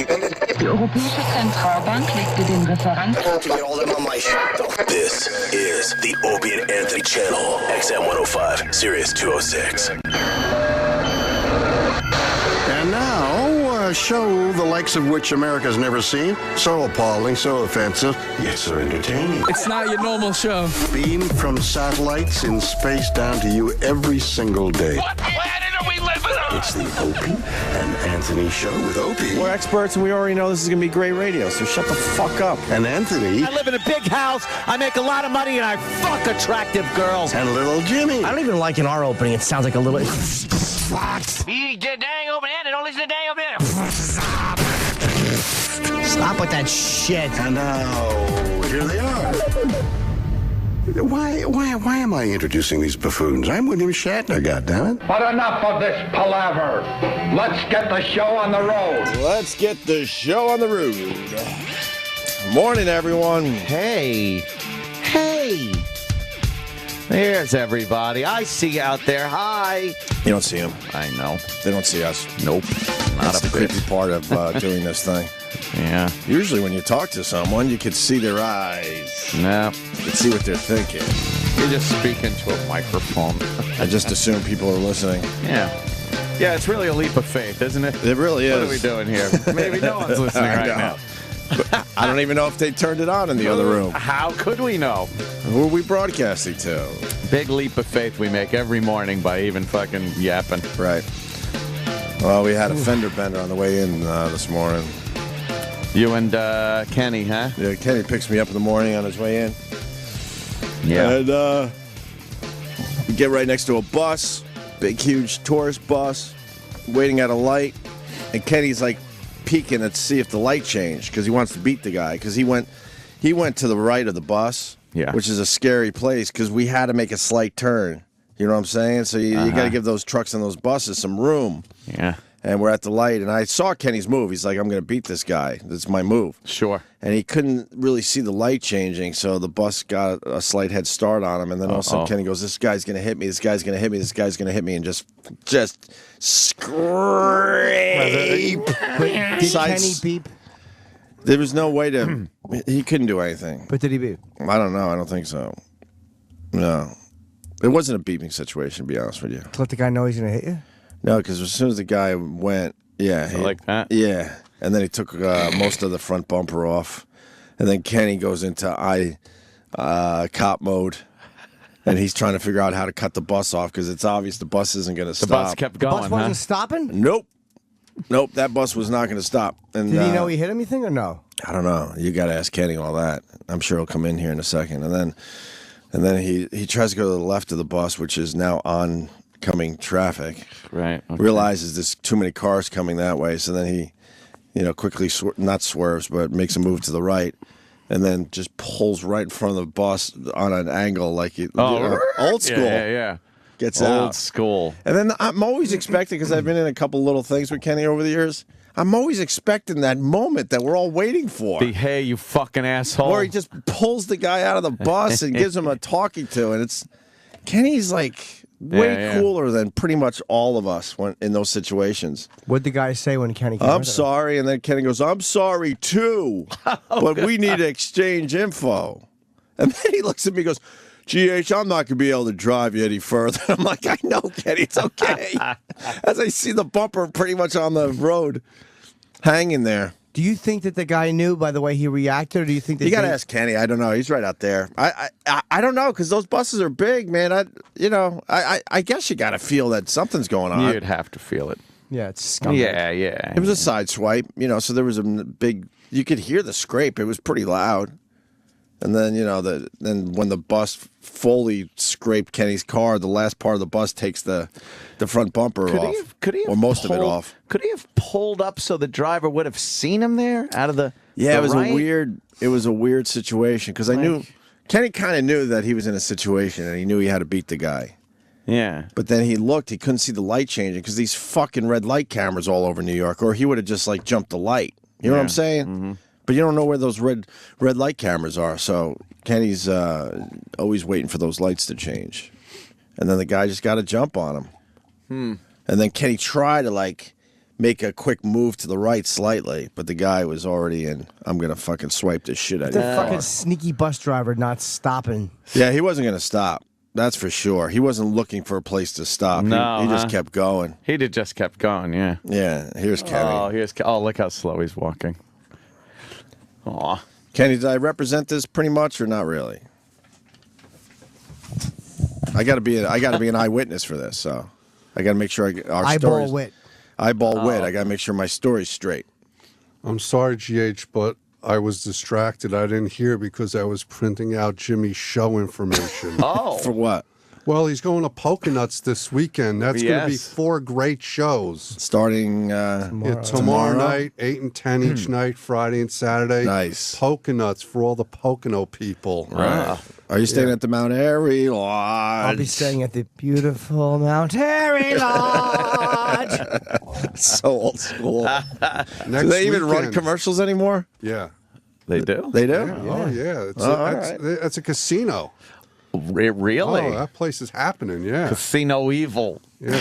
Die Europäische Zentralbank legte den Referent. This is the Opie and Anthony Channel, XM 105, Sirius 206. And now, a show the likes of which America's never seen. So appalling, so offensive, yet so entertaining. It's not your normal show. Beamed from satellites in space down to you every single day. What planet are we living on? It's the Opie and Anthony Show with Opie. We're experts, and we already know this is going to be great radio, so shut the fuck up. And Anthony. I live in a big house, I make a lot of money, and I fuck attractive girls. And little Jimmy. I don't even like in our opening. It sounds like a little... You dang open hand and don't listen to dang open hand. Stop with that shit. And now, here they are. Why am I introducing these buffoons? I'm William Shatner, goddammit. But enough of this palaver. Let's get the show on the road. Let's get the show on the road. Morning, everyone. Hey. There's everybody. I see you out there. Hi. You don't see them. I know. They don't see us. Nope. That's the creepy part of doing this thing. Yeah. Usually when you talk to someone, you can see their eyes. No. You can see what they're thinking. You just speak into a microphone. I just assume people are listening. Yeah. Yeah, it's really a leap of faith, isn't it? It really is. What are we doing here? Maybe no one's listening right now. I don't even know if they turned it on in the other room. How could we know? Who are we broadcasting to? Big leap of faith we make every morning by even fucking yapping. Right. Well, we had a fender bender on the way in this morning. You and Kenny, huh? Yeah, Kenny picks me up in the morning on his way in. Yeah. And we get right next to a bus, big, huge tourist bus, waiting at a light. And Kenny's like peeking to see if the light changed because he wants to beat the guy. Because he went to the right of the bus, which is a scary place because we had to make a slight turn. You know what I'm saying? So you got to give those trucks and those buses some room. Yeah. And we're at the light, and I saw Kenny's move. He's like, I'm going to beat this guy. That's my move. Sure. And he couldn't really see the light changing, so the bus got a slight head start on him. And then all of a sudden, Kenny goes, this guy's going to hit me, this guy's going to hit me, this guy's going to hit me, and just scrape. Did Kenny beep? There was no way to... He couldn't do anything. But did he beep? I don't know. I don't think so. No. It wasn't a beeping situation, to be honest with you. To let the guy know he's going to hit you? No, because as soon as the guy went, like that? Yeah. And then he took most of the front bumper off. And then Kenny goes into cop mode. And he's trying to figure out how to cut the bus off because it's obvious the bus isn't going to stop. The bus kept going, The bus wasn't stopping? Nope, that bus was not going to stop. And, Did he know he hit anything or no? I don't know. You got to ask Kenny all that. I'm sure he'll come in here in a second. And then he tries to go to the left of the bus, which is now oncoming traffic. Right. Okay. Realizes there's too many cars coming that way, so then he, quickly not swerves, but makes a move to the right, and then just pulls right in front of the bus on an angle like old school. Yeah. Gets out. Old school. And then I'm always expecting, because I've been in a couple little things with Kenny over the years, I'm always expecting that moment that we're all waiting for. The hey, you fucking asshole. Where he just pulls the guy out of the bus and gives him a talking to, and Kenny's like way cooler than pretty much all of us when in those situations. What'd the guy say when Kenny came I'm sorry, and then Kenny goes, I'm sorry too, but we need to exchange info. And then he looks at me and goes, GH, I'm not going to be able to drive you any further. I'm like, I know, Kenny, it's okay. As I see the bumper pretty much on the road hanging there. Do you think that the guy knew by the way he reacted, or do you think that you got to ask Kenny? I don't know. He's right out there. I don't know because those buses are big, man. I guess you got to feel that something's going on. You'd have to feel it. Yeah, it's scumbag. Yeah. It was a side swipe, so there was a big. You could hear the scrape. It was pretty loud. And then then when the bus fully scraped Kenny's car, the last part of the bus takes the front bumper off, or most of it off. Could he have pulled up so the driver would have seen him there out of the? Yeah, the it was a weird situation because I knew Kenny kind of knew that he was in a situation and he knew he had to beat the guy. Yeah, but then he couldn't see the light changing because these fucking red light cameras all over New York, or he would have just jumped the light. You know what I'm saying? Mm-hmm. But you don't know where those red light cameras are, so Kenny's always waiting for those lights to change. And then the guy just got a jump on him. And then Kenny tried to make a quick move to the right slightly, but the guy was already in. I'm gonna fucking swipe this shit out of The your fucking car. sneaky bus driver not stopping. Yeah, he wasn't gonna stop. That's for sure. He wasn't looking for a place to stop. No, he just kept going. He just kept going. Yeah. Yeah. Here's Kenny. Look how slow he's walking. Aw. Kenny, did I represent this pretty much or not really? I gotta be an eyewitness for this, so I gotta make sure our Eyeball stories. wit. Eyeball wit. I gotta make sure my story's straight. I'm sorry, GH, but I was distracted. I didn't hear because I was printing out Jimmy's show information. Oh. For what? Well, he's going to Poconuts this weekend. That's going to be 4 great shows. Starting tomorrow night, 8 and 10 each night, Friday and Saturday. Nice. Poconuts for all the Pocono people. Right. Are you staying at the Mount Airy Lodge? I'll be staying at the beautiful Mount Airy Lodge. So old school. Next Do they even run weekend. commercials anymore? Yeah. They do? They do? Oh, yeah. It's a casino. Really? Oh, that place is happening, yeah. Casino Evil. Yeah.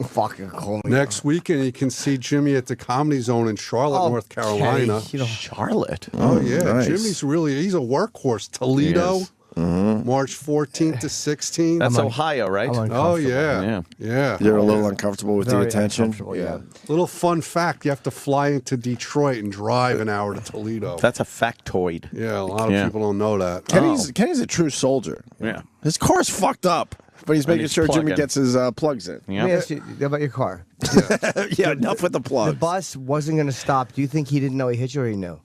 Fucking call me. Next weekend, you can see Jimmy at the Comedy Zone in Charlotte, North Carolina. Charlotte. Oh, yeah. Nice. Jimmy's he's a workhorse. Toledo, March 14th to 16th. That's Ohio, right? Oh, yeah. Yeah. You're a little uncomfortable with the Very attention? uncomfortable, yeah. Little fun fact, you have to fly into Detroit and drive an hour to Toledo. That's a factoid. Yeah, a lot of people don't know that. Kenny's a true soldier. Yeah. His car's fucked up, but he's making he's sure Jimmy plugging. gets his plugs in. Let me Yeah. ask you about your car. Yeah, enough with the The plugs. bus wasn't going to stop. Do you think he didn't know he hit you or he knew?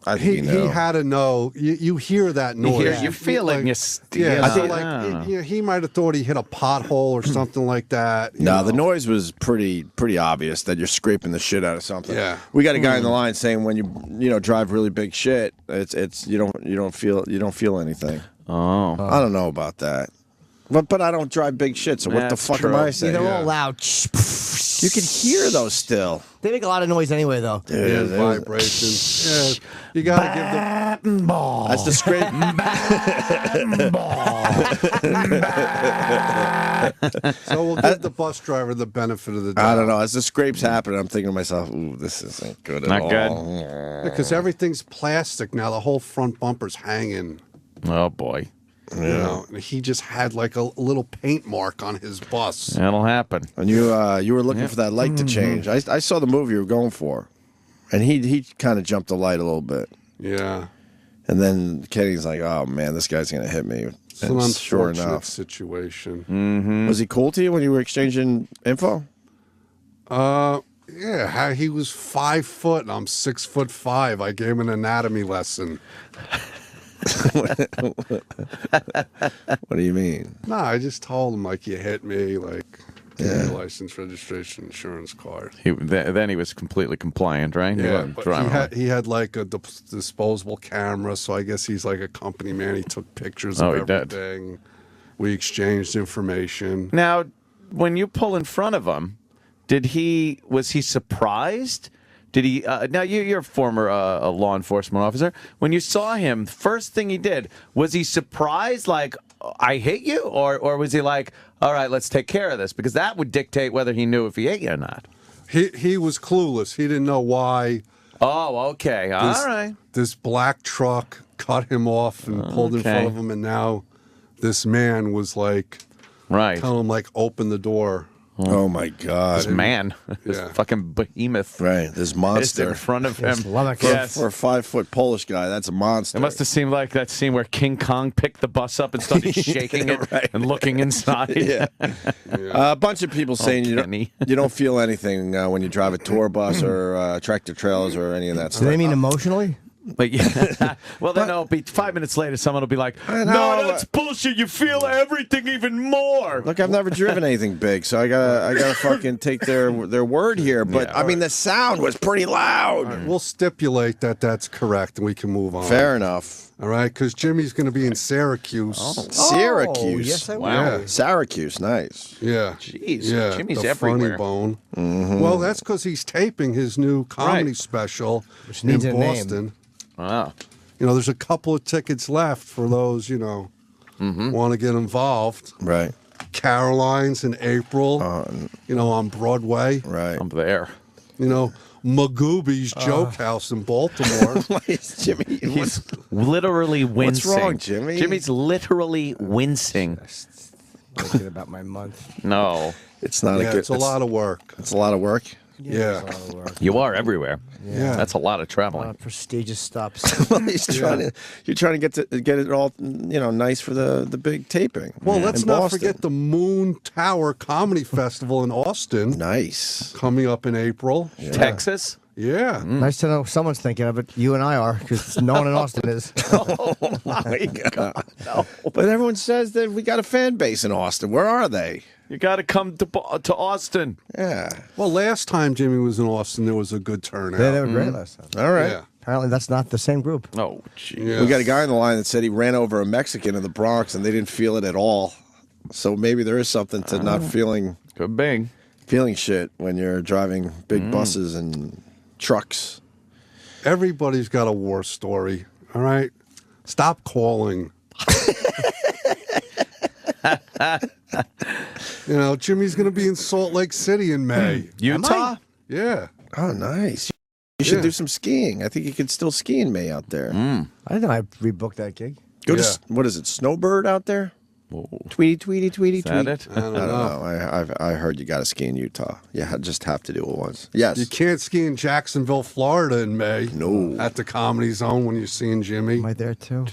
I think He you know. had to know. You hear that noise. You feel it. And Yeah, I so think he might have thought he hit a pothole or something like that. you No, the know. noise was pretty obvious that you're scraping the shit out of something. Yeah. We got a guy in the line saying when you drive really big shit, it's you don't feel anything. Oh. I don't know about that. But I don't drive big shit, so what the That's fuck true. am I Yeah, saying? they're all loud. You can hear those still. They make a lot of noise anyway, though. Yeah, vibrations. Yeah, you gotta give the. That's the scrape. So we'll give the bus driver the benefit of the doubt. I don't know. As the scrapes happen, I'm thinking to myself, "Ooh, this isn't good at Not all." good. Because everything's plastic now. The whole front bumper's hanging. Oh, boy. You know, and he just had like a little paint mark on his bus. That'll happen. And you were looking for that light to change. I saw the movie you were going for, and he kind of jumped the light a little bit. Yeah. And then Kenny's like, "Oh man, this guy's gonna hit me." It's an And sure unfortunate enough, situation. was he cool to you when you were exchanging info? Yeah, he was 5 foot and I'm 6'5". I gave him an anatomy lesson. What do you mean? No, I just told him like you hit me, like give me your license, registration, insurance card. Then he was completely compliant, right? He Yeah, wasn't but driving he had like a disposable camera, so I guess he's like a company man. He took pictures Oh, of he did. everything. We exchanged information. Now, when you pull in front of him, was he surprised? Did he? Now you're a former law enforcement officer. When you saw him, first thing he did, was he surprised? Like, I hit you, or was he like, all right, let's take care of this? Because that would dictate whether he knew if he hit you or not. He was clueless. He didn't know why. Oh, okay, all right. This black truck cut him off and pulled in front of him, and now this man was like, Right. telling him like, open the door. Oh my God! This man, this Yeah. fucking behemoth, Right, this is monster in front of him. Yes. for a 5 foot Polish guy. That's a monster. It must have seemed like that scene where King Kong picked the bus up and started shaking it Right. and looking inside. Yeah. A bunch of people saying Kenny. you don't feel anything when you drive a tour bus or tractor trailers or any of that Do stuff. they mean emotionally? But yeah, well, then it'll be 5 minutes later. Someone will be like, know, "No, that's bullshit. You feel everything even more." Look, I've never driven anything big, so I gotta fucking take their word here. But I mean, the sound was pretty loud. We'll stipulate that that's correct, and we can move on. Fair enough. All right, because Jimmy's going to be in Syracuse. Syracuse. Oh, yes, I will. Yeah. Syracuse, nice. Yeah. Jeez, Yeah. Jimmy's the everywhere. Funny Bone. Well, that's because he's taping his new comedy Right. special Which in needs a name. Boston. Wow. You know, there's a couple of tickets left for those, want to get involved. Right. Caroline's in April. On Broadway. Right. I'm there. Magooby's Joke House in Baltimore. Why is Jimmy? He's literally wincing. What's wrong, Jimmy? Jimmy's literally wincing. Thinking about my month. No. It's not a good. It's a lot of work. It's a lot of work. Yeah. It's a lot of work. You are everywhere. Yeah. That's a lot of traveling. Prestigious stops. Well, you're trying to get it all nice for the big taping. Well, let's in not Boston. forget the Moon Tower Comedy Festival in Austin. Nice. Coming up in April. Texas? Yeah. Nice to know someone's thinking of it. You and I are, because no one in Austin is. Oh my God. No. But everyone says that we got a fan base in Austin. Where are they? You got to come to Austin. Yeah. Well, last time Jimmy was in Austin, there was a good turnout. They were great last time. All right. Yeah. Apparently, that's not the same group. Oh, gee. Yeah. We got a guy on the line that said he ran over a Mexican in the Bronx and they didn't feel it at all. So maybe there is something to not feeling Good big. shit when you're driving big buses and trucks. Everybody's got a war story. All right? Stop calling. Jimmy's going to be in Salt Lake City in May. Utah? Yeah. Oh, nice. You should do some skiing. I think you could still ski in May out there. I think I rebooked that gig. Go to, what is it, Snowbird out there? Tweety. Is that it? I don't know. I heard you got to ski in Utah. Yeah, I just have to do it once. Yes. You can't ski in Jacksonville, Florida in May. No. At the Comedy Zone when you're seeing Jimmy. Am I there too?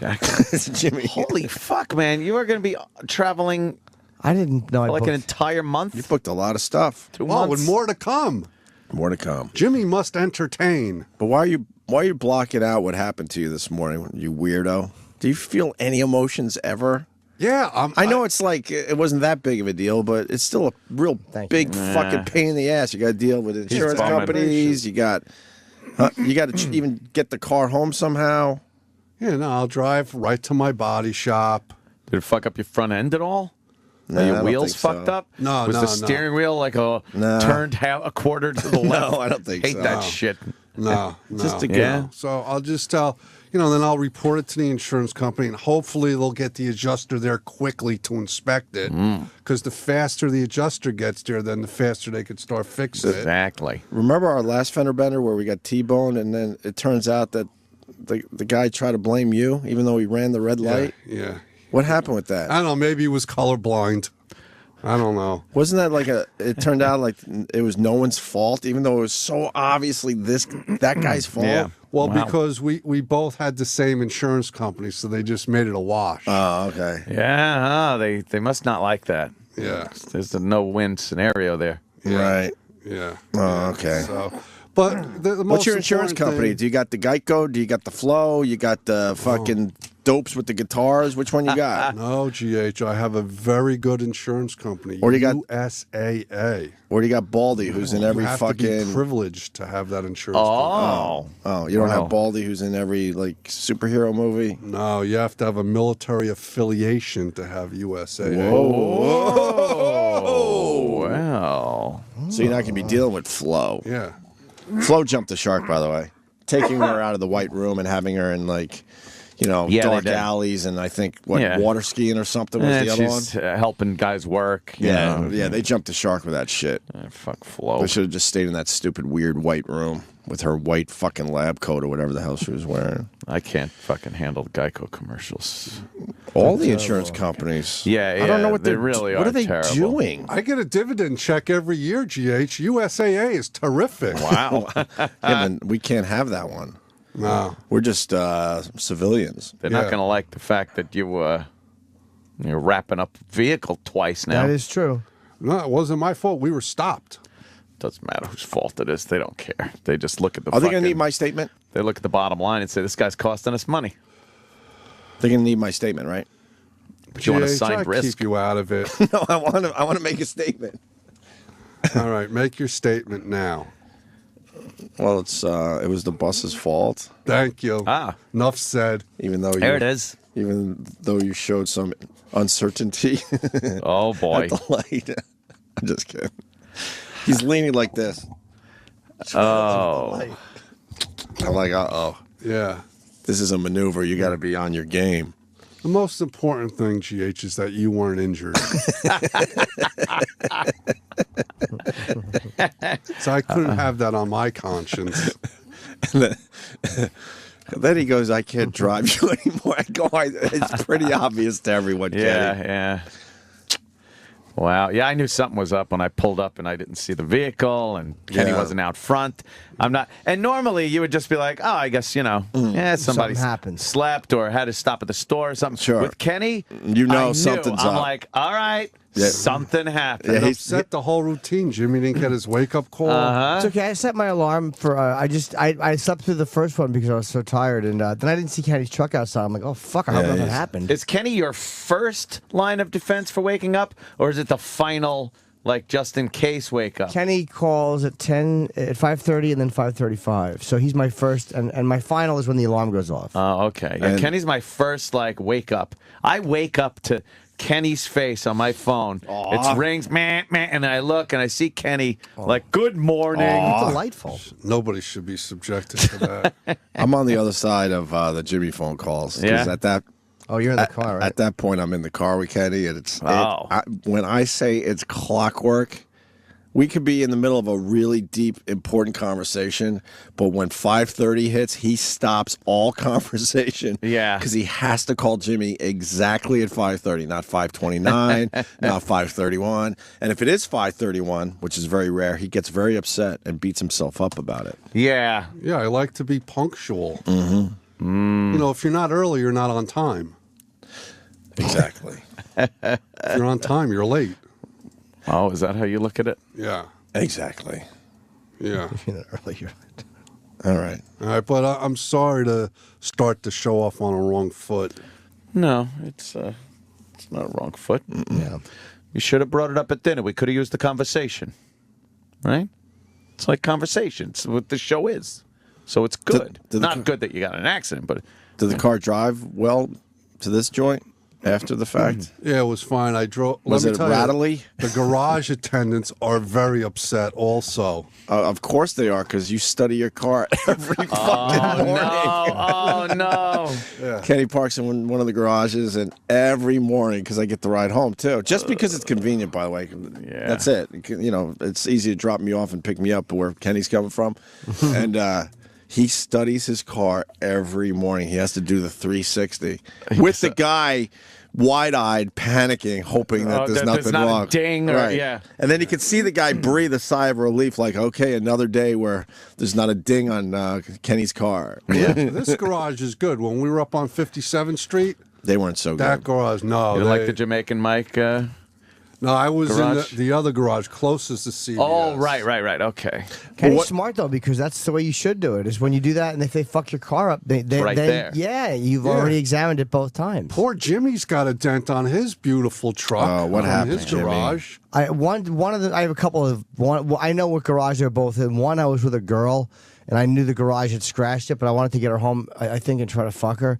Jimmy. Holy fuck, man. You are going to be traveling I didn't know I like booked. an entire month? You booked a lot of stuff. 2 Oh, months? and more to come. More to come. Jimmy must entertain. But why are you blocking out what happened to you this morning, you weirdo? Do you feel any emotions ever? Yeah. I know it's like it wasn't that big of a deal, but it's still a real big fucking pain in the ass. You got to deal with insurance companies. You got to even get the car home somehow. Yeah, no, I'll drive right to my body shop. Did it fuck up your front end at all? No, Are I your don't wheels think so. fucked up? No, Was no, the no. steering wheel like turned a quarter to the left? No, I don't think Hate so. that shit. No. Just to Yeah. So I'll just tell, then I'll report it to the insurance company, and hopefully they'll get the adjuster there quickly to inspect it. Because the faster the adjuster gets there, then the faster they could start fixing it. Exactly. Remember our last fender bender where we got T-boned, and then it turns out that the guy tried to blame you, even though he ran the red light? Yeah. What happened with that? I don't know. Maybe he was colorblind. I don't know. Wasn't that it turned out like it was no one's fault, even though it was so obviously that guy's fault? Yeah. Well, Wow. because we both had the same insurance company, so they just made it a wash. Oh, okay. Yeah, they must not like that. Yeah. There's a no-win scenario there. Right. Yeah. Oh, okay. So, but the most What's your insurance important company? thing- Do you got the Geico? Do you got the Flow? You got the fucking dopes with the guitars? Which one you got? No, GH. I have a very good insurance company. Or you got- USAA. Or do you got Baldy, who's in every you have to fucking? be privileged to have that insurance company. Oh. Oh, you don't Wow. have Baldy, who's in every superhero movie. No, you have to have a military affiliation to have USAA. Oh, wow. So you're not gonna be dealing with Flo. Yeah. Flo jumped the shark, by the way, taking her out of the white room and having her in Yeah, dark they did. alleys and I think Yeah. water skiing or something was And the other one. she's helping guys work. you know. Yeah, they jumped the shark with that shit. Fuck Flo. They should have just stayed in that stupid weird white room with her white fucking lab coat or whatever the hell she was wearing. I can't fucking handle the Geico commercials. All the insurance companies. Yeah, I don't know yeah, what they they're really What are are they terrible. doing? I get a dividend check every year, GH. USAA is terrific. Wow. Yeah, but we can't have that one. No. We're just civilians. They're not Yeah. going to like the fact that you're wrapping up the vehicle twice now. That is true. No, it wasn't my fault. We were stopped. Doesn't matter whose fault it is. They don't care. They just look at the Are they going to fucking- need my statement? They look at the bottom line and say, this guy's costing us money. They're going to need my statement, right? But you want a GH, I signed risk. keep you out of it. No, I want to make a statement. All right, make your statement now. Well, it was the bus's fault. Thank you. Ah. Enough said. Even though There it is. Even though you showed some uncertainty. Oh, boy. At the light. I'm just kidding. He's leaning like this. Oh. I'm like, uh-oh. Yeah. This is a maneuver. You got to be on your game. The most important thing, GH, is that you weren't injured. So I couldn't have that on my conscience. Then he goes, I can't drive you anymore. I go, it's pretty obvious to everyone, Kenny. Yeah. Wow. Yeah, I knew something was up when I pulled up and I didn't see the vehicle and Kenny wasn't out front. I'm not. And normally you would just be like, oh, I guess, somebody happened. slept or had to stop at the store or something. Sure. With Kenny, something's I'm up. like, all right, something happened. It upset the whole routine. Jimmy didn't get his wake-up call. It's okay. I set my alarm for. I slept through the first one because I was so tired, and then I didn't see Kenny's truck outside. I'm like, oh fuck! I hope nothing happened. Is Kenny your first line of defense for waking up, or is it the final, like just in case wake up? Kenny calls at 5:30 and then 5:35. So he's my first, and my final is when the alarm goes off. Oh, okay. Yeah, Kenny's my first wake up. I wake up to Kenny's face on my phone. It rings, meh, meh, and then I look and I see Kenny good morning. It's delightful. Nobody should be subjected to that. I'm on the other side of the Jimmy phone calls. Because at that Oh, you're in the car, right? At that point, I'm in the car with Kenny, and when I say it's clockwork, we could be in the middle of a really deep, important conversation, but when 5:30 hits, he stops all conversation. Yeah. Because he has to call Jimmy exactly at 5:30, not 5:29, not 5:31. And if it is 5:31, which is very rare, he gets very upset and beats himself up about it. Yeah. Yeah, I like to be punctual. Mm-hmm. If you're not early, you're not on time. Exactly. If you're on time, you're late. Oh, is that how you look at it? Yeah. Exactly. Yeah. If you're not early, you're late. All right. All right, but I'm sorry to start the show off on a wrong foot. No, it's not a wrong foot. Yeah. You should have brought it up at dinner. We could have used the conversation. Right? It's like conversation. It's what the show is. So it's good. Not good that you got in an accident, but... Did the car drive well to this joint after the fact? Yeah, it was fine. I drove. Was let me it tell rattly? You, the garage attendants are very upset also. Of course they are, because you study your car every fucking morning. Oh, no. Yeah. Kenny parks in one of the garages, and every morning, because I get the ride home, too. Just because it's convenient, by the way. Yeah. That's it. It's easy to drop me off and pick me up where Kenny's coming from. And he studies his car every morning. He has to do the 360 with the guy wide-eyed, panicking, hoping that there's nothing not wrong. A ding, or, yeah. And then you can see the guy breathe a sigh of relief, like, okay, another day where there's not a ding on Kenny's car. Yeah. This garage is good. When we were up on 57th Street, they weren't so good. That garage, no. You like the Jamaican Mike? No, I was garage? in the other garage closest to CBS. Oh, right. Okay. Kenny's smart though, because that's the way you should do it. Is when you do that, and if they fuck your car up, there. Yeah, you've already examined it both times. Poor Jimmy's got a dent on his beautiful truck. Oh, what happened, in his garage? I have a couple of I know what garage they're both in. One, I was with a girl, and I knew the garage had scratched it, but I wanted to get her home, I think, and try to fuck her.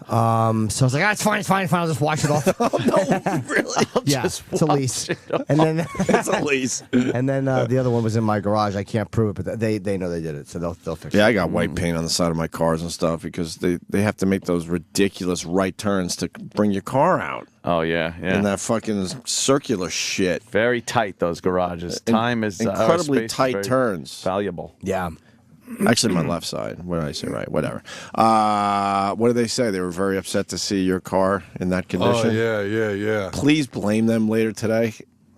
So I was like, it's fine. I'll just wash it off. Oh, no, really? Yeah, it's a lease. And then it's a lease. And then the other one was in my garage. I can't prove it, but they know they did it, so they'll fix it. Yeah, I got white paint on the side of my cars and stuff because they have to make those ridiculous right turns to bring your car out. Oh, yeah. And that fucking circular shit. Very tight, those garages. Time is incredibly tight turns. Valuable. Yeah. Actually, my left side. What did I say? Right, whatever. What did they say? They were very upset to see your car in that condition. Oh, yeah. Please blame them later today.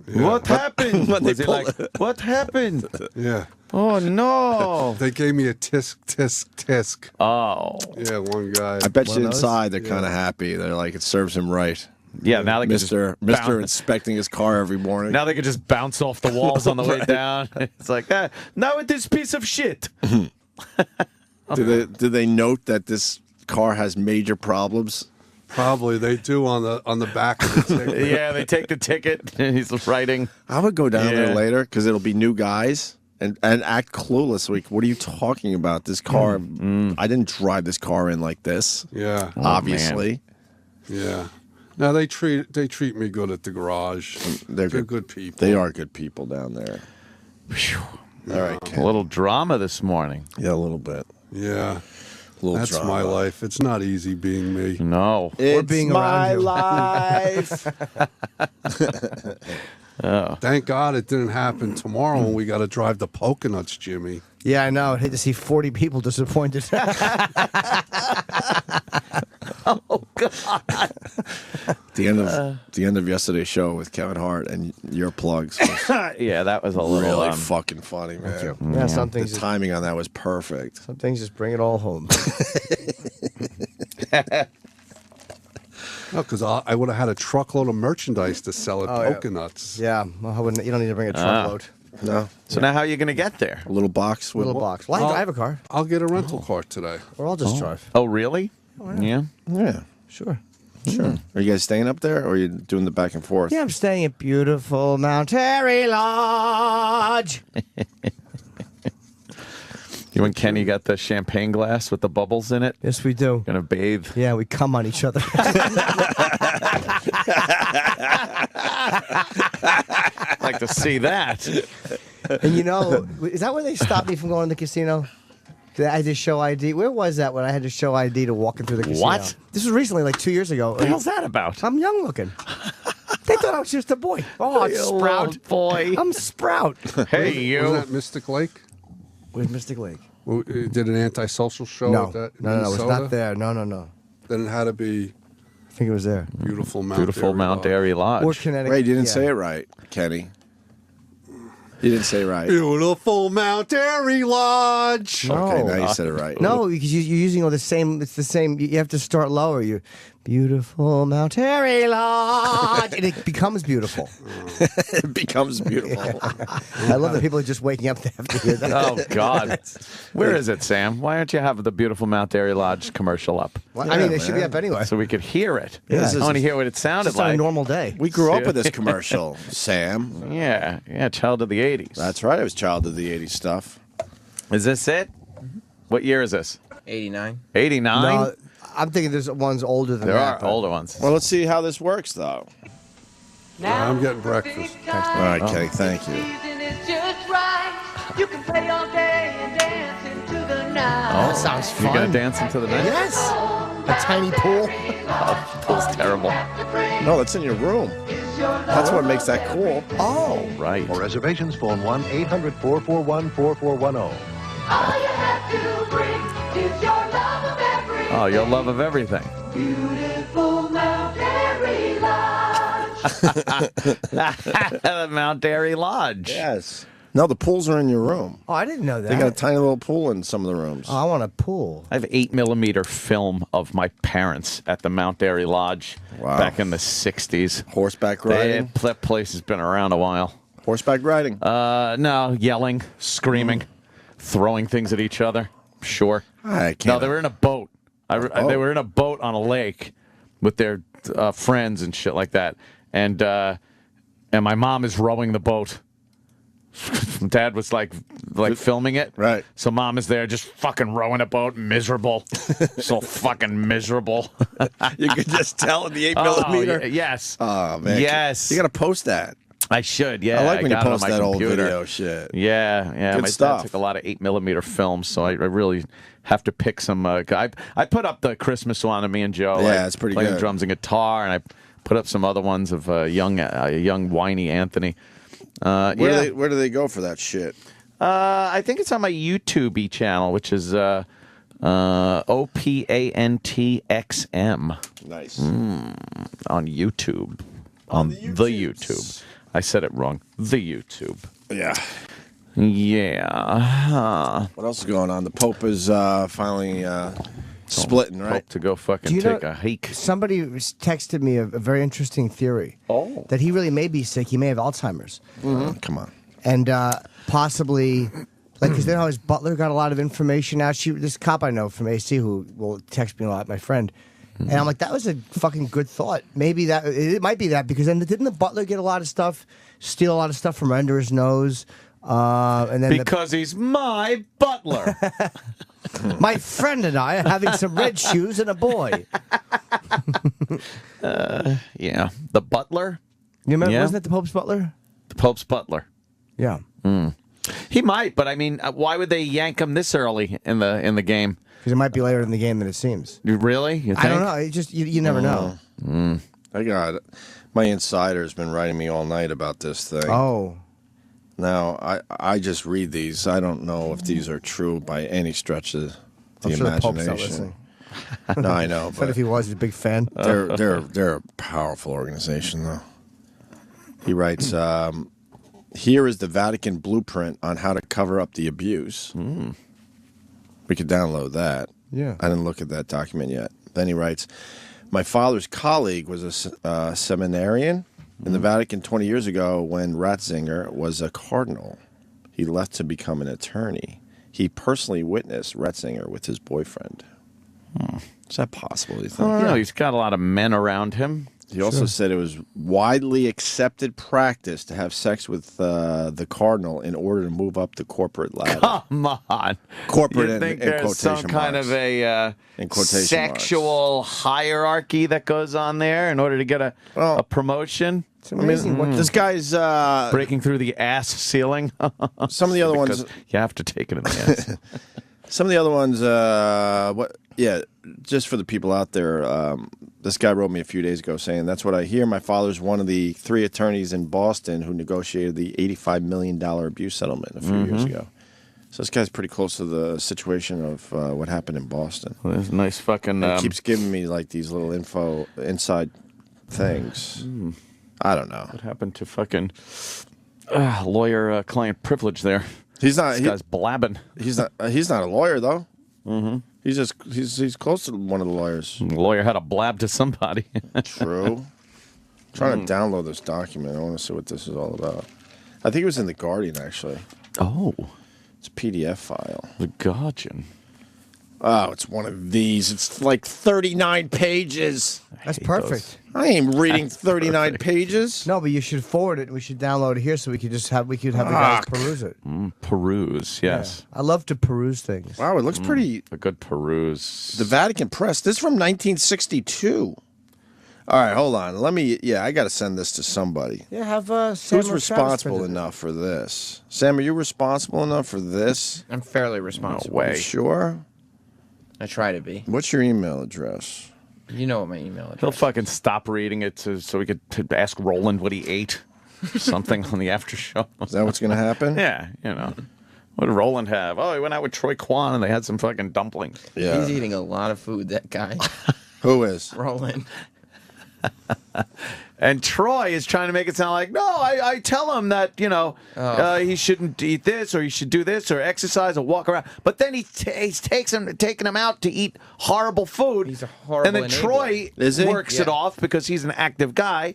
Yeah. What happened? When they Was he like, what happened? Yeah. Oh, no. They gave me a tisk. Oh. Yeah, one guy. I bet you inside they're kind of happy. They're like, it serves him right. Yeah, now they can Mr. inspecting his car every morning. Now they can just bounce off the walls on the way down. It's like, now with this piece of shit. Do they note that this car has major problems? Probably they do on the back of the ticket. Yeah, they take the ticket and he's writing. I would go down there later because it'll be new guys and act clueless. Like, what are you talking about? This car, I didn't drive this car in like this. Yeah, obviously. Yeah. No, they treat me good at the garage. They're good people. They are good people down there. All right, Ken. A little drama this morning. Yeah, a little bit. Yeah. That's drama. my life. It's not easy being me. No. It's being my around you. life. Thank God it didn't happen tomorrow when we got to drive the Poconuts, Jimmy. Yeah, I know. I'd hate to see 40 people disappointed. Oh God. The end of yesterday's show with Kevin Hart and your plugs was Yeah, that was a little really fucking funny, man. Yeah, some The things, just, timing on that was perfect. some things just bring it all home. No, because I would have had a truckload of merchandise to sell at yeah. Poconuts. Yeah, well, I wouldn't, you don't need to bring a truckload. No, So now how are you going to get there? a little box with Little box. Well, I have a car. I'll get a rental car today. Or I'll just drive. Oh, really? Yeah. Yeah, Sure. sure. Are you guys staying up there, or are you doing the back and forth? Yeah, I'm staying at beautiful Mount Airy Lodge. You and Kenny got the champagne glass with the bubbles in it? Yes, we do. Gonna bathe? Yeah, we come on each other. I'd like to see that. And you know, is that where they stopped me from going to the casino? I had to show ID. Where was that when I had to show ID to walk into the casino? What? This was recently, like 2 years ago. What the hell's that about? I'm young looking. They thought I was just a boy. Oh, You Sprout. little boy. I'm Sprout. Hey, you. Was that Mystic Lake? Where's Mystic Lake? Well, it did an antisocial show No. at that in No, it was Minnesota? not there. No. Then it had to be I think it was there. beautiful Mount Beautiful Airy Mount Lodge. Airy Lodge. Or Connecticut. Ray, you didn't yeah. say it right, Kenny. You didn't say it right. Beautiful Mount Airy Lodge. Okay, No. now you said it right. No, because you're using all the same. It's the same. You have to start lower. You beautiful Mount Airy Lodge, and it becomes beautiful. It becomes beautiful. I love that people are just waking up to have to hear that. Oh, God. Where is it, Sam? Why don't you have the beautiful Mount Airy Lodge commercial up? Well, I mean, it should be up anyway. So we could hear it. Yeah. I want to hear what it sounded Just on a like. normal day. We grew up with this commercial, Sam. Yeah, child of the 80s. That's right. It was child of the 80s stuff. Is this it? What year is this? 89. 89? No, I'm thinking there's ones older than There that. are but- older ones. Well, let's see how this works, though. I'm getting breakfast. All right, Kenny, thank you. You can play all day and dance into the night. Oh, That sounds You're going fun. to dance into the night? Yes. A tiny pool. Oh, pool's terrible. No, that's in your room. That's what makes that cool. Oh. Right. For reservations, phone 1-800-441-4410. All you have to bring is your love of every Oh, your love of everything. beautiful Mount Airy Lodge. The Mount Airy Lodge. Yes. No, the pools are in your room. Oh, I didn't know that. They got a tiny little pool in some of the rooms. Oh, I want a pool. I have 8mm film of my parents at the Mount Airy Lodge back in the 60s. Horseback riding? That place has been around a while. Horseback riding? No, yelling, screaming, throwing things at each other. Sure. I can't. No, they were in a boat. They were in a boat on a lake with their friends and shit like that. And my mom is rowing the boat. Dad was like filming it. Right. So mom is there just fucking rowing a boat, miserable. So fucking miserable. You could just tell in the 8mm. Oh, yes. Oh, man. Yes. You got to post that. I should, yeah. I like when you got it on post my that old computer. video shit. Yeah. Good My stuff. dad took a lot of 8mm films, so I really have to pick some. I put up the Christmas one of me and Joe. Yeah, it's pretty playing good. drums and guitar, and I put up some other ones of young whiny Anthony. Where do they go for that shit? I think it's on my YouTube channel, which is OPANTXM. Nice. On YouTube. On the YouTube. I said it wrong. The YouTube. Yeah. Yeah. What else is going on? The Pope is finally splitting, right? Pope to go fucking Do you take know- a hike. Somebody texted me a very interesting theory. Oh. That he really may be sick. He may have Alzheimer's. Come on. And possibly, because then how his butler got a lot of information out. This cop I know from AC who will text me a lot, my friend. And I'm like, that was a fucking good thought. Maybe it might be that, because then didn't the butler get a lot of stuff, steal a lot of stuff from under his nose? And then Because he's my butler. my friend and I are having some red shoes and a boy. Yeah. The butler? You remember, Yeah. wasn't it the Pope's butler? The Pope's butler. Yeah. He might, but I mean, why would they yank him this early in the game? Because it might be later in the game than it seems. Really? You think? I don't know. It just you never know. I got it. My insider's been writing me all night about this thing. Oh. Now, I just read these. I don't know if these are true by any stretch of the I'm sure the Pope's not imagination. No, I know. But if he was, he's a big fan. They're a powerful organization, though. He writes, here is the Vatican blueprint on how to cover up the abuse. We could download that. Yeah. I didn't look at that document yet. Then he writes, my father's colleague was a seminarian in the Vatican 20 years ago when Ratzinger was a cardinal. He left to become an attorney. He personally witnessed Ratzinger with his boyfriend. Is that possible, do you think? I don't know. He's got a lot of men around him. He also said it was widely accepted practice to have sex with the cardinal in order to move up the corporate ladder. Come on. Corporate You think in there's quotation some kind marks. of a In quotation sexual hierarchy that goes on there in order to get a promotion? It's amazing. This guy's breaking through the ass ceiling. Some of the other Because ones you have to take it in the ass. Some of the other ones, just for the people out there, this guy wrote me a few days ago saying, that's what I hear. My father's one of the 3 attorneys in Boston who negotiated the $85 million abuse settlement a few years ago. So this guy's pretty close to the situation of what happened in Boston. Well, there's a nice fucking... He keeps giving me like these little inside things. I don't know. What happened to fucking lawyer-client privilege there? He's not. This guy's blabbing. He's not a lawyer though. Mm-hmm. He's close to one of the lawyers. The lawyer had a blab to somebody. True. Trying to download this document. I want to see what this is all about. I think it was in the Guardian actually. Oh, it's a PDF file. The Guardian. Oh, it's one of these. It's like 39 pages. That's perfect. I ain't reading 39 pages. No, but you should forward it. We should download it here so we could have the guys peruse it. Peruse, yes. Yeah. I love to peruse things. Wow, it looks pretty. A good peruse. The Vatican Press. This is from 1962. All right, hold on. I got to send this to somebody. Yeah, have Sam Who's responsible enough for this? Sam, are you responsible enough for this? I'm fairly responsible. No way. You sure? I try to be. What's your email address? You know what my email address He'll fucking stop reading it so we could ask Roland what he ate. Something on the after show. Is that what's going to happen? Yeah, you know. What did Roland have? Oh, he went out with Troy Kwan and they had some fucking dumplings. Yeah. He's eating a lot of food, that guy. Who is? Roland. And Troy is trying to make it sound like, no, I tell him that, he shouldn't eat this or he should do this or exercise or walk around. But then he's taking him out to eat horrible food. He's a horrible And then enabler. Troy works it off because he's an active guy.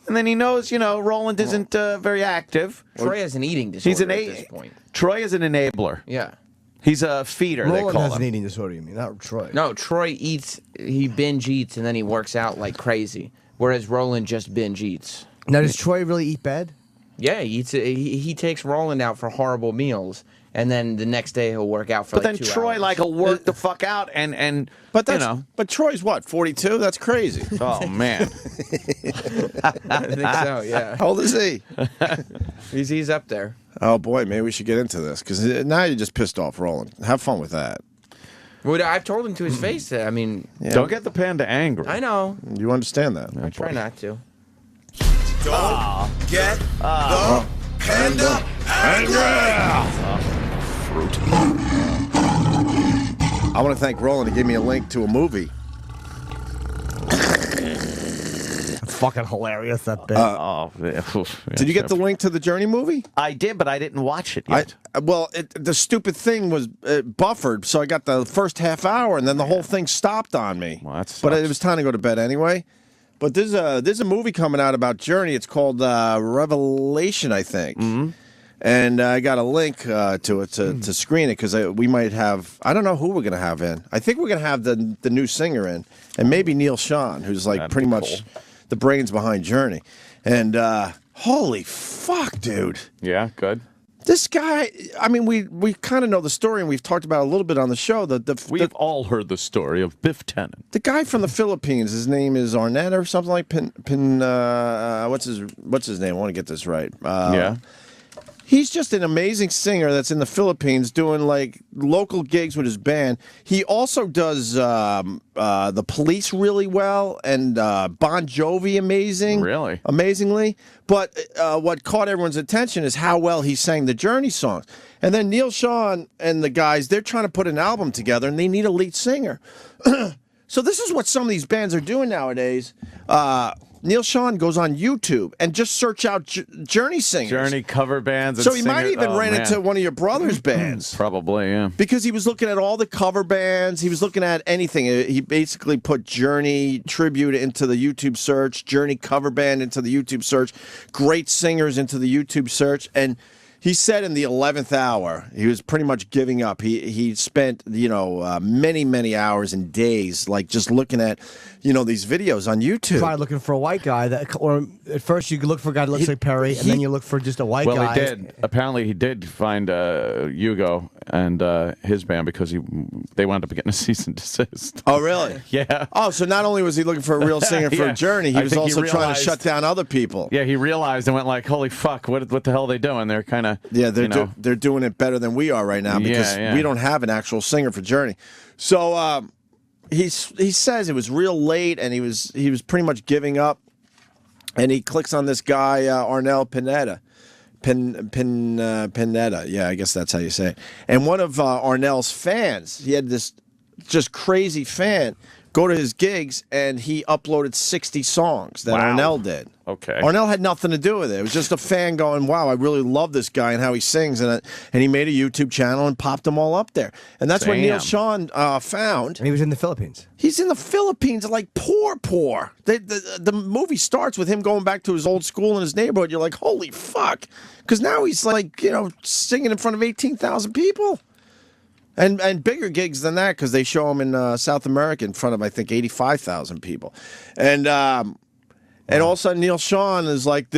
And then he knows, Roland isn't very active. Troy has an eating disorder at this point. Troy is an enabler. Yeah. He's a feeder, they Roland call has him. an eating disorder, you mean, not Troy. No, Troy he binge eats and then he works out like crazy. Whereas Roland just binge eats. Now, does Troy really eat bad? Yeah, he eats. He takes Roland out for horrible meals, and then the next day he'll work out for But like then 2 Troy hours. will work the fuck out and But Troy's what, 42? That's crazy. Oh man. I think so. Yeah. How old is he? He's up there. Oh boy, maybe we should get into this because now you just pissed off Roland. Have fun with that. Well, I've told him to his face that. I mean, Don't get the panda angry. I know. You understand that? I try not to. Don't get the panda Fruit. I want to thank Roland. He gave me a link to a movie. Fucking hilarious, that bit. Did you get the link to the Journey movie? I did, but I didn't watch it yet. The stupid thing was buffered, so I got the first half hour, and then the whole thing stopped on me. Well, that but sucks. it was time to go to bed anyway. But there's a movie coming out about Journey. It's called Revelation, I think. Mm-hmm. And I got a link to it to screen it because we might have. I don't know who we're going to have in. I think we're going to have the new singer in, and maybe Neil Sean, who's like That'd pretty be much the brains behind Journey. And holy fuck, dude. Yeah, good. This guy, I mean, we kind of know the story, and we've talked about it a little bit on the show. We've all heard the story of Biff Tannen. The guy from the Philippines, his name is Arnett or something like what's his name? I want to get this right. Yeah. He's just an amazing singer that's in the Philippines doing like local gigs with his band. He also does the Police really well and Bon Jovi amazingly. But what caught everyone's attention is how well he sang the Journey songs. And then Neil Sean and the guys, they're trying to put an album together and they need a lead singer. So this is what some of these bands are doing nowadays. Neil Sean goes on YouTube and just search out Journey singers. Journey cover bands. And so he might singers. even ran into one of your brother's bands. Probably, yeah. Because he was looking at all the cover bands. He was looking at anything. He basically put Journey tribute into the YouTube search, Journey cover band into the YouTube search, great singers into the YouTube search, and he said in the 11th hour, he was pretty much giving up. He spent, many hours and days, like just looking at, these videos on YouTube. Try looking for a white guy or at first you look for a guy that looks like Perry, and then you look for just a white guy. Well, he did. Apparently, he did find Hugo and his band because they wound up getting a cease and desist. Oh, really? Yeah. Oh, so not only was he looking for a real singer for Yeah. Journey, he I was think also trying to realized- shut down other people. Yeah, he realized and went like, "Holy fuck! What the hell are they doing? They're kind of They're doing it better than we are right now because we don't have an actual singer for Journey." So he says it was real late and he was pretty much giving up, and he clicks on this guy Arnel Pineda. Pineda, yeah, I guess that's how you say it. And one of Arnel's fans, he had this just crazy fan go to his gigs, and he uploaded 60 songs that Arnel did. Okay. Arnel had nothing to do with it. It was just a fan going, wow, I really love this guy and how he sings. And he made a YouTube channel and popped them all up there. And that's what Neil Sean found. And he was in the Philippines. He's in the Philippines, like poor. The movie starts with him going back to his old school in his neighborhood. You're like, holy fuck. Because now he's like, singing in front of 18,000 people. And bigger gigs than that because they show him in South America in front of, I think, 85,000 people. And all of a sudden, Neil Sean is like,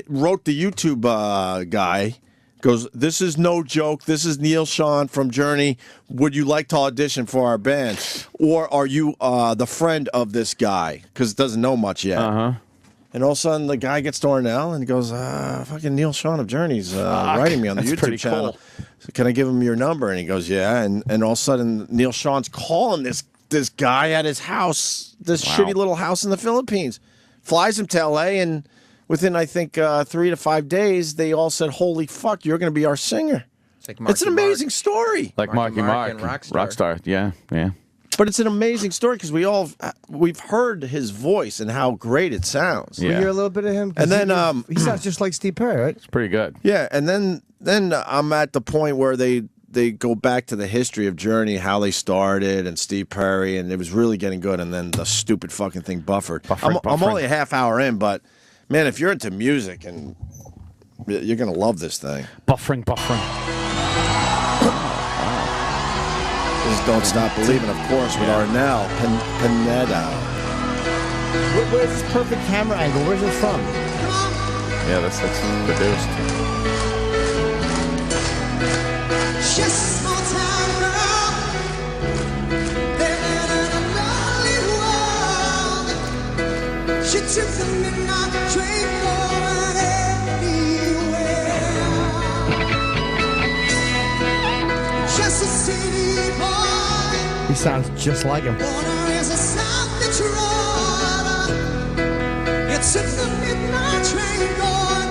wrote the YouTube guy, goes, "This is no joke. This is Neil Sean from Journey. Would you like to audition for our band? Or are you the friend of this guy?" Because it doesn't know much yet. Uh-huh. And all of a sudden, the guy gets to Arnel and he goes, fucking Neil Sean of Journey's writing me on the That's YouTube pretty channel. cool. So can I give him your number? And he goes, yeah. And all of a sudden, Neil Sean's calling this guy at his house, this shitty little house in the Philippines. Flies him to L.A. and within, I think, 3 to 5 days, they all said, holy fuck, you're going to be our singer. It's an amazing story. Like Marky Mark and Rockstar. Yeah. But it's an amazing story because we've heard his voice and how great it sounds. We hear a little bit of him. And then he sounds just like Steve Perry, right? It's pretty good. Yeah, and then I'm at the point where they go back to the history of Journey, how they started, and Steve Perry, and it was really getting good. And then the stupid fucking thing buffered. I'm only a half hour in, but man, if you're into music, and you're gonna love this thing. Buffering. This is Don't Stop Believing, of course, with Arnel Pineda. Where's this perfect camera angle? Where's it from? Yeah, that's produced. Just more time, girl. Living in a lonely world. She took the midnight train going anywhere. Just a city boy. He sounds just like him. Born as a South Detroit. You took the midnight train going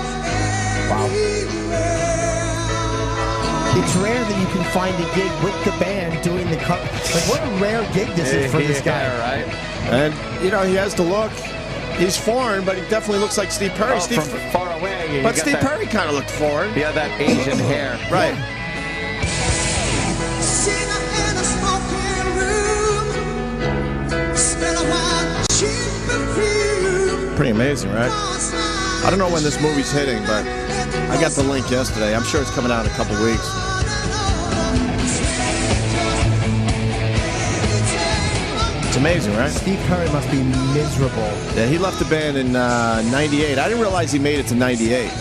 anywhere. It's rare that you can find a gig with the band doing the cover. Like, what a rare gig this is for this guy. Right? And, he has the look. He's foreign, but he definitely looks like Steve Perry. From far away. But Steve Perry kind of looked foreign. He had that Asian hair. Right. Singer in a smoking room. Smell of my cheap perfume. Pretty amazing, right? I don't know when this movie's hitting, but I got the link yesterday. I'm sure it's coming out in a couple weeks. It's amazing, right? Steve Perry must be miserable. Yeah, he left the band in 98. I didn't realize he made it to 98.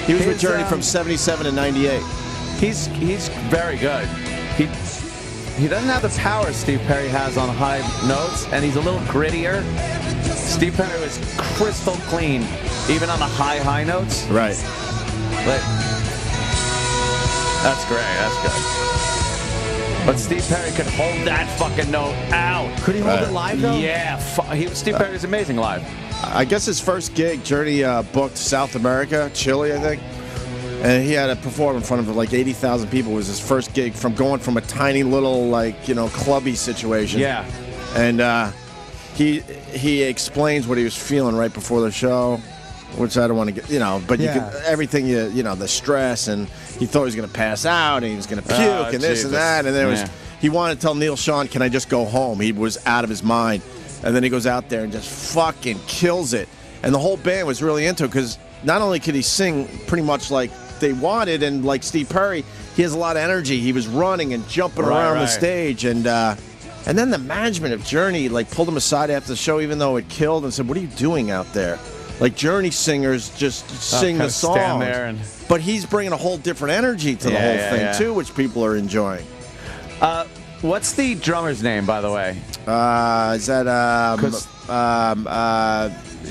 He was with Journey from 77 to 98. He's very good. He doesn't have the power Steve Perry has on high notes, and he's a little grittier. Steve Perry was crystal clean, even on the high notes. Right. But That's great. That's good. But Steve Perry could hold that fucking note out. Could he hold it live, though? Yeah. Steve Perry's amazing live. I guess his first gig, Journey booked South America, Chile, I think. And he had to perform in front of like 80,000 people. It was his first gig from going from a tiny little, like, clubby situation. Yeah. And he explains what he was feeling right before the show, which I don't want to get, but you could, everything, the stress, and he thought he was going to pass out, and he was going to puke, and this and that. And then he wanted to tell Neil Sean, can I just go home? He was out of his mind. And then he goes out there and just fucking kills it. And the whole band was really into it because not only could he sing pretty much like they wanted, and like Steve Perry, he has a lot of energy. He was running and jumping around the stage, and then the management of Journey like pulled him aside after the show, even though it killed, and said, "What are you doing out there?" Like Journey singers just sing the song, stand there and... but he's bringing a whole different energy to the whole thing too, which people are enjoying. What's the drummer's name, by the way? Is that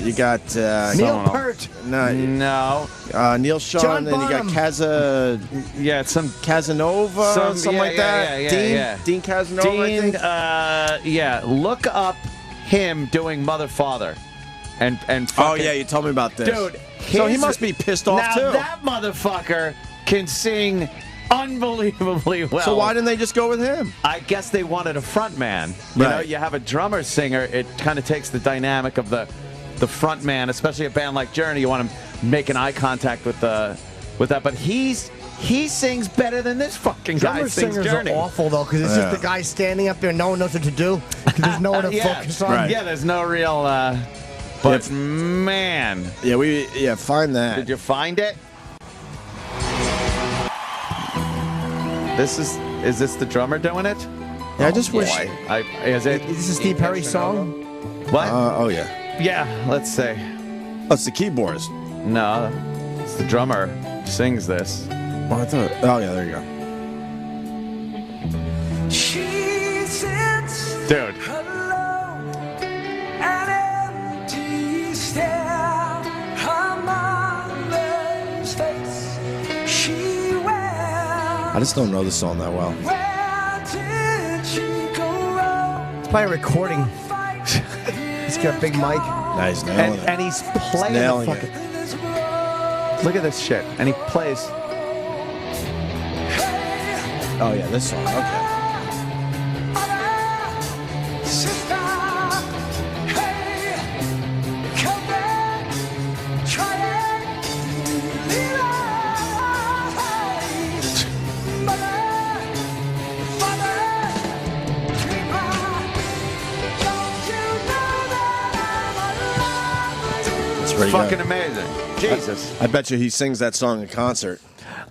you got Neil Peart. No, Neil Sean. John Then you got Bonham. some Casanova, something like that. Dean Casanova. I think. Look up him doing Mother Father, and fucking, you told me about this, dude. So he must be pissed off too. Now that motherfucker can sing unbelievably well. So why didn't they just go with him? I guess they wanted a front man. You know, you have a drummer singer, it kind of takes the dynamic of the front man, especially a band like Journey. You want him making eye contact with that. But he sings better than this fucking guy Drummer sings singers Journey. are awful, though, because it's just the guy standing up there, no one knows what to do, because there's no one to focus on. Yeah, there's no real... but, man... find that. Did you find it? Is this the drummer doing it? Yeah, I just wish... Is it? Is this a Steve Perry song? What? Yeah. Yeah, let's say. Oh, it's the keyboardist. No, it's the drummer who sings this. Oh, I thought... Oh, yeah, there you go. She sits Dude. alone, an empty stare, her mother's face. She wears. I just don't know the song that well. Where did she go? It's probably a recording. He's got a big mic. Nice, nailing it. And he's playing nailing the fucking... Look at this shit. And he plays... Oh, yeah, this song. Okay. Fucking amazing. Jesus. I bet you he sings that song in concert.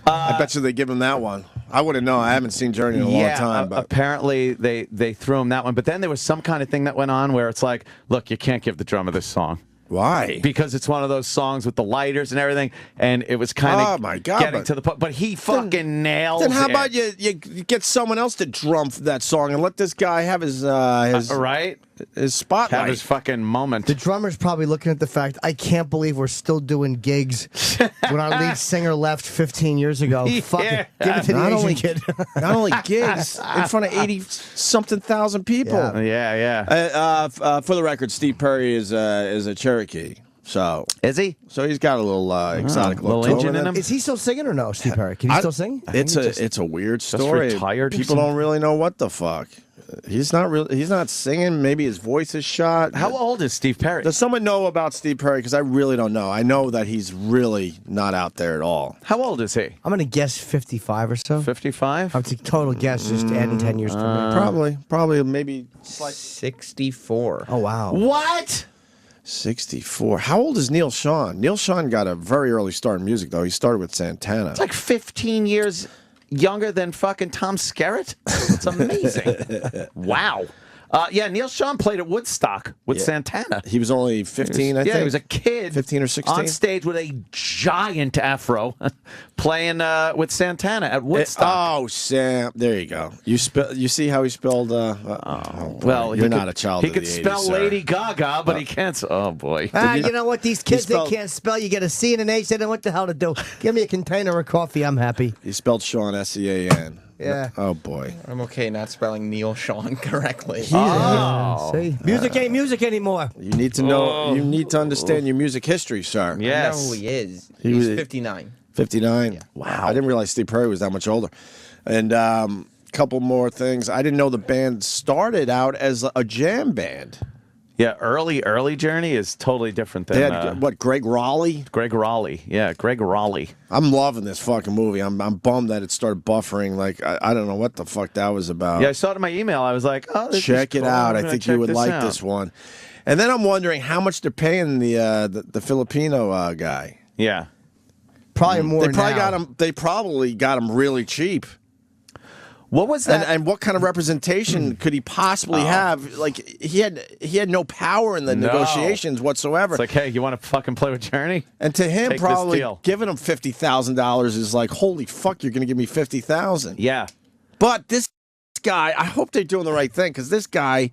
I bet you they give him that one. I wouldn't know. I haven't seen Journey in a long time. But Apparently they threw him that one. But then there was some kind of thing that went on where it's like, look, you can't give the drummer this song. Why? Because it's one of those songs with the lighters and everything, and it was kind of getting to the point. But he fucking nails it. Then how about you get someone else to drum that song and let this guy have his right? His spotlight. Have his fucking moment. The drummer's probably looking at the fact, I can't believe we're still doing gigs when our lead singer left 15 years ago. Fuck it. Give it to the Asian kid. Not only gigs, in front of 80-something thousand people. Yeah. For the record, Steve Perry is a Cherokee. So is he? So he's got a little exotic look to Indian in him. Is he still singing or no, Steve Perry? Can he still sing? It's a weird story. Retired. People don't really know what the fuck. He's not singing. Maybe his voice is shot. How old is Steve Perry? Does someone know about Steve Perry? Because I really don't know. I know that he's really not out there at all. How old is he? I'm going to guess 55 or so. 55? It's a total guess, just adding 10 years to me. Probably, maybe 64. Oh, wow. What? 64. How old is Neil Sean? Neil Sean got a very early start in music, though. He started with Santana. It's like 15 years younger than fucking Tom Skerritt. It's amazing. Wow. Yeah, Neil Sean played at Woodstock with Santana. He was only 15, I think. Yeah, he was a kid. 15 or 16. On stage with a giant afro playing with Santana at Woodstock. Oh, Sam. There you go. You see how he spelled... well, you're not a child He of the could 80s, spell sir. Lady Gaga, but he can't... Oh, boy. You know what? These kids, spelled- they can't spell. You get a C and an H. They don't know what the hell to do. Give me a container of coffee. I'm happy. He spelled Sean S-E-A-N. Yeah. Oh, boy. I'm okay not spelling Neil Sean correctly. See? Music ain't music anymore. You need to know... You need to understand your music history, sir. I know who he is. He He's was- 59. 59? Wow. I didn't realize Steve Perry was that much older. And couple more things. I didn't know the band started out as a jam band. Yeah, early Journey is totally different than... They had, what, Greg Raleigh? Greg Raleigh. Yeah, Greg Raleigh. I'm loving this fucking movie. I'm bummed that it started buffering. Like, I don't know what the fuck that was about. Yeah, I saw it in my email. I was like, oh, this Check is it cool. out. I'm I gonna think check you would like out. this one. And then I'm wondering how much they're paying the Filipino guy. Yeah. Probably more They probably now. got him. They probably got him really cheap. What was that? And what kind of representation could he possibly have? Like he had no power in the No. negotiations whatsoever. It's like, hey, you want to fucking play with Journey? And to him, Take this probably deal. giving him $50,000 is like, holy fuck, you're going to give me $50,000. Yeah. But this guy, I hope they're doing the right thing because this guy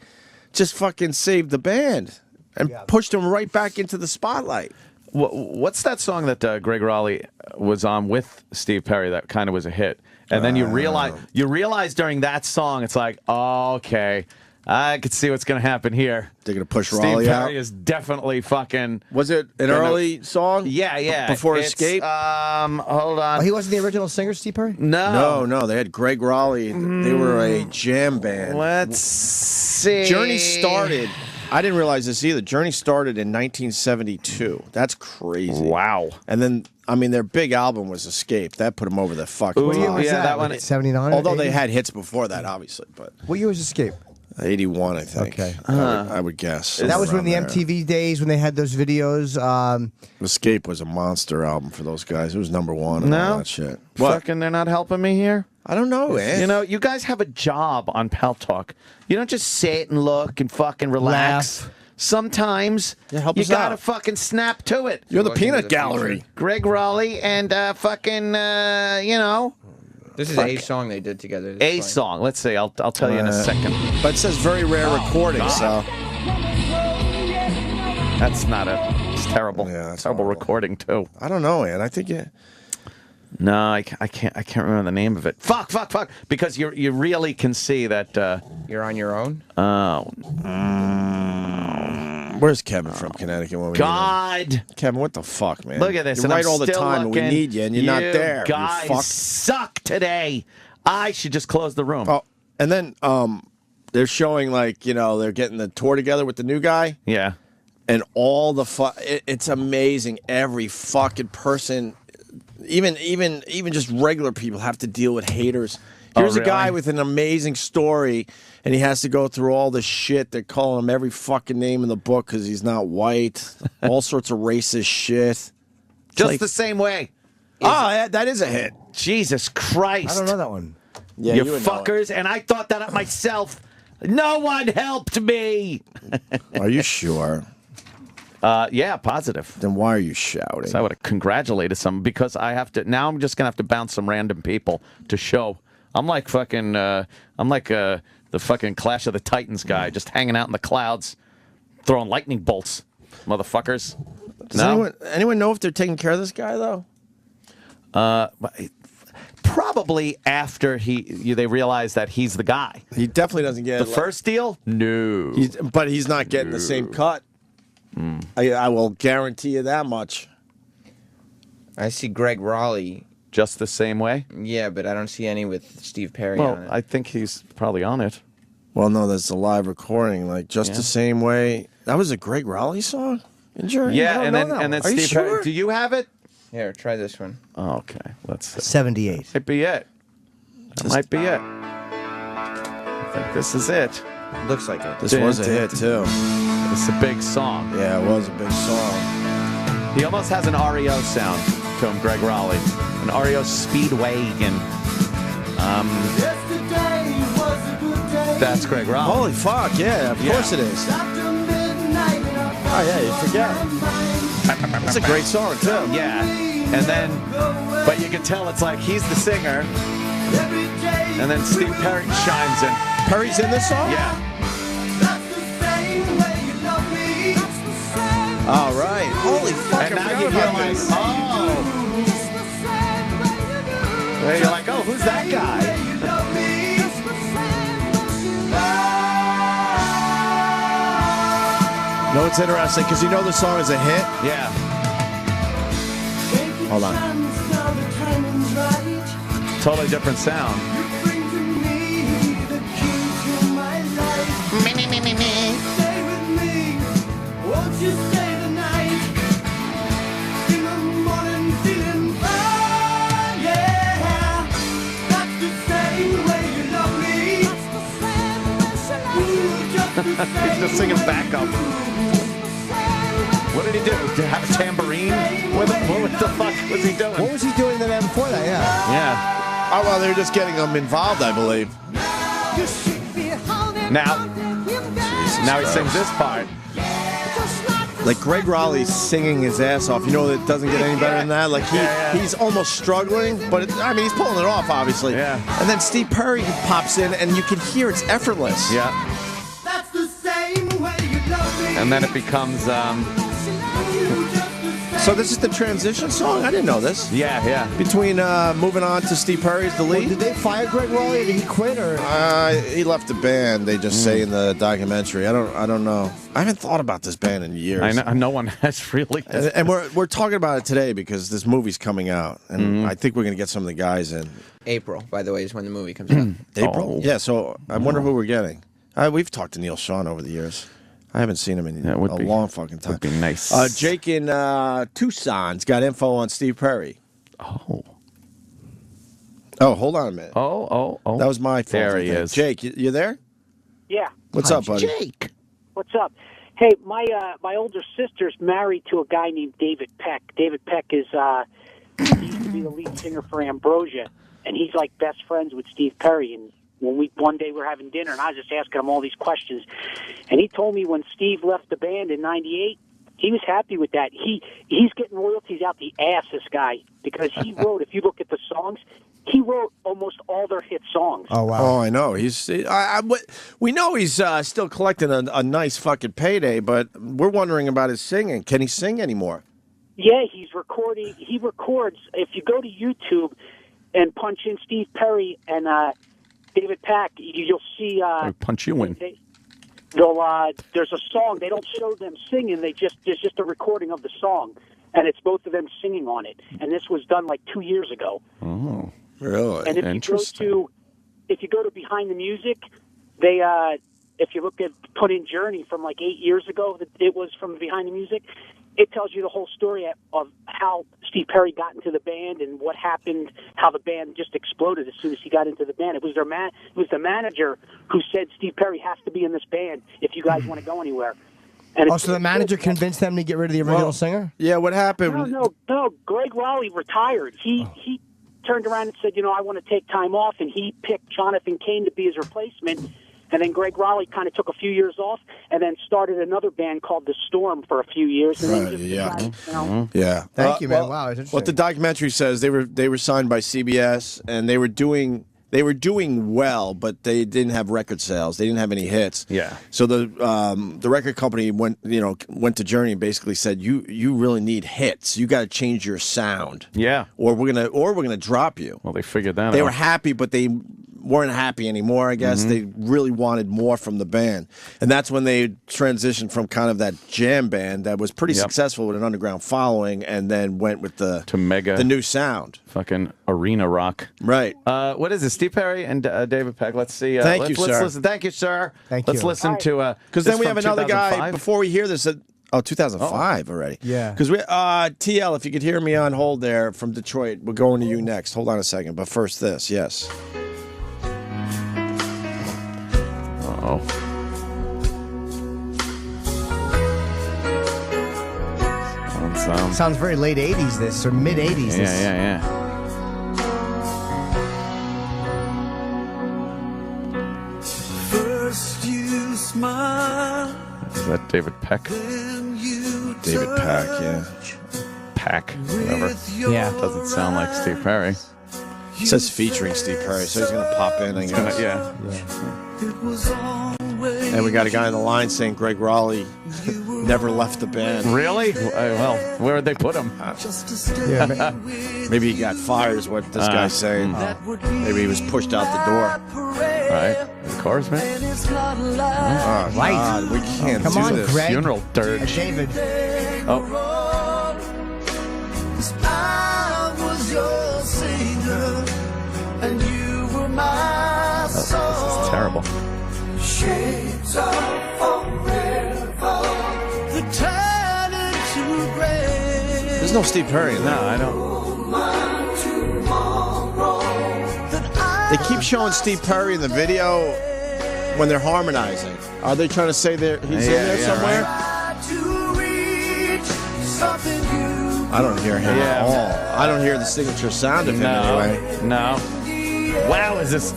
just fucking saved the band and pushed him right back into the spotlight. What's that song that Greg Raleigh was on with Steve Perry that kind of was a hit? And then you realize during that song, it's like, oh, okay, I could see what's going to happen here. They're going to push Steve Raleigh Perry out? is definitely fucking... Was it an early song? Yeah. Before It's, Escape? Hold on. Oh, he wasn't the original singer, Steve Perry? No. They had Greg Raleigh. They were a jam band. Let's see. Journey started... I didn't realize this either. Journey started in 1972. That's crazy. Wow. And then, I mean, their big album was Escape. That put them over the fucking What year top. was that one? 79? Although they 80? had hits before that, obviously. But What year was Escape? 81, I think. Okay. I would guess. That was when the around there. MTV days when they had those videos. Escape was a monster album for those guys. It was number one and all No? that shit. What? Fucking, they're not helping me here? I don't know, man. You know, you guys have a job on Pal Talk. You don't just sit and look and fucking relax. Laugh. Sometimes help you us gotta out. fucking snap to it. You're the Looking to peanut the gallery. future. Greg Raleigh and fucking, you know, This is Fuck. a song they did together. a song. Let's see. I'll tell you in a second. But it says very rare recording, so. That's not a. It's terrible. Yeah, that's terrible horrible. recording too. I don't know, man. I think it. No, I can't remember the name of it. Fuck. Because you really can see that. You're on your own? Oh. Where's Kevin from Connecticut when we need God. him? Kevin, what the fuck, man? Look at this. You're and right I'm all the still time, and we looking. need you, and you're not there. You Guys fuck. suck today. I should just close the room. Oh, and then they're showing like they're getting the tour together with the new guy. Yeah. And all the it's amazing. Every fucking person, even just regular people, have to deal with haters. Here's a guy really? with an amazing story, and he has to go through all this shit. They're calling him every fucking name in the book because he's not white. All sorts of racist shit. Just like- the same way. That is a hit. Jesus Christ. I don't know that one. Yeah, you would know it. fuckers. And I thought that up myself. No one helped me. Are you sure? Yeah, positive. Then why are you shouting? So I would have congratulated some because I have to. Now I'm just going to have to bounce some random people to show. I'm like fucking. I'm like the fucking Clash of the Titans guy, just hanging out in the clouds, throwing lightning bolts, motherfuckers. Does anyone know if they're taking care of this guy though? Probably after they realize that he's the guy. He definitely doesn't get The first deal, no. but he's not getting the same cut. I will guarantee you that much. I see Greg Raleigh. Just the same way? Yeah, but I don't see any with Steve Perry Well, on it. I think he's probably on it. Well, no, that's a live recording. Like just the same way. That was a Greg Raleigh song in Journey. Yeah, I and don't know then that one. Are you Steve sure? Perry. Do you have it? Here, try this one. Oh, okay, let's see. 78. Might be it. That might be it. I think this is it. Looks like it. This was a hit too. It's a big song. Yeah, it was a big song. He almost has an REO sound to him, Greg Raleigh. An REO Speedwagon. Yesterday was a good day. That's Greg Raleigh. Holy fuck, yeah, of course it is. Oh, yeah, you forget. It's a great song, too. Yeah. And then, but you can tell it's like he's the singer, and then Steve Perry chimes in. Perry's in this song? Yeah. All right. Holy fuck, And I now forgot you about realize, this. And you're like, oh, who's that guy? No, it's interesting because you know the song is a hit. Yeah. Hold on. Totally different sound. He's just singing backup. What did he do? Did he have a tambourine with him? What the fuck was he doing? What was he doing the night before that? Yeah. Yeah. Oh, well, they're just getting him involved, I believe. Now he sings this part. Like Greg Raleigh's singing his ass off. You know that doesn't get any better than that. Like he's almost struggling, but I mean he's pulling it off, obviously. Yeah. And then Steve Perry pops in, and you can hear it's effortless. Yeah. And then it becomes. So this is the transition song? I didn't know this. Yeah, yeah. Between moving on to Steve Perry's the lead. Well, did they fire Greg Raleigh or did he quit or? He left the band. They just say in the documentary. I don't know. I haven't thought about this band in years. I know, no one has really. And we're talking about it today because this movie's coming out, and I think we're gonna get some of the guys in. April, by the way, is when the movie comes out. April. Yeah. So I wonder who we're getting. We've talked to Neil Sean over the years. I haven't seen him in a long fucking time. Would be nice. Jake in Tucson's got info on Steve Perry. Oh, hold on a minute. Oh. That was my fault. There he is. Jake, you there? Yeah. What's up, buddy? Jake. What's up? Hey, my older sister's married to a guy named David Peck. David Peck is he used to be the lead singer for Ambrosia, and he's like best friends with Steve Perry. And one day we're having dinner, and I was just asking him all these questions, and he told me when Steve left the band in '98, he was happy with that. He's getting royalties out the ass, this guy, because he wrote. If you look at the songs, he wrote almost all their hit songs. Oh wow! Oh, I know. We know he's still collecting a nice fucking payday, but we're wondering about his singing. Can he sing anymore? Yeah, he's recording. He records. If you go to YouTube and punch in Steve Perry and David Peck, you'll see. I'll punch you in. There's a song. They don't show them singing. There's just a recording of the song, and it's both of them singing on it. And this was done like 2 years ago. Oh, really? And if you go to Behind the Music, they if you look at put in Journey from like 8 years ago, it was from Behind the Music. It tells you the whole story of how Steve Perry got into the band and what happened, how the band just exploded as soon as he got into the band. It was the manager who said Steve Perry has to be in this band if you guys want to go anywhere. And so the manager convinced them to get rid of the original singer? Yeah, what happened? No. Greg Raleigh retired. He turned around and said, I want to take time off, and he picked Jonathan Cain to be his replacement. And then Greg Raleigh kind of took a few years off and then started another band called The Storm for a few years. And then just decided, Yeah. Thank you, man. Well, Wow, it's interesting. what the documentary says, they were signed by CBS, and they were doing well, but they didn't have record sales. They didn't have any hits. Yeah. So the record company went to Journey and basically said, you really need hits. You got to change your sound. Yeah. Or we're gonna drop you. Well, they figured that out. They were happy, but they weren't happy anymore, I guess. They really wanted more from the band. And that's when they transitioned from kind of that jam band that was pretty successful with an underground following and then went with the new sound. Fucking arena rock. Right. What is it? Steve Perry and David Peck. Let's see. Thank you, sir. Listen. Thank you, sir. Thank Let's you. listen to... Because then we have another guy, before we hear this... 2005 already. Yeah. Because TL, if you could hear me on hold there from Detroit, we're going to you next. Hold on a second. But first this, yes. Uh-oh. Sounds very late 80s, this, or mid 80s. Yeah. that David Peck? David Peck, yeah. Peck, whatever. Yeah. Doesn't sound like Steve Perry. It says featuring Steve Perry, so he's going to pop in, I guess. Yeah. And we got a guy on the line saying Greg Raleigh never left the band. Really? Well, where would they put him? Maybe he got fired is what this guy's saying. Maybe he was pushed out the door. Right. Of course, man. Oh, Right. God, we can't Come do on, this. Greg. Funeral dirge. David. Oh, I was your singer, and you were my song. this is terrible. Shades of forever, the turn into gray. There's no Steve Perry in No, that. I don't. My tomorrow, that I They keep showing Steve Perry in the video when they're harmonizing. Are they trying to say he's in there somewhere? try to reach something you. I don't hear him at Yeah. all. I don't hear the signature sound of him anyway. No. Wow, is this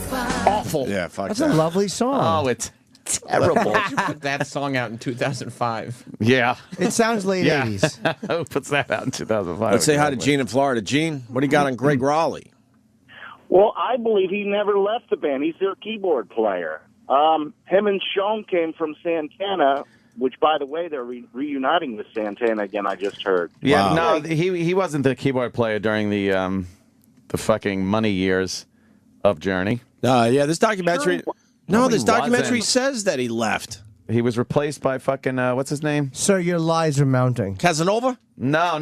awful? Yeah, fuck That's that. a lovely song. Oh, it's terrible. You put that song out in 2005. Yeah. It sounds late Yeah. 80s. Who puts that out in 2005? Let's say hi to Gene in Florida. Gene, what do you got on Greg Raleigh? Well, I believe he never left the band. He's their keyboard player. Him and Sean came from Santana, which, by the way, they're reuniting with Santana again, I just heard. Yeah, Wow. no, he wasn't the keyboard player during the fucking money years of Journey. Yeah, this documentary. No, No, this he documentary wasn't. says that he left. He was replaced by fucking what's his name? Sir, your lies are mounting. Casanova? No.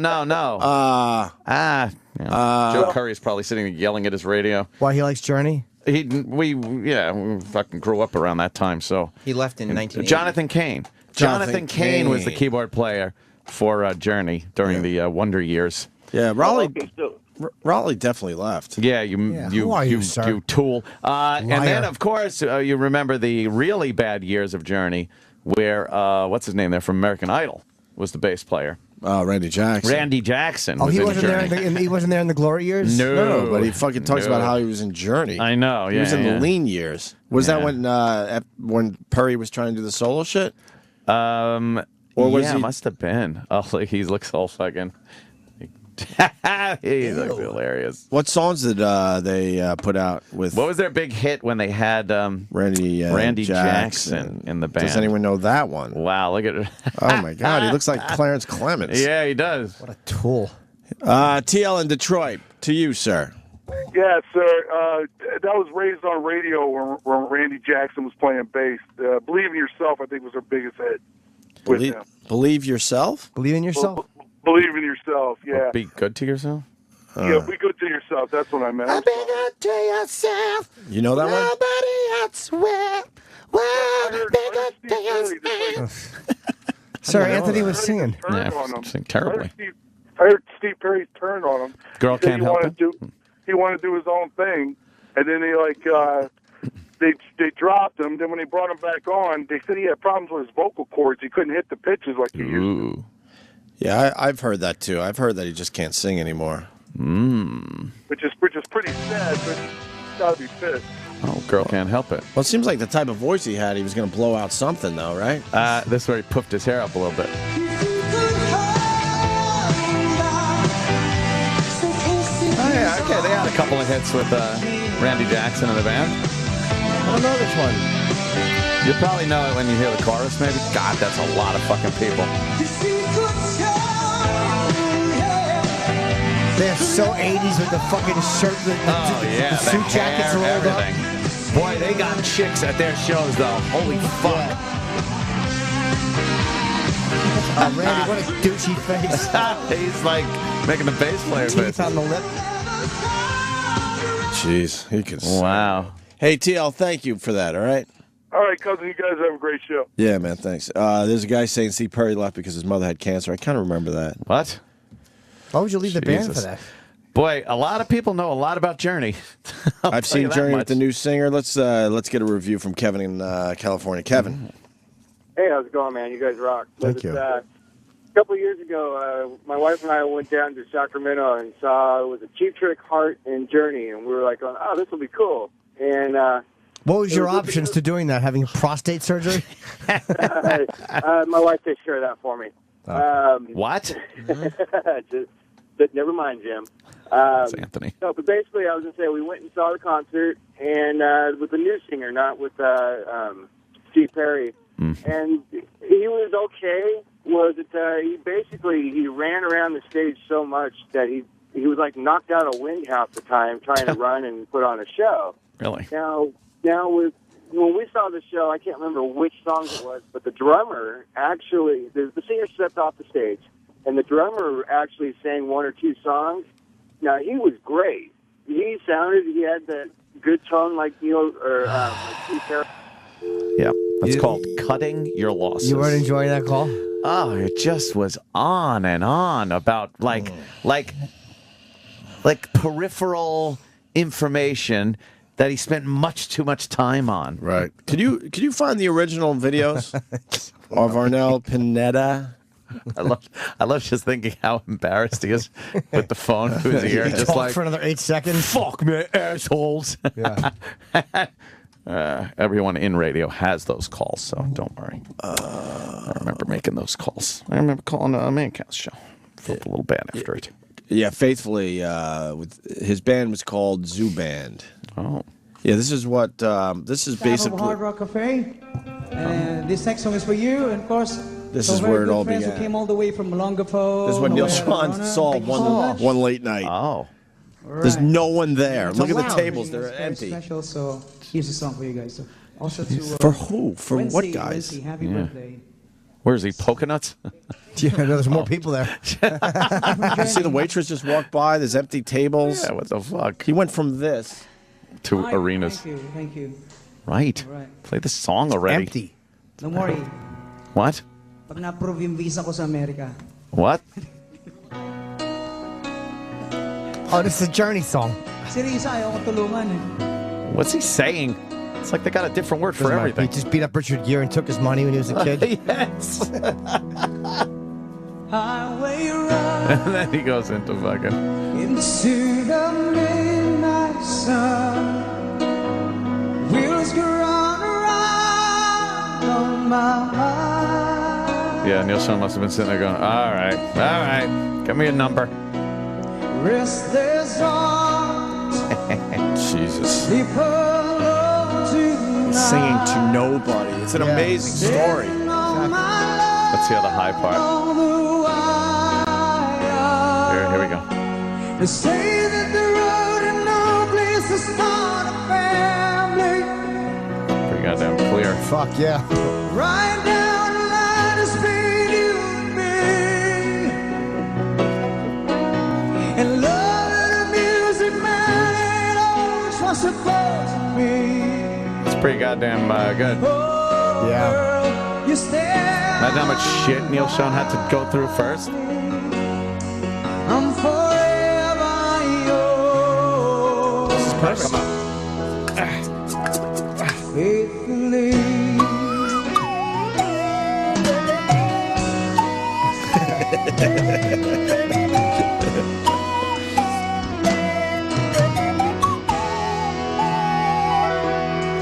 Joe Curry's probably sitting there yelling at his radio. Why he likes Journey? We fucking grew up around that time. So He left in 1980. Jonathan Cain. Jonathan Cain was the keyboard player for Journey during the Wonder years. Yeah, Raleigh. Okay, so Raleigh definitely left. Yeah, who are you, sir? you tool. And then, Liar. of course, you remember the really bad years of Journey, where what's his name there from American Idol was the bass player. Randy Jackson. Randy Jackson. Oh, was he in wasn't there. Journey. He wasn't there in the glory years. No, but he fucking talks about how he was in Journey. I know. He was in the lean years. Was Yeah. that when Perry was trying to do the solo shit? Or was he- must have been. Oh, like, he looks all fucking. He looks hilarious. What songs did they put out with What was their big hit when they had Randy Jackson in the band? Does anyone know that one? Wow, look at it. Oh my God, he looks like Clarence Clemens. Yeah, he does. What a tool. TL in Detroit, to you, sir. Yeah, sir. That was raised on radio when Randy Jackson was playing bass. Believe in Yourself, I think, was her biggest hit with him. Believe yourself? Believe in yourself? Believe in Yourself, yeah. Be good to yourself. Yeah, be good to yourself. That's what I meant. Be good to yourself. You know that one? Nobody else will. Well, be good to yourself. Sir, Anthony was singing. Yeah, sing terribly. I heard Steve Perry's turn on him. Girl He said Can't Help It. He wanted to do his own thing, and then they dropped him. Then when they brought him back on, they said he had problems with his vocal cords. He couldn't hit the pitches like he used to. Yeah, I've heard that too. I've heard that he just can't sing anymore. Which is pretty sad, but he's got to be pissed. Oh, Girl Can't Help It. Well, it seems like the type of voice he had, he was going to blow out something, though, right? This is where he puffed his hair up a little bit. Oh, yeah, okay. They had a couple of hits with Randy Jackson in the band. I don't know this one. You probably know it when you hear the chorus, maybe. God, that's a lot of fucking people. They're so 80s with the fucking shirt, the suit jackets hair, rolled up. everything. Boy, they got chicks at their shows, though. Holy fuck. Oh, Randy, what a douchey face. He's like making the bass player Teeth face. on the lip. Jeez, he could. Wow. Hey, TL, thank you for that, all right? All right, cousin, you guys have a great show. Yeah, man, thanks. There's a guy saying Steve Perry left because his mother had cancer. I kind of remember that. What? Why would you leave the band for Jesus. that? Boy, a lot of people know a lot about Journey. I've seen Journey with the new singer. Let's get a review from Kevin in California. Kevin. Hey, how's it going, man? You guys rock. Thank you. A couple of years ago, my wife and I went down to Sacramento and saw it was a Cheap Trick, Heart, and Journey, and we were like, "Oh, this will be cool." And What was your options to doing that? Having prostate surgery? My wife takes care of that for me. What? But never mind, Jim. It's Anthony. No, but basically, I was going to say we went and saw the concert and with the new singer, not with Steve Perry. And he was okay. Was it? He ran around the stage so much that he was like knocked out of wind half the time trying to run and put on a show. Really? Now when we saw the show, I can't remember which songs it was, but the drummer actually, the singer stepped off the stage, and the drummer actually sang one or two songs. Now, he was great. He had that good tone like Neil or like Steve Perry. Yeah, that's called cutting your losses. You weren't enjoying that call? Oh, it just was on and on about like peripheral information that he spent much too much time on. Right. Could you find the original videos of Arnel Pineda? I love just thinking how embarrassed he is with the phone to his ear, just Talk like for another 8 seconds. "Fuck me, assholes." Yeah. Everyone in radio has those calls, so don't worry. I remember making those calls. I remember calling a Mancast show. Felt a little bad after it. Yeah, faithfully. With his band was called Zoo Band. Oh. Yeah, this is what this is basically. Hard Rock Cafe. And this next song is for you, and of course. This is where it all began. began. Who came all the way from Longafo. This is what Neil Sean saw one late night. Oh. There's no one there. It's Look at the allowed. tables; they're It's very empty. Special, so here's a song for you guys. So also to, For who? For what Wednesday, guys? Wednesday, happy Yeah. birthday. Where's he? Poconuts? Yeah, no, there's more people there. You see the waitress just walked by. There's empty tables. Yeah, what the fuck? He went from this to Hi, arenas. Thank you. Right. All right. Play the song already. Empty. Don't worry. What? Pag na-approve yung visa ko sa Amerika. What? Oh, this is a Journey song. Seryoso, ayaw ko tulungan eh. What's he saying? It's like they got a different word for Doesn't matter. everything. He just beat up Richard Gere and took his money when he was a kid. Yes. Highway run And then he goes into fucking. into the midnight sun. Wheels go round around on my mind. Yeah, Neil Sean must have been sitting there going, all right, give me a number. Restless arms. Jesus. Leave her alone tonight. Singing to nobody. It's an amazing story. Let's hear the high part. Here we go. They say that the road and no place to start a family. Pretty goddamn clear. Fuck yeah. Right down the line is between you and me. And love and the music, man, ain't always what's supposed to be. It's pretty goddamn good. Yeah. You stare. Imagine how much shit Neil Sean had to go through first. I'm forever yours. This is perfect. Come on. Faithfully.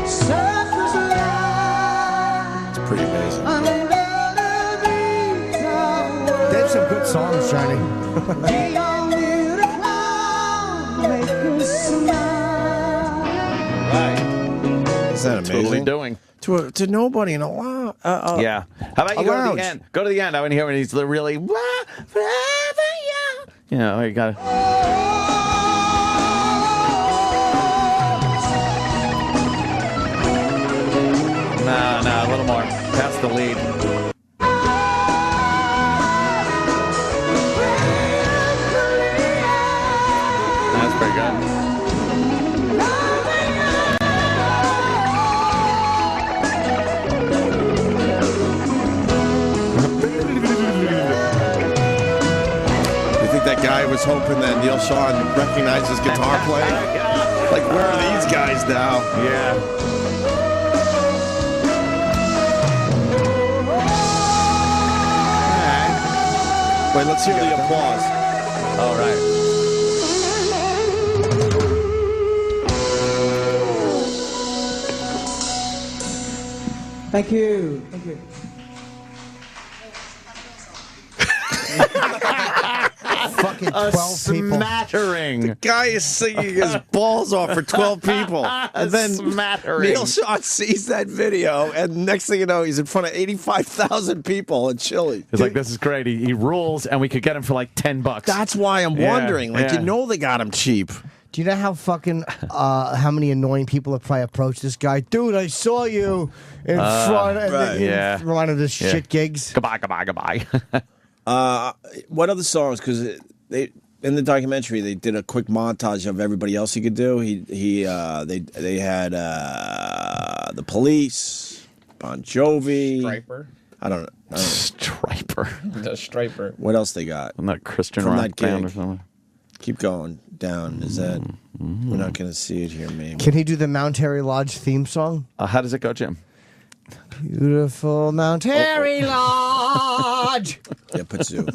Surface line It's pretty amazing. under the beams of world. They have some good songs, Johnny. Beyond the cloud, make us smile. Right. Is that amazing? Totally doing. To nobody in a while. Yeah. How about you a go to lounge. the end? Go to the end. I want to hear when he's really. You know, you got to. No, a little more. Pass the lead. That's pretty good. You think that guy was hoping that Neil Sean recognized his guitar playing? Like, where are these guys now? Yeah. Wait, let's hear the applause. All right. Thank you. Thank you. Fucking 12 people. Smattering. The guy is singing his balls off for 12 people. And then Smattering. Neil Sean sees that video, and next thing you know, he's in front of 85,000 people in Chile. He's like, this is great. He rules, and we could get him for like $10. That's why I'm wondering. Like, you know they got him cheap. Do you know how fucking how many annoying people have probably approached this guy? Dude, I saw you in front of in one of the shit gigs. Goodbye. What other songs? Because they in the documentary they did a quick montage of everybody else he could do. They had the Police, Bon Jovi, Striper. I don't know. Striper. The Striper. What else they got? I'm not Christian From rock that band gig. or something. Keep going down. Is that? We're not going to see it here, maybe. Can he do the Mount Terry Lodge theme song? How does it go, Jim? Beautiful Mount Terry Lodge. Yeah, put Zoo.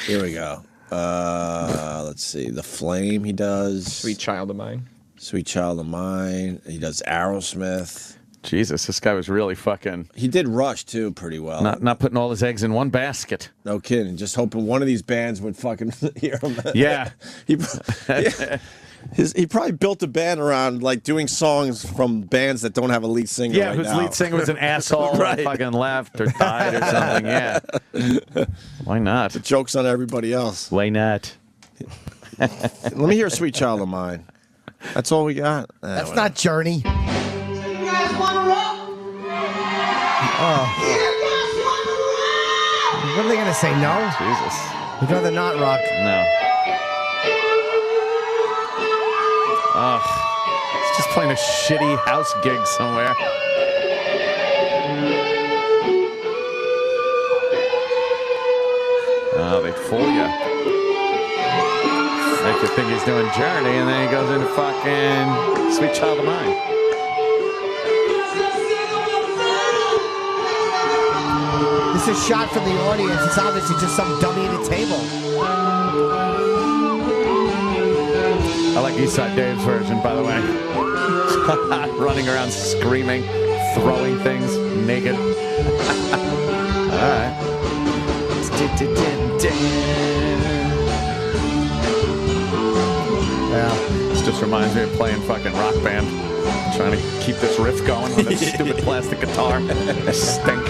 Here we go. Let's see. The Flame he does. Sweet Child of Mine. Sweet Child of Mine. He does Aerosmith. Jesus, this guy was really fucking... He did Rush, too, pretty well. Not putting all his eggs in one basket. No kidding. Just hoping one of these bands would fucking hear him. Yeah. He probably built a band around, like, doing songs from bands that don't have a lead singer right whose now. lead singer was an asshole Right. or fucking left or died or something. Yeah. Why not? The joke's on everybody else. Why not? Let me hear Sweet Child of Mine. That's all we got. That's not Journey. What are they going to say? No? Jesus. We'd rather not rock. No. Ugh. It's just playing a shitty house gig somewhere. Oh, they fool you. Make you think he's doing Journey, and then he goes into fucking Sweet Child of Mine. This is shot from the audience. It's obviously just some dummy at a table. I like Eastside Dave's version, by the way. Running around screaming, throwing things, naked. All right. Yeah. This just reminds me of playing fucking Rock Band. Trying to keep this riff going with a stupid plastic guitar. I stink.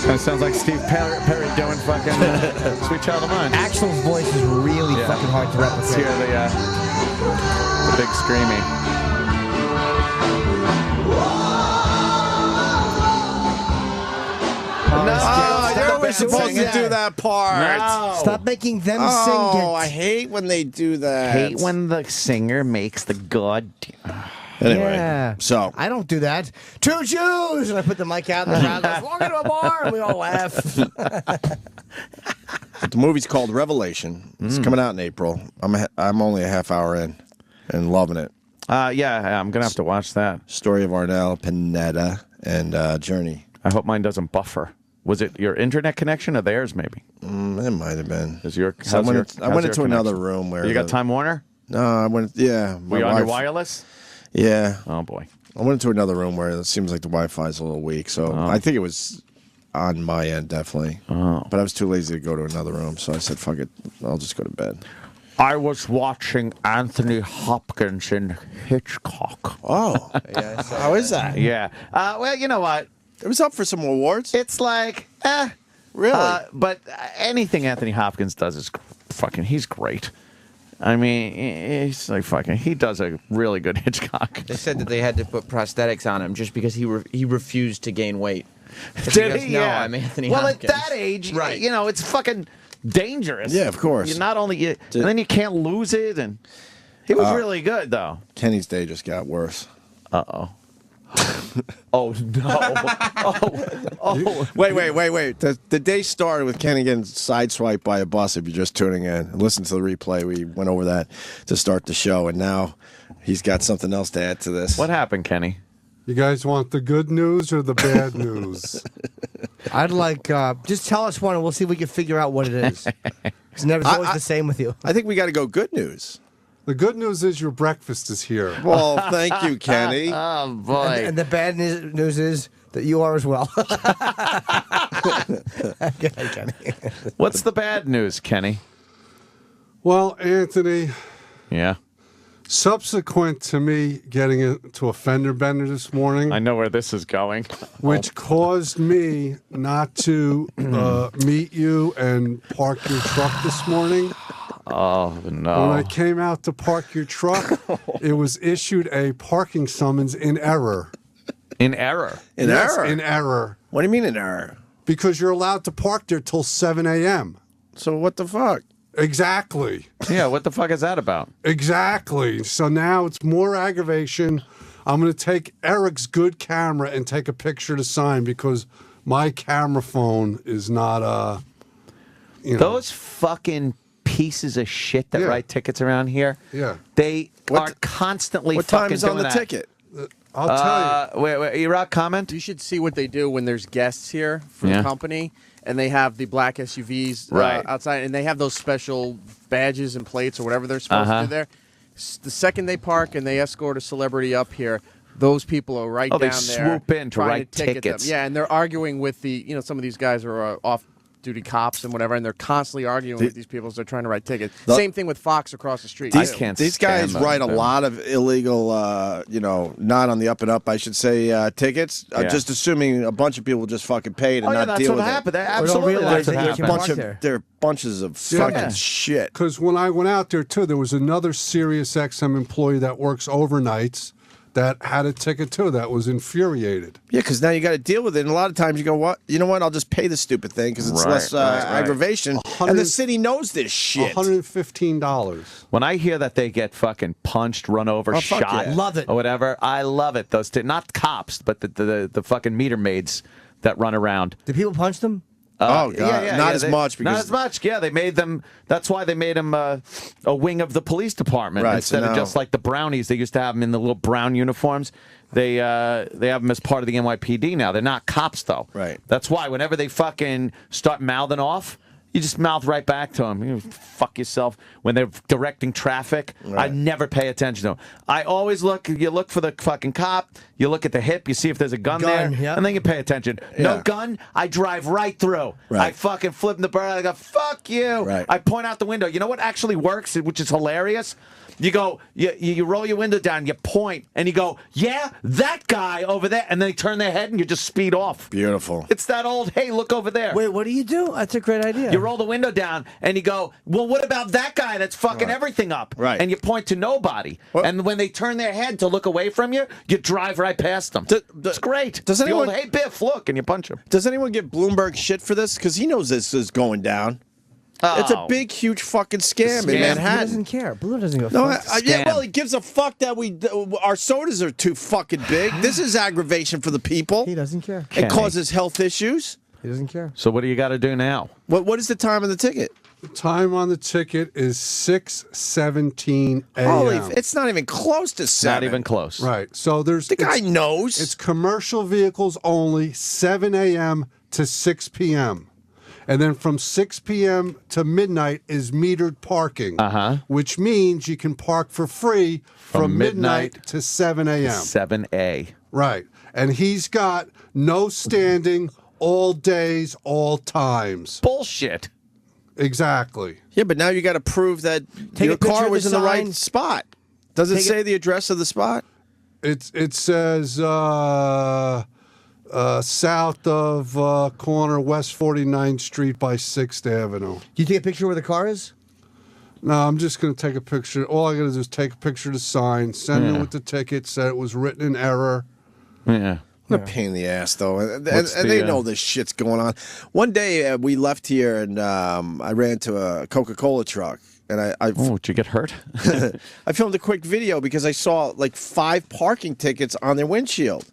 Kind of sounds like Steve Perry doing fucking Sweet Child of Mine. Axl's voice is really fucking hard to Let's replicate. hear the big screaming. Oh, you're supposed to do that part. No. Stop making them sing Oh, it. I hate when they do that. Hate when the singer makes the goddamn... Anyway, Yeah. so I don't do that. Two Jews! And I put the mic out and the crowd goes, walk into a bar, and we all laugh. the movie's called Revelation. It's coming out in April. I'm only a half hour in and loving it. Yeah, I'm gonna have to watch that. Story of Arnel, Pineda, and Journey. I hope mine doesn't buffer. Was it your internet connection or theirs? Maybe. It might have been. Is your? So I went how's into your another connection? room where You got Time Warner? No, I went. Yeah, Were you on your wireless? Yeah. Oh boy. I went into another room where it seems like the Wi-Fi is a little weak, so I think it was on my end definitely. Oh. But I was too lazy to go to another room, so I said, "Fuck it, I'll just go to bed." I was watching Anthony Hopkins in Hitchcock. Oh, how is that? Yeah. Well, you know what? It was up for some awards. It's like, really? But anything Anthony Hopkins does is fucking. He's great. I mean, he's like fucking. He does a really good Hitchcock. They said that they had to put prosthetics on him just because he refused to gain weight. Did he? No, Yeah. I'm Anthony Well, Hopkins. at that age, Right. you know, it's fucking dangerous. Yeah, of course. You not only and then you can't lose it, and he was really good though. Kenny's day just got worse. Uh oh. Oh no! Wait. The day started with Kenny getting sideswiped by a bus. If you're just tuning in, and listen to the replay. We went over that to start the show, and now he's got something else to add to this. What happened, Kenny? You guys want the good news or the bad news? I'd like just tell us one, and we'll see if we can figure out what it is. It's never always the same with you. I think we got to go good news. The good news is your breakfast is here. Well, thank you, Kenny. Oh boy! And the bad news is that you are as well. Okay, Kenny. What's the bad news, Kenny? Well, Anthony. Yeah. Subsequent to me getting into a fender bender this morning, I know where this is going. which caused me not to meet you and park your truck this morning. Oh no! When I came out to park your truck, it was issued a parking summons in error. In error? In Yes, error? in error. What do you mean in error? Because you're allowed to park there till 7 a.m. So what the fuck? Exactly. Yeah, what the fuck is that about? Exactly. So now it's more aggravation. I'm going to take Eric's good camera and take a picture to sign because my camera phone is not Those fucking pieces of shit that write tickets around here. Yeah. They are constantly What fucking time is on doing the that. ticket? I'll tell you. Wait, Iraq, comment? You should see what they do when there's guests here for Yeah. the company, and they have the black SUVs Right. outside, and they have those special badges and plates or whatever they're supposed to do there. The second they park and they escort a celebrity up here, those people are right Oh, they down there. swoop in to trying write ticket them. tickets. Yeah, and they're arguing with some of these guys are off-duty cops and whatever, and they're constantly arguing with these people as they're trying to write tickets. Same thing with Fox across the street. These guys write a lot of illegal, not on the up and up, I should say, tickets. Yeah. Just assuming a bunch of people will just fucking pay it and not that's deal what with happened. it. That absolutely that's what happened. They're bunches of fucking shit. Because when I went out there, too, there was another Sirius XM employee that works overnights that had a ticket, too, that was infuriated. Yeah, because now you got to deal with it. And a lot of times you go, "What? You know what? I'll just pay the stupid thing because it's less aggravation." And the city knows this shit. $115. When I hear that they get fucking punched, run over, Oh, fuck shot, yeah. Love it. or whatever, I love it. Those not cops, but the fucking meter maids that run around. Did people punch them? Oh, God. Not as much not because- as much. Yeah, they made them. That's why they made them a wing of the police department Right, instead so of now- just like the brownies. They used to have them in the little brown uniforms. They have them as part of the NYPD now. They're not cops though. Right. That's why whenever they fucking start mouthing off, you just mouth right back to them. You fuck yourself. When they're directing traffic, I never pay attention to them. I always look. You look for the fucking cop. You look at the hip. You see if there's a gun there, yeah. and then you pay attention. No gun. I drive right through. Right. I fucking flip the bird. I go, fuck you. Right. I point out the window. You know what actually works, which is hilarious? You go, you roll your window down, you point, and you go, yeah, that guy over there. And then they turn their head and you just speed off. Beautiful. It's that old, hey, look over there. Wait, what do you do? That's a great idea. You roll the window down and you go, well, what about that guy that's fucking everything up? Right. And you point to nobody. And when they turn their head to look away from you, you drive right past them. It's great. Does The anyone- old, hey, Biff, look, and you punch him. Does anyone give Bloomberg shit for this? Because he knows this is going down. It's a big, huge fucking scam in He Manhattan. doesn't care. Blue doesn't go. No, fuck. yeah, well, he gives a fuck that our sodas are too fucking big. This is aggravation for the people. He doesn't care. It causes health issues. He doesn't care. So what do you got to do now? What is the time of the ticket? The time on the ticket is 6:17 a.m. Holy, it's not even close to 7. Not even close. Right. So there's The guy knows. It's commercial vehicles only, 7 a.m. to 6 p.m. And then from 6 p.m. to midnight is metered parking, which means you can park for free from midnight to 7 a.m. 7A. Right. And he's got no standing all days, all times. Bullshit. Exactly. Yeah, but now you got to prove that Take your a picture car of was the in the right sign. spot. Does it say the address of the spot? It says south of corner West 49th Street by 6th Avenue. Do you take a picture where the car is? No, I'm just going to take a picture. All I got to do is take a picture of the sign, send it with the ticket, say it was written in error. Yeah. What a pain in the ass, though. And What's they the, know this shit's going on. One day we left here and I ran into a Coca-Cola truck. And Oh, did you get hurt? I filmed a quick video because I saw like 5 parking tickets on their windshield.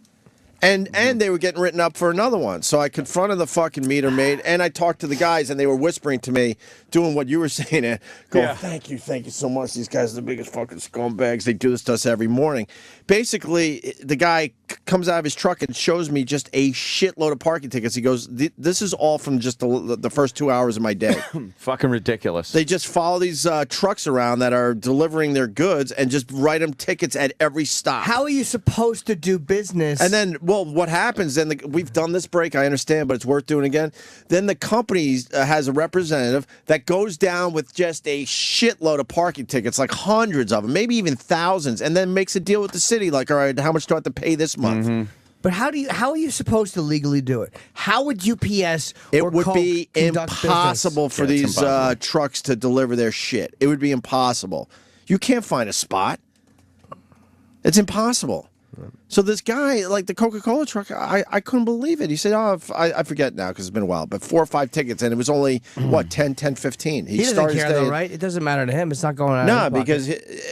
And they were getting written up for another one. So I confronted the fucking meter maid, and I talked to the guys, and they were whispering to me, doing what you were saying, and going, thank you so much. These guys are the biggest fucking scumbags. They do this to us every morning. Basically, the guy comes out of his truck and shows me just a shitload of parking tickets. He goes, this is all from just the first 2 hours of my day. Fucking ridiculous. They just follow these trucks around that are delivering their goods and just write them tickets at every stop. How are you supposed to do business? And then, well, what happens, then we've done this break, I understand, but it's worth doing again. Then the company has a representative that goes down with just a shitload of parking tickets, like hundreds of them, maybe even thousands, and then makes a deal with the city, like, all right, how much do I have to pay this month? But how are you supposed to legally do it? How would UPS It or would Coke be conduct impossible business? for these trucks to deliver their shit. It would be impossible. You can't find a spot. It's impossible. So this guy, like the Coca-Cola truck, I couldn't believe it. He said, I forget now because it's been a while, but 4 or 5 tickets, and it was only, 10, 15. He doesn't care, though, right? It doesn't matter to him. It's not going on. No, because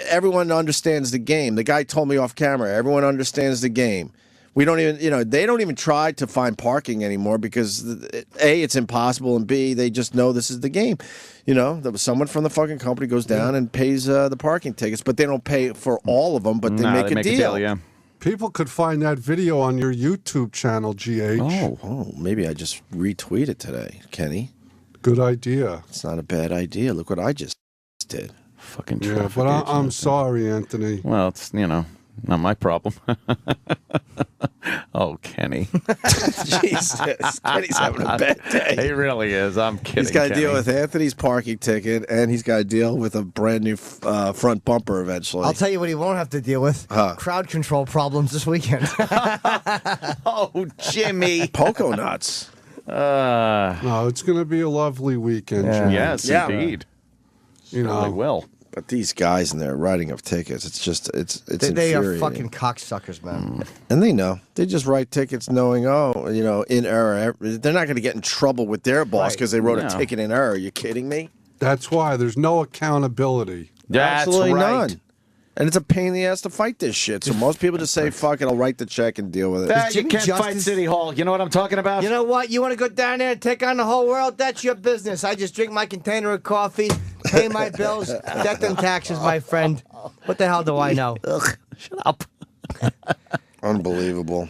everyone understands the game. The guy told me off camera, everyone understands the game. We don't even, they don't even try to find parking anymore because, A, it's impossible, and B, they just know this is the game. Someone from the fucking company goes down and pays the parking tickets, but they don't pay for all of them, but they make a deal. Yeah. People could find that video on your YouTube channel, GH. Oh, maybe I just retweeted today, Kenny. Good idea. It's not a bad idea. Look what I just did. Fucking Yeah, traffic but agent. I'm sorry, Anthony. Well, it's, not my problem. Oh, Kenny. Jesus. Kenny's having a bad day. He really is. I'm kidding. He's got to Kenny. deal with Anthony's parking ticket, and he's got to deal with a brand new front bumper eventually. I'll tell you what he won't have to deal with. Crowd control problems this weekend. Oh, Jimmy. Poco nuts. No, it's going to be a lovely weekend, Jimmy. Yes, indeed. Really will. But these guys and their writing of tickets, it's just, it's they are infuriating. fucking cocksuckers, man. And they know. They just write tickets knowing, in error. They're not going to get in trouble with their boss because they wrote a ticket in error. Are you kidding me? That's why there's no accountability. Absolutely none. And it's a pain in the ass to fight this shit. So most people just say, fuck it, I'll write the check and deal with it. You can't fight City Hall. You know what I'm talking about? You know what? You want to go down there and take on the whole world? That's your business. I just drink my container of coffee, pay my bills, debt and taxes, my friend. What the hell do I know? Shut up. Unbelievable.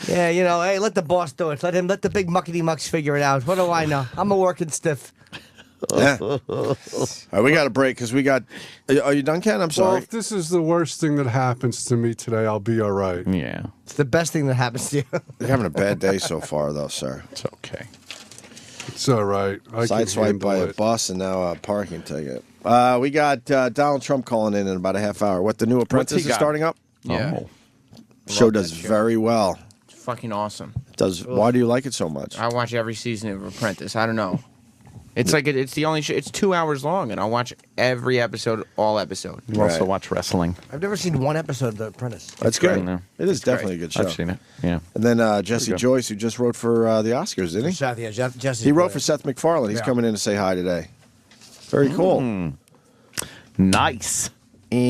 Yeah, hey, let the boss do it. Let the big muckety mucks figure it out. What do I know? I'm a working stiff. Yeah. All right, we got a break because we got. Are you done, Ken? I'm Well, sorry. if this is the worst thing that happens to me today, I'll be all right. Yeah. It's the best thing that happens to you. You're having a bad day so far, though, sir. It's okay. It's all right. I can Sideswiped handle by a it. bus and now a parking ticket. We got Donald Trump calling in about a half hour. What, the new Apprentice is got? starting up? Yeah. Show does very well. It's fucking awesome. Why do you like it so much? I watch every season of Apprentice. I don't know. It's like it's the only show. It's 2 hours long, and I'll watch every episode, all episode. You also watch wrestling. I've never seen one episode of The Apprentice. That's great. great. It is definitely a good show. I've seen it. Yeah. And then Jesse good. Joyce, who just wrote for the Oscars, didn't he? Seth, yeah, Jesse. He wrote for Seth MacFarlane. He's coming in to say hi today. Very cool. Nice. And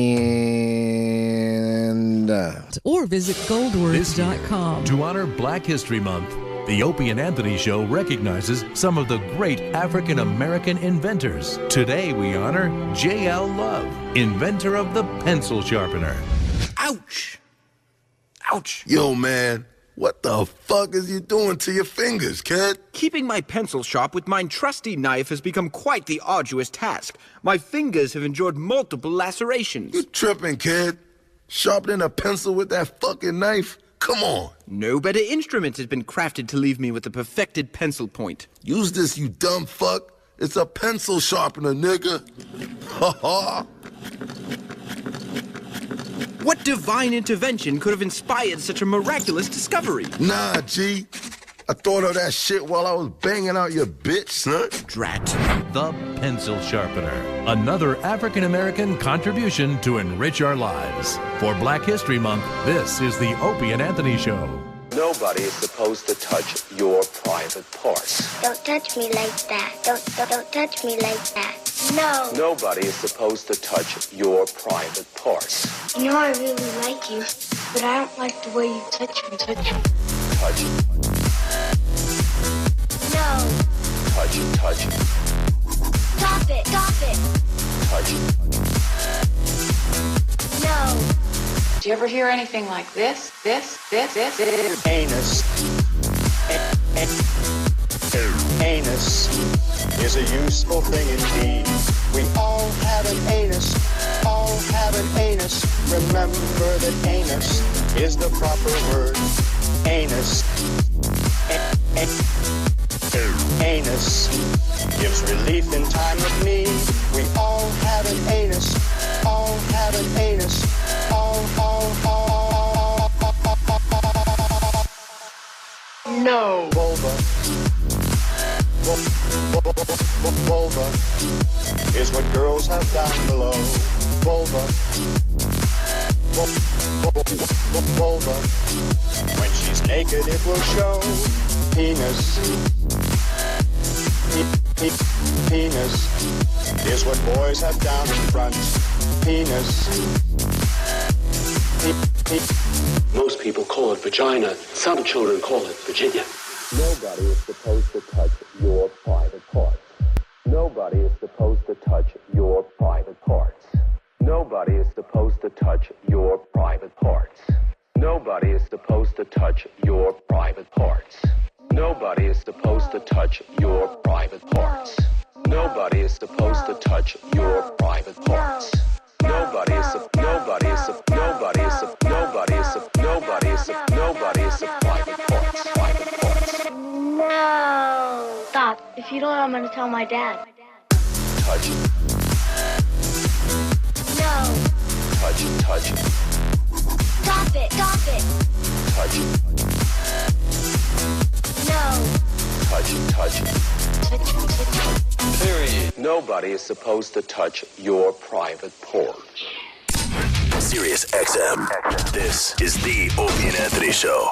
or visit goldwords.com. To honor Black History Month, the Opie and Anthony Show recognizes some of the great African American inventors. Today we honor J.L. Love, inventor of the pencil sharpener. Ouch! Ouch! Yo, man, what the fuck is you doing to your fingers, kid? Keeping my pencil sharp with my trusty knife has become quite the arduous task. My fingers have endured multiple lacerations. You tripping, kid? Sharpening a pencil with that fucking knife? Come on. No better instrument has been crafted to leave me with a perfected pencil point. Use this, you dumb fuck. It's a pencil sharpener, nigga. Ha ha. What divine intervention could have inspired such a miraculous discovery? Nah, G. I thought of that shit while I was banging out your bitch, son. Drat. The pencil sharpener. Another African American contribution to enrich our lives. For Black History Month, this is the Opie and Anthony Show. Nobody is supposed to touch your private parts. Don't touch me like that. Don't touch me like that. No. Nobody is supposed to touch your private parts. You know I really like you. but I don't like the way you touch me. Touch. No. Touch. Stop it. Touch. No. Do you ever hear anything like this? This? Anus. Anus is a useful thing indeed. We all have an anus. All have an anus. Remember that anus is the proper word. Anus. Anus gives relief in time of need. We all have an anus. All have an anus. All. No. Vulva. Vulva is what girls have down below. Vulva. Vulva. When she's naked, it will show. Penis. Penis is what boys have down in front. Penis. Most people call it vagina. Some children call it Virginia. Nobody is supposed to touch your private parts. Nobody is supposed to touch your private parts. Nobody is supposed to touch your private parts. Nobody is supposed to touch your private parts. Nobody is supposed to touch your private parts. Nobody is supposed to touch your private parts. Nobody is private parts. No. Stop. If you don't, I'm going to tell my dad. Touch. No. Touch. Stop it. Touch. No. Touch. Period. Nobody is supposed to touch your private porch. Sirius XM. This is the Opie and Anthony Show.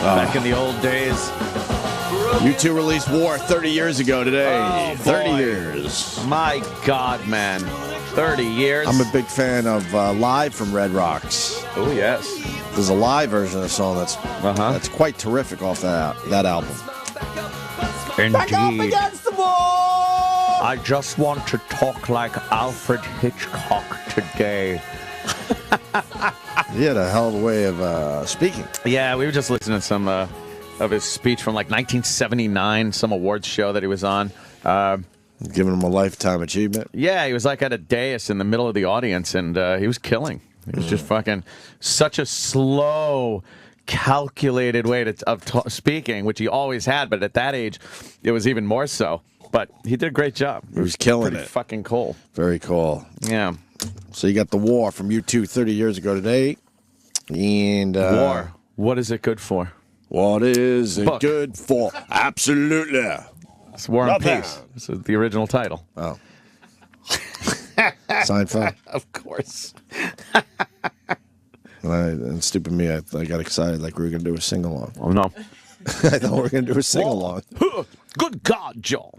Back in the old days. U2 released War 30 years ago today. Oh, 30 boy. years. My God, man. 30 years. I'm a big fan of Live from Red Rocks. Oh, yes. There's a live version of the song that's quite terrific off that album. Indeed. Back up against the wall! I just want to talk like Alfred Hitchcock today. He had a hell of a way of speaking. Yeah, we were just listening to some of his speech from like 1979, some awards show that he was on. Giving him a lifetime achievement. Yeah, he was like at a dais in the middle of the audience, and he was killing. He was just fucking such a slow, calculated way of speaking, which he always had, but at that age, it was even more so. But he did a great job. He was killing pretty it. Fucking cool. Very cool. Yeah. So you got the War from U2 30 years ago today. And War. What is it good for? What is it Book. good for? Absolutely. It's War and Nothing. Peace. This is the original title. Oh. Seinfeld. Of course. And stupid me, I got excited like we were going to do a sing-along. Oh, no. I thought we were going to do a sing-along. Good God, Joel.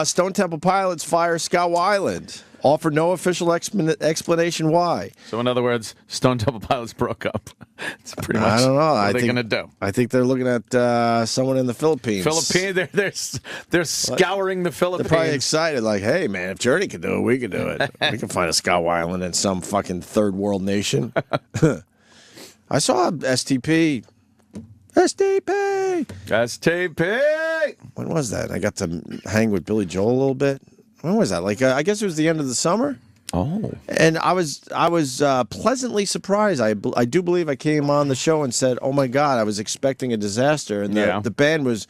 Stone Temple Pilots fire Scow Island. Offer no official explanation why. So, in other words, Stone Temple Pilots broke up. It's pretty much I don't know. what I are they think, going to do? I think they're looking at someone in the Philippines. They're scouring the Philippines. They're probably excited, like, hey, man, if Journey can do it, we can do it. We can find a Scow Island in some fucking third world nation. I saw STP. When was that? I got to hang with Billy Joel a little bit. When was that? Like, I guess it was the end of the summer. Oh. And I was pleasantly surprised. I do believe I came on the show and said, "Oh my God, I was expecting a disaster." And the band was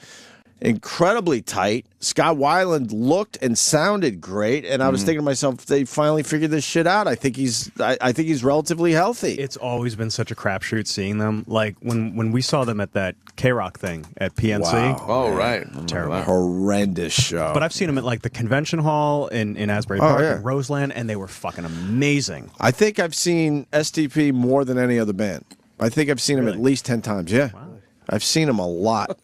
incredibly tight. Scott Weiland looked and sounded great, and I was thinking to myself, they finally figured this shit out. I think he's relatively healthy. It's always been such a crapshoot seeing them. Like when we saw them at that K-Rock thing at PNC. Wow. Oh, right. Terrible. Horrendous show. But I've seen them at like the convention hall in Asbury Park and Roseland, and they were fucking amazing. I think I've seen STP more than any other band. I think I've seen him at least 10 times. Yeah. Wow. I've seen him a lot.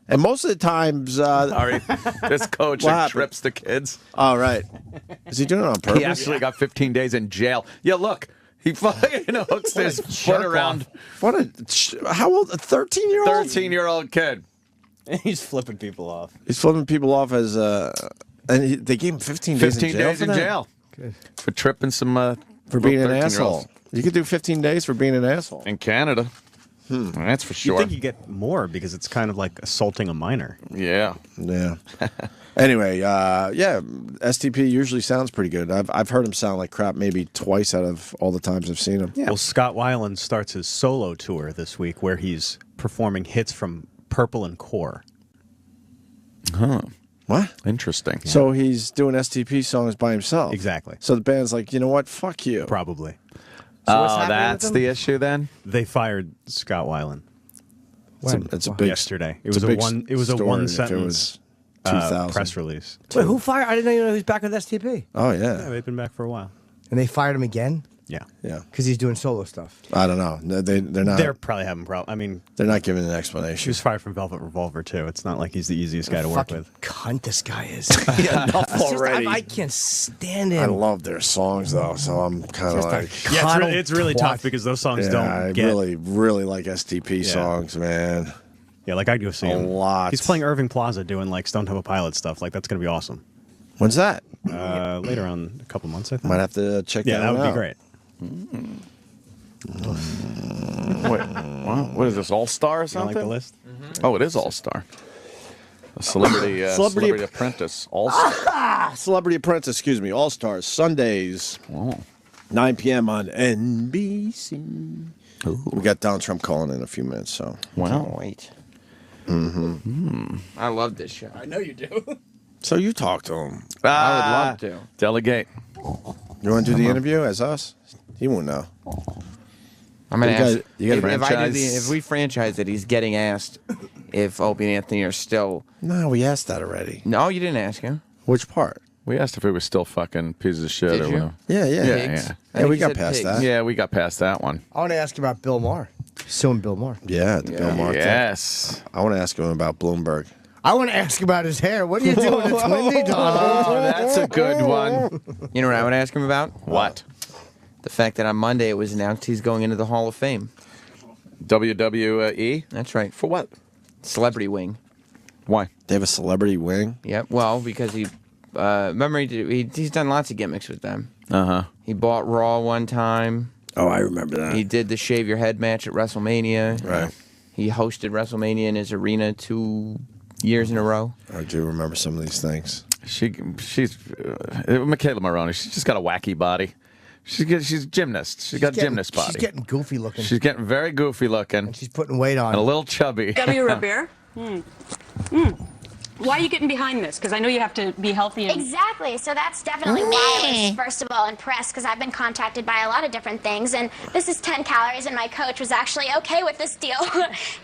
And most of the times... Sorry, this coach trips the kids. Oh, right. Is he doing it on purpose? He actually got 15 days in jail. Yeah, look. He fucking hooks his foot around. How old? A 13-year-old? 13-year-old kid. He's flipping people off. He's flipping people off as... they gave him 15 days in jail. 15 days in jail. Good. For tripping some... for being an asshole. You could do 15 days for being an asshole. In Canada. That's for sure. You think you get more because it's kind of like assaulting a minor. Yeah. Yeah. Anyway, STP usually sounds pretty good. I've heard him sound like crap maybe twice out of all the times I've seen him. Yeah. Well, Scott Weiland starts his solo tour this week where he's performing hits from Purple and Core. Huh. What? Interesting. So he's doing STP songs by himself. Exactly. So the band's like, you know what? Fuck you. Probably. So what's happening that's with them? the issue then? They fired Scott Weiland. It's a big yesterday. It it's was a a big one. It was a story one if it sentence was 2000. press release. Wait, who fired? I didn't know he was back with STP. Oh, Yeah, yeah. they've been back for a while. And they fired him again Yeah, Yeah. because he's doing solo stuff. I don't know. They're not. they're probably having problems. I mean, They're not giving an he explanation. was fired from Velvet Revolver too. It's not like he's the easiest guy to work Fucking with. cunt this guy is. Yeah, enough It's just- already. I can't stand him. I love their songs though, so I'm kind of Just a like. Yeah, it's really tough because those songs Yeah, don't I get. really like STP Yeah. songs, man. Yeah, like I'd go see A him. lot. He's playing Irving Plaza doing like Stone Temple Pilot stuff. Like that's gonna be awesome. When's that? Later on, a couple months, I think. Might have to check Yeah, that that one would out. be great. Wait, wow, what is this, All-Star or You something? like the list? Oh, it is All-Star. A Celebrity Apprentice All-Star. Celebrity Apprentice, excuse me. All Stars, Sundays, 9 p.m. on NBC. We got Donald Trump calling in a few minutes, so. Wow. Wait. Mm-hmm. I love this show. I know you do. So you talk to him. I would love to. Delegate. You want to do the interview as us? He won't know. I'm gonna You ask gotta- you gotta if franchise- if we franchise it. He's getting asked if Opie and Anthony are still. No, we asked that already. No, you didn't ask him. Which part? We asked if he was still fucking pieces of shit Did or you? whatever. Yeah. Pigs? I Yeah, think we he got said past pigs. that. Yeah, we got past that one. I want to ask you about Bill Maher. Suing Bill Maher. Yeah, the Bill Maher thing. Yes. I want to ask him about Bloomberg. I want to ask about his hair. What are you doing? It's windy, Oh, Donald. that's a good one. You know what I would ask him about? What? The fact that on Monday it was announced he's going into the Hall of Fame. WWE? That's right. For what? Celebrity wing. Why? They have a celebrity wing? Yep. Well, because he, remember he's done lots of gimmicks with them. Uh-huh. He bought Raw one time. Oh, I remember that. He did the shave your head match at WrestleMania. Right. He hosted WrestleMania in his arena 2 years in a row. I do remember some of these things. She's Michaela Maroney. She's just got a wacky body. She's a gymnast. She's got gymnast body. She's getting goofy looking. She's getting very goofy looking. She's putting weight on. And a little chubby. Gabby Robert. Why are you getting behind this? Because I know you have to be healthy. And Exactly. So that's definitely why I was, first of all, impressed, because I've been contacted by a lot of different things, and this is 10 calories, and my coach was actually okay with this deal.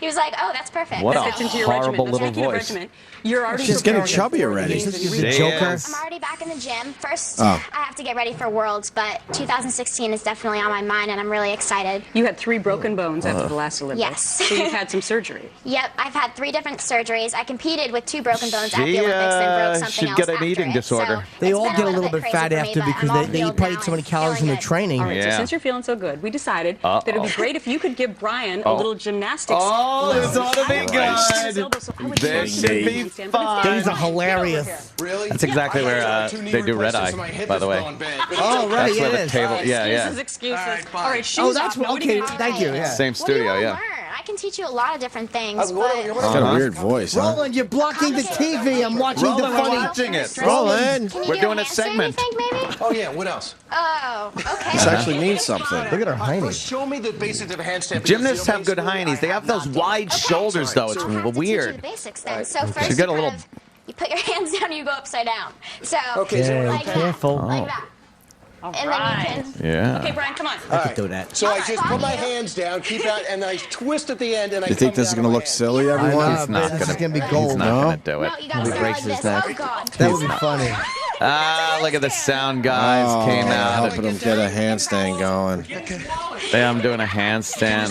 He was like, "Oh, that's perfect." What So- a Fits into your horrible regimen. little That's your voice. regimen. You're already She's getting preparing chubby for the already. games She's and a you Joker. I'm already back in the gym. First, Oh. I have to get ready for Worlds, but 2016 is definitely on my mind, and I'm really excited. You had 3 broken bones after the last Olympics. Yes. So you've had some surgery. Yep, I've had 3 different surgeries. I competed with 2 broken bones at the She, Olympics and broke something should else get an after eating it. disorder. So They it's all been get a little bit crazy fat for me, after but because I'm all they eat healed probably now too many and calories in feeling their good. training. All right, Yeah. so since you're feeling so good, we decided that it'd be great if you could give Brian a little gymnastics. Oh, this lesson. ought to be I don't know his good. elbow, so I would This show should you be the handstand, but fun. These are Get over hilarious. here. Really? That's exactly where they do Red Eye, by the way. Oh, right, That's where it the is. table. Yeah, Excuses, yeah. excuses. All right, fine. All right, shoes Oh, that's off. Nobody okay. can- Thank you. Yeah. Same What do you studio, wanna yeah. learn? I can teach you a lot of different things. He's got a weird voice. Huh? Roland, you're blocking the TV. I'm watching Roland, the we're funny. watching it. Roland. Can you We're do doing a hamster, segment. You think, maybe? Oh, yeah, what else? Oh, okay. This actually means something. Look at her hiney. Show me the basics of a handstand. Gymnasts have good heinies. They have those wide shoulders, though. It's I'll have to teach you weird. the basics then. So first, She's got a you little. kind of- you put your hands down and you go upside down. So Yeah, like careful. that, like that. All And right. then you can. Yeah. Okay, Brian, come on. I could do that. So I just put my hands down, keep out, and I twist at the end, and I You think come this is down going to on my look hand. silly, everyone? He's not this is gonna. gonna be gold. He's not No? gonna do it. No, you gotta start like this. Oh God. That would be funny. Ah, look at the sound guys Oh, came out. helping him get a handstand going. Yeah, I'm doing a handstand.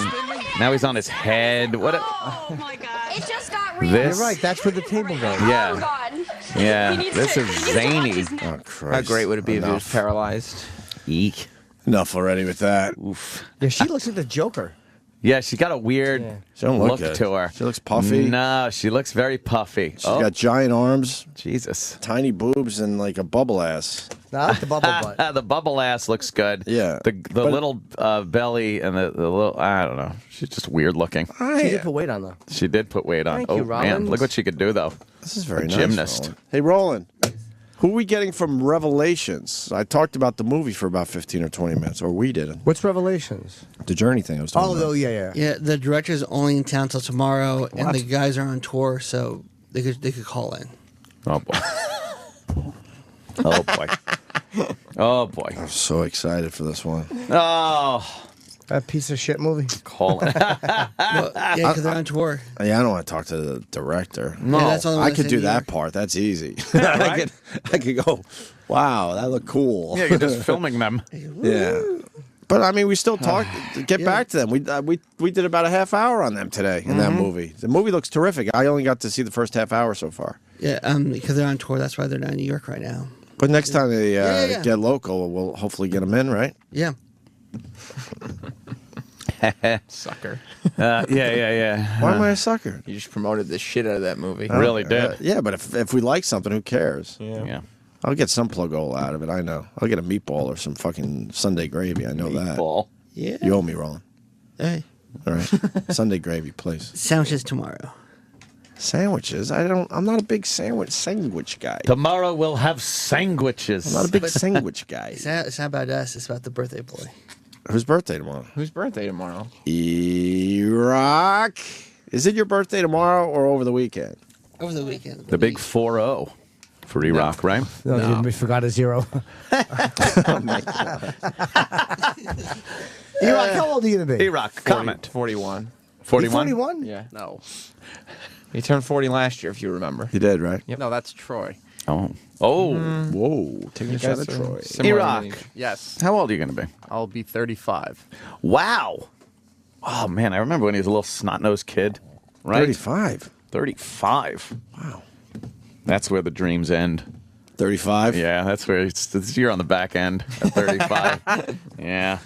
Now he's on his head. What? Oh my God. It just got real. This? You're right. That's where the table goes. Oh Yeah. God. Yeah. He needs This to- is he needs to zany. watch his- Oh, Christ. How great would it be if he was Enough. paralyzed? Eek. Enough already with that. Oof. Yeah, she looks like the Joker. Yeah, she's got a weird She don't look look good. to her. She looks puffy. No, she looks very puffy. She's got giant arms, Jesus. tiny boobs, and like a bubble ass. No, I like the bubble butt. The bubble ass looks good. Yeah. The little belly and the little, I don't know. She's just weird looking. She did put weight on though. She did put weight on. Thank Oh, you, man. Rollins. Look what she could do, though. This is very A nice. gymnast. Roland. Hey, Roland. Who are we getting from Revelations? I talked about the movie for about 15 or 20 minutes, or we did. What's Revelations? The Journey thing I was talking about. Yeah. Yeah, the director's only in town till tomorrow, and the guys are on tour, so they could call in. Oh, boy. Oh, boy. Oh, boy. I'm so excited for this one. Oh. That piece of shit movie. Call it. Well, yeah, because they're on tour. Yeah, I don't want to talk to the director. No. Yeah, that's the only one I that's could in do New that York. part. That's easy. Right? I could go, wow, that looked cool. Yeah, you're just filming them. Yeah. But I mean, we still talk. Get back to them. We did about a half hour on them today in that movie. The movie looks terrific. I only got to see the first half hour so far. Yeah, because they're on tour. That's why they're not in New York right now. But next time they Yeah. get local, we'll hopefully get them in, right? Yeah. Sucker. Yeah. Why am I a sucker? You just promoted the shit out of that movie. Really did. Yeah, but if we like something, who cares? Yeah. I'll get some plug hole out of it. I know. I'll get a meatball or some fucking Sunday gravy. I know Meatball. Yeah. that. You owe me, Roland. Hey. All right. Sunday gravy, please. Sandwiches tomorrow. Sandwiches? I'm not a big sandwich guy. Tomorrow we'll have sandwiches. I'm not a big sandwich guy. It's not about us. It's about the birthday boy. Whose birthday tomorrow? Whose birthday tomorrow? E-Rock. Is it your birthday tomorrow or over the weekend? Over the weekend. The big 4-0 for E-Rock, right? No, we forgot a zero. E-Rock, how old are you going to be? E-Rock, comment. 41. 41? 41? Yeah. No. He turned 40 last year, if you remember. You did, right? Yep. No, that's Troy. Oh. Oh. Whoa. Take a shot at Troy. E-Rock. Yes. How old are you going to be? I'll be 35. Wow. Oh, man. I remember when he was a little snot-nosed kid. Right? 35. 35. Wow. That's where the dreams end. 35? Yeah, that's where you're on the back end at 35. Yeah.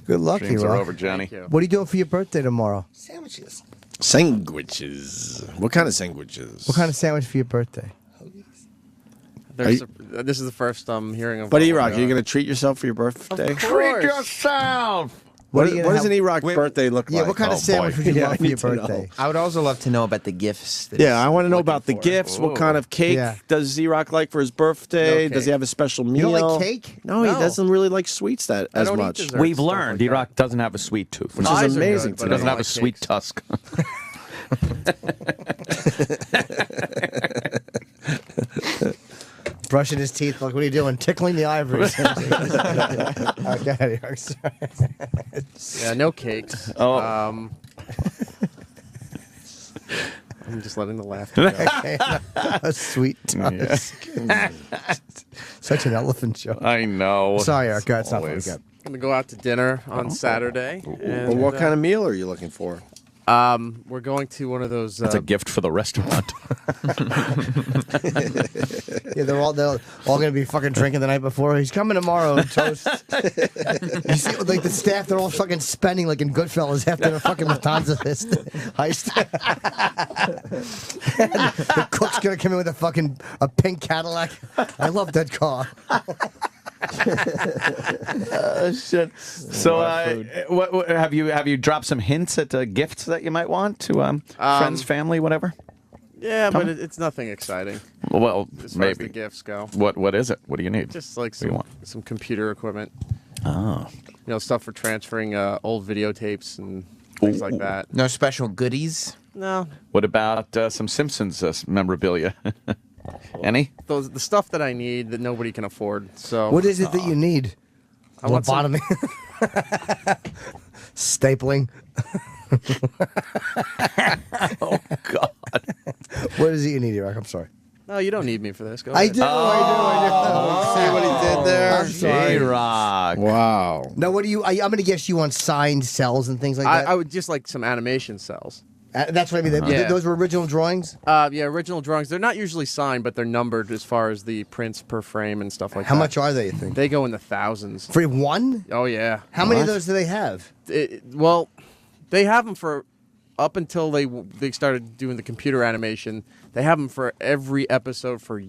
Good luck, Dreams are E-Rock. over, Johnny. What are you doing for your birthday tomorrow? Sandwiches. Sandwiches. What kind of sandwiches? What kind of sandwich for your birthday? This is the first I'm hearing of. But E-Rock, are you going to treat yourself for your birthday? Treat yourself. What are you does gonna have- an E-Rock birthday look like? Yeah, what kind of sandwich would you Yeah, want I for your need to know. birthday? I would also love to know about the gifts. that Yeah, he's I want to know looking about the for. gifts. What kind of cake Yeah. does E-Rock like for his birthday? No Does he cake. have a special You meal? don't like cake? No, he No. doesn't really like sweets that I as don't eat much. dessert. We've stuff learned like E-Rock doesn't have a sweet tooth. Which Eyes is are amazing good, to but me. I Doesn't don't have a like sweet cakes. tusk. Brushing his teeth. Like, what are you doing? Tickling the ivories. Okay, sorry. Yeah, no cakes. Oh. I'm just letting the laughter go. A sweet tusk. Such an elephant joke. I know. Sorry, Eric. That's not funny. Always. Go. I'm gonna go out to dinner on Saturday. Well, what kind of meal are you looking for? We're going to one of those. That's a gift for the restaurant. Yeah, they're all going to be fucking drinking the night before. He's coming tomorrow. Toast. You see, like the staff, they're all fucking spending like in Goodfellas after the fucking Lufthansa heist. The cook's gonna come in with a pink Cadillac. I love that car. Shit. So, what have you dropped some hints at gifts that you might want to friends, family, whatever? Yeah, but it's nothing exciting. Well, as far as maybe the gifts go. What is it? What do you need? Just like What do you want? some computer equipment. Oh. You know, stuff for transferring old videotapes and things like that. No special goodies? No. What about some Simpsons memorabilia? Any? The stuff that I need that nobody can afford. So What is it that you need? I want some- Lobotomy. Stapling. Oh God! What is it you need, Iraq? I'm sorry. No, you don't need me for this. Go I ahead. do. I See what he did there? I'm sorry. J-Rock. Wow. Now, what do you? I'm going to guess you want signed cells and things like that. I would just like some animation cells. That's what I mean. Yeah. Those were original drawings. Yeah, original drawings. They're not usually signed, but they're numbered as far as the prints per frame and stuff like How that. much are they? You think? They go in the thousands. For one? Oh yeah. How many of those do they have? Well, they have them for up until they started doing the computer animation. They have them for every episode for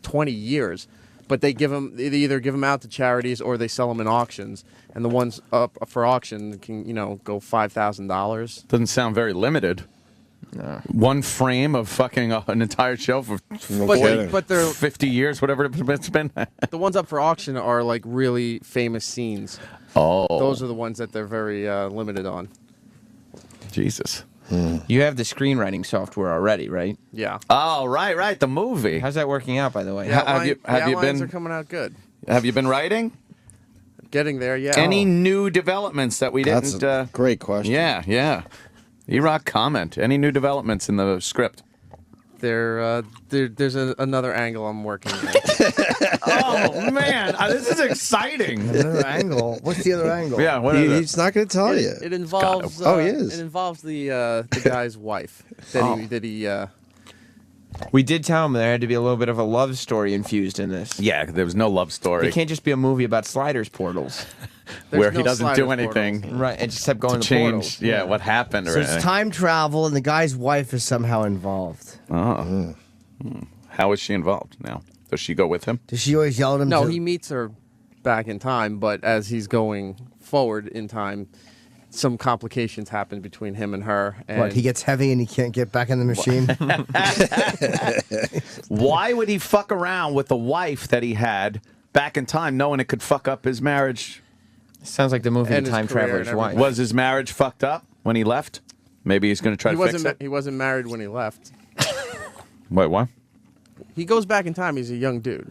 20 years. But they either give them out to charities or they sell them in auctions. And the ones up for auction can go $5,000. Doesn't sound very limited. No. One frame of fucking an entire show for But they're 50 years, whatever it's been. the ones up for auction are like really famous scenes. Oh, Those are the ones that they're very limited on. Jesus. You have the screenwriting software already, right? Yeah. Oh, right. The movie. How's that working out, by the way? Have you outlines are been? coming out good. Have you been writing? Getting there, yeah. Any new developments that we That's didn't? a great question. Yeah. E-Rock, comment. Any new developments in the script? There's another angle I'm working on. Oh man, this is exciting. Another angle. What's the other angle? Yeah, what is it? He's not going to tell you. It involves. Oh, he is. It involves the guy's wife that he. We did tell him there had to be a little bit of a love story infused in this. Yeah, there was no love story. It can't just be a movie about sliders portals. Where he doesn't do anything. Right, and just kept going to to change. portals. Yeah, what happened or So anything. it's time travel, and the guy's wife is somehow involved. Oh. How is she involved now? Does she go with him? Does she always yell at him? No, to- he meets her back in time, but as he's going forward in time, some complications happen between him and her. And What, he gets heavy and he can't get back in the machine? Why would he fuck around with the wife that he had back in time, knowing it could fuck up his marriage? Sounds like the movie And The his Time career Traveler's and Wife. Was his marriage fucked up when he left? Maybe he's going to try to fix it. He wasn't married when he left. Wait, what? He goes back in time. He's a young dude.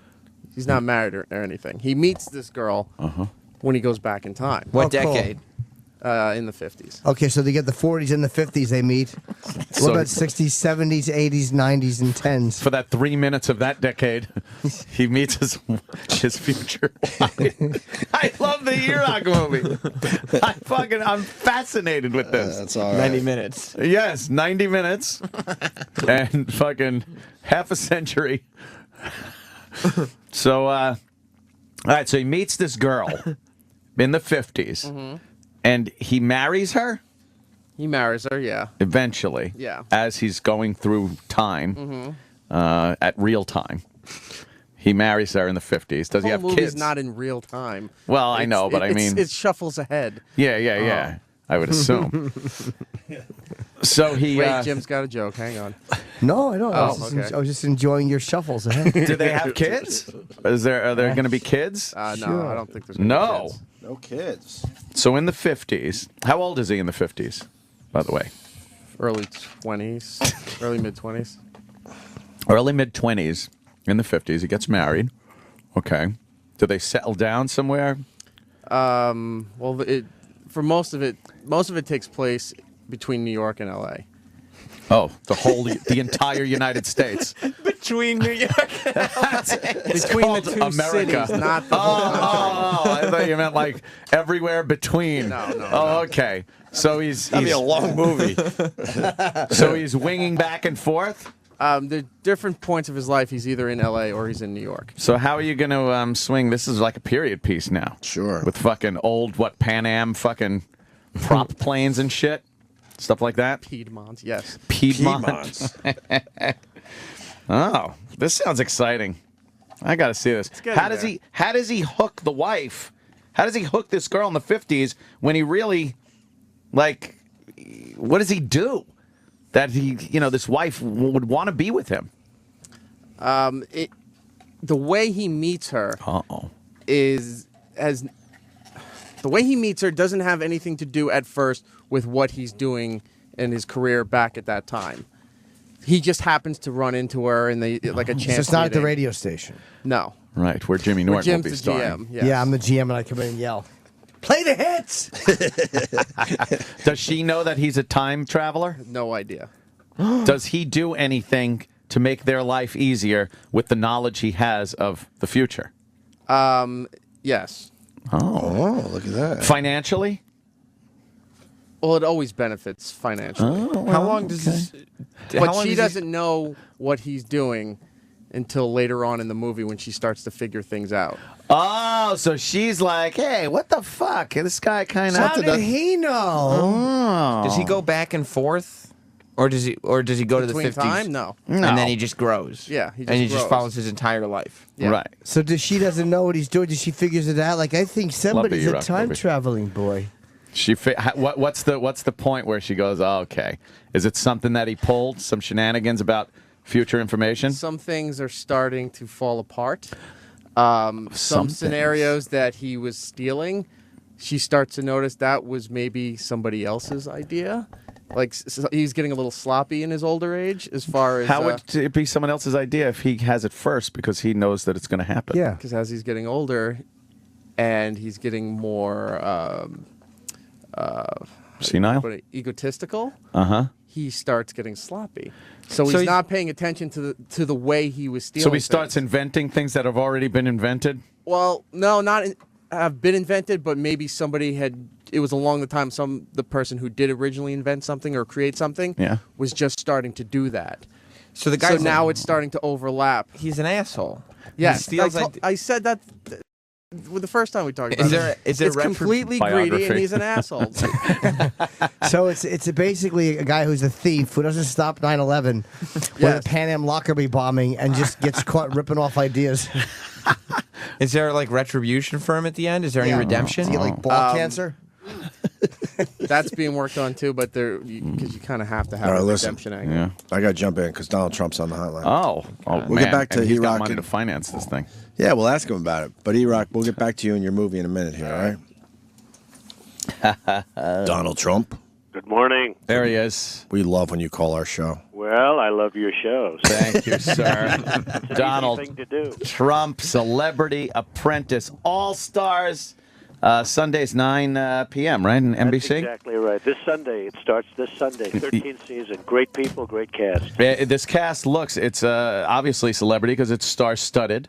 He's not married or anything. He meets this girl when he goes back in time. What Oh, cool. decade? In the 50s. Okay, so they get the 40s and the 50s they meet. So- What about 60s, 70s, 80s, 90s, and 10s? For that 3 minutes of that decade, he meets his future wife. I love the E-Rock movie. I'm fascinated with this. That's all right. 90 minutes. Yes, 90 minutes and fucking half a century. So, all right, so he meets this girl in the 50s, and he marries her He marries her, yeah. eventually. Yeah. As he's going through time, at real time. He marries her in the 50s. Does he have movie's kids? not in real time. Well, I know, but I mean... It shuffles ahead. Yeah. I would assume. So he... Wait, Jim's got a joke. Hang on. No, I don't. I Oh, was okay. I was just enjoying your shuffles ahead. Do they have kids? Are there going to be kids? No, Sure. I don't think there's gonna be No. kids. No kids. So in the 50s, how old is he in the 50s, by the way? Early 20s, early mid-20s. Early mid-20s in the 50s. He gets married. Okay. Do they settle down somewhere? Well, for most of it takes place between New York and L.A. Oh, the entire United States. Between New York and Between the two America. cities, not the whole country. I thought you meant like everywhere between. No. Oh, okay. So he's That'd be a long movie. so he's winging back and forth. The different points of his life, he's either in L.A. or he's in New York. So how are you going to swing? This is like a period piece now. Sure. With fucking old Pan Am fucking prop planes and shit, stuff like that. Piedmont, yes. Piedmont. Oh, this sounds exciting. I got to see this. getting How does there. he? How does he hook the wife? How does he hook this girl in the 50s when he really, like, what does he do that he, this wife would want to be with him? The way he meets her the way he meets her doesn't have anything to do at first with what he's doing in his career back at that time. He just happens to run into her and they like a chance. So it's not at the meeting. radio station. No. Right, where Jimmy Where Norton will Jim's be the starring. GM. Yes. Yeah, I'm the GM and I come in and yell, "Play the hits!" Does she know that he's a time traveler? No idea. Does he do anything to make their life easier with the knowledge he has of the future? Yes. Oh, look at that. Financially? Well, it always benefits financially. How long does? But she doesn't know what he's doing until later on in the movie when she starts to figure things out. Oh, so she's like, hey, what the fuck? This guy kind of... How did he know? Oh. Does he go back and forth, or does he go to the Between 50s? time? No. And then he just grows. Yeah, he and just he just grows. follows his entire life. Yeah. Right. So she doesn't know what he's doing? Does she figures it out? Like I think somebody's a E-Rock time movie. traveling boy. What's the point where she goes, oh, okay? Is it something that he pulled? Some shenanigans about future information? Some things are starting to fall apart. Some things. scenarios that he was stealing, she starts to notice that was maybe somebody else's idea. Like he's getting a little sloppy in his older age as far as... How would it be someone else's idea if he has it first because he knows that it's going to happen? Yeah. Because as he's getting older and he's getting more... Senile? egotistical, Uh-huh. he starts getting sloppy. So he's not paying attention to the way he was stealing. So he starts inventing things that have already been invented? Well, no, have been invented, but maybe somebody had. It was along the time the person who did originally invent something or create something was just starting to do that. So the guy. So now it's starting to overlap. He's an asshole. Yes, He steals I said that. The first time we talked about Is there it's a completely greedy and he's an asshole. So it's basically a guy who's a thief who doesn't stop 9/11 with Yes. a Pan Am Lockerbie bombing and just gets caught ripping off ideas. Is there like retribution for him at the end? Is there any redemption? Does he get like ball cancer? That's being worked on too, but because you kind of have to have All right, a listen. redemption angle. Yeah. I got to jump in because Donald Trump's on the hotline. Oh, We'll get back to and he's got E-Rock money and- to finance this thing. Yeah, we'll ask him about it. But E-Rock, we'll get back to you and your movie in a minute here, all right? Donald Trump. Good morning. There he is. We love when you call our show. Well, I love your shows. Thank you, sir. It's an Donald easy thing to do. Trump, Celebrity Apprentice, All Stars. Sundays 9 p.m. right in NBC. That's exactly right. This Sunday, it starts this Sunday. 13th season. Great people, great cast. This cast it's obviously Celebrity because it's star-studded,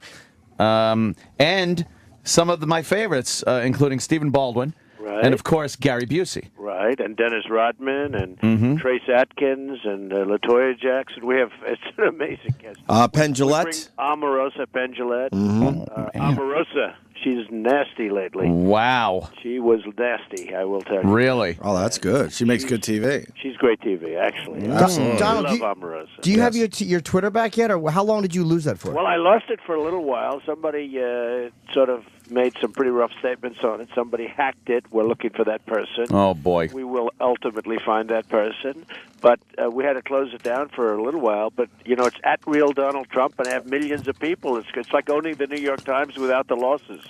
and some of my favorites, including Stephen Baldwin, Right. and of course Gary Busey. Right, and Dennis Rodman and Mhm. Trace Atkins and LaToya Jackson. It's an amazing cast. Penn We Jillette. bring Omarosa Penn Jillette. Mhm. Omarosa, she's nasty lately. Wow. She was nasty, I will tell you. Really? Oh, that's good. She makes good TV. She's great TV, actually. Absolutely. Donald, I do love you- Omarosa. Do you have your Twitter back yet, or how long did you lose that for? Well, I lost it for a little while. Somebody sort of made some pretty rough statements on it. Somebody hacked it. We're looking for that person. Oh, boy. We will ultimately find that person. But we had to close it down for a little while. But, it's at Real Donald Trump and have millions of people. It's like owning the New York Times without the losses.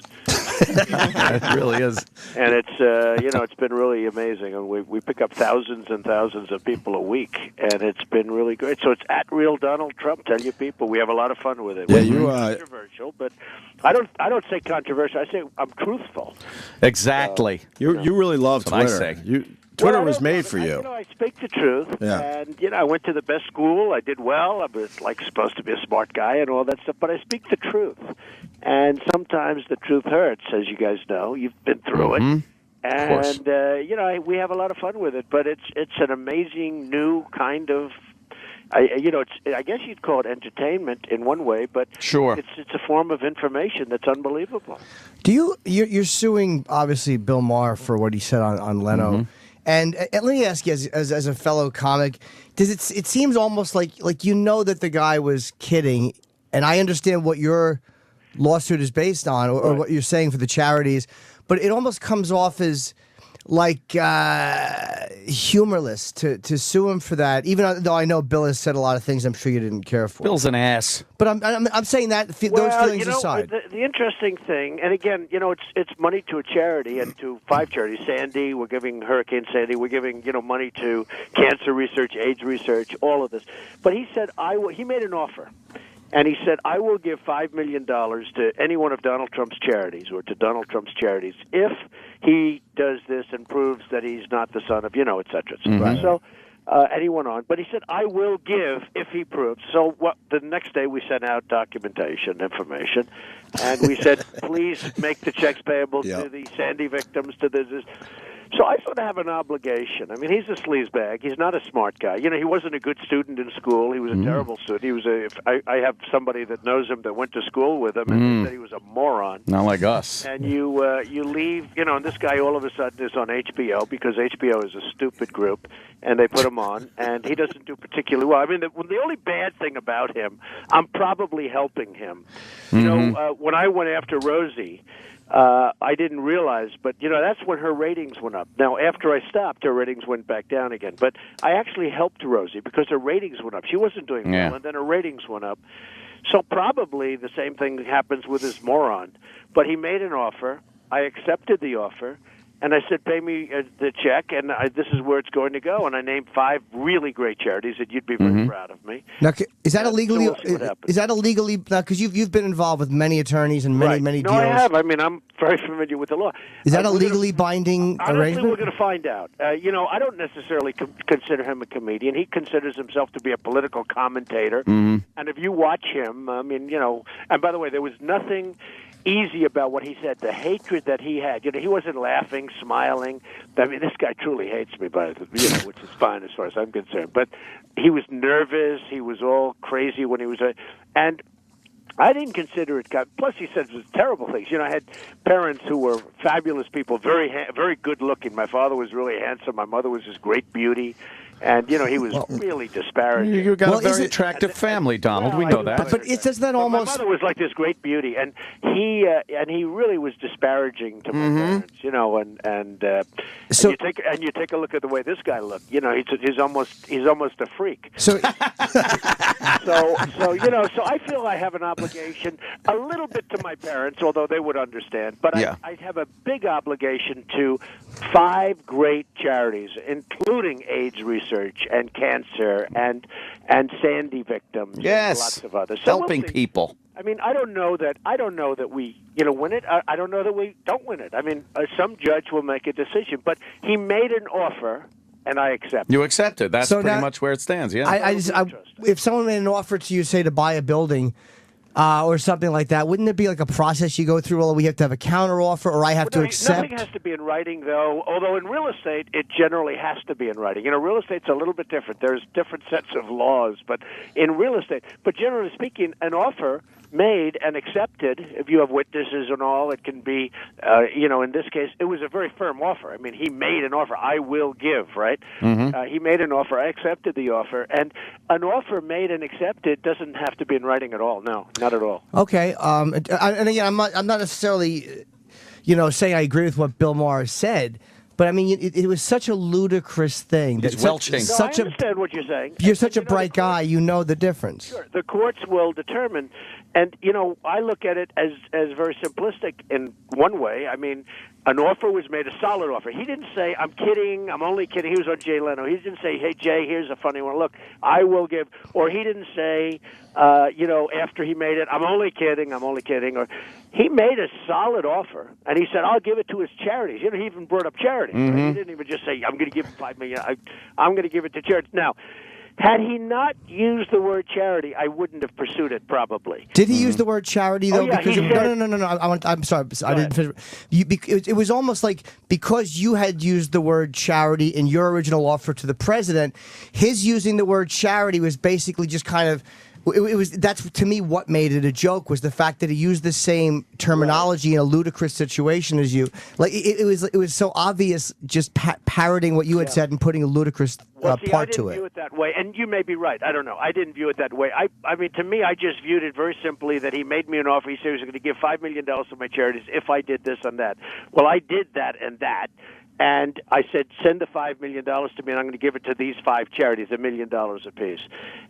It really is. And it's been really amazing. And we pick up thousands and thousands of people a week, and it's been really great. So it's at Real Donald Trump. Tell you people, we have a lot of fun with it. Yeah, We're controversial, but I don't say controversial. I say I'm truthful. Exactly. You really love That's what I Twitter. say. Twitter Well, was made for you. I speak the truth. Yeah. And, I went to the best school. I did well. I was, supposed to be a smart guy and all that stuff. But I speak the truth. And sometimes the truth hurts, as you guys know. You've been through it. And, we have a lot of fun with it. But it's an amazing new kind of... I guess you'd call it entertainment in one way, but Sure. it's a form of information that's unbelievable. You're suing obviously Bill Maher for what he said on Leno. Mm-hmm. And let me ask you, as a fellow comic, it seems almost like that the guy was kidding, and I understand what your lawsuit is based on, or what you're saying for the charities. But it almost comes off as like humorless to sue him for that. Even though I know Bill has said a lot of things I'm sure you didn't care for. Bill's an ass. But I'm saying that those feelings aside. The interesting thing, and again, it's money to a charity and to 5 charities. Sandy, we're giving Hurricane Sandy, we're giving money to cancer research, AIDS research, all of this. But he said he made an offer. And he said, I will give $5 million to any one of Donald Trump's charities or to Donald Trump's charities if he does this and proves that he's not the son of, et cetera, et cetera. Mm-hmm. So, and he went on. But he said, I will give if he proves. So the next day we sent out documentation, information, and we said, please make the checks payable to the Sandy victims, to this. So I sort of have an obligation. I mean, he's a sleazebag. He's not a smart guy. He wasn't a good student in school. He was a terrible student. He was I have somebody that knows him that went to school with him, and they said he was a moron. Not like us. And you leave, and this guy all of a sudden is on HBO because HBO is a stupid group, and they put him on, and he doesn't do particularly well. I mean, the only bad thing about him, I'm probably helping him. When I went after Rosie, I didn't realize, but that's when her ratings went up. Now, after I stopped, her ratings went back down again. But I actually helped Rosie because her ratings went up. She wasn't doing well, and then her ratings went up. So probably the same thing happens with this moron. But he made an offer. I accepted the offer. And I said, pay me the check, and this is where it's going to go. And I named 5 really great charities that you'd be very proud of me. Now, is that illegally? So we'll see what happens. Is that illegally? Because you've been involved with many attorneys and many No, deals. I have. I mean, I'm very familiar with the law. Is that a legally binding Honestly, arrangement? we're going to find out. I don't necessarily consider him a comedian. He considers himself to be a political commentator. Mm-hmm. And if you watch him, I mean, and by the way, there was nothing easy about what he said, the hatred that he had. He wasn't laughing, smiling. I mean, this guy truly hates me, which is fine as far as I'm concerned. But he was nervous. He was all crazy when he was and I didn't consider it. Plus, he said it was terrible things. I had parents who were fabulous people, very very good looking. My father was really handsome. My mother was this great beauty. And, he was really disparaging. You got a very attractive family, Donald. We know that. But it does that almost. My mother was like this great beauty, and he really was disparaging to my parents, and you take a look at the way this guy looked. He's almost a freak. So, so I feel I have an obligation, a little bit to my parents, although they would understand. But I have a big obligation to 5 great charities, including AIDS research and cancer and Sandy victims. Yes, and lots of others. Helping people. I mean, I don't know that we win it. I don't know that we don't win it. I mean, some judge will make a decision, but he made an offer. And I accept. You accepted. That's So pretty now- much where it stands. Yeah. If someone made an offer to you, say to buy a building. Or something like that. Wouldn't there be like a process you go through? Well, we have to have a counter offer, or I have to accept. Nothing has to be in writing, though. Although in real estate, it generally has to be in writing. Real estate's a little bit different. There's different sets of laws, but in real estate, generally speaking, an offer made and accepted, if you have witnesses and all, it can be, in this case, it was a very firm offer. I mean, he made an offer. I will give, right? Mm-hmm. He made an offer. I accepted the offer. And an offer made and accepted doesn't have to be in writing at all. No, not at all. Okay. And again, I'm not necessarily, saying I agree with what Bill Maher said. But I mean, it was such a ludicrous thing. He's welching. I understand what you're saying. You're such a bright guy. You know the difference. Sure. The courts will determine. And, I look at it as very simplistic in one way. I mean, an offer was made, a solid offer. He didn't say, I'm kidding, I'm only kidding. He was on Jay Leno. He didn't say, hey, Jay, here's a funny one. Look, I will give. Or he didn't say, after he made it, I'm only kidding. Or he made a solid offer, and he said, I'll give it to his charities. He even brought up charities. Mm-hmm. Right? He didn't even just say, I'm going to give him $5 million. I'm going to give it to charities. Now, had he not used the word charity, I wouldn't have pursued it, probably. Did he use the word charity, though? Oh, yeah, because he said, no. I'm sorry. I didn't finish. It was almost like because you had used the word charity in your original offer to the president, his using the word charity was basically just kind of it was that's to me what made it a joke was the fact that he used the same terminology in a ludicrous situation as you. Like it was so obvious, just parroting what you had said and putting a ludicrous Well, see, I part didn't to it. view it that way, and you may be right. I don't know. I didn't view it that way. I mean, to me, I just viewed it very simply that he made me an offer. He said he was going to give $5 million to my charities if I did this and that. Well, I did that and that. And I said, send the $5 million to me, and I'm going to give it to these 5 charities, $1 million apiece.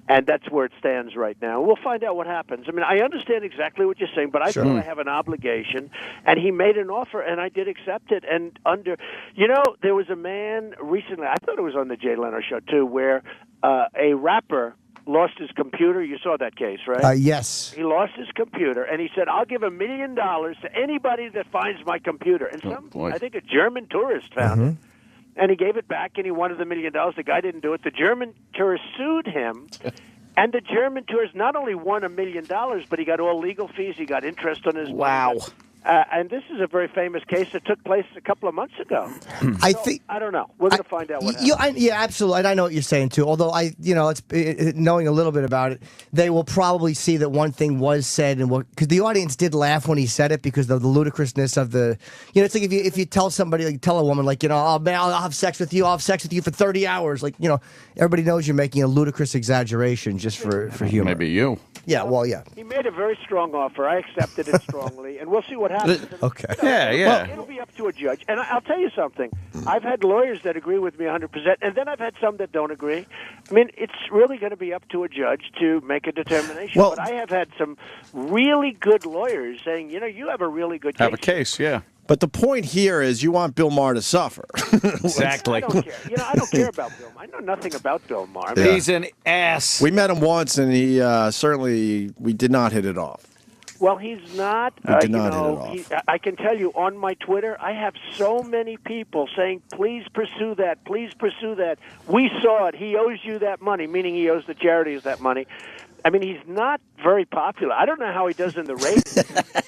And that's where it stands right now. We'll find out what happens. I mean, I understand exactly what you're saying, but I feel I have an obligation. And he made an offer, and I did accept it. And there was a man recently, I thought it was on the Jay Leno show, too, where a rapper lost his computer. You saw that case, right? Yes. He lost his computer, and he said, I'll give $1 million to anybody that finds my computer. And I think a German tourist found it. And he gave it back, and he wanted the $1 million. The guy didn't do it. The German tourist sued him, and the German tourist not only won $1 million, but he got all legal fees. He got interest on his money. And this is a very famous case that took place a couple of months ago. I don't know. We're going to find out what happens. Yeah, absolutely. And I know what you're saying too. Although knowing a little bit about it, they will probably see that one thing was said, and because the audience did laugh when he said it because of the ludicrousness of the. It's like if you tell somebody, like tell a woman, like oh man, I'll have sex with you. I'll have sex with you for 30 hours. Like everybody knows you're making a ludicrous exaggeration just for humor. Maybe you. Yeah. Well, yeah. He made a very strong offer. I accepted it strongly, and we'll see what happens. Okay. Yeah. It'll be up to a judge. And I'll tell you something. I've had lawyers that agree with me 100%, and then I've had some that don't agree. I mean, it's really going to be up to a judge to make a determination. But I have had some really good lawyers saying, you have a really good case. Have a case, yeah. But the point here is you want Bill Maher to suffer. Exactly. I don't care. I don't care about Bill Maher. I know nothing about Bill Maher. He's an ass. We met him once, and he we did not hit it off. Well, he's not. We did not hit it off. I can tell you on my Twitter, I have so many people saying, please pursue that, please pursue that. We saw it. He owes you that money, meaning he owes the charities that money. I mean, he's not very popular. I don't know how he does in the ratings.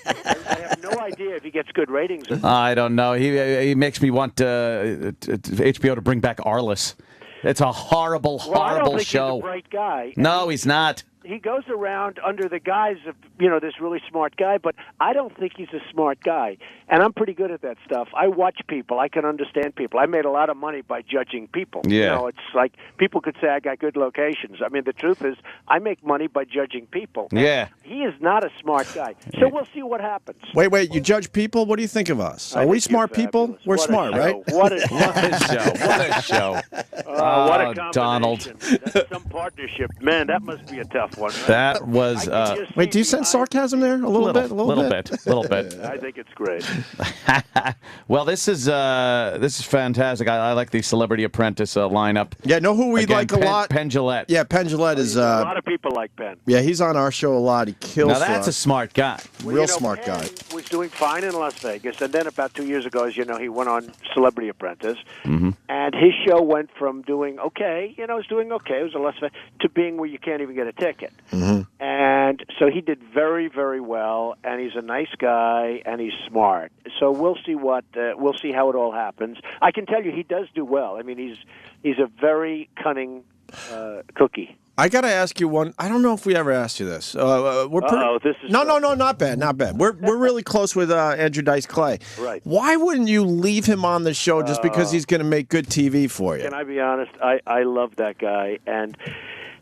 I have no idea if he gets good ratings. I don't know. He makes me want HBO to bring back Arliss. It's a horrible, horrible I don't think show. He's a bright guy. No, he's not. He goes around under the guise of, this really smart guy, but I don't think he's a smart guy. And I'm pretty good at that stuff. I watch people. I can understand people. I made a lot of money by judging people. Yeah. It's like people could say I got good locations. I mean, the truth is I make money by judging people. Yeah. He is not a smart guy. So we'll see what happens. Wait, you judge people? What do you think of us? Are we smart people? We're smart, right? What a show. What a show. What a combination. Donald. That's some partnership. Man, that must be a tough one. Right? That was. Wait, do you sense sarcasm there? A little bit. I think it's great. Well, this is fantastic. I like the Celebrity Apprentice lineup. Yeah, know who we like a lot? Penn Jillette. Yeah, Penn Jillette is. A lot of people like Penn. Yeah, he's on our show a lot. He kills. Now that's a smart guy. Real smart Penn guy. Was doing fine in Las Vegas, and then about 2 years ago, as you know, he went on Celebrity Apprentice, and his show went from doing okay, it was doing okay, it was a Las Vegas, to being where you can't even get a ticket. And so he did very, very well, and he's a nice guy, and he's smart. So we'll see we'll see how it all happens. I can tell you, he does do well. I mean, he's a very cunning cookie. I got to ask you one. I don't know if we ever asked you this. This is no, not bad. We're really close with Andrew Dice Clay. Right. Why wouldn't you leave him on the show just because he's going to make good TV for you? Can I be honest? I love that guy, and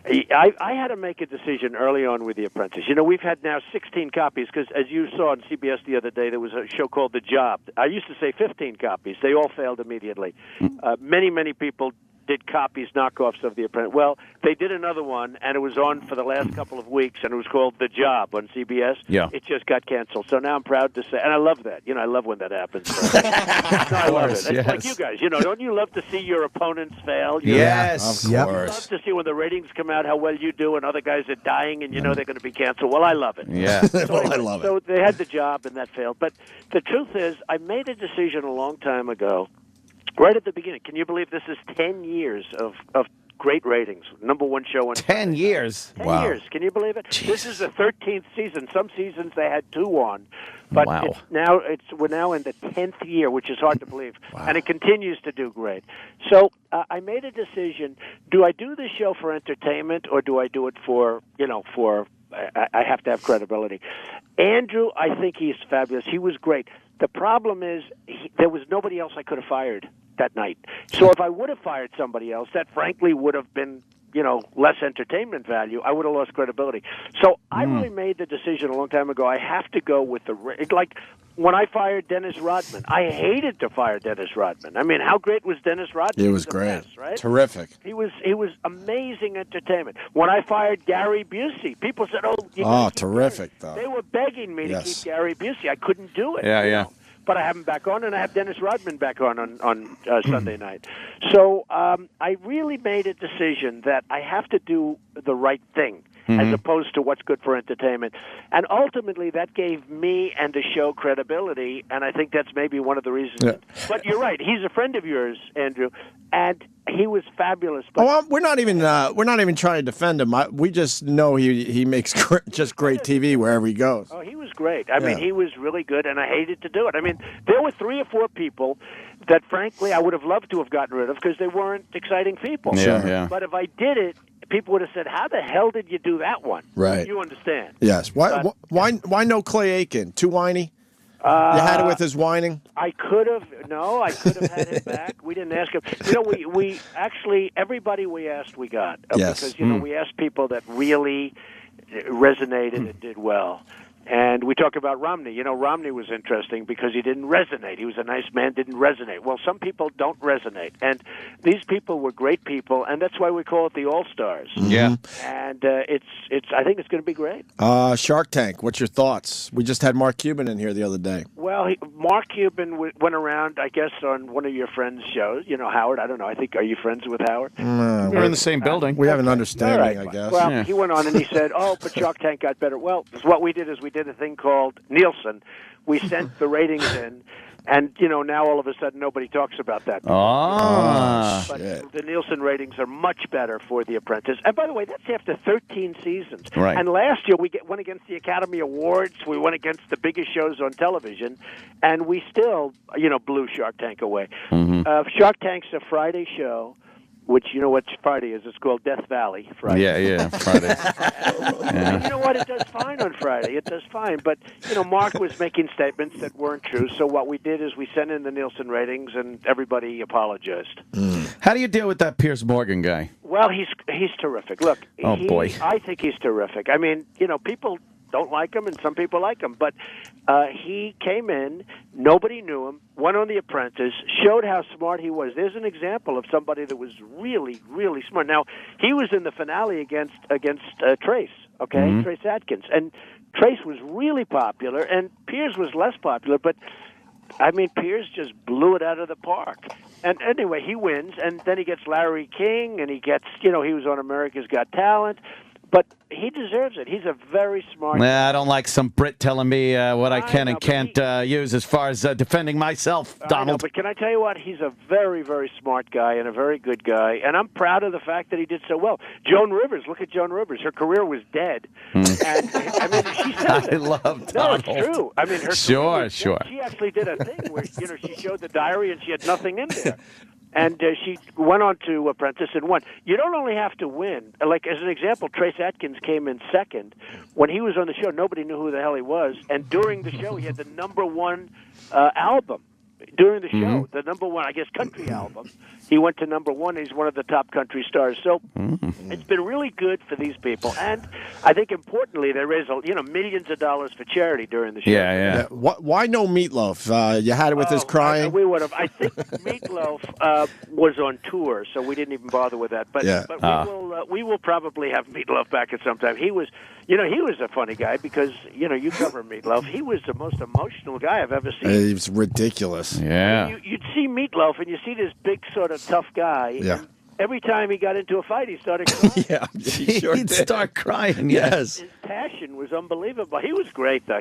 I had to make a decision early on with The Apprentice. We've had now 16 copies because, as you saw on CBS the other day, there was a show called The Job. I used to say 15 copies. They all failed immediately. Many people did copies, knockoffs of The Apprentice. Well, they did another one, and it was on for the last couple of weeks, and it was called The Job on CBS. Yeah. It just got canceled. So now I'm proud to say, and I love that. I love when that happens. I love it. It's like you guys. Don't you love to see your opponents fail? Yes. Of I course. love to see when the ratings come out how well you do and other guys are dying and they're going to be canceled. Well, I love it. Yeah. Well, I love it. So they had The Job, and that failed. But the truth is, I made a decision a long time ago, right at the beginning. Can you believe this is 10 years of great ratings? Number one show on 10 years. 10 years. Can you believe it? Jesus. This is the 13th season. Some seasons they had 2 on. But Wow. we're now in the 10th year, which is hard to believe, and it continues to do great. So I made a decision: do I do this show for entertainment, or do I do it for I have to have credibility? Andrew, I think he's fabulous. He was great. The problem is there was nobody else I could have fired that night. So if I would have fired somebody else, that frankly would have been, less entertainment value. I would have lost credibility. So I really made the decision a long time ago. I have to go with like when I fired Dennis Rodman. I hated to fire Dennis Rodman. I mean, how great was Dennis Rodman? It was He a great. mess, right? Terrific. He was amazing entertainment. When I fired Gary Busey, people said, Terrific, though. They were begging me to Yes. keep Gary Busey. I couldn't do it. Yeah. But I have him back on, and I have Dennis Rodman back on Sunday night. So I really made a decision that I have to do the right thing as opposed to what's good for entertainment. And ultimately, that gave me and the show credibility, and I think that's maybe one of the reasons. Yeah. But you're right. He's a friend of yours, Andrew, and he was fabulous. But we're not even trying to defend him. We just know he makes just great TV wherever he goes. Oh, he was great. I mean, he was really good, and I hated to do it. I mean, there were 3 or 4 people that, frankly, I would have loved to have gotten rid of because they weren't exciting people. Yeah. But if I did it, people would have said, "How the hell did you do that one?" Right. You understand? Yes. Why no Clay Aiken? Too whiny? You had it with his whining? I could have had him back. We didn't ask him. We actually, everybody we asked, we got. Yes. Because, we asked people that really resonated and did well. And we talk about Romney. Romney was interesting because he didn't resonate. He was a nice man, didn't resonate. Well, some people don't resonate. And these people were great people, and that's why we call it the All-Stars. Yeah. And I think it's going to be great. Shark Tank, what's your thoughts? We just had Mark Cuban in here the other day. Well, Mark Cuban went around, I guess, on one of your friends' shows. Howard. I don't know. I think, are you friends with Howard? We're in the same building. We have an understanding, All right. I guess. Well, he went on and he said, but Shark Tank got better. Well, what we did is we did a thing called Nielsen. We sent the ratings in, and, now all of a sudden nobody talks about that. But the Nielsen ratings are much better for The Apprentice. And by the way, that's after 13 seasons. Right. And last year we went against the Academy Awards. We went against the biggest shows on television, and we still, blew Shark Tank away. Shark Tank's a Friday show. Which, what Friday is? It's called Death Valley Friday. Yeah, Friday. And you know what? It does fine on Friday. It does fine. But, Mark was making statements that weren't true. So what we did is we sent in the Nielsen ratings, and everybody apologized. How do you deal with that Piers Morgan guy? Well, he's terrific. Look, boy. I think he's terrific. I mean, people don't like him, and some people like him. But he came in, nobody knew him, went on The Apprentice, showed how smart he was. There's an example of somebody that was really, really smart. Now, he was in the finale against Trace, okay, Trace Adkins. And Trace was really popular, and Piers was less popular, but I mean, Piers just blew it out of the park. And anyway, he wins, and then he gets Larry King, and he gets, he was on America's Got Talent. But he deserves it. He's a very smart I don't like some Brit telling me what I can and can't use as far as defending myself, Donald. I know, but can I tell you what? He's a very, very smart guy and a very good guy. And I'm proud of the fact that he did so well. Joan Rivers, look at Joan Rivers. Her career was dead. And, I mean, she said it. I love Donald. No, it's true. I mean, her career was Sure. dead. She actually did a thing where, she showed the diary and she had nothing in there. And she went on to Apprentice and won. You don't only have to win. Like, as an example, Trace Adkins came in second. When he was on the show, nobody knew who the hell he was. And during the show, he had the #1 album. During the show, the #1, I guess, country album. He went to #1. He's one of the top country stars. So it's been really good for these people. And I think, importantly, they raised millions of dollars for charity during the show. Yeah. Why no Meatloaf? You had it with his crying? We would have. I think Meatloaf was on tour, so we didn't even bother with that. But we will probably have Meatloaf back at some time. He was, he was a funny guy because, you cover Meatloaf. He was the most emotional guy I've ever seen. He was ridiculous. Yeah. You'd see Meatloaf, and you see this big sort of tough guy. Yeah. And every time he got into a fight, he started crying. Yeah, He'd start crying. Yes. His passion was unbelievable. He was great, though.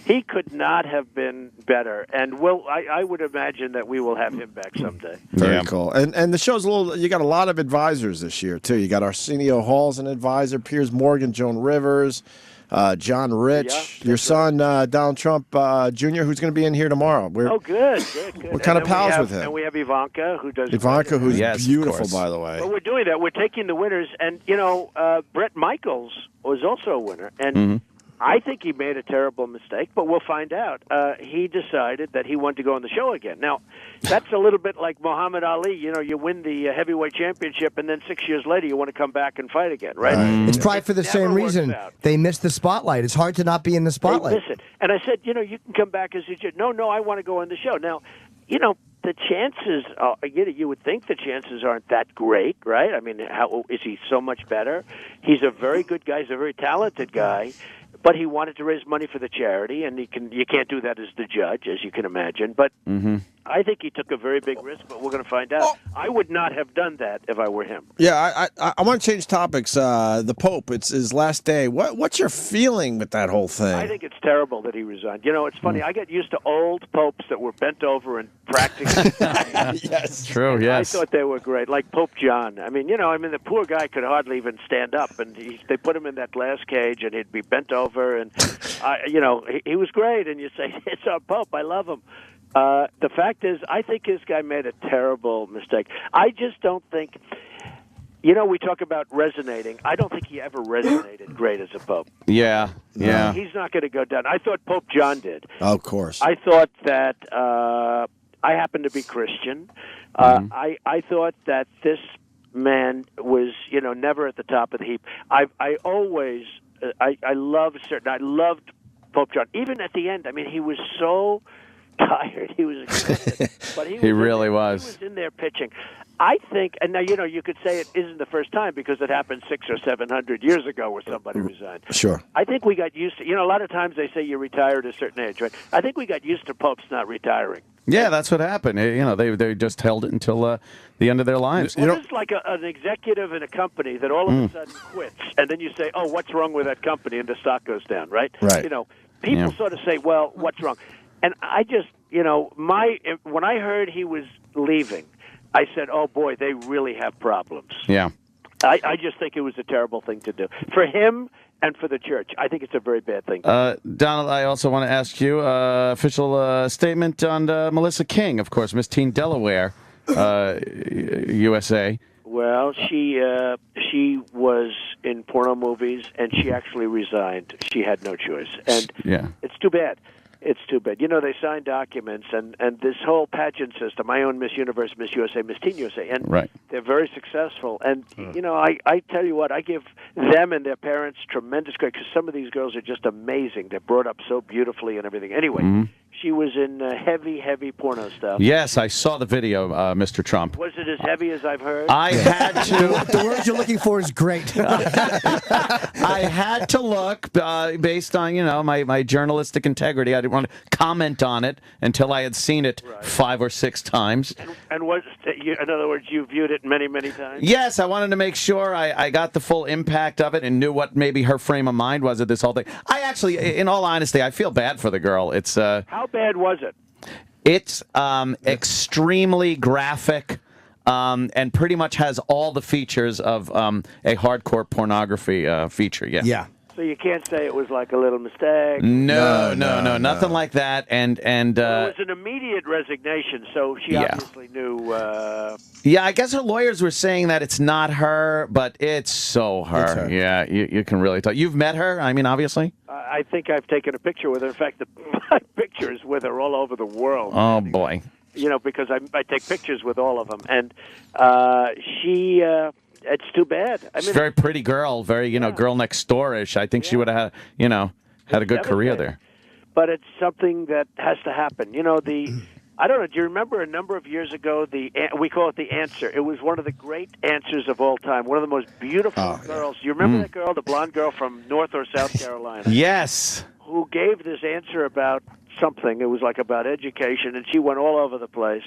He could not have been better. And I would imagine that we will have him back someday. Very cool. And the show's you got a lot of advisors this year, too. You got Arsenio Hall's an advisor, Piers Morgan, Joan Rivers. John Rich, your son, Donald Trump Jr., who's going to be in here tomorrow. Oh, good. We're kind of And pals we have, with him. And we have Ivanka, who does. Ivanka, who's Yes, of beautiful, course. by the way. But we're doing that. We're taking the winners, and Brett Michaels was also a winner, and Mm-hmm. I think he made a terrible mistake, but we'll find out. He decided that he wanted to go on the show again. Now, that's a little bit like Muhammad Ali. You win the heavyweight championship, and then 6 years later you want to come back and fight again, right? It's probably for the Never same works reason. out. They missed the spotlight. It's hard to not be in the They spotlight. miss it. And I said, you can come back as a judge. No, I want to go on the show. Now, the chances are, you would think the chances aren't that great, right? I mean, how is he so much better? He's a very good guy. He's a very talented guy. But he wanted to raise money for the charity, and you can't do that as the judge, as you can imagine. But I think he took a very big risk, but we're going to find out. I would not have done that if I were him. Yeah, I want to change topics. The Pope, it's his last day. What's your feeling with that whole thing? I think it's terrible that he resigned. It's funny. I get used to old popes that were bent over and practically. Yes, true. Yes, I thought they were great, like Pope John. I mean, the poor guy could hardly even stand up, and they put him in that glass cage, and he'd be bent over, and he was great. And you say, it's our Pope. I love him. The fact is, I think this guy made a terrible mistake. I just don't think. We talk about resonating. I don't think he ever resonated great as a pope. Yeah. He's not going to go down. I thought Pope John did. Of course. I thought that I happen to be Christian. I thought that this man was, never at the top of the heap. I loved Pope John. Even at the end, I mean, he was so tired. He was exhausted. But He really was. He was in there pitching. I think, and now, you could say it isn't the first time because it happened 600 or 700 years ago where somebody resigned. Sure. I think we got used to, a lot of times they say you retire at a certain age, right? I think we got used to popes not retiring. Yeah, that's what happened. They just held it until the end of their lives. Well, it's like an executive in a company that all of a sudden quits, and then you say, "Oh, what's wrong with that company?" and the stock goes down, right? Right. People sort of say, "Well, what's wrong?" And I just, when I heard he was leaving, I said, "Oh boy, they really have problems." Yeah. I just think it was a terrible thing to do for him and for the church. I think it's a very bad thing. Donald, I also want to ask you official statement on Melissa King, of course, Miss Teen Delaware, USA. Well, she was in porno movies, and she actually resigned. She had no choice, and it's too bad. It's too bad. They signed documents, and this whole pageant system, I own Miss Universe, Miss USA, Miss Teen USA, and they're very successful. And, I tell you what, I give them and their parents tremendous credit because some of these girls are just amazing. They're brought up so beautifully and everything. Anyway, she was in heavy porno stuff. Yes, I saw the video, Mr. Trump. Was it as heavy as I've heard? I had to. The word you're looking for is great. I had to look based on, my journalistic integrity. I didn't want to comment on it until I had seen it 5 or 6 times. And was in other words, you viewed it many times? Yes, I wanted to make sure I got the full impact of it and knew what maybe her frame of mind was at this whole thing. I actually, in all honesty, I feel bad for the girl. It's how bad was it? It's extremely graphic. And pretty much has all the features of a hardcore pornography feature. Yeah. So you can't say it was like a little mistake. No, nothing like that. And it was an immediate resignation, so she obviously knew. Yeah, I guess her lawyers were saying that it's not her, but it's so her. It's her. Yeah, you can really tell. You've met her, I mean, obviously? I think I've taken a picture with her. In fact, my picture is with her all over the world. Oh, boy. Because I take pictures with all of them. And she... it's too bad. I mean, she's a very pretty girl, very, girl next door-ish. I think she would have, had a good career there. But it's something that has to happen. I don't know, do you remember a number of years ago, we call it The Answer. It was one of the great answers of all time, one of the most beautiful girls. You remember that girl, the blonde girl from North or South Carolina? Yes. Who gave this answer about something. It was like about education, and she went all over the place.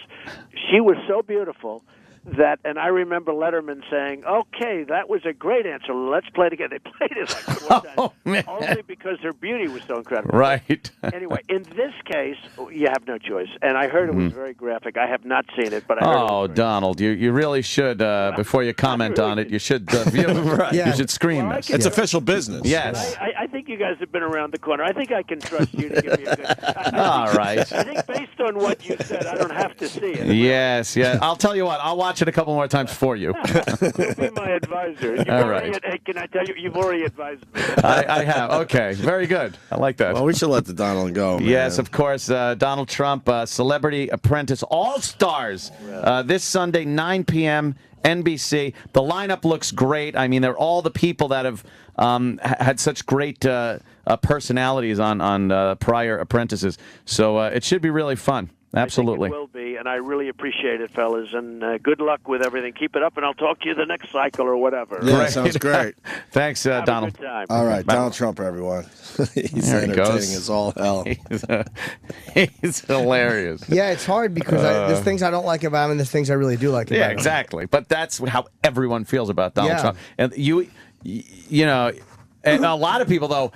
She was so beautiful. that, and I remember Letterman saying, "Okay, that was a great answer. Let's play it again." They played it like 4 times, only because her beauty was so incredible. Right. Anyway, in this case, you have no choice. And I heard it was very graphic. I have not seen it, but I heard it. Oh, Donald, you really should, before you comment on it, you should you should screen this. It's official business. Yes. I think you guys have been around the corner. I think I can trust you to give me a good. All right. I think based on what you said, I don't have to see it. Yes, yeah. I'll tell you what. I'll watch it a couple more times for you. You'll be my advisor. All right. Hey, can I tell you? You've already advised me. I have. Okay. Very good. I like that. Well, we should let the Donald go, man. Yes, of course. Donald Trump, Celebrity Apprentice All-Stars, this Sunday, 9 p.m., NBC. The lineup looks great. I mean, they're all the people that have had such great personalities on prior apprentices. So it should be really fun. Absolutely. I think it will be, and I really appreciate it, fellas. And good luck with everything. Keep it up, and I'll talk to you the next cycle or whatever. Yeah, sounds great. Thanks, Have Donald. A good time. All right, Donald Trump, everyone. He's There he entertaining goes. as all hell. He's hilarious. Yeah, it's hard because there's things I don't like about him and there's things I really do like about Yeah, him. exactly. But that's how everyone feels about Donald Yeah. Trump. And you know, and a lot of people though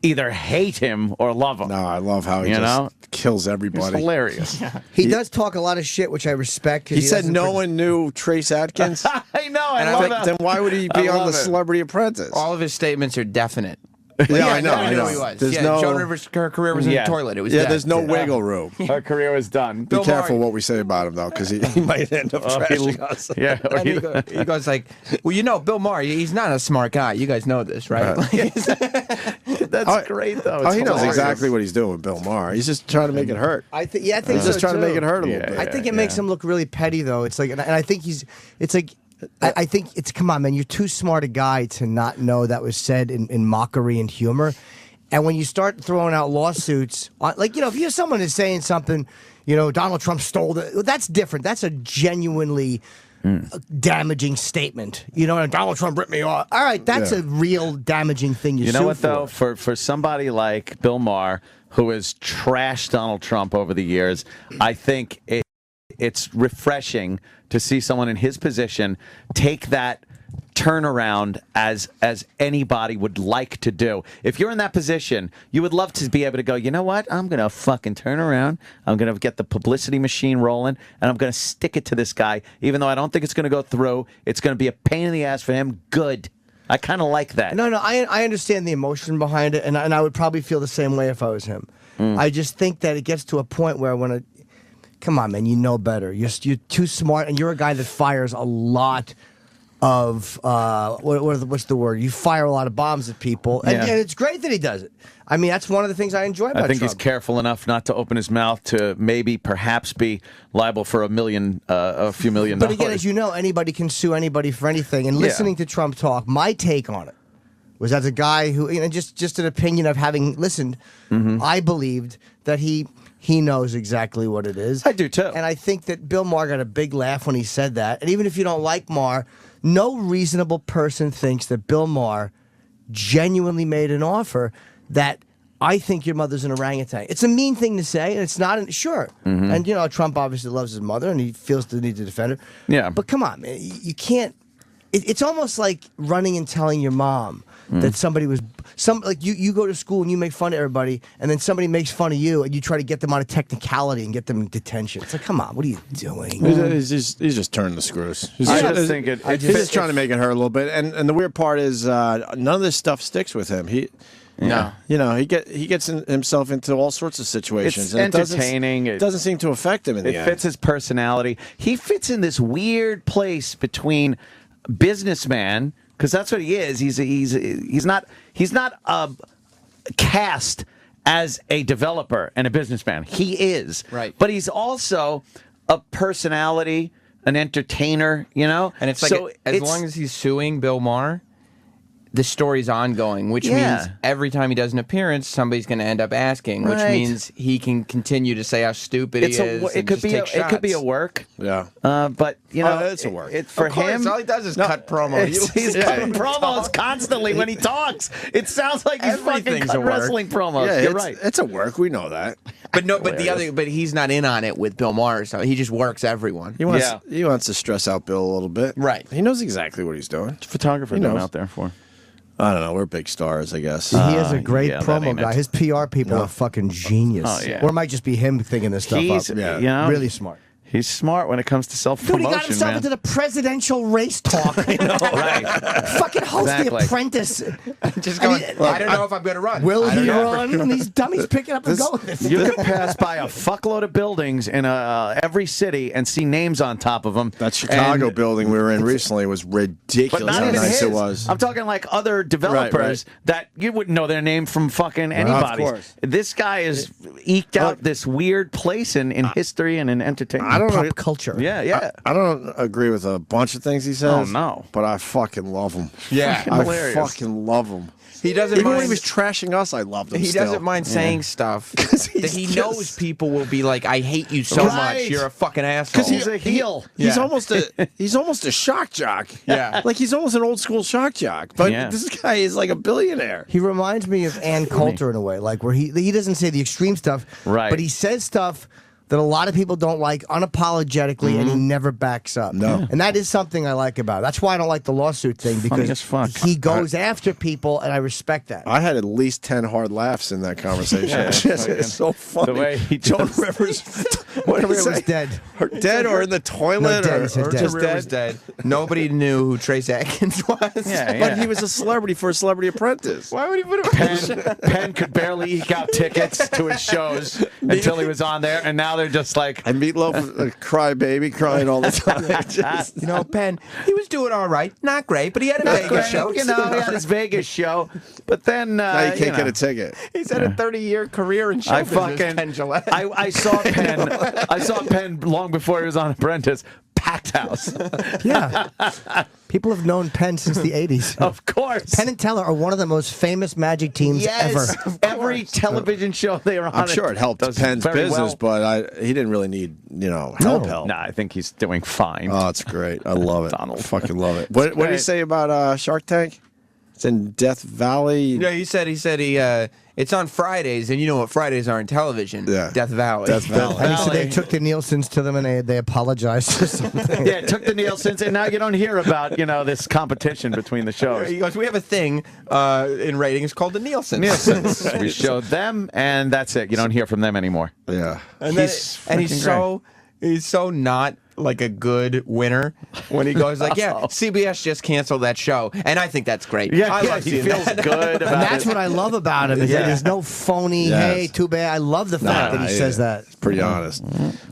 either hate him or love him. No, I love how he You just know? kills It's everybody. hilarious. He does talk a lot of shit, which I respect. 'cause He said doesn't no one knew Trace Adkins. I know. I And love think, that. then why would he I be on love The it. Celebrity Apprentice? All of his statements are definite. Yeah, I know. I know. He was. There's yeah, no. Joan Rivers, her career was in Yeah. the toilet. It was Yeah, dead. there's no wiggle room. Her career was done. Be careful what we say about him, though, because he might end up trashing us. Yeah. And he goes like, well, you know, Bill Maher, he's not a smart guy. You guys know this, right? That's great, though. Oh, he It's knows hilarious. exactly what he's doing with Bill Maher. He's just trying to make it hurt. I think. Yeah, I think He's just so, trying to make too. it hurt a little bit. I think it makes him look really petty, though. It's like, and I think it's like, I think it's, come on, man, you're too smart a guy to not know that was said in mockery and humor. And when you start throwing out lawsuits, like, if you're someone is saying something, Donald Trump stole that's different. That's a genuinely damaging statement. And Donald Trump ripped me off. All right, that's a real damaging thing You know sue what, though? For somebody like Bill Maher, who has trashed Donald Trump over the years, I think it's refreshing to see someone in his position take that turnaround as anybody would like to do. If you're in that position, you would love to be able to go, you know what? I'm going to fucking turn around. I'm going to get the publicity machine rolling, and I'm going to stick it to this guy, even though I don't think it's going to go through. It's going to be a pain in the ass for him. Good. I kind of like that. No, I understand the emotion behind it, and I would probably feel the same way if I was him. I just think that it gets to a point where come on, man, you know better. You're too smart, and you're a guy that fires a lot of what's the word? You fire a lot of bombs at people, and it's great that he does it. I mean, that's one of the things I enjoy about I think Trump. he's careful enough not to open his mouth to perhaps be liable for a few million dollars. But again, as you know, anybody can sue anybody for anything. And listening to Trump talk, my take on it was, as a guy who, just an opinion of having listened, I believed that he knows exactly what it is. I do too. And I think that Bill Maher got a big laugh when he said that. And even if you don't like Maher, no reasonable person thinks that Bill Maher genuinely made an offer that I think your mother's an orangutan. It's a mean thing to say, and it's not. Sure. And, Trump obviously loves his mother, and he feels the need to defend her. Yeah. But come on, man. You can't. It's almost like running and telling your mom that somebody was like you go to school and you make fun of everybody, and then somebody makes fun of you, and you try to get them on a technicality and get them in detention. It's like, come on, what are you doing? He's just turning the screws. He's just trying to make it hurt a little bit. And the weird part is none of this stuff sticks with him. He gets himself into all sorts of situations. It's and entertaining. It doesn't seem to affect him in the It end. fits his personality. He fits in this weird place between businessman, because that's what he is. He's not cast as a developer and a businessman. He is. Right. But he's also a personality, an entertainer, And it's like, as long as he's suing Bill Maher, the story's ongoing, which means every time he does an appearance, somebody's going to end up asking, which Right. means he can continue to say how stupid he is. It could be. It could be a work. Yeah. But you know, it's a work. For Of course, him, all he does is cut promos. He's cutting promos constantly when he talks. It sounds like he's fucking Everything's a cutting work. wrestling promos. Yeah, You're it's, right. It's a work. We know that. But no, but he's not in on it with Bill Maher, so he just works everyone. He wants to stress out Bill a little bit. Right. He knows exactly what he's doing. Photographer He going knows. out there for. I don't know. We're big stars, I guess. He is a great yeah, that promo ain't guy. it. His PR people are fucking genius. Oh, yeah. Or it might just be him thinking this stuff He's, up. you know, Really smart. He's smart when it comes to self Dude, he promotion, got himself man. into the presidential race talk. Right. Fucking host The Exactly. Apprentice. Just going, I don't know if I'm going to run. Will I don't he know. run? And these dummies picking up and going with it. You could pass by a fuckload of buildings in every city and see names on top of them. That Chicago building we were in recently was ridiculous. But not how even nice his. it was. I'm talking like other developers that you wouldn't know their name from fucking anybody. course. This guy has eked out this weird place in history and in entertainment. I don't know. Pop culture. Yeah. I don't agree with a bunch of things he says. Oh, no. But I fucking love him. Yeah. I Hilarious. fucking love him. He doesn't Even mind. when he was trashing us, I loved him. He still. doesn't mind saying stuff that he just- knows people will be like, "I hate you so Right. much. You're a fucking asshole." Because He's a heel. He's Yeah. almost a shock jock. Yeah. Like he's almost an old school shock jock. But Yeah. this guy is like a billionaire. He reminds me of Ann Coulter in a way, like where he doesn't say the extreme stuff, Right. but he says stuff that a lot of people don't like unapologetically, and he never backs up. No. And that is something I like about it. That's why I don't like the lawsuit thing, because as fuck. he goes after people, and I respect that. I had at least 10 hard laughs in that conversation. Yeah, It's so funny. The way he Joan just- Rivers, what did he Career was say? dead. Or dead or in the toilet dead, or, he said or dead. just Career was dead. dead. Nobody knew who Trace Atkins was. Yeah, But he was a celebrity for a Celebrity Apprentice. Why would he put him? Penn could barely eke out tickets to his shows until he was on there, and now they're just like, And Meatloaf, cry baby, crying all the time. Just- You know, Penn, he was doing all right. Not great, but he had a Vegas show. You know, he had his Vegas show, but then now you can't know, get a ticket. He's had a 30-year career in show I business, fucking Penn Jillette. I saw Penn. I saw Penn long before he was on Apprentice. Packed house. Yeah. People have known Penn since the 80s. Of course. Penn and Teller are one of the most famous Magic teams Yes. ever. Every television show they were on. I'm sure it helped does Penn's very business, well. but he didn't really need, help. No, I think he's doing fine. Oh, it's great. I love it. Donald. I fucking love it. What did he great. say about Shark Tank? It's in Death Valley. Yeah, he said it's on Fridays, and you know what Fridays are in television? Yeah. Death Valley. Death Valley. And he said they took the Nielsen's to them and they apologized or something. Yeah, it took the Nielsen's, and now you don't hear about this competition between the shows. He goes, we have a thing in ratings called the Nielsen. Nielsen's. We showed them, and that's it. You don't hear from them anymore. Yeah. And He's freaking he's so not like a good winner when he goes like, yeah, CBS just canceled that show, and I think that's great. Yeah, I love he seeing feels that. good about And that's it. what I love about him, is that Yeah. there's no phony, Yes. hey, too bad. I love the fact that he says that. It's pretty honest.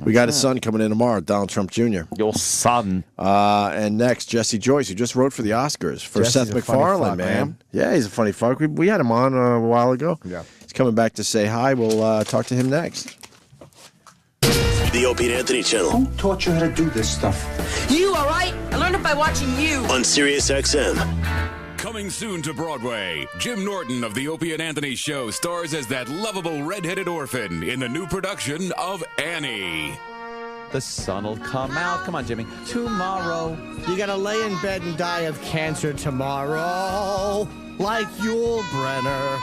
We got his son coming in tomorrow, Donald Trump Jr. Your son. And next, Jesse Joyce, who just wrote for the Oscars for Jesse's Seth a funny MacFarlane, fuck, man. Yeah, he's a funny fuck. We had him on a while ago. Yeah. He's coming back to say hi. We'll talk to him next. The Opie and Anthony channel Who taught you how to do this stuff? You, all right? I learned it by watching you. on Sirius XM. Coming soon to Broadway, Jim Norton of the Opie and Anthony Show stars as that lovable red-headed orphan in the new production of Annie. The sun will come out. Come on, Jimmy. Tomorrow. You gotta lay in bed and die of cancer tomorrow, like Yul Brenner.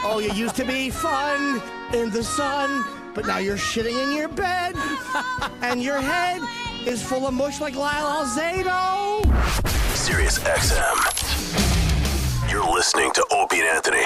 Oh, you used to be fun in the sun, but now you're shitting in your bed, and your head is full of mush like Lyle Alzado. Sirius XM. You're listening to Opie and Anthony.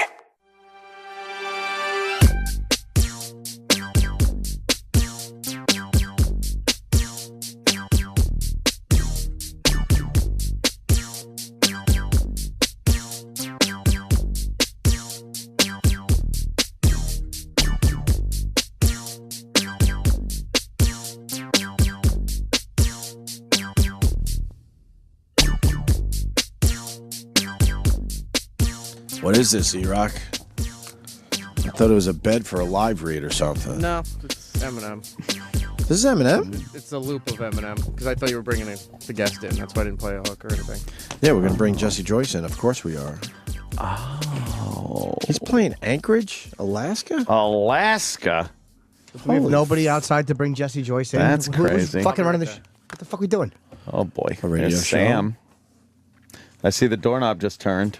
What is this, E-Rock? I thought it was a bed for a live read or something. No, it's Eminem. This is Eminem? It's a loop of Eminem because I thought you were bringing the guest in. That's why I didn't play a hook or anything. Yeah, we're going to bring Jesse Joyce in. Of course we are. Oh. He's playing Anchorage, Alaska? Alaska? We have nobody outside to bring Jesse Joyce in. That's Who's crazy. fucking running this? What the fuck are we doing? Oh, boy. A radio There's show. Sam. I see the doorknob just turned.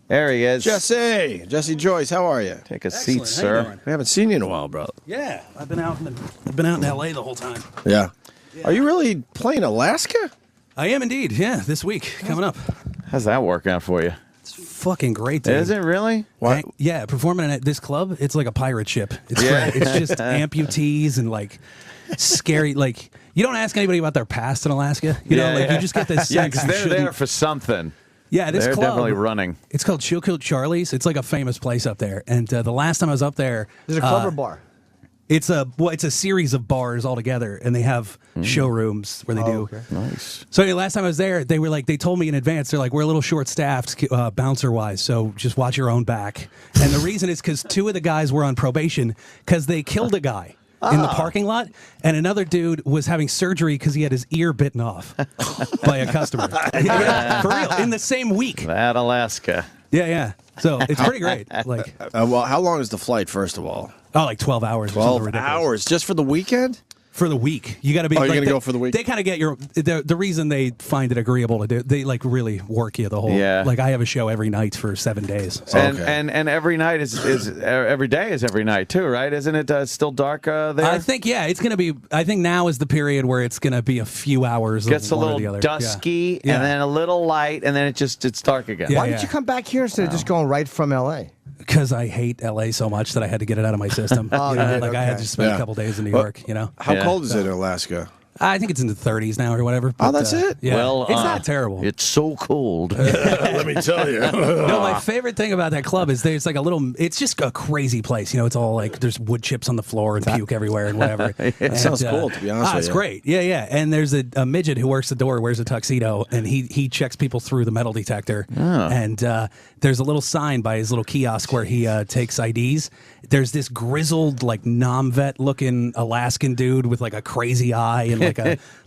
There he is. Jesse Joyce, how are you? Take a seat, How you sir. doing? We haven't seen you in a while, bro. Yeah, I've been out in L.A. the whole time. Yeah. Are you really playing Alaska? I am indeed. Yeah, this week coming up. How's that working out for you? It's fucking great, dude. Is it really? What? Yeah, performing at this club, it's like a pirate ship. It's Yeah. great. It's just amputees and like scary. Like you don't ask anybody about their past in Alaska. You know, like you just get this Yeah, sense. because you they're shouldn't- there for something. Yeah, this They're club, definitely running. It's called Chill Kill Charlie's. It's like a famous place up there. And the last time I was up there, Is it a club or bar? It's a series of bars all together, and they have showrooms where they do. Okay. Nice. So anyway, last time I was there, they told me in advance, they're like, we're a little short staffed bouncer wise, so just watch your own back. And the reason is because 2 of the guys were on probation because they killed a guy in the parking lot, and another dude was having surgery because he had his ear bitten off by a customer. Yeah, for real, in the same week. That Alaska. Yeah. So it's pretty great. Like, Well, how long is the flight, first of all? like 12 hours. 12 hours just for the weekend? For the week, you got to be. Oh, you're like, gonna go for the week? They kind of get the reason they find it agreeable to do. They like really work you the whole. Yeah. Like I have a show every night for 7 days. So. And every night is every day is every night too, right? Isn't it still dark there? I think it's gonna be. I think now is the period where it's gonna be a few hours. Gets a of one or little the other. dusky Yeah. and then a little light and then it's dark again. Yeah, Why did you come back here instead of just going right from L.A.? Because I hate LA so much that I had to get it out of my system. Oh, You know, you did? like I had Okay. to spend Yeah. a couple days in New Well, York. You know, How Yeah. cold is it in Alaska? I think it's in the 30s now or whatever. Oh, but, that's it? Yeah. Well, it's not terrible. It's so cold. Let me tell you. No, my favorite thing about that club is there's like a little. It's just a crazy place. You know, it's all like there's wood chips on the floor and puke everywhere and whatever. It sounds cool, to be honest with It's you. great. Yeah. And there's a midget who works the door, wears a tuxedo, and he checks people through the metal detector. And there's a little sign by his little kiosk where he takes IDs. There's this grizzled, like non-vet looking Alaskan dude with like a crazy eye and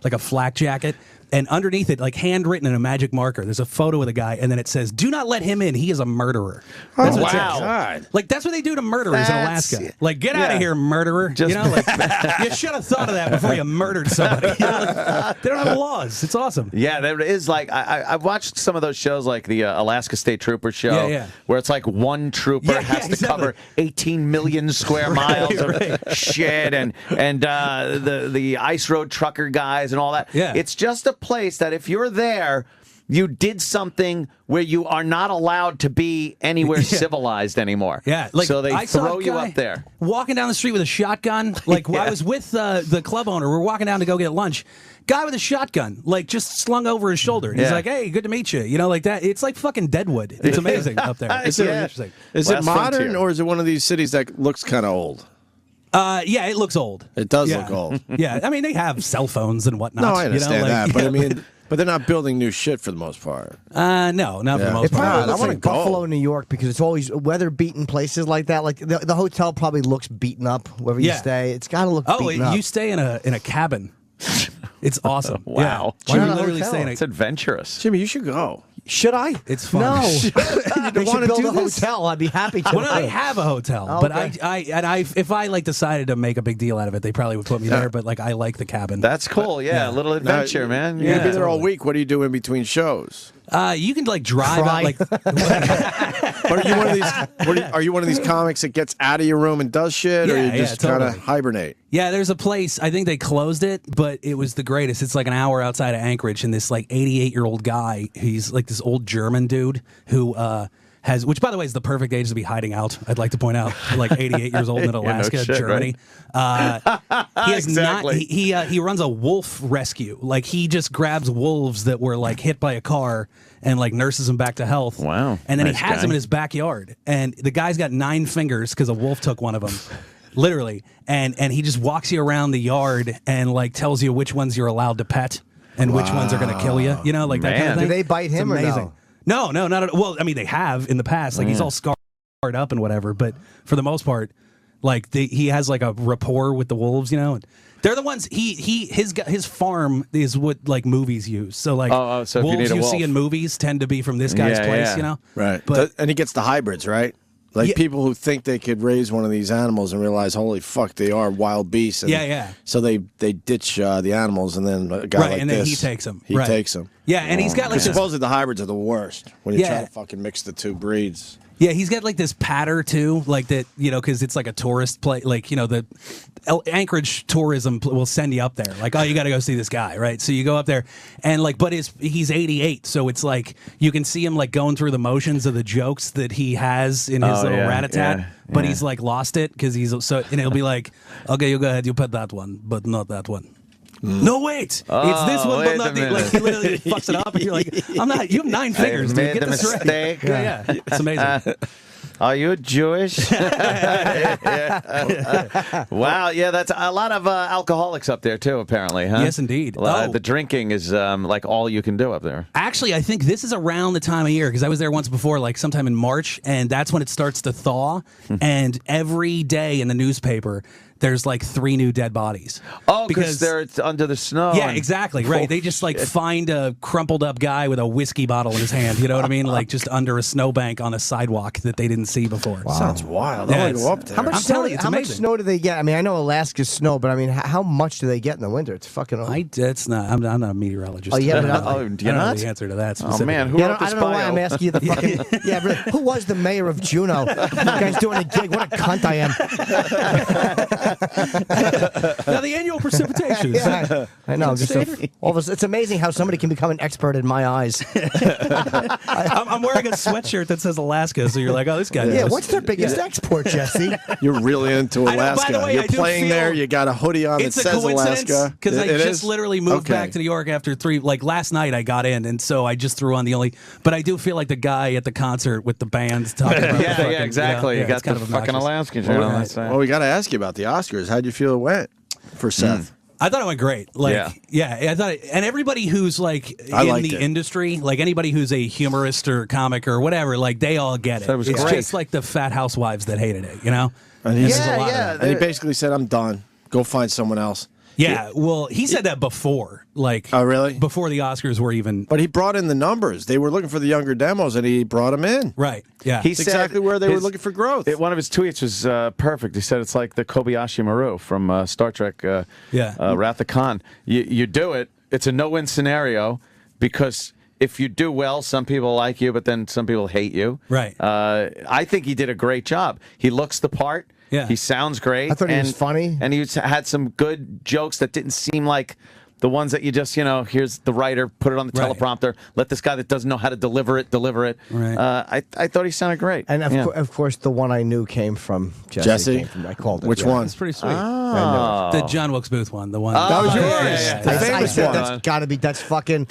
like a flak jacket. And underneath it, like handwritten in a magic marker, there's a photo of the guy, and then it says, "Do not let him in. He is a murderer." That's what it says. God. Like that's what they do to murderers in That's- Alaska. Like, get out yeah. of here, murderer! Just- you know, like you should have thought of that before you murdered somebody. You know? They don't have laws. It's awesome. Yeah, there is like I've watched some of those shows like the Alaska State Trooper show, Yeah. where it's like one trooper Yeah, has to exactly. cover 18 million square miles of shit, and the ice road trucker guys and all that. Yeah. It's just a place that if you're there, you did something where you are not allowed to be anywhere civilized anymore. Yeah, like so they I saw throw a you guy up there. walking down the street with a shotgun. Like I was with the club owner. We're walking down to go get lunch. Guy with a shotgun, like just slung over his shoulder. He's Yeah. like, "Hey, good to meet you." You know, like that. It's like fucking Deadwood. It's amazing up there. It's really interesting. Is it Last modern frontier. or is it one of these cities that looks kind of old? Yeah, it looks old. It does Yeah. look old. Yeah, I mean they have cell phones and whatnot. No, I understand you know, like, that, but yeah, I mean, but they're not building new shit for the most part. no, not for the Yeah. most It probably part. God, looks I wanna like go. Buffalo, New York, because it's always weather-beaten places like that. Like the hotel probably looks beaten up wherever you Yeah. stay. It's got to look Oh, beaten up. you stay in a cabin. It's awesome. Wow. Yeah. Why You not a literally hotel? stay in a. It's adventurous. Jimmy, you should go. Should I? It's fun. No. They wanna should build do a this? hotel. I'd be happy to. Well, I have a hotel, Oh, but okay. if I like decided to make a big deal out of it, they probably would put me there. But like, I like the cabin. That's cool. Yeah, a little adventure, man. You're gonna be Yeah. there all week. What do you do in between shows? You can like drive Cry. out like. Are you one of these? Are you one of these comics that gets out of your room and does shit, or Yeah, you yeah, just kind of totally. hibernate? Yeah, there's a place. I think they closed it, but it was the greatest. It's like an hour outside of Anchorage, and this like 88-year-old guy. He's like this old German dude who has, which by the way is the perfect age to be hiding out. I'd like to point out, like 88 years old in no Alaska, shit, Germany. He has Exactly. he runs a wolf rescue. Like he just grabs wolves that were like hit by a car and like nurses them back to health. Wow. And then Nice he has guy. them in his backyard, and the guy's got 9 fingers because a wolf took one of them. Literally, and he just walks you around the yard and like tells you which ones you're allowed to pet and which ones are going to kill you. You know, like that kind Man. of thing. Do they bite him It's or no? amazing. No, not at all. Well, I mean, they have in the past. Like he's all scarred up and whatever, but for the most part, Like he has like a rapport with the wolves, you know. And they're the ones his farm is what like movies use. So like so if you wolves need a you wolf. see in movies tend to be from this guy's place, you know. Right. But And he gets the hybrids, right? Like Yeah. people who think they could raise one of these animals and realize, holy fuck, they are wild beasts. And Yeah. So they ditch the animals, and then a guy Right, like and then this, he takes 'em. He Right. takes them. Yeah, and he's got like Because this. supposedly the hybrids are the worst when you Yeah. try to fucking mix the two breeds. Yeah, he's got like this patter too, like that, you know, because it's like a tourist place. Like, you know, the Anchorage tourism will send you up there. Like, oh, you got to go see this guy, right? So you go up there, and like, but he's 88, so it's like you can see him like going through the motions of the jokes that he has in his little rat-a-tat, but he's like lost it because he's so, and he'll be like, okay, you go ahead, you pet that one, but not that one. No, wait. It's this one, but wait not a the. Like, minute. he literally fucks it up, and you're like, I'm not. You have 9 fingers, dude. made Get the this right. mistake. Yeah, it's amazing. Are you Jewish? Wow, yeah, that's a lot of alcoholics up there too, apparently, huh? Yes, indeed. The drinking is like all you can do up there. Actually, I think this is around the time of year because I was there once before, like sometime in March, and that's when it starts to thaw. And every day in the newspaper, there's like 3 new dead bodies. Oh, because they're under the snow. Yeah, and- exactly. Right. They just like find a crumpled up guy with a whiskey bottle in his hand. You know what I mean? Like just under a snowbank on a sidewalk that they didn't see before. Sounds wild. Yeah, I want to it's- go up there. How much I'm snow? telling you, it's how much amazing. snow do they get? I mean, I know Alaska's snow, but I mean, how much do they get in the winter? It's fucking. It's not. I'm not a meteorologist. Oh, yeah, but I don't I- know you're the not? answer to that. Oh Specifically. man, who Yeah, wrote I this don't know why bio? I'm asking you the fucking. Yeah, really, who was the mayor of Juneau? You guys doing a gig? What a cunt I am. Now the annual precipitation. Yeah, I know. Just it's amazing how somebody can become an expert in my eyes. I'm wearing a sweatshirt that says Alaska, so you're like, oh, this guy. Yeah, knows. what's their biggest export, Jesse? You're really into I know, by Alaska. the way, I You're do playing feel- there. You got a hoodie on that It's a says coincidence Alaska. because I It just is? literally moved Okay. back to New York after 3. Like last night, I got in, and so I just threw on the only. But I do feel like the guy at the concert with the band talking about. Yeah, the fucking, exactly. You You know, got it's kind the of fucking obnoxious. Alaskan shirt on. Right. That's Well, we got to ask you about the Oscars. How'd you feel it went for Seth? I thought it went great. Like, yeah, I thought, and everybody who's like I in liked the it. industry, like anybody who's a humorist or comic or whatever, like they all get it. That was it's great. just like the fat housewives that hated it, you know? And There's he, a lot of and that. he basically said, "I'm done. Go find someone else." Yeah, well, he said that before, like, Oh, really? before the Oscars were even But he brought in the numbers. They were looking for the younger demos, and he brought them in. right. Yeah, He It's said exactly where they were his- looking for growth. One of his tweets was perfect. He said it's like the Kobayashi Maru from Star Trek Wrath of Khan. You do it. It's a no-win scenario because if you do well, some people like you, but then some people hate you. Right. I think he did a great job. He looks the part. Yeah. He sounds great. I thought he was funny. And he had some good jokes that didn't seem like the ones that you just, here's the writer, put it on the Right. teleprompter, let this guy that doesn't know how to deliver it. Right. I thought he sounded great. And Yeah. of course, the one I knew came from Jesse. Jesse? Came from- I called it. Which yeah. one? it's pretty sweet. Oh. The John Wilkes Booth one, the one. That was yours. The I famous said one. that's got to be. That's fucking.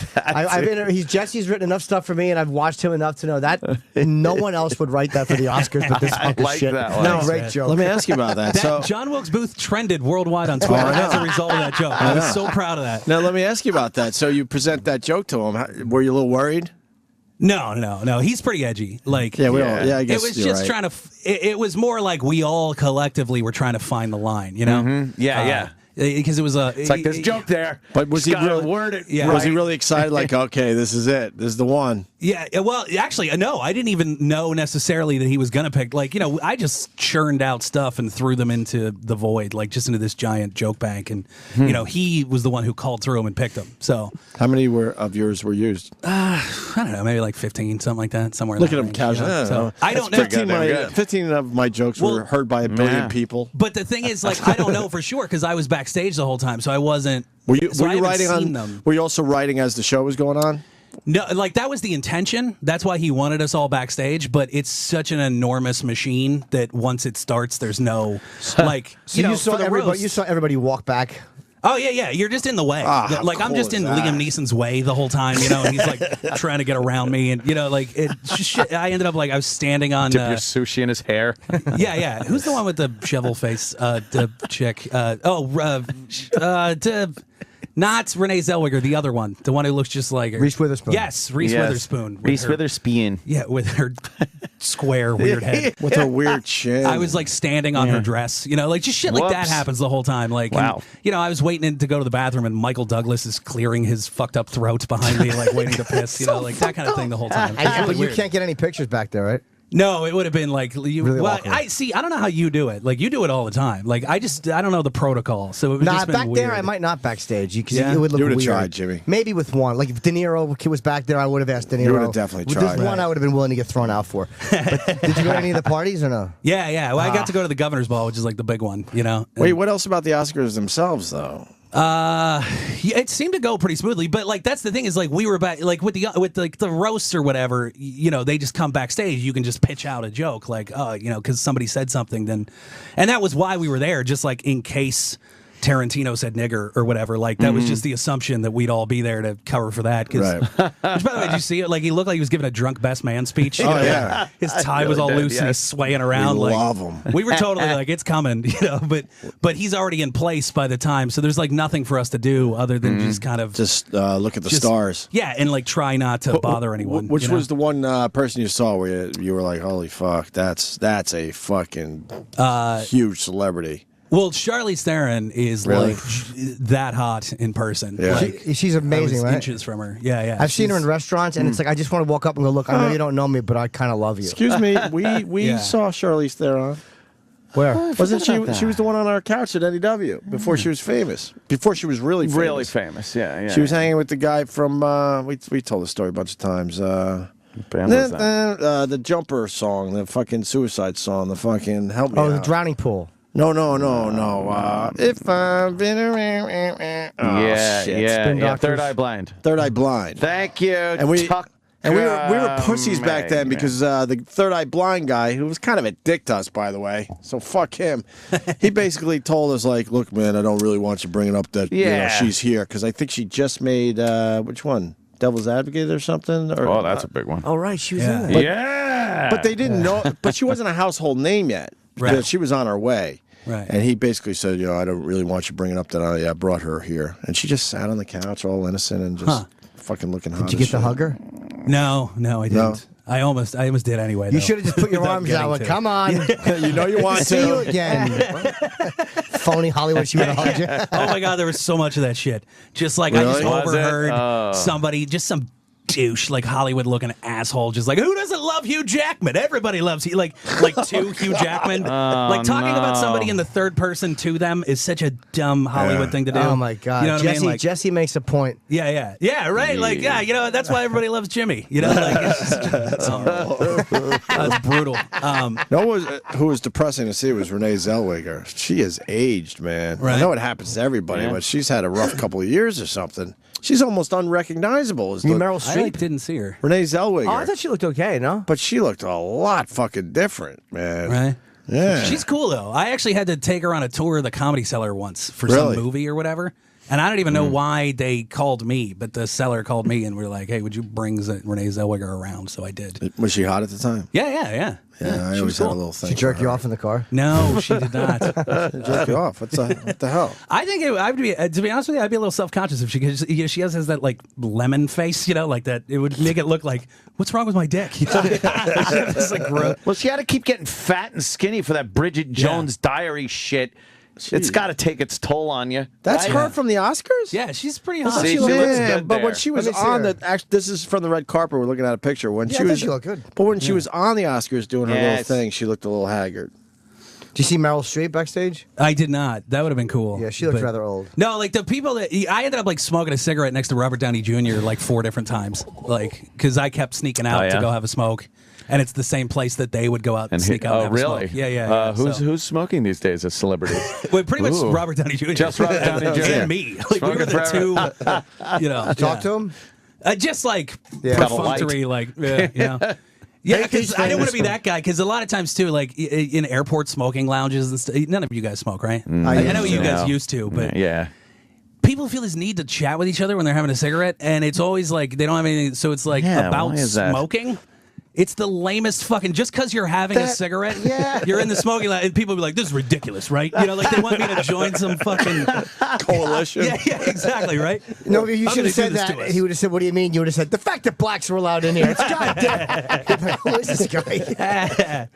Jesse's written enough stuff for me, and I've watched him enough to know that no one else would write that for the Oscars. But this I fucking like shit. that one. No, great joke. Let me ask you about that. That So John Wilkes Booth trended worldwide on Twitter as a result of that joke. I was so proud of that. now let me ask you about that. So you present that joke to him. Were you a little worried? No. He's pretty edgy. Like, Yeah, we all. Yeah, I guess it was you're just right. trying to. It was more like we all collectively were trying to find the line. You know? Mhm. Yeah. Because it was a. It's like this joke there. But was Just he gotta really? word it Yeah. Was he right. really excited? Like, okay, this is it. This is the one. Yeah, well, actually, no, I didn't even know necessarily that he was going to pick. Like, I just churned out stuff and threw them into the void, like just into this giant joke bank. And, he was the one who called through them and picked them. So, How many of yours were used? I don't know, maybe like 15, something like that, somewhere in Look that at him range, casually. you know? So, I don't know. 15 of my jokes were Well, heard by a billion yeah. people. But the thing is, like, I don't know for sure because I was backstage the whole time, so I wasn't. Were you, so were I you haven't writing seen on? them. Were you also writing as the show was going on? No, like that was the intention. That's why he wanted us all backstage. But it's such an enormous machine that once it starts, there's no like. So you saw for the everybody. roast- You saw everybody walk back. Oh yeah. You're just in the way. how Like I'm cool just is in that? Liam Neeson's way the whole time. And he's like trying to get around me, and like it. Shit, I ended up like I was standing on. Dip your sushi in his hair. Yeah. Who's the one with the shovel face? The chick. Not Renee Zellweger, the other one, the one who looks just like her. Reese Witherspoon. Yes, Reese Witherspoon. Reese Witherspoon. Yeah, with her square weird head. With her weird chin. I was like standing on her dress, like just shit like that Whoops. happens the whole time. Like, Wow. and, I was waiting to go to the bathroom, and Michael Douglas is clearing his fucked up throat behind me, like waiting to piss, like that kind of thing the whole time. It's really But you weird. can't get any pictures back there, right? No, it would have been like you. Really well, awkward. I don't know how you do it. Like you do it all the time. Like I don't know the protocol. So it would Nah, just been back weird. there I might not backstage because Yeah? it would look You would've weird. tried, Jimmy. Maybe with one. Like if De Niro was back there, I would have asked De Niro. You would've definitely With tried. this one, I would have been willing to get thrown out for. But did you go to any of the parties or no? Yeah. Well, I got to go to the Governor's Ball, which is like the big one. Wait, what else about the Oscars themselves, though? Yeah, it seemed to go pretty smoothly, but like that's the thing is like we were back like with the roasts or whatever, they just come backstage. You can just pitch out a joke like, because somebody said something, and that was why we were there, just like in case Tarantino said nigger or whatever. Like that was just the assumption that we'd all be there to cover for that. Right. Which, by the way, did you see it? Like he looked like he was giving a drunk best man speech. Oh, yeah. His tie was all really did, loose and he's yes. swaying around. We like, love him. We were totally like it's coming, but he's already in place by the time. So there's like nothing for us to do other than just kind of Just look at the stars. yeah, and like try not to bother anyone. Which was the one person you saw where you were like, holy fuck, that's a fucking huge celebrity. Well, Charlize Theron is Really? like that hot in person. Yeah. Like, She's amazing, I was right? inches from her. Yeah. I've seen her in She's- restaurants, and it's like I just want to walk up and go, look, I know you don't know me, but I kind of love you. Excuse me, we Yeah. saw Charlize Theron. Where? Wasn't she? about that. She was the one on our couch at NEW before she was famous. Before she was really famous. Really famous, yeah. She was hanging with the guy from. We told the story a bunch of times. Band was that? The Jumper song, the fucking Suicide song, the fucking Help Me Oh, the Out. drowning pool. No. If I've been around. Oh, shit. Spin yeah. Doctors. Third Eye Blind. Third Eye Blind. Thank you, And we were pussies back then man. because the Third Eye Blind guy, who was kind of a dick to us, by the way, so fuck him. He basically told us like, "Look, man, I don't really want you bringing up that she's here because I think she just made which one, Devil's Advocate or something." Or, Oh, that's a big one. Oh, right, she was Yeah. in it. Yeah. But they didn't know. But she wasn't a household name yet. Right. She was on her way. Right. And he basically said, I don't really want you bringing up that I brought her here. And she just sat on the couch all innocent and just fucking looking hot. Did you get to hug her? No, I didn't. No. I almost did anyway. You though. should have just put your Without arms getting out. Like, to. come on. You know you want See you to. again. Phony Hollywood. She would have hugged you. Oh my god, there was so much of that shit. Just like I just Really? Was it? overheard Oh. somebody, just some douche, like Hollywood looking asshole, just like who doesn't love Hugh Jackman? Everybody loves Hugh. Like two Hugh Jackman. Like talking about somebody in the third person to them is such a dumb Hollywood thing to do. Oh my God. You know what Jesse, I mean? Like, Jesse makes a point. yeah, right. Like that's why everybody loves Jimmy. Like it's that's brutal. Who was depressing to see was Renee Zellweger. She has aged, man. I Right. know it happens to everybody, but she's had a rough couple of years or something. She's almost unrecognizable. As You mean the- Meryl I Streep? like, didn't see her. Renee Zellweger. Oh, I thought she looked okay, no? But she looked a lot fucking different, man. Right. Yeah. She's cool though. I actually had to take her on a tour of the Comedy Cellar once for Really? some movie or whatever. And I don't even know why they called me, but the Cellar called me and we were like, "Hey, would you bring Renee Zellweger around?" So I did. Was she hot at the time? Yeah. Yeah, I she always was had a cool. little thing. She jerked you off in the car? No, she did not. Jerk you off. What the hell? I think I'd be, to be honest with you, I'd be a little self-conscious if she has that like lemon face, like that. It would make it look like, what's wrong with my dick? It's like gross. Well, she had to keep getting fat and skinny for that Bridget Jones Diary shit. It's got to take its toll on you. That's right? her from the Oscars? Yeah, she's pretty See, hot. she looks good but when there. she was Let me see on her. this is from the red carpet. We're looking at a picture. When Yeah, she I thought was, she looked good. But when she was on the Oscars doing her little Yes. thing, she looked a little haggard. Did you see Meryl Streep backstage? I did not. That would have been cool. Yeah, she looked But- rather old. No, like the people that I ended up like smoking a cigarette next to Robert Downey Jr. like 4 different times, like because I kept sneaking out Oh, yeah? to go have a smoke, and it's the same place that they would go out and sneak out. And have really? A smoke. Yeah. Who's smoking these days as celebrities? Well, pretty much Ooh. Robert Downey Jr. Just Robert Downey Jr. and me. Like we Smoking were the forever. two. You talk to him? Just like Yeah. perfunctory, like Yeah, because I don't want to be that guy. Because a lot of times too, like in airport smoking lounges and stuff. None of you guys smoke, right? I know you guys used to, but yeah. People feel this need to chat with each other when they're having a cigarette, and it's always like they don't have anything. So it's like Yeah, about why is that? smoking. It's the lamest fucking. Just because you're having a cigarette, you're in the smoking line, and people be like, "This is ridiculous, right?" You know, like they want me to join some fucking coalition. Yeah, exactly, right. No, you I'm should have gonna said do this to that. us. He would have said, "What do you mean?" You would have said, "The fact that blacks are allowed in here." It's goddamn. Like, who is this guy?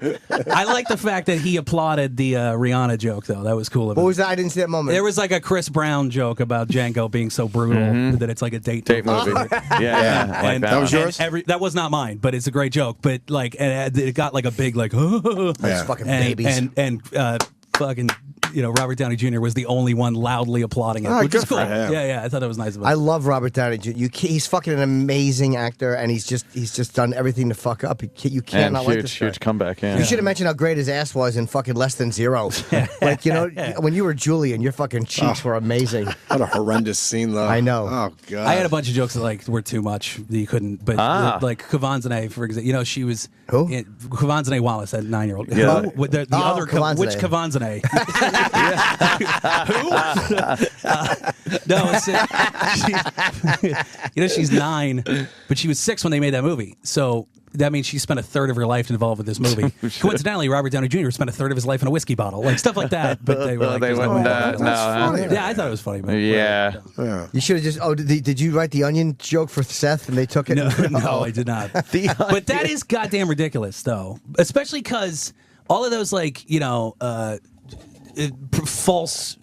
I like the fact that he applauded the Rihanna joke, though. That was cool of him. What was that? I didn't see that moment. There was like a Chris Brown joke about Django being so brutal that it's like a date movie. Yeah. Like that was yours? That was not mine, but it's a great joke. But like, and it got like a big like, Those fucking babies. and fucking, Robert Downey Jr. was the only one loudly applauding it, Oh, which is good cool. for him. Yeah, I thought that was nice of him. I love Robert Downey Jr. He's fucking an amazing actor, and he's just done everything to fuck up. You can't And not like this guy. huge comeback. Yeah. You should have mentioned how great his ass was in fucking Less Than Zero. Like, when you were Julian, your fucking cheeks were amazing. What a horrendous scene, though. I know. Oh, God. I had a bunch of jokes that like were too much that you couldn't. But like Kavanzane, for example, she was who? Kavanzane Wallace, that 9-year-old. Yeah. The other Kavanzane. which Kavanzane? Who? No, it's, she's 9, but she was 6 when they made that movie. So that means she spent a third of her life involved with this movie. Coincidentally, Robert Downey Jr. spent a third of his life in a whiskey bottle, like stuff like that. But they were like, They "There's no wouldn't, way." no, huh? Yeah, I thought it was funny. But Yeah. You should have just. Oh, did you write the onion joke for Seth, and they took it? No, I did not. But that is goddamn ridiculous, though. Especially because all of those, false,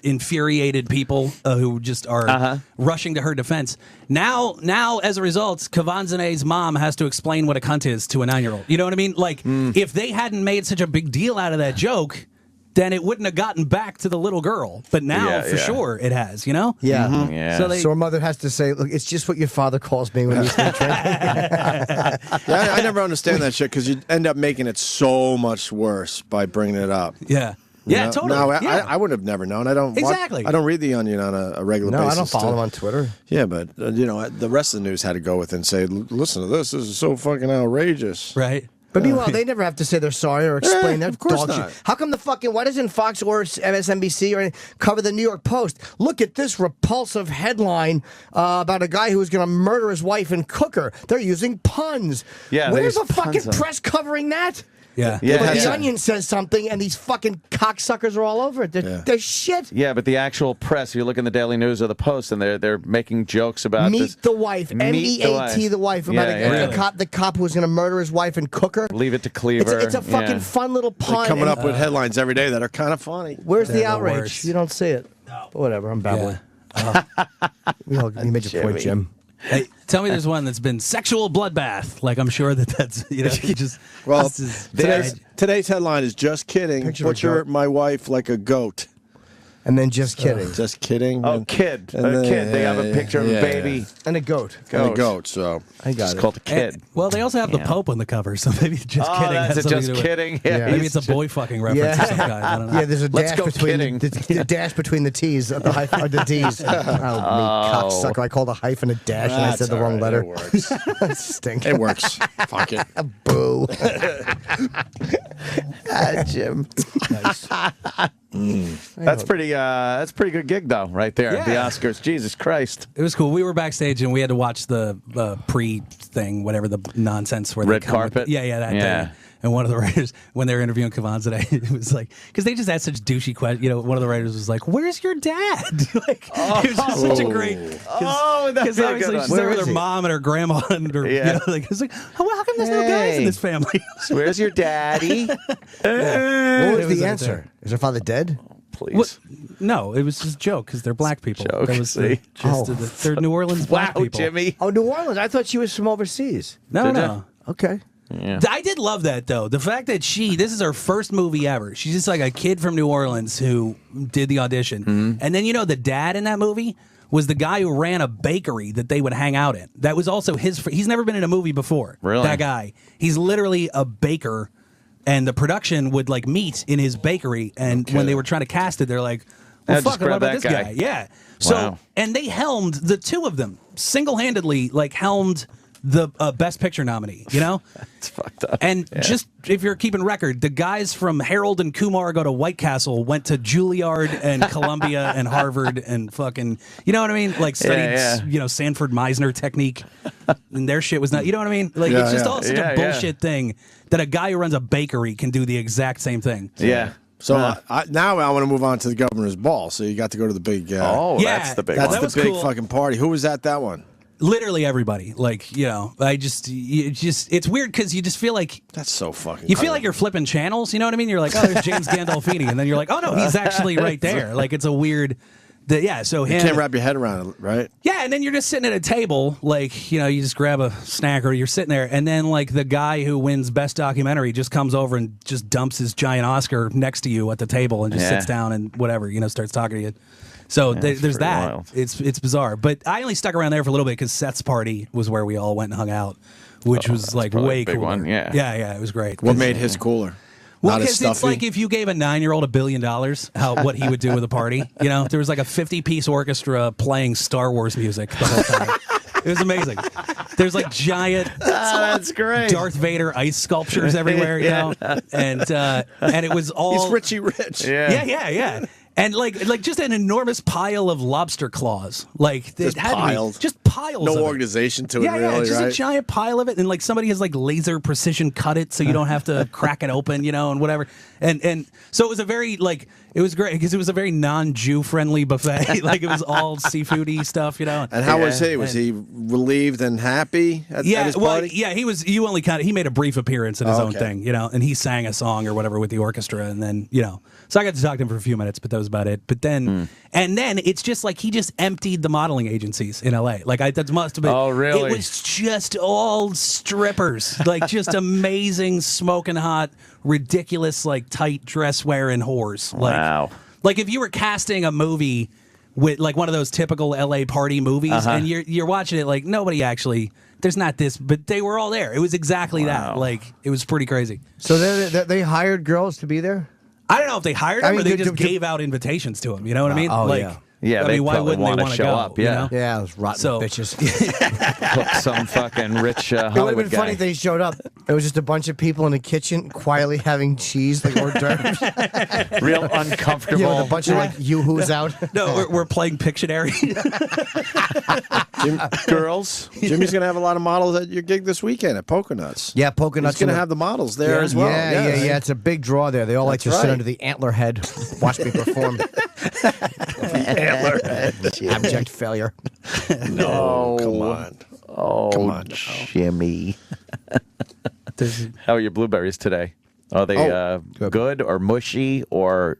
infuriated people who just are rushing to her defense. Now, as a result, Kavanzane's mom has to explain what a cunt is to a 9-year-old. You know what I mean? Like, if they hadn't made such a big deal out of that joke, then it wouldn't have gotten back to the little girl. But now, for sure, it has, Yeah. Yeah. So her mother has to say, "Look, it's just what your father calls me when he's drinking." I never understand that shit because you end up making it so much worse by bringing it up. Yeah. Yeah, totally. No, Yeah. I would have never known. I don't Exactly. I don't read the Onion on a regular No, basis. I don't follow him on Twitter. Yeah, but the rest of the news had to go with it and say, "Listen to this. This is so fucking outrageous." Right. But meanwhile, they never have to say they're sorry or explain that. of course dog not. shit. How come why doesn't Fox or MSNBC or anything cover the New York Post? Look at this repulsive headline about a guy who was going to murder his wife and cook her. They're using puns. Yeah, they Where's use the fucking puns on- press covering that? Yeah. Yeah, But that's the it. Onion says something, and these fucking cocksuckers are all over it. They're shit. Yeah, but the actual press, you look in the Daily News or the Post, and they're making jokes about Meet this. the wife, MEAT the wife, about the cop who was going to murder his wife and cook her. Leave it to Cleaver. It's a fucking fun little They're pun. coming and- up with headlines every day that are kind of funny. Where's the They're the outrage? worst. You don't see it. But whatever, I'm babbling. You made your point, Jim. Hey, tell me there's one that's been sexual bloodbath. Like, I'm sure that's, you just. Well, this is- today's headline is "Just kidding." Picture of a Butcher goat. my wife like a goat. And then just kidding. Just kidding. Oh, And- kid. and A then- kid. They have a picture of a yeah. baby. And a goat. And a goat. So I got It's it. called a kid. Well, they also have the Pope on the cover, so maybe just Oh, kidding. that's has it, something just to do with it. kidding. Yeah, Maybe he's it's a boy fucking reference of some kind. I don't know. Yeah, there's a Let's dash go between kidding. the dash between the T's, the hyphen, or the D's. Oh, me cocksucker! I called a hyphen a dash, and I That's said the all wrong right, letter. it works. Stink. It works. Fuck it. Boo. Jim. Nice. That's pretty good gig though, right there. Yeah. The Oscars. Jesus Christ. It was cool. We were backstage and we had to watch the pre-thing, whatever the nonsense where Red they come with- carpet? yeah, that Yeah. thing. And one of the writers, when they were interviewing Kavanzane, it was like, because they just asked such douchey questions. One of the writers was like, "Where's your dad?" Like, it was just such a great. Because be a good obviously one. she's there Where with is her he? mom and her grandma and her. Yeah. It's like, how come there's no guys in Hey. this family? Where's your daddy? What was It was the right answer? there. Is her father dead? Please. What? No, it was just a joke because they're black people. Joke, That was see? they're New Orleans black Wow, people. Jimmy. Oh, New Orleans. I thought she was from overseas. No, Did no. Okay. Yeah. I did love that though. The fact that this is her first movie ever. She's just like a kid from New Orleans who did the audition. Mm-hmm. And then the dad in that movie was the guy who ran a bakery that they would hang out in. That was also he's never been in a movie before. Really? That guy. He's literally a baker, and the production would like meet in his bakery, and when they were trying to cast it, they're like, well, Yeah, just fuck, what grab about that this guy. guy? Yeah. So Wow. and they helmed the two of them single-handedly, like helmed the Best Picture nominee. You know, it's fucked up. And just if you're keeping record, the guys from Harold and Kumar Go to White Castle went to Juilliard and Columbia and Harvard and fucking, you know what I mean? Like studied, you know, Sanford Meisner technique, and their shit was not. You know what I mean? Like it's just all such a bullshit thing that a guy who runs a bakery can do the exact same thing. Yeah. So now I want to move on to the governor's ball. So you got to go to the big. That's the big. That's one. the big cool. fucking party. Who was at that one? Literally everybody. Like, you know, it's weird because you just feel like that's so fucking. You feel like you're flipping channels. You know what I mean? You're like, oh, there's James Gandolfini, and then you're like, oh no, he's actually right there. Like it's a weird. So him, you can't wrap your head around it, right? Yeah, and then you're just sitting at a table, like, you know, you just grab a snack or you're sitting there, and then like the guy who wins Best Documentary just comes over and just dumps his giant Oscar next to you at the table and just sits down and whatever, you know, starts talking to you. So there's that. Wild. It's bizarre, but I only stuck around there for a little bit because Seth's party was where we all went and hung out, which was like way a big cooler. one, yeah. Yeah, it was great. What made his cooler? Well, Not as because it's stuffy? like if you gave a 9-year-old $1 billion, what he would do with a party. You know, there was like a 50-piece orchestra playing Star Wars music the whole time. It was amazing. There's like giant, that's great, Darth Vader ice sculptures everywhere. You know, and it was all He's Richie Rich. Yeah. And like just an enormous pile of lobster claws, like Just it had to be- piles. just piles. No of it. organization to it, Yeah, really, just right? a giant pile of it, and like somebody has like laser precision cut it, so you don't have to crack it open, you know, and whatever. And so it was a very it was great because it was a very non-Jew friendly buffet. Like it was all seafoody stuff, you know. And how was he? Was he relieved and happy at his party? He was. You only he made a brief appearance in his own okay. thing, you know, and he sang a song or whatever with the orchestra, and then so I got to talk to him for a few minutes, but that was about it. But then, and then it's just like he just emptied the modeling agencies in L.A. Like that must have been. Oh, really? It was just all strippers, like just amazing, smoking hot, ridiculous, like tight dress wearing whores. Like, Wow. Like if you were casting a movie with like one of those typical LA party movies, and you're watching it, like nobody actually. There's not this, but they were all there. It was exactly that. Like it was pretty crazy. So they hired girls to be there? I don't know if they hired them I mean, or they do- just do- gave out invitations to them. You know what I mean? Oh, like, yeah. Yeah, I they mean, why probably wouldn't they wanna want to show go? up, you yeah. know? Yeah, those rotten So- bitches. Hook some fucking rich It would have Hollywood been funny guy. if they showed up. It was just a bunch of people in the kitchen quietly having cheese like hors d'oeuvres. Real uncomfortable. Yeah, with a bunch of like yoo-hoos out. No, we're playing Pictionary. Girls. Jimmy's going to have a lot of models at your gig this weekend at Poker Nuts. Yeah, Poker Nuts. He's going to have the models there as well. Yeah. It's a big draw there. They all like to That's sit right. under the antler head, watch me perform. Antler head. Abject failure. No, come on. Oh, Come on now. Jimmy. How are your blueberries today? Are they good or mushy or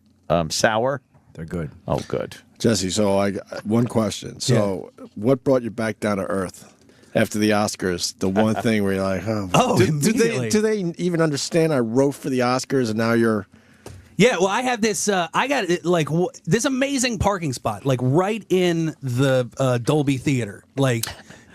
sour? They're good. Oh, good. Jesse, so one question. So what brought you back down to earth after the Oscars? The one thing where you're like, do they even understand I wrote for the Oscars and now you're... Yeah, well, I have this. I got this amazing parking spot, like right in the Dolby Theater. Like,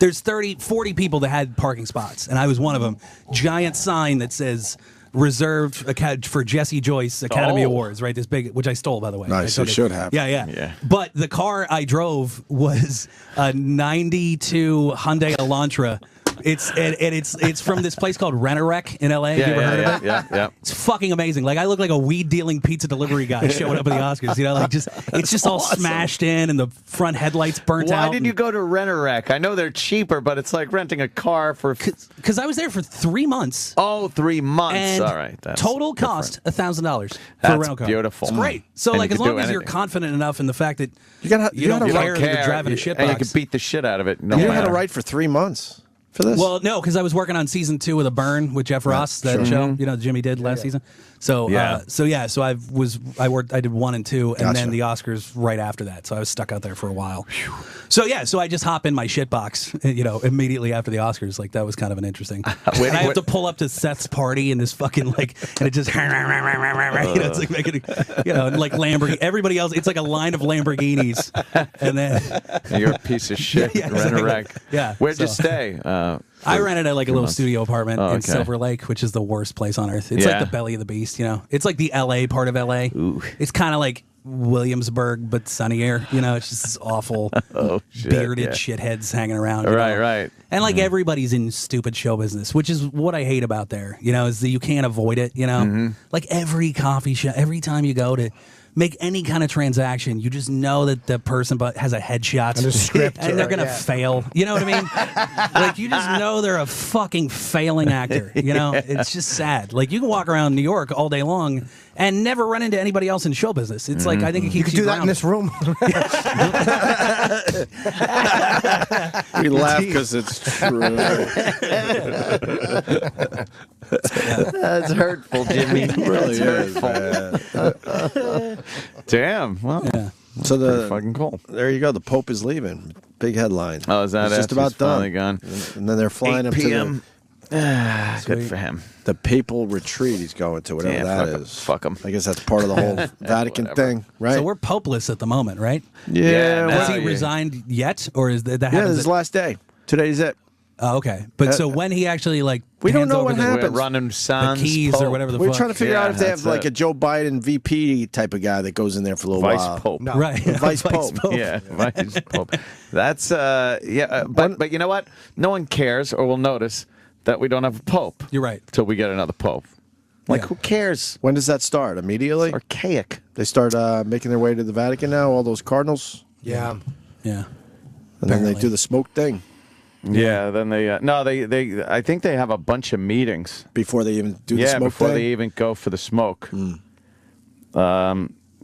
there's 40 people that had parking spots, and I was one of them. Giant sign that says reserved for Jesse Joyce Academy Awards. Right, this big, which I stole, by the way. Nice, I you took it. should have. Yeah. But the car I drove was a '92 Hyundai Elantra. It's from this place called Rent-A-Wreck in LA. Have you ever heard of it? Yeah. It's fucking amazing. Like I look like a weed dealing pizza delivery guy showing up at the Oscars. You know, like it's just all smashed in and the front headlights burnt out. Why did you go to Rent-A-Wreck? I know they're cheaper, but it's like renting a car for... Because I was there for 3 months. Oh, 3 months. And All right. That's total cost $1,000 for That's a rental car. beautiful. It's great. So And like you as can do long as you're anything. confident enough in the fact that You don't care that you're driving a and you shitbox. can beat the shit out of it. No you had matter. to write for 3 months for this? Well, no, because I was working on season 2 of The Burn with Jeff Ross, that sure. show, you know, Jimmy did last season. So, so I did 1 and 2, and then the Oscars right after that. So I was stuck out there for a while. So so I just hop in my shitbox, you know, immediately after the Oscars. Like that was kind of an interesting. And I have to pull up to Seth's party in this fucking and it just, you know, it's like making, you know, like Lamborghini. Everybody else, it's like a line of Lamborghinis, and then You're a piece of shit. Yeah, exactly. Rent-A-Wreck. Yeah, Where'd you so- stay? I rented a little months. studio apartment Oh, in okay. Silver Lake, which is the worst place on earth. It's like the belly of the beast, you know. It's like the LA part of LA. It's kind of like Williamsburg, but sunnier. You know, it's just this awful bearded shitheads hanging around. you know? Right. And like everybody's in stupid show business, which is what I hate about there. You know, is that you can't avoid it. You know, like every coffee shop, every time you go to make any kind of transaction, you just know that the person has a headshot And a script, and they're gonna fail. You know what I mean? Like you just know they're a fucking failing actor. You know, it's just sad. Like you can walk around New York all day long and never run into anybody else in show business. It's like I think it You keeps could do that in this room. We laugh because it's true. That's hurtful, Jimmy. It really That's is, hurtful. man. Damn. Well, So pretty fucking cool. There you go. The Pope is leaving. Big headline. Oh, is that it's it? just about He's finally done. gone. And then they're flying 8 him p.m.. to the Good for him. The papal retreat he's going to, whatever that is. Fuck him. I guess that's part of the whole Vatican thing, right? So we're popeless at the moment, right? Yeah, Has well, he resigned yet, or is that yeah, happens this is at- last day. Today's it. Oh, okay. But so when he actually like we don't hands know over what the, happens. Running the Sans keys Pope. or whatever the We're fuck. trying to figure out if they have that's like it. a Joe Biden VP type of guy that goes in there for a little Vice while. Pope. Right. Vice Pope. Yeah, Vice Pope. That's but you know what? No one cares or will notice that we don't have a pope. You're right. Till we get another pope. Like who cares? When does that start? Immediately? Archaic. They start making their way to the Vatican now, all those cardinals. Yeah. Yeah. And then they do the smoke thing. Yeah, then they they I think they have a bunch of meetings before they even do the smoke before thing? they even go for the smoke.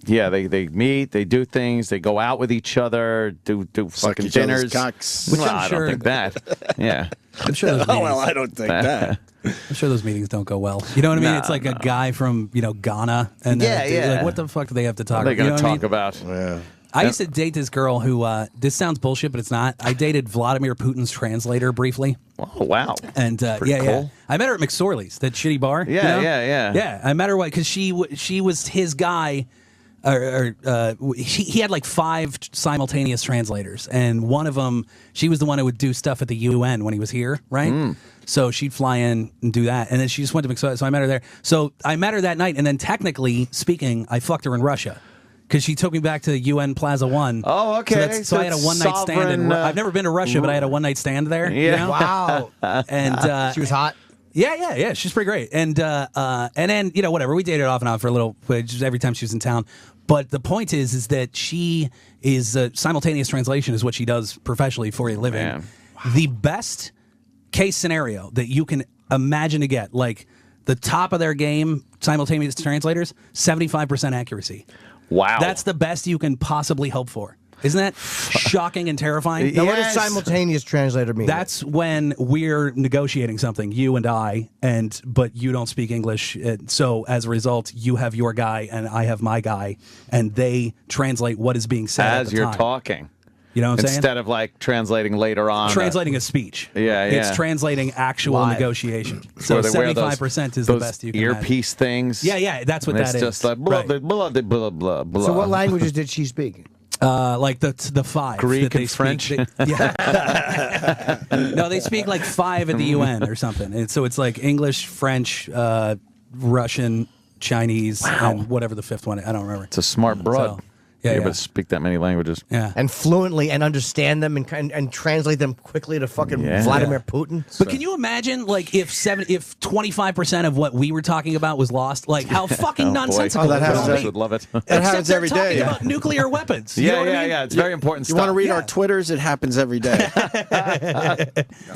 Yeah, they meet, they do things, they go out with each other, do Suck fucking each other's dinners. cocks. Which Well, I'm I sure- don't think that. Yeah. I'm sure those Oh, meetings, well, I don't think that. I'm sure those meetings don't go well. You know what I mean? Nah, It's like a guy from Ghana, and Yeah. like what the fuck do they have to talk What are they about? going to You know what I talk mean? about? Yeah. I used to date this girl who, this sounds bullshit, but it's not. I dated Vladimir Putin's translator briefly. Oh, wow. And Pretty yeah, cool. I met her at McSorley's, that shitty bar. Yeah, you know? yeah. Yeah, I met her because she was his guy. He had like 5 simultaneous translators, and one of them, she was the one who would do stuff at the UN when he was here, right? So she'd fly in and do that, and then she just went to McSorley's. So I met her there. So I met her that night, and then technically speaking, I fucked her in Russia. Because she took me back to UN Plaza 1. Oh, okay. So I had a it's one-night stand. sovereign, I've never been to Russia, but I had a one-night stand there. Yeah. You know? Wow. And She was hot. yeah. She's pretty great. And then whatever. We dated off and on for a little, just every time she was in town. But the point is that she is simultaneous translation is what she does professionally for a living. Man. The best case scenario that you can imagine to get, like the top of their game, simultaneous translators, 75% accuracy. Wow. That's the best you can possibly hope for. Isn't that shocking and terrifying? Now, what does Yes. simultaneous translator mean? That's when we're negotiating something, you and I, but you don't speak English. So as a result, you have your guy and I have my guy, and they translate what is being said As at the you're time. talking. You know what I'm saying? Instead of like translating later on. Translating a speech. Yeah. It's translating actual Live. negotiation. So where they wear those- 75% is those the best you can imagine. earpiece things. Yeah, that's what And that it's is. just like blah, Right. blah, blah, blah, blah, blah. So what languages did she speak? Like the 5 Greek that they and speak. French? Yeah. No, they speak like 5 at the UN or something. And so it's like English, French, Russian, Chinese, and whatever the 5th one. I don't remember. It's a smart broad. So, yeah, You're yeah. able to speak that many languages. Yeah. And fluently and understand them and translate them quickly to fucking Yeah. Vladimir Putin? But can you imagine, like, if 25% of what we were talking about was lost? Like, how fucking nonsensical that it would happens. all I be. would love it. That Except happens they're every talking day. about nuclear weapons. You know what I mean? It's very important You stuff. want to read Yeah. our Twitters? It happens every day.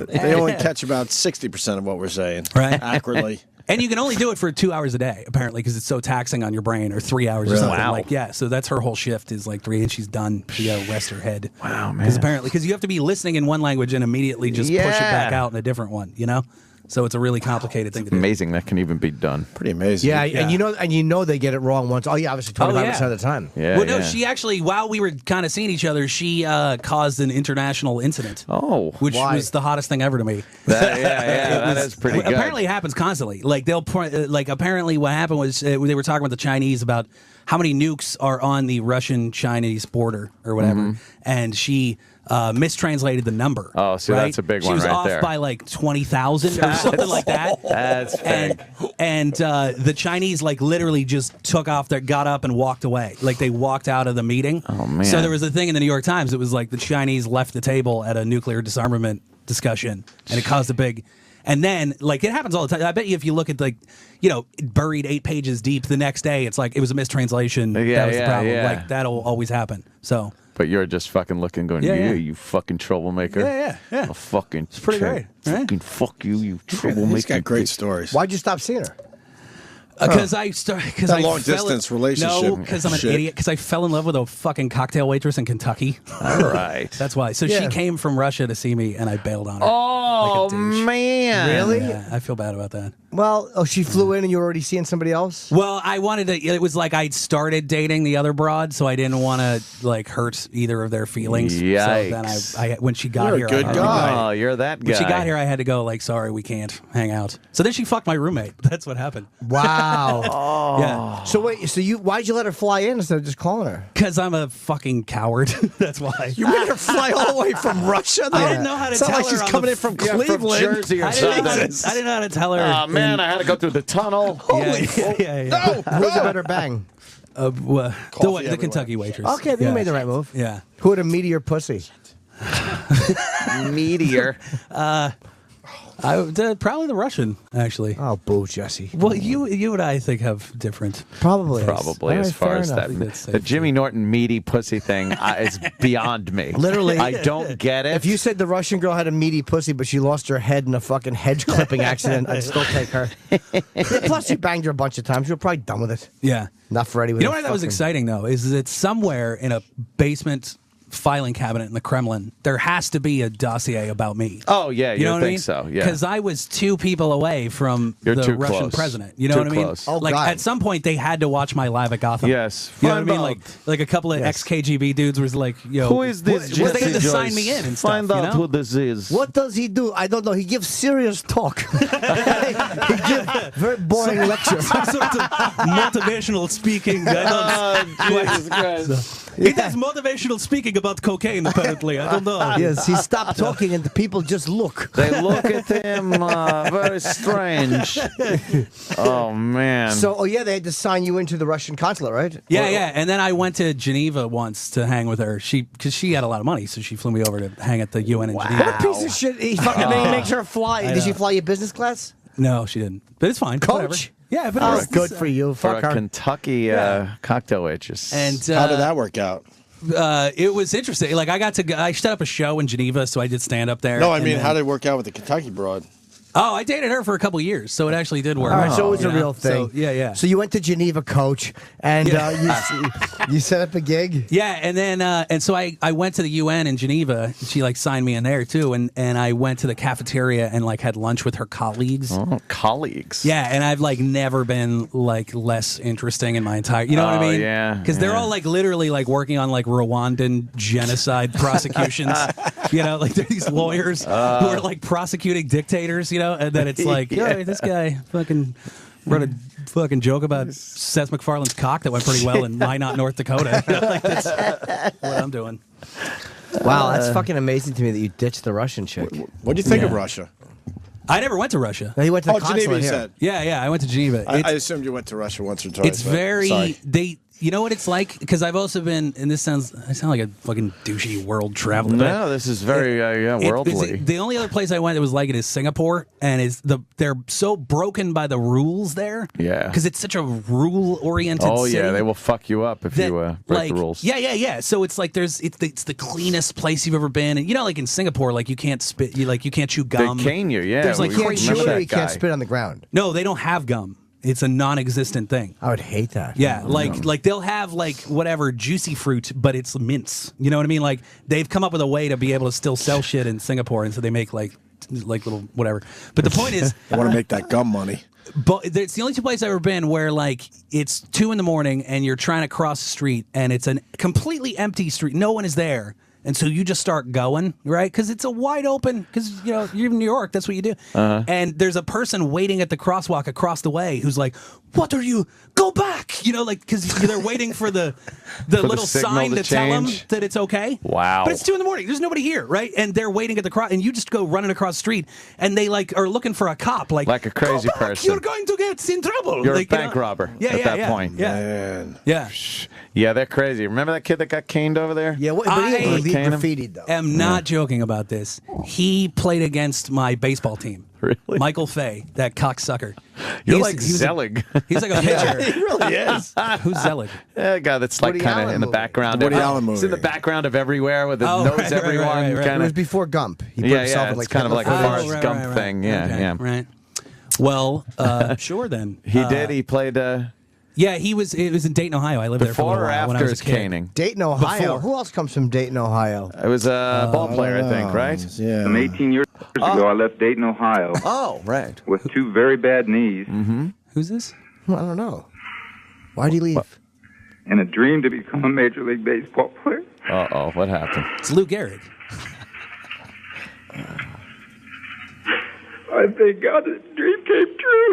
They only catch about 60% of what we're saying. Right. Accurately. And you can only do it for 2 hours a day, apparently, because it's so taxing on your brain, or 3 hours or Really? something. Wow. Like, yeah, so that's her whole shift is like 3, and she's done. She got to rest her head. Wow, man. Because you have to be listening in one language and immediately just push it back out in a different one, you know? So it's a really complicated thing to do. Amazing that can even be done. Pretty amazing. Yeah, and you know they get it wrong once. Oh yeah, obviously 25% of the time. Yeah, Well, no, yeah. she actually, while we were kind of seeing each other, she caused an international incident. Oh, which why? was the hottest thing ever to me. That is pretty good. Apparently, it happens constantly. Like apparently, what happened was they were talking with the Chinese about how many nukes are on the Russian-Chinese border or whatever, and she mistranslated the number. Oh, see, right? that's a big she one was right off there. by like 20,000 or something like that. That's big. And the Chinese like literally just took off, got up and walked away. Like they walked out of the meeting. Oh, man. So there was a thing in the New York Times. It was like the Chinese left the table at a nuclear disarmament discussion, and it caused a big. And then, like, it happens all the time. I bet you if you look at, like, buried 8 pages deep, the next day, it's like, it was a mistranslation. Yeah, that was the problem. yeah. Like, that'll always happen. So. But you're just fucking looking, going, Yeah. you fucking troublemaker. Yeah. A fucking. It's pretty great, right? Fucking fuck you troublemaker. He's got great stories. Why'd you stop seeing her? Because I started. Because That I long-distance relationship No, because I'm an shit. idiot. Because I fell in love with a fucking cocktail waitress in Kentucky. All right. That's why. So Yeah. she came from Russia to see me, and I bailed on her. Oh, Like a douche. man. Really? Yeah, I feel bad about that. Well, she flew in and you were already seeing somebody else? Well, I wanted to. It was like I'd started dating the other broad, so I didn't want to like hurt either of their feelings. Yikes. So then I when she got You're a here, good I had to guy. go. Oh, you're that guy. When she got here, I had to go. Like, sorry, we can't hang out. So then she fucked my roommate. That's what happened. Wow. Yeah, So wait, why'd you let her fly in instead of just calling her? because I'm a fucking coward. That's why. You made her fly all the way from Russia? I didn't know how to It's not tell like she's her on coming the in from Yeah, from Cleveland. Jersey or I didn't, know how something. to, I didn't know how to tell her. Oh, man, I had to go through the tunnel. Yeah. Who's a better bang? The Kentucky waitress. Okay, then yeah. you made the right move. Yeah. Who had a meteor pussy? Meteor. Probably the Russian, actually. Oh, boo, Jesse. Well, you and I think have different. Probably. Probably, All as right, far fair as enough. I think that's that. safe. The Jimmy Norton meaty pussy thing is beyond me. Literally. I don't get it. If you said the Russian girl had a meaty pussy, but she lost her head in a fucking hedge clipping accident, I'd still take her. Plus, you banged her a bunch of times. You're probably done with it. Yeah. Not for anyone. You know what I thought was exciting though is that somewhere in a basement filing cabinet in the Kremlin, there has to be a dossier about me. Oh, yeah, you know you'd what I think mean? so, yeah. Because I was 2 people away from You're the too Russian close. president. You know Too what I mean? close. Oh, Like God. at some point they had to watch my Live at Gotham. Yes. You know what I Find mean? out. Like a couple of ex-KGB dudes was like, yo, Who is this Well, they Jesse had to sign Joyce? me in and Find stuff. out you know? who this is. What does he do? I don't know. He gives serious talk. He gives very boring lectures. Some sort of motivational speaking. Jesus Christ. He does motivational speaking about cocaine, apparently. I don't know. Yes, he stopped talking and the people just look. They look at him very strange. Oh, man. So, yeah, they had to sign you into the Russian consulate, right? Yeah. And then I went to Geneva once to hang with her. Because she had a lot of money, so she flew me over to hang at the UN in Geneva. What a piece of shit. He fucking he makes her fly. I Did she know. fly you business class? No, she didn't. But it's fine. Coach? Whatever. Yeah, but Oh, it's good for you. For Fuck a her. Kentucky cocktail waitress. And How did that work out? it was interesting. Like I set up a show in Geneva, so I did stand up there. No, I and mean, then- how did it work out with the Kentucky broad? Oh, I dated her for a couple years, so it actually did work. All right, so it was You a know? real thing. So, yeah. So you went to Geneva, Coach, and you set up a gig. Yeah, and then and so I went to the UN in Geneva. She like signed me in there too, and I went to the cafeteria and like had lunch with her colleagues. Oh, colleagues. Yeah, and I've like never been like less interesting in my entire. You know what I Oh, mean? yeah, Because they're yeah. all like literally like working on like Rwandan genocide prosecutions. You know, like they're these lawyers who are like prosecuting dictators. You know, and then it's like, Yeah. "Hey, this guy fucking wrote a fucking joke about Seth MacFarlane's cock that went pretty well in Minot, North Dakota." You know, like, that's what I'm doing. Wow, that's fucking amazing to me that you ditched the Russian chick. What do you think of Yeah. Russia? I never went to Russia. No, he went to the Oh, Geneva, consulate you here. said. Yeah, I went to Geneva. I assumed you went to Russia once or twice. It's but very sorry. you know what it's like, because I've also been, and I sound like a fucking douchey world traveler. No, this is very worldly. The only other place I went that was like it is Singapore, and they're so broken by the rules there. Yeah. because it's such a rule oriented. Oh, city yeah, they will fuck you up if that, you break the rules. Yeah. So it's like it's the cleanest place you've ever been, and you know, like in Singapore, like you can't spit, you can't chew They gum. cane you, yeah. There's like we You can't crazy chew remember it or that you can't guy. spit on the ground. No, they don't have gum. It's a non-existent thing. I would hate that. Yeah, like they'll have like whatever juicy fruit, but it's mints. You know what I mean? Like they've come up with a way to be able to still sell shit in Singapore, and so they make like little whatever. But the point is, I want to make that gum money. but it's the only two places I've ever been where like it's 2 a.m. and you're trying to cross the street, and it's a completely empty street. No one is there. And so you just start going, right? Because it's a wide open, because, you know, you're in New York, that's what you do. And there's a person waiting at the crosswalk across the way who's like, what are you? Go back! You know, like, because they're waiting for the little signal sign to to tell them change. that it's okay. Wow. But it's 2 a.m. There's nobody here, right? And they're waiting at the cross, and you just go running across the street, and they like are looking for a cop, like a crazy "Go back, person. You're going to get in trouble. You're Like, a bank robber at that point. Yeah. Man. Yeah. Yeah, they're crazy. Remember that kid that got caned over there? Yeah, but I he graffitied though. am not joking about this. He played against my baseball team. Really? Michael Fay, that cocksucker. You're He like was- he was a- Zelig. He's like a pitcher. He really is. Who's Zelig? Yeah, a guy that's like Woody kind of Allen in the movie. background. The Woody of, Allen He's in the movie. background of everywhere with the Oh, knows right, everyone. right. It Kind was of. before Gump. He put Yeah, himself yeah. in, It's kind of like a Hitler. Forrest Gump thing. Yeah, Okay, yeah. Right. Well, sure then. He did. He played. Yeah, it was in Dayton, Ohio. I lived there for a Before little or while when I after was a his kid. caning? Dayton, Ohio. Before. Who else comes from Dayton, Ohio? It was a ball player, I think, right? Yeah. Some 18 years ago, I left Dayton, Ohio, Oh, right. with 2 very bad knees Who's this? Well, I don't know. Why'd he leave? and a dream to become a Major League Baseball player. Uh-oh, what happened? It's Lou Gehrig. I thank God the dream came true.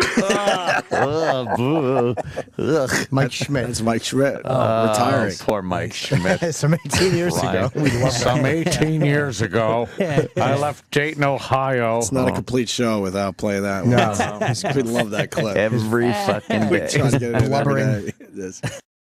Mike Schmidt. That's Mike Schmidt. Retiring. Poor Mike Schmidt. Some 18 years ago. We love Some that. 18 years ago, I left Dayton, Ohio. It's not a complete show without playing that No. one. We love that clip. Every fucking We day. try to get it in Blubbering. every day. Yes.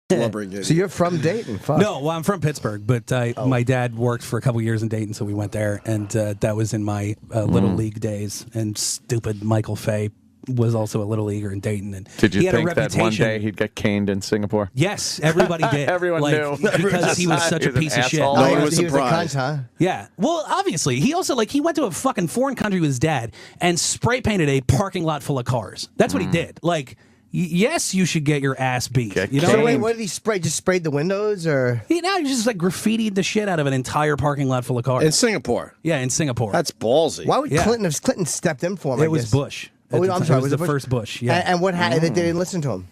Blubbering. So you're from Dayton? Fuck. No, well, I'm from Pittsburgh, but my dad worked for a couple years in Dayton, so we went there, and that was in my little league days. And stupid Michael Fay was also a little leaguer in Dayton, and Did you he had think a that one reputation. day he'd get caned in Singapore? Yes, everybody did. Everyone Like, knew. because he was such a He was an piece of shit. asshole. No one he was was a surprised. cunt, huh? Yeah. Well, obviously, he also he went to a fucking foreign country with his dad and spray painted a parking lot full of cars. That's what he did. Like, yes, you should get your ass beat. Get You know So what I wait, mean? what did he spray? Just sprayed the windows, or He just like graffitied the shit out of an entire parking lot full of cars. In Singapore. Yeah, in Singapore. That's ballsy. why would Yeah. Clinton? If Clinton stepped in for him, I It was guess. Bush. Oh, at the I'm time. sorry. It was the Bush? first Bush. Yeah. And what happened? They didn't listen to him.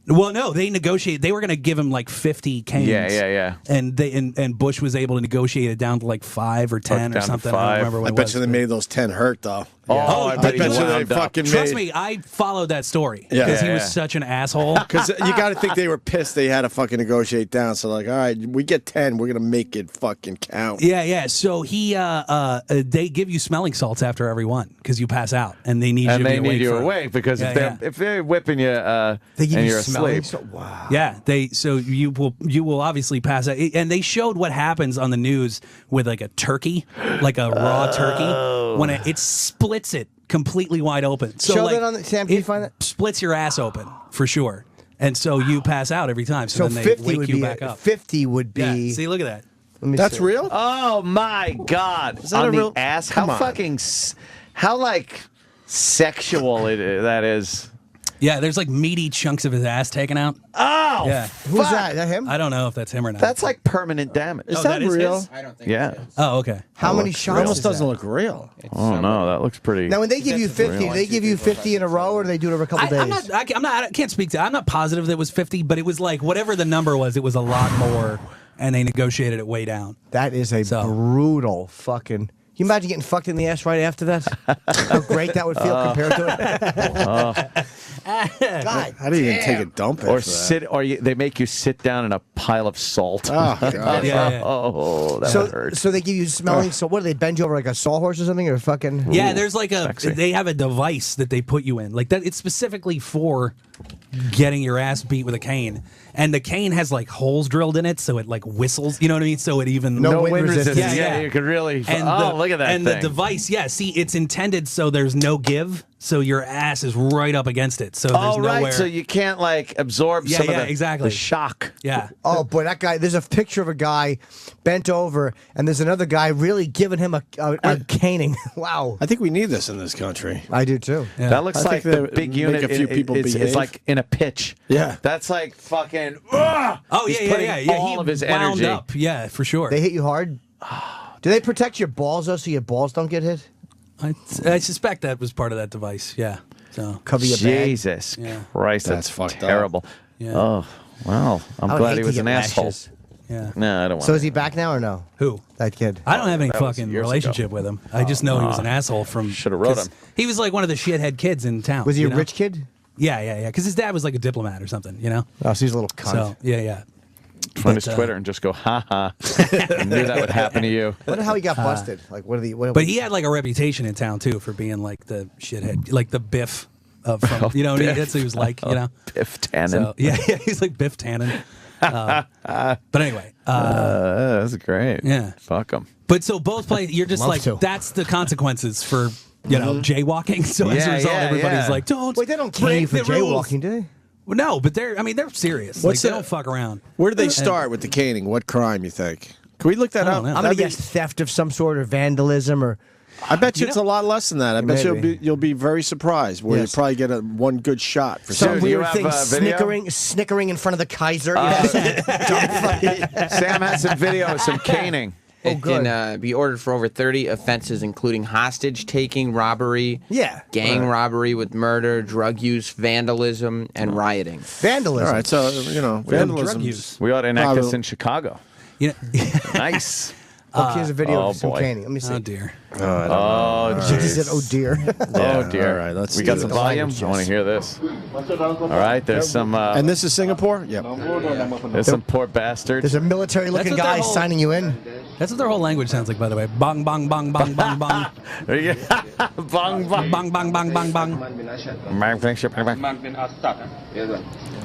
Well, no, they negotiated. They were going to give him like 50 canes. Yeah. And and Bush was able to negotiate it down to like 5 or 10 down or to something. 5. I don't remember what I it bet was. you they made those 10 hurt, though. Oh, I I bet bet he you they wound up. fucking Trust made. me, I followed that story Yeah. because he Yeah, was yeah. such an asshole. Because you got to think they were pissed they had to fucking negotiate down. So, like, all right, we get 10. We're going to make it fucking count. Yeah. So he, they give you smelling salts after every one because you pass out and they need And you to they be need awake you for- awake because Yeah, if they're whipping you They give and you you're smelling. asleep. Wow. Yeah, so you will obviously pass out, and they showed what happens on the news with like a turkey, like a raw turkey, when it splits it completely wide open. So Show like, that on the Sam. Can you find that? splits your ass open for sure, and so you pass out every time. So, So then they 50 wake would you be. back up. 50 would be. Yeah, see, look at that. Let me That's see. real? Oh my God! that on a the real- ass. Come How on. fucking how like sexual that is. Yeah, there's like meaty chunks of his ass taken out. Oh, Yeah, Who's that? Is that him? I don't know if that's him or not. that's like permanent damage. Is Oh, that that is real? his? I don't think. Yeah. It is. Oh, okay. How many It shots? almost is that? doesn't look real. Oh no, that looks pretty. Now, when they give you 50, do they give you 50 in a row, or do they do it over a couple days? I can't speak to. I'm not positive that it was 50, but it was like whatever the number was. It was a lot more, and they negotiated it way down. That is a brutal fucking. Can you imagine getting fucked in the ass right after that? How great that would feel compared to it. God, How do you even take a dump after or that? sit, or they make you sit down in a pile of salt. Oh, God. Yeah. Oh, that would hurt. So they give you smelling. So what do they bend you over like a sawhorse or something, or fucking? Yeah, there's like sexy. they have a device that they put you in, like that. It's specifically for getting your ass beat with a cane, and the cane has like holes drilled in it, so it like whistles. You know what I mean? So it even No wind resistance. Yeah, you could really. And look at that And thing. the device, yeah. See, it's intended so there's no give, so your ass is right up against it. So there's Oh, right. nowhere. So you can't like absorb Yeah, some yeah, of exactly. the shock. Yeah. Oh boy, that guy! There's a picture of a guy bent over, and there's another guy really giving him a caning. Wow, I think we need this in this country. I do too. Yeah. That looks I like think the that big make unit. a few people it's behave. like in a pitch. Yeah. That's like fucking. Oh He's yeah, putting yeah. all He of his wound energy. up. Yeah, for sure. They hit you hard. Do they protect your balls though, so your balls don't get hit? I suspect that was part of that device. Yeah. So Cover your bag. Jesus Yeah. Christ, That's that's fucked up. terrible. Yeah. Oh well, I'm I would glad hate he to was get an asshole. lashes. Yeah. No, I don't want. So is he back now or no? Who? That kid. I don't have any that was fucking years relationship with him. I just know he was an asshole from. Shoulda wrote 'cause him. He was like one of the shithead kids in town. Was he you a know? rich kid? Yeah. Because his dad was like a diplomat or something, you know? Oh, so he's a little cunt. So, yeah. Find his Twitter and just go, ha ha. I knew that would happen to you. I wonder how he got busted. Like, what are the? But he had like a reputation in town too for being like the shithead, like the Biff from, you know, Biff. that's what he was like, you know. Biff Tannen. So, yeah, he's like Biff Tannen. But anyway, that's great. Yeah, fuck him. But so both play. You're just Love like to. that's the consequences for jaywalking. So as a result, everybody's like, don't. Wait, they don't cane you for break the rules. jaywalking, do they? Well, no, but they're serious. What's Like, they the- don't fuck around. Where do they And- start with the caning? What crime you think? Can we look that I up? don't know. I'm gonna That'd be- guess theft of some sort or vandalism or. I bet you it's a lot less than that. I bet Maybe. you'll be very surprised. Where Yes. you probably get one good shot for Some some. weird thing, snickering in front of the Kaiser. Sam has some video of some caning. It can be ordered for over 30 offenses, including hostage taking, robbery, gang robbery with murder, drug use, vandalism, and rioting. Vandalism. All right, so vandalism. We ought to enact Probably- this in Chicago. Nice. Oh, here's a video of some boy. caning. Let me see. Oh dear. Oh, She jeez. said, "Oh dear." Oh dear. All right, let's we do got some this. volume. I want to hear this. All right, there's some. And this is Singapore. Yep. There's some poor bastard. There's a military-looking That's what guy their whole- signing you in. That's what their whole language sounds like, by the way. Bong, bong, bong, bong, bong, bong. Bong, bong. Bong, bong, bong, bong, bong.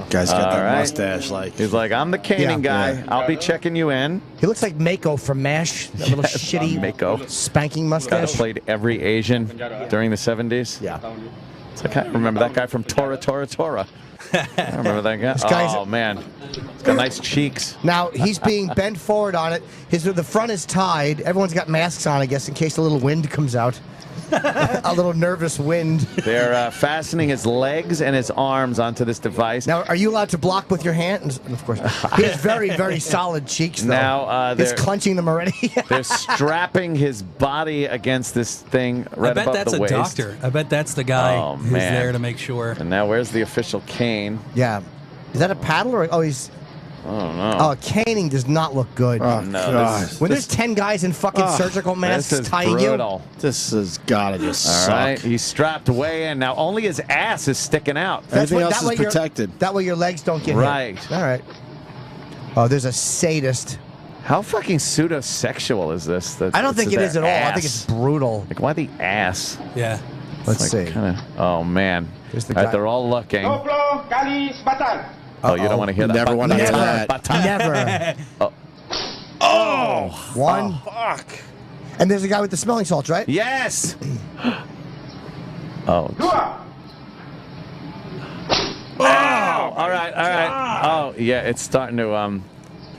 Guy's got All that right. mustache. Like He's like, I'm the caning Yeah. guy. I'll be checking you in. He looks like Mako from MASH. That little shitty Mako. spanking Guy that mustache. played every Asian during the 70s. Yeah. It's like, I remember that guy from Tora, Tora, Tora. I remember that guy. guy's- Oh, man. He's got nice cheeks. Now he's being bent forward on it. The front is tied. Everyone's got masks on, I guess, in case a little wind comes out. A little nervous wind. They're fastening his legs and his arms onto this device. Now, are you allowed to block with your hand? And of course. He has very, very solid cheeks, though. Now, he's they're- clenching them already. They're strapping his body against this thing right I bet above that's the a waist. doctor. I bet that's the guy Oh, who's man. there to make sure. And now where's the official cane? Yeah. Is that a paddle or? Oh, he's. Oh, no. Oh, caning does not look good. Oh, No, God. this- When there's 10 guys in fucking surgical masks this is tying brutal. This has got to just All suck. right, he's strapped way in. Now only his ass is sticking out. you. Everything else that is way your- protected. That way your legs don't get Right. hit. All right. Oh, there's a sadist. How fucking pseudo-sexual is this? I don't think it is at all. I think it's brutal. Like, why the ass? Yeah. Let's Like, see. Kinda, oh, man. Here's the All right, guy. they're all looking. Oh, you don't want to hear that? Never want to hear Never. that. Never. Oh, One. Fuck. And there's a guy with the smelling salts, right? yes. Oh. Oh, all right, all right. Oh, yeah, it's starting to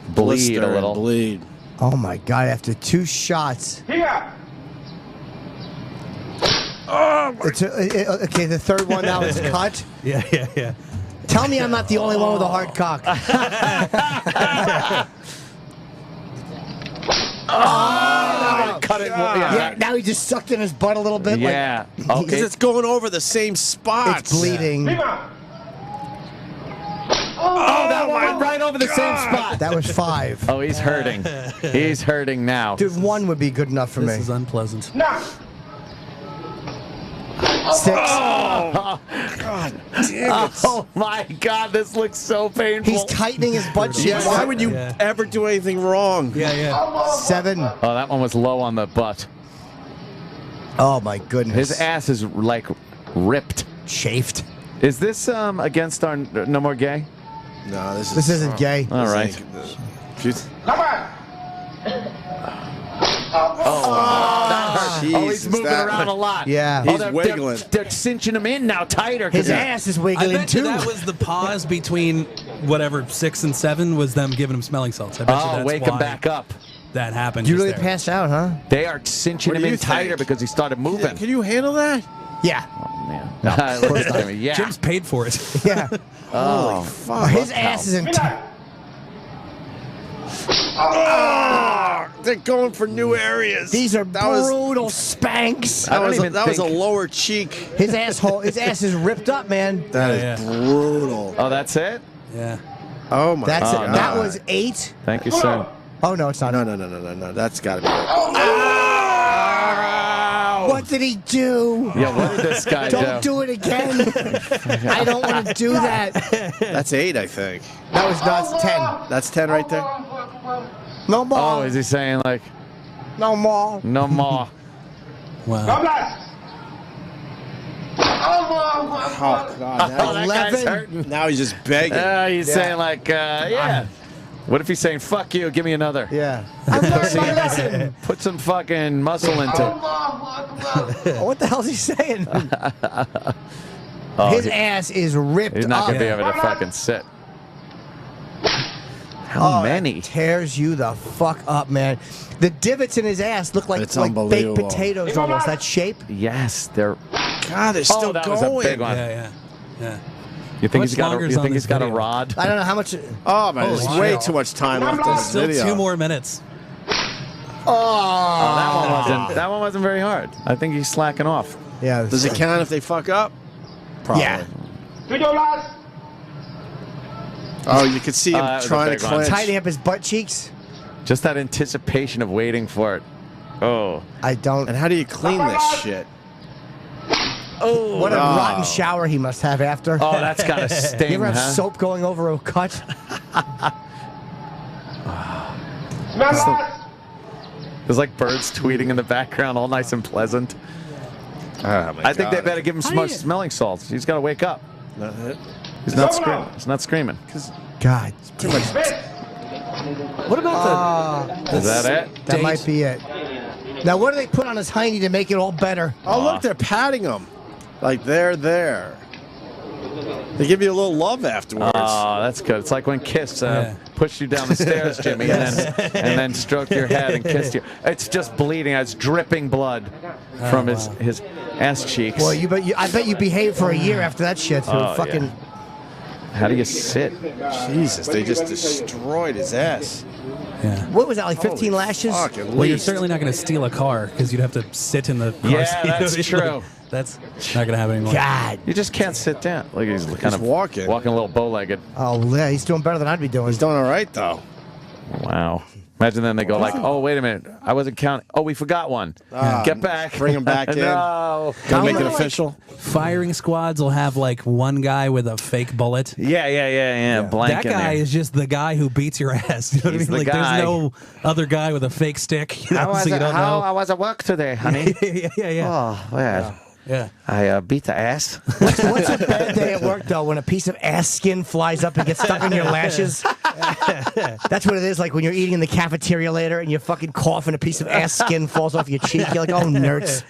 bleed Blister a and little. Bleed. Oh my God! After 2 shots. Okay, the third one now is cut. Yeah. Tell me I'm not the only one with a hard cock. Cut it. Yeah, now he just sucked in his butt a little bit. Yeah. Like, Okay. Because it's going over the same spots. it's bleeding. Oh, that went right over the same spot. That was 5. Oh, he's hurting. He's hurting now. Dude, 1 would be good enough for This me. is unpleasant. 6. Oh, oh my God, this looks so painful. He's tightening his butt cheeks. Yeah, why would you ever do anything wrong? Yeah. 7. Oh, that one was low on the butt. Oh my goodness. His ass is like ripped. Chafed. Is this against our No More Gay? No, This isn't gay. All right. Oh, Oh, he's moving around a lot. Yeah. He's they're wiggling. They're cinching him in now tighter. 'cause His ass is I wiggling bet you too. that was the pause between whatever 6 and 7 was them giving him smelling salts. I bet you Oh, that's wake why him back up. that happened. You just really there. passed out, huh? They are cinching What him do in you tighter think? because he started moving. Can you handle that? Yeah. Oh, man. No, yeah. Jim's paid for it. Yeah. Oh, Fuck. His ass is in. Oh, they're going for new areas. These are That was- brutal spanks. I don't That even was a think- lower cheek. His asshole. His ass is ripped up, man. That is Yeah. brutal. Oh, that's it? Yeah. Oh my That's God. it. That was 8. Thank you, sir. Oh no, it's not. No. That's got to be it. No, What did he do? Yeah, what did this guy do? Don't do it again. I don't want to do that. That's 8, I think. That was not 10. That's 10 right there. No more. Oh, is he saying like no more? No more. Wow. Oh, God. Oh, that guy's hurting. Now he's just begging. He's saying like, yeah. What if he's saying, fuck you, give me another? Yeah. I learned my lesson. Put some fucking muscle into it. What the hell is he saying? Oh, His ass is ripped He's not up. going to be able to fucking sit. How many? It tears you the fuck up, man. The divots in his ass look like It's baked unbelievable. potatoes almost. That shape. Yes, they're. God, they're still that going. was a big one. Yeah. You think much he's got longer a, is you on think this he's got a video? rod? I don't know how much. Oh, man, there's Holy way shit. too much time left in this Still video. 2 more minutes. Oh, that one wasn't very hard. I think he's slacking off. Yeah. Does it count if they fuck up? Probably. Yeah. Oh, you could see him that was a trying to big one. clench. Tightening up his butt cheeks. Just that anticipation of waiting for it. Oh. I don't. And how do you clean this shit? Oh. What a rotten shower he must have after. Oh, that's got to sting, You ever have huh? soap going over a cut? There's like birds tweeting in the background, all nice and pleasant. I think they better give him some smelling salts. He's got to wake up. He's not screaming. He's not screaming. God. Too much. What about Is that it? That Date. might be it. Now, what do they put on his hiney to make it all better? Oh, look, they're patting him. Like, they're there. They give you a little love afterwards. Oh, that's good. It's like when Kiss pushed you down the stairs, Jimmy, and then stroked your head and kissed you. It's just bleeding. It's dripping blood from his ass cheeks. Well, I bet you behaved for a year after that shit. Oh, Fucking. yeah. How do you sit? Jesus, they just destroyed his ass. Yeah. What was that, like 15 lashes? Fuck, at Well, you're least. certainly not going to steal a car because you'd have to sit in the car Yeah, seat. that's true. That's not going to happen anymore. God. You just can't sit down. Like he's kind of walking a little bow-legged. Oh, yeah, he's doing better than I'd be doing. He's doing all right, though. Wow. Imagine then they go like, oh, wait a minute. I wasn't counting. Oh, we forgot one. Get back. Bring him back in. No. Gotta make it like- official. Firing squads will have like one guy with a fake bullet. Yeah. Blank That in guy there. is just the guy who beats your ass. You know He's what I mean? the Like, guy. there's no other guy with a fake stick. You know, so you don't know. I was at work today, honey. yeah. Oh, well. Yeah. I beat the ass. What's a bad day at work, though, when a piece of ass skin flies up and gets stuck in your lashes? That's what it is, like when you're eating in the cafeteria later and you fucking cough and a piece of ass skin falls off your cheek. You're like, oh, nerds.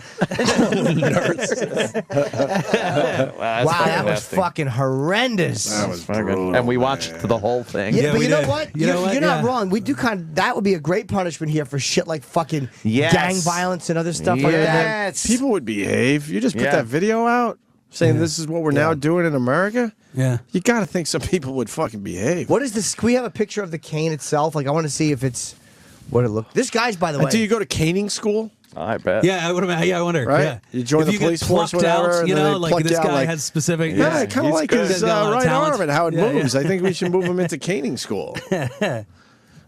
Wow, Wow, that was fucking horrendous. That was brutal. And we watched the whole thing. Yeah, Yeah, but we you know did. what? You know what? You're not Yeah. wrong. We do that would be a great punishment here for shit like fucking Yes. gang violence and other stuff like that. Yes. People would behave. You just put Yeah. that video out saying this is what we're now doing in America. Yeah. You got to think some people would fucking behave. What is this? Can we have a picture of the cane itself? Like, I want to see if it's what it looked. This guy's, by the way. Do you go to caning school? I bet. Yeah, I wonder. Right? Yeah. You join If the you get police force, plucked whatever, out, and you then know, they like pluck this you out, guy like- has specific. Yeah, I kind of he's like good. his He's got a lot of right talent. arm and how it Yeah, moves. yeah. I think we should move him into caning school. Get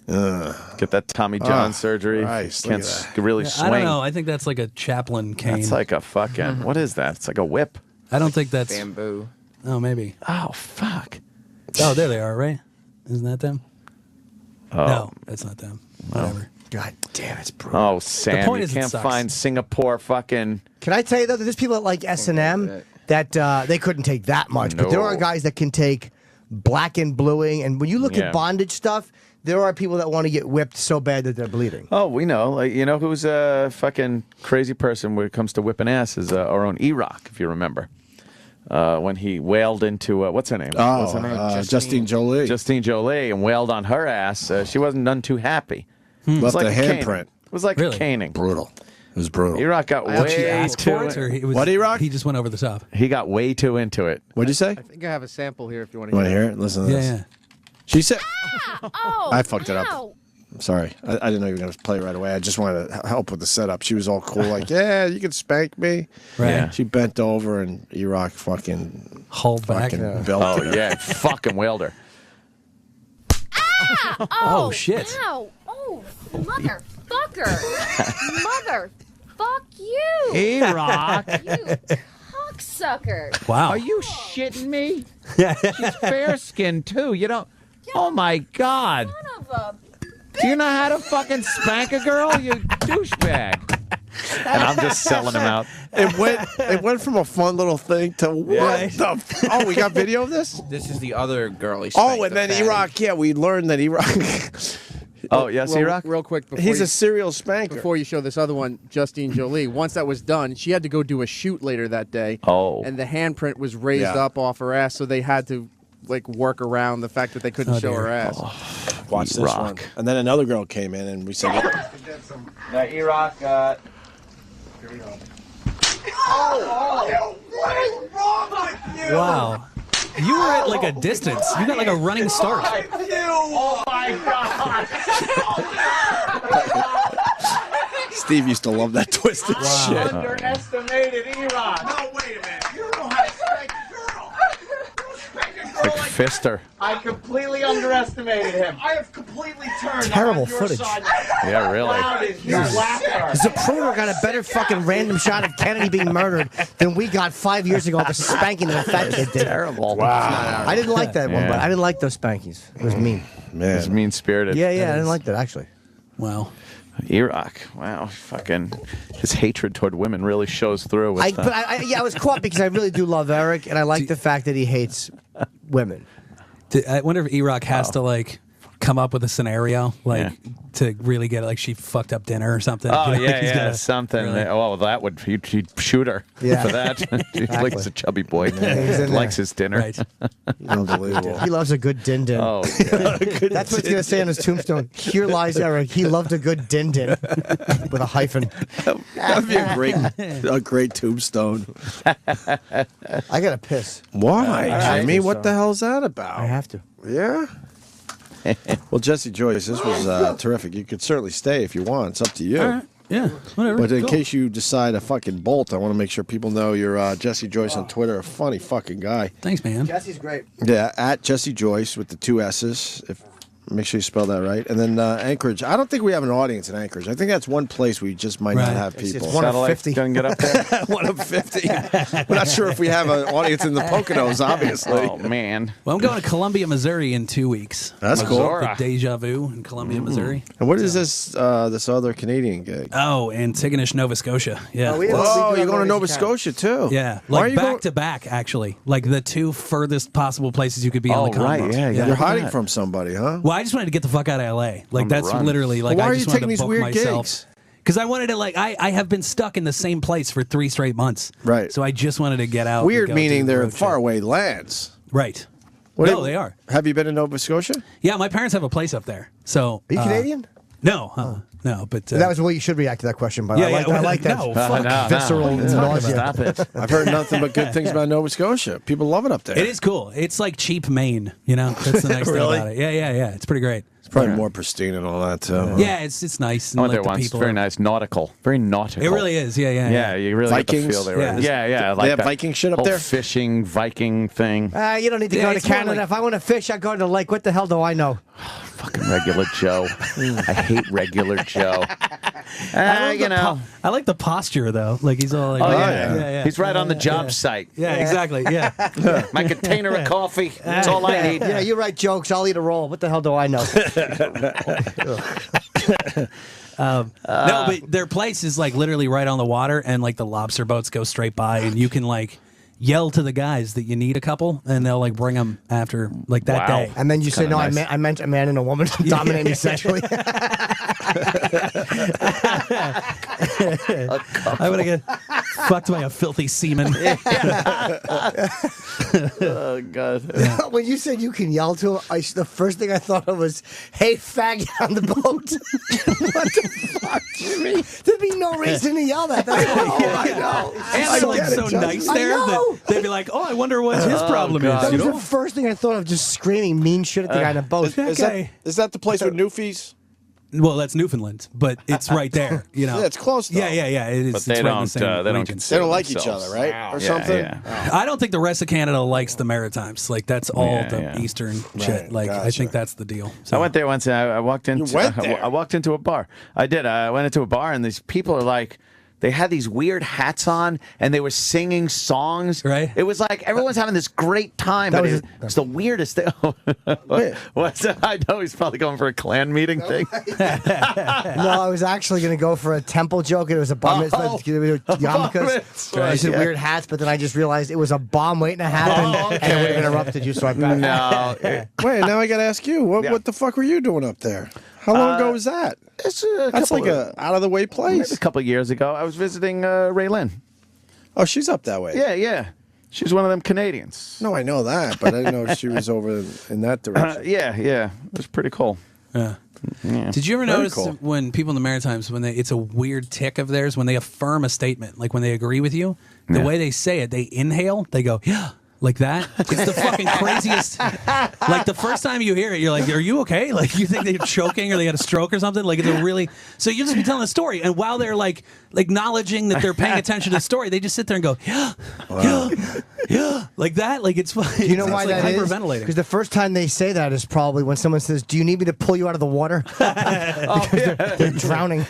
that Tommy John surgery. Christ, Can't look at really I swing. don't know. I think that's like a chaplain cane. That's like a fucking. What is that? It's like a whip. I don't think that's. Bamboo. Oh, maybe. Oh fuck. Oh, there they are, right? Isn't that them? Oh. No, that's not them. Whatever. God damn, it's brutal. Oh, Sam, point you is it can't sucks. find Singapore fucking. Can I tell you though that there's people that like S&M that they couldn't take that much, but there No. are guys that can take black and bluing, and when you look Yeah. at bondage stuff, there are people that want to get whipped so bad that they're bleeding. Oh, we know. Like, you know who's a fucking crazy person when it comes to whipping ass is our own E-Rock, if you remember. When he wailed into what's her name? What's her name? Justine Jolie. Justine Jolie, and wailed on her ass. She wasn't none too happy. It was Left like a caning. handprint. It was like Really? a caning. Brutal. It was brutal. E-Rock got Did she way ask too. for it, or it was, What, E-Rock? He just went over the top. He got way too into it. What'd you say? I think I have a sample here if you want You to want to hear hear it? Listen to Yeah, this. yeah. She said, Oh, I fucked it up. I'm sorry. I didn't know you were going to play right away. I just wanted to help with the setup. She was all cool, like, yeah, you can spank me. Right. Yeah. She bent over and E-Rock fucking Hold back. fucking belted Oh her. yeah, fucking wailed her. Oh, shit. Ow. Oh, motherfucker. Fuck you. E-Rock. You cocksucker. Wow. Are you shitting me? She's fair-skinned, too. You don't... Oh, my God. Son of a... Do you know how to fucking spank a girl, you douchebag? And I'm just selling him out. It went from a fun little thing to what the? Oh, we got video of this. This is the other girl he Oh, spanked, and the then fatty. E-Rock. Yeah, we learned that E-Rock. Oh, yes, E-Rock? Real quick. Before He's you, a serial spanker. Before you show this other one, Justine Jolie, once that was done, she had to go do a shoot later that day. Oh. And the handprint was raised Yeah. up off her ass, so they had to like work around the fact that they couldn't show her ass. Watch this E-Rock. one. And then another girl came in, and we said, Now, E-Rock, What is wrong with you? Wow. You were at like a distance. You got like a running start. Oh my God! Steve used to love that twisted shit. Underestimated E-Rock. No, wait a minute. You don't know how to spank a girl. You spank a girl Like Fister. I completely underestimated him. I have completely turned. Terrible on your footage. Side. Yeah, really. Loud is your laughter. Zapruder got a better fucking random shot of Kennedy being murdered than we got 5 years ago after spanking that fat kid did. Terrible. Wow. I didn't like that one, Yeah. but I didn't like those spankings. It was mean. Man. He's mean-spirited. Yeah, I didn't like that actually. Wow. E-Rock. Wow. Fucking his hatred toward women really shows through. With I was caught because I really do love Eric, and I like the fact that he hates women. I wonder if E-Rock has to like come up with a scenario like to really get it, like she fucked up dinner or something. Oh, You know, like, yeah, he's yeah, gotta something. really- Oh, that would, he'd shoot her Yeah. for that. He Exactly. likes a chubby boy. he's in Likes there. his dinner. Right. Unbelievable. He loves a good din din. Oh, That's what he's gonna say on his tombstone. Here lies Eric. He loved a good din din with a hyphen. That'd be a great tombstone. I gotta piss. Why, I Jimmy? have to, What so. the hell's that about? I have to. Yeah. Well, Jesse Joyce, this was terrific. You could certainly stay if you want. It's up to you. All right. Yeah. Whatever. But in Cool. case you decide to fucking bolt, I want to make sure people know you're Jesse Joyce on Twitter. A funny fucking guy. Thanks, man. Jesse's great. Yeah, at Jesse Joyce with the 2 S's. Make sure you spell that right. And then Anchorage. I don't think we have an audience in Anchorage. I think that's one place we just might not Right. have people. It's one of 50. Gonna get up there. 1 of 50. We're not sure if we have an audience in the Poconos, obviously. Oh, man. Well, I'm going to Columbia, Missouri in 2 weeks. That's cool. The Deja Vu in Columbia, Missouri. And what is this other Canadian gig? Oh, and Tigonish, Nova Scotia. Yeah. Whoa, you're going to Nova Scotia, too? Yeah, Why are like you back going- to back, actually, like the two furthest possible places you could be on Oh, the continent. right, yeah. You're hiding from somebody, huh? Well, I just wanted to get the fuck out of LA. Like On the that's run. literally like Well, why I are just you wanted taking to these book weird myself. gigs? Because I wanted to like I have been stuck in the same place for 3 straight months. Right. So I just wanted to get out. Weird and go meaning do a they're in road trip. faraway lands. Right. What No, do- they are. Have you been in Nova Scotia? Yeah, my parents have a place up there. So Are you Canadian? No, no, but That was the way you should react to that question, but Yeah, I like, yeah, I like that no, fuck. No, visceral nausea. Stop it. I've heard nothing but good things about Nova Scotia. People love it up there. It is cool. It's like cheap Maine. You know, that's the nice Really? thing about it. Yeah. It's pretty great. It's probably more pristine and all that, too. Yeah, it's nice. And I went like there the once. people Very are- nice. Nautical. Very nautical. It really is. Yeah. Yeah, you really get the Vikings? feel they were. Yeah. Yeah. They Like have that Viking shit up whole there? Fishing Viking thing. You don't need to Yeah, go to it's more Canada. like- If I want to fish, I go to the lake. What the hell do I know? Fucking regular Joe. I hate regular Joe. I like the posture though. Like he's all like, Oh, yeah. He's right on the job site. Yeah, exactly. Yeah. My container of coffee. That's all I need. Yeah, you write jokes. I'll eat a roll. What the hell do I know? No, but their place is like literally right on the water, and like the lobster boats go straight by, and you can like yell to the guys that you need a couple, and they'll like bring them after like that Wow. day. And then you say, Kinda no, nice. I meant a man and a woman to dominate me sexually. I would have get fucked by a filthy seaman. Oh, God. When you said you can yell to him, the first thing I thought of was, hey, faggot on the boat. What the fuck, Jimmy? There'd be no reason to yell that. That's I know. And they're like so nice there that they'd be like, oh, I wonder what his problem is. That You was know? the first thing I thought of, just screaming mean shit at the guy on the boat. Is that the place with Newfies? Well, that's Newfoundland, but it's right there. You know, Yeah, it's close, though. Yeah. It is. But it's they right in don't. the same They don't region. consider They don't like each themselves. other, right? Or Yeah, something? yeah. I don't think the rest of Canada likes the Maritimes. Like that's all Yeah, the yeah. eastern Right, shit. Like I gotcha. think that's the deal. I went there once. And I walked into. went there? I walked into a bar. I did. I went into a bar, and these people are like, They had these weird hats on, and they were singing songs. Right. It was like everyone's having this great time, but it's the weirdest thing. What's that? I know he's probably going for a Klan meeting thing. No, I was actually going to go for a temple joke, and it was a bar mitzvah. Yarmulkes. I said weird hats, but then I just realized it was a bomb waiting to happen, and it would have interrupted you, so I backed out. Wait, now I got to ask you, what the fuck were you doing up there? How long ago was that? That's like a out of the way place. Maybe a couple of years ago, I was visiting Ray Lynn. Oh, she's up that way. Yeah. She's one of them Canadians. No, I know that, but I didn't know she was over in that direction. Yeah. It was pretty cool. Yeah. Yeah. Did you ever Very notice cool. when people in the Maritimes, it's a weird tick of theirs, when they affirm a statement, like when they agree with you, the way they say it, they inhale, they go, yeah. Like that? It's the fucking craziest. Like the first time you hear it, you're like, are you okay? Like you think they're choking or they got a stroke or something? Like it's a really. So you just be telling a story, and while they're like acknowledging that they're paying attention to the story, they just sit there and go, yeah, like that. Like it's. Do you know why like that is? hyperventilating. Because the first time they say that is probably when someone says, "Do you need me to pull you out of the water?" They're drowning.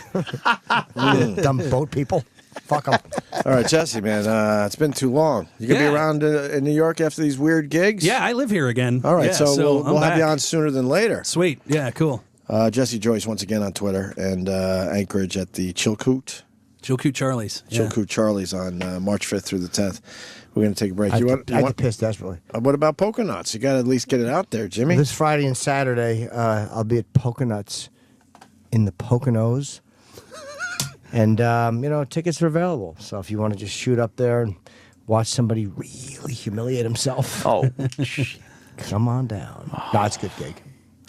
Dumb boat people. Fuck them. All right, Jesse, man, it's been too long. You gonna be around in New York after these weird gigs? Yeah, I live here again. All right, Yeah, so we'll have you back. on sooner than later. Sweet. Yeah, cool. Jesse Joyce once again on Twitter and Anchorage at the Chilcoot Charlie's. Yeah. Chilcoot Charlie's on March 5th through the 10th. We're going to take a break. I had to piss desperately. What about Poconuts? You got to at least get it out there, Jimmy. This Friday and Saturday, I'll be at Poconuts in the Poconos. And, tickets are available. So if you want to just shoot up there and watch somebody really humiliate himself. Oh, come on down. No, it's a good gig.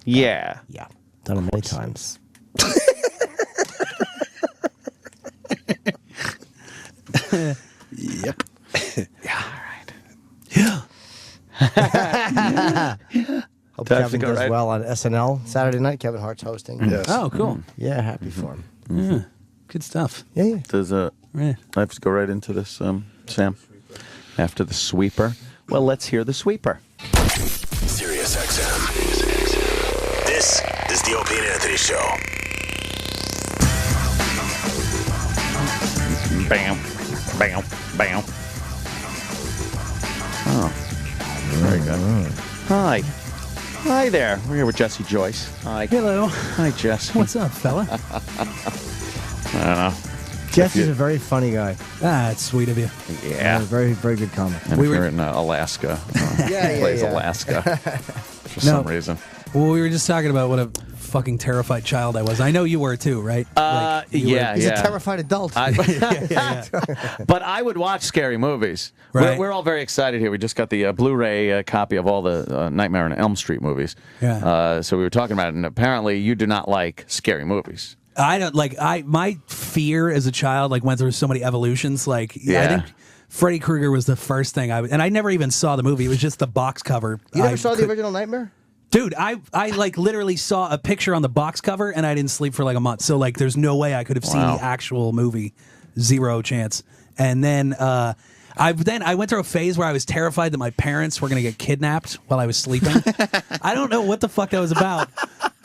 Yeah. Yeah. Done it many times. Yep. Yeah, all right. Hope Time to Kevin go, does right? well on SNL Saturday night. Kevin Hart's hosting. Yes. Oh, cool. Yeah, happy for him. Yeah. Good stuff. Yeah. Does I have to go right into this, Sam? After the sweeper? Well, let's hear the sweeper. Sirius XM. This is the Opie and Anthony Show. Bam, bam, bam. Oh, very good. Hi. Hi there. We're here with Jesse Joyce. Hi. Hello. Hi, Jess. What's up, fella? I don't know. Jesse's a very funny guy. It's sweet of you. Yeah. Very, very good comic. And if you're in Alaska. Plays Alaska for some reason. Well, we were just talking about what a fucking terrified child I was. I know you were too, right? He's a terrified adult. But I would watch scary movies. Right. We're all very excited here. We just got the Blu-ray copy of all the Nightmare on Elm Street movies. Yeah. So we were talking about it, and apparently you do not like scary movies. I don't my fear as a child went through so many evolutions. I think Freddy Krueger was the first thing and I never even saw the movie. It was just the box cover. You never saw the original Nightmare? Dude, I literally saw a picture on the box cover and I didn't sleep for a month. So there's no way I could have seen the actual movie. Zero chance. And then I went through a phase where I was terrified that my parents were going to get kidnapped while I was sleeping. I don't know what the fuck that was about.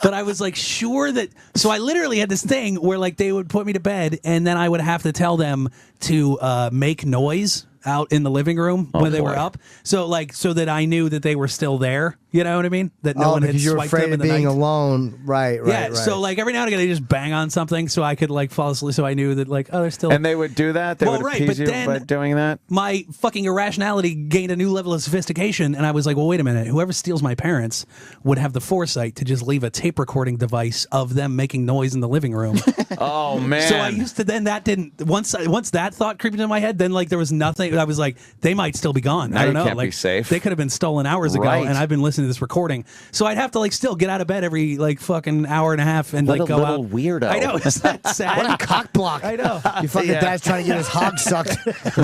But I was sure that. So I literally had this thing where they would put me to bed and then I would have to tell them to make noise out in the living room when they were up. So so that I knew that they were still there. You know what I mean? That no one had because you're swiped afraid them of in the being night. alone. Right. Yeah. So every now and again they just bang on something so I could fall asleep. So I knew that they're still. And they would do that? They would appease you then by doing that? My fucking irrationality gained a new level of sophistication, and I was like, well, wait a minute. Whoever steals my parents would have the foresight to just leave a tape recording device of them making noise in the living room. Oh, man. So I used to then that didn't once that thought creeped into my head, then there was nothing. I was like, they might still be gone. Now I don't you know. can't be safe. They could have been stolen hours ago, Right. and I've been listening to this recording. So I'd have to still get out of bed every fucking hour and a half and What a go little out. weirdo. I know. It's that sad. What a cock block. I know. Your fucking dad's trying to get his hog sucked.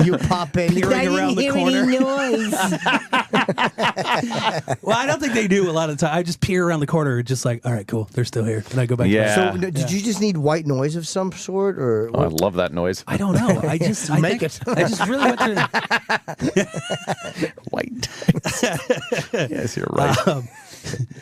You pop in. Peering around the corner. Well, I don't think they do a lot of the time. I just peer around the corner, just all right, cool, they're still here, and I go back. Yeah. To So did you just need white noise of some sort, or Oh, I love that noise. I don't know. I just Make it. I just really went through. White. Yes, you're right.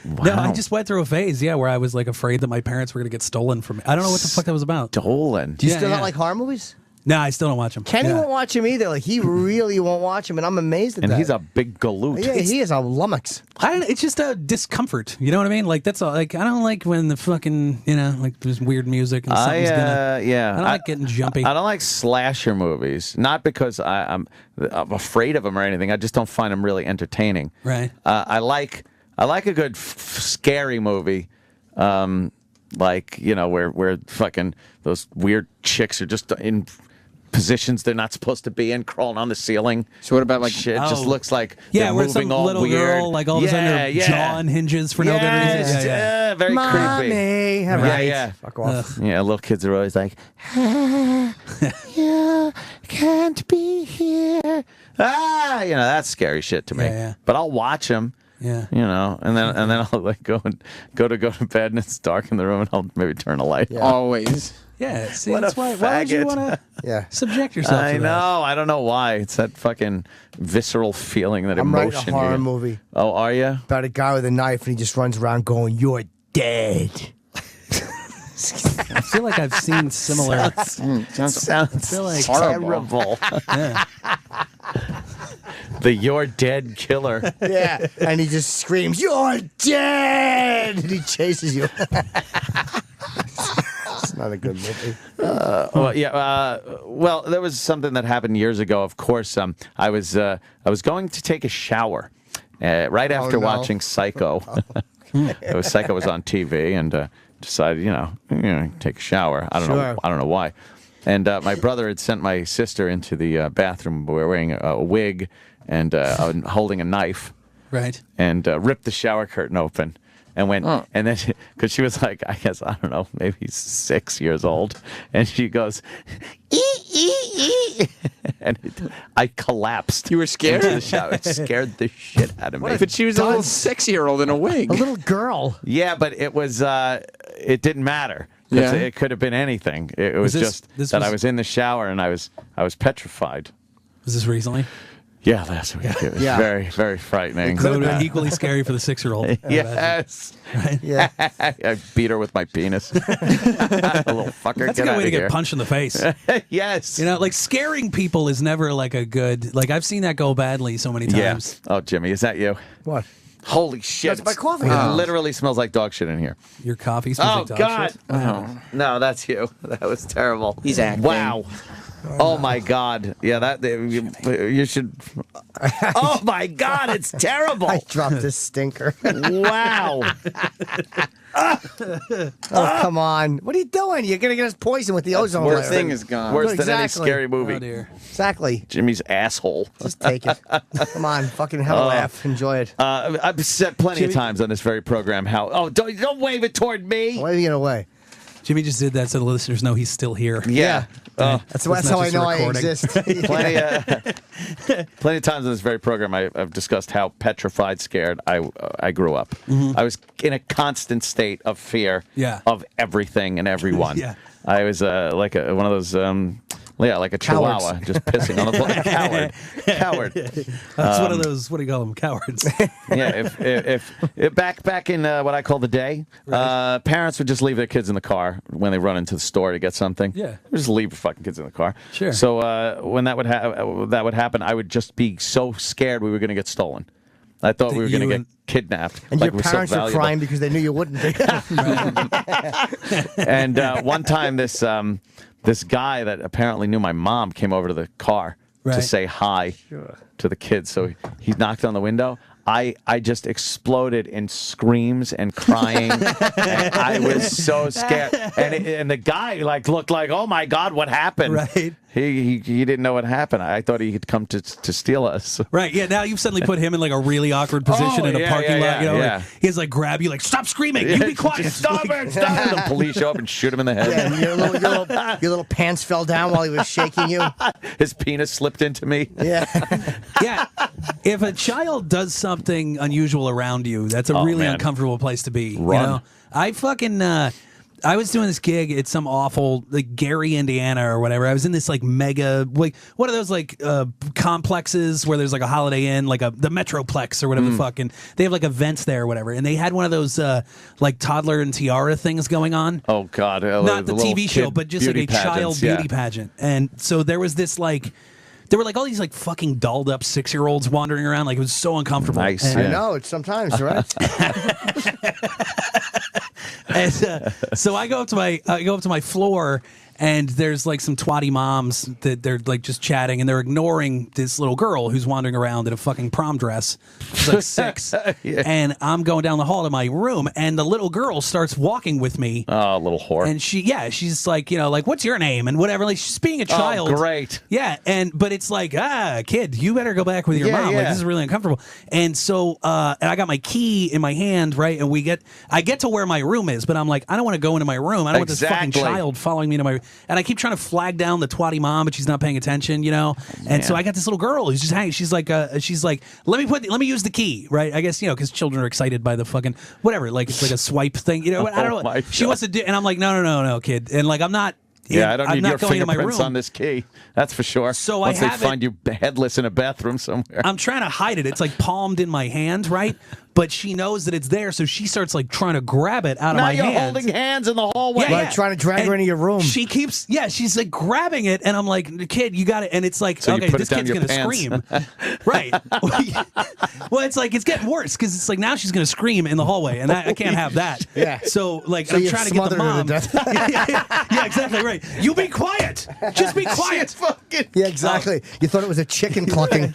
No, I just went through a phase, where I was afraid that my parents were going to get stolen from me. I don't know what the fuck that was about. Stolen. do you still not like horror movies? No, I still don't watch him. Kenny won't watch him either. Like he really won't watch him, and I'm amazed at And that. he's a big galoot. Yeah, he is a lummox. I don't. It's just a discomfort. You know what I mean? Like that's all. Like I don't like when the fucking like there's weird music and something's gonna. Yeah. I don't like getting jumpy. I don't like slasher movies. Not because I'm afraid of them or anything. I just don't find them really entertaining. Right. I like a good scary movie. Like where fucking those weird chicks are just in positions they're not supposed to be in, crawling on the ceiling. So what about like shit? Just looks like yeah, they're where moving some all little weird. girl like all of a sudden her jaw unhinges for no good reason. Yeah, very Mommy. creepy. All right. Yeah. Fuck off. Yeah, little kids are always like, you can't be here. That's scary shit to me. Yeah. But I'll watch them. Yeah. And then I'll like go to bed and it's dark in the room and I'll maybe turn a light. Always. Yeah, see, What that's a why would you faggot. want to subject yourself I to know. I don't know why. It's that fucking visceral feeling, that I'm emotion. writing a horror you get. movie Oh, are you? about a guy with a knife, and he just runs around going, "You're dead." I feel like I've seen similar. Sounds I feel like terrible. Yeah. The You're Dead Killer. Yeah, and he just screams, "You're dead!" and he chases you. It's not a good movie. Well, there was something that happened years ago. Of course, I was going to take a shower right after watching Psycho. Psycho was on TV, and decided, take a shower. I don't know why. And my brother had sent my sister into the bathroom wearing a wig and holding a knife. Right. And ripped the shower curtain open. And went, and then, because she was like, I guess, I don't know, maybe 6 years old. And she goes, and I collapsed. You were scared? Into the shower. It scared the shit out of me. But she was a little 6-year-old in a wig. A little girl. Yeah, but it was, it didn't matter. Yeah. It could have been anything. It was just that I was in the shower and I was petrified. Was this recently? Yeah, last week. It was very, very frightening. That would have been equally scary for the 6-year-old. Yes. Right? Yeah. I beat her with my penis. A little fucker. That's a good way to get punched in the face. Yes. Like scaring people is never like a good. Like I've seen that go badly so many times. Yeah. Oh, Jimmy, is that you? What? Holy shit! That's my coffee. It literally smells like dog shit in here. Your coffee smells like dog God! shit. Oh no, that's you. That was terrible. He's acting. Wow. Oh my God! Yeah, that you should. Oh my God! It's terrible. I dropped this stinker. Wow. Oh, come on. What are you doing? You're going to get us poisoned with the ozone layer. Worst thing is gone. Worse than any Exactly. scary movie. Oh dear. Exactly. Jimmy's asshole. Just take it. Come on. Fucking have a laugh. Enjoy it. I've said plenty of times on this very program how. Oh, don't wave it toward me. Why are you getting away? Jimmy just did that so the listeners know he's still here. Yeah. That's how I know I exist. Plenty of times in this very program, I've discussed how petrified, scared I grew up. I was in a constant state of fear of everything and everyone. Yeah. I was like one of those, like a chihuahua, just pissing on the floor. Coward. That's one of those. What do you call them? Cowards. Yeah. If back in what I call the day, parents would just leave their kids in the car when they run into the store to get something. Yeah. Just leave the fucking kids in the car. Sure. So when that would happen, I would just be so scared we were going to get stolen. I thought we were going to get kidnapped. And like your we're parents so were valuable. crying because they knew you wouldn't be. And one time, this guy that apparently knew my mom came over to the car to say hi to the kids. So he knocked on the window. I just exploded in screams and crying. And I was so scared. And the guy looked like, oh my God, what happened? Right. He didn't know what happened. I thought he had come to steal us. Right. Yeah. Now you've suddenly put him in like a really awkward position in a parking lot. You know, like, he has like grab you, like stop screaming. You be quiet. Just stop it. Stop it. The police show up and shoot him in the head. Yeah, and your little pants fell down while he was shaking you. His penis slipped into me. Yeah. Yeah. If a child does something unusual around you, that's a really man. uncomfortable place to be. Run. You know? I fucking I was doing this gig at some awful like Gary, Indiana or whatever. I was in this like mega like one of those like complexes where there's like a Holiday Inn, like the Metroplex or whatever the fuck, and they have like events there or whatever. And they had one of those like toddler and tiara things going on. Oh God, not the TV show, but just like a child beauty pageant. And so there was this like. There were like all these like fucking dolled up 6-year-olds wandering around. Like it was so uncomfortable. Nice. And, I know it's sometimes right. and so I go up to my floor, and there's like some twatty moms that they're like just chatting, and they're ignoring this little girl who's wandering around in a fucking prom dress. She's like 6, and I'm going down the hall to my room, and the little girl starts walking with me. Oh, little whore! And she's like, like, what's your name and whatever. Like she's being a child. Oh, great. Yeah, but it's like, kid, you better go back with your mom. Like this is really uncomfortable. And so, and I got my key in my hand, right? And I get to where my room is, but I'm like, I don't want to go into my room. I don't want this fucking child following me into my. And I keep trying to flag down the twatty mom, but she's not paying attention, And so I got this little girl who's just hanging. She's like, let me use the key, right? I guess because children are excited by the fucking whatever, like it's like a swipe thing, I don't know what she wants to do, and I'm like, no, kid, and like I'm not. Yeah, I don't need your going fingerprints on this key. That's for sure. So once they find you headless in a bathroom somewhere, I'm trying to hide it. It's like palmed in my hand, right? But she knows that it's there, so she starts like trying to grab it out of my hand. Now you're holding hands in the hallway. Like trying to drag her into your room. She keeps, she's like grabbing it, and I'm like, kid, you got it. And it's like, so okay, this kid's going to scream. Right. Well, it's like, it's getting worse, because it's like now she's going to scream in the hallway, and I can't have that. Yeah. So, like, I'm trying to get the mom. Yeah, exactly, right. You be quiet. Just be quiet. Yeah, exactly. You thought it was a chicken clucking.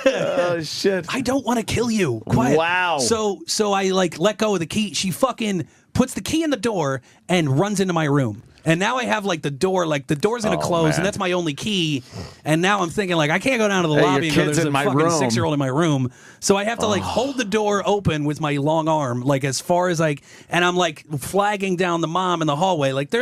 Oh, shit. I don't want to kill you. Quiet. Wow. So I like let go of the key. She fucking puts the key in the door and runs into my room. And now I have like the door's going to close, and that's my only key. And now I'm thinking like I can't go down to the lobby and go, there's a fucking 6-year-old in my room. So I have to like hold the door open with my long arm, like as far as and I'm like flagging down the mom in the hallway. Like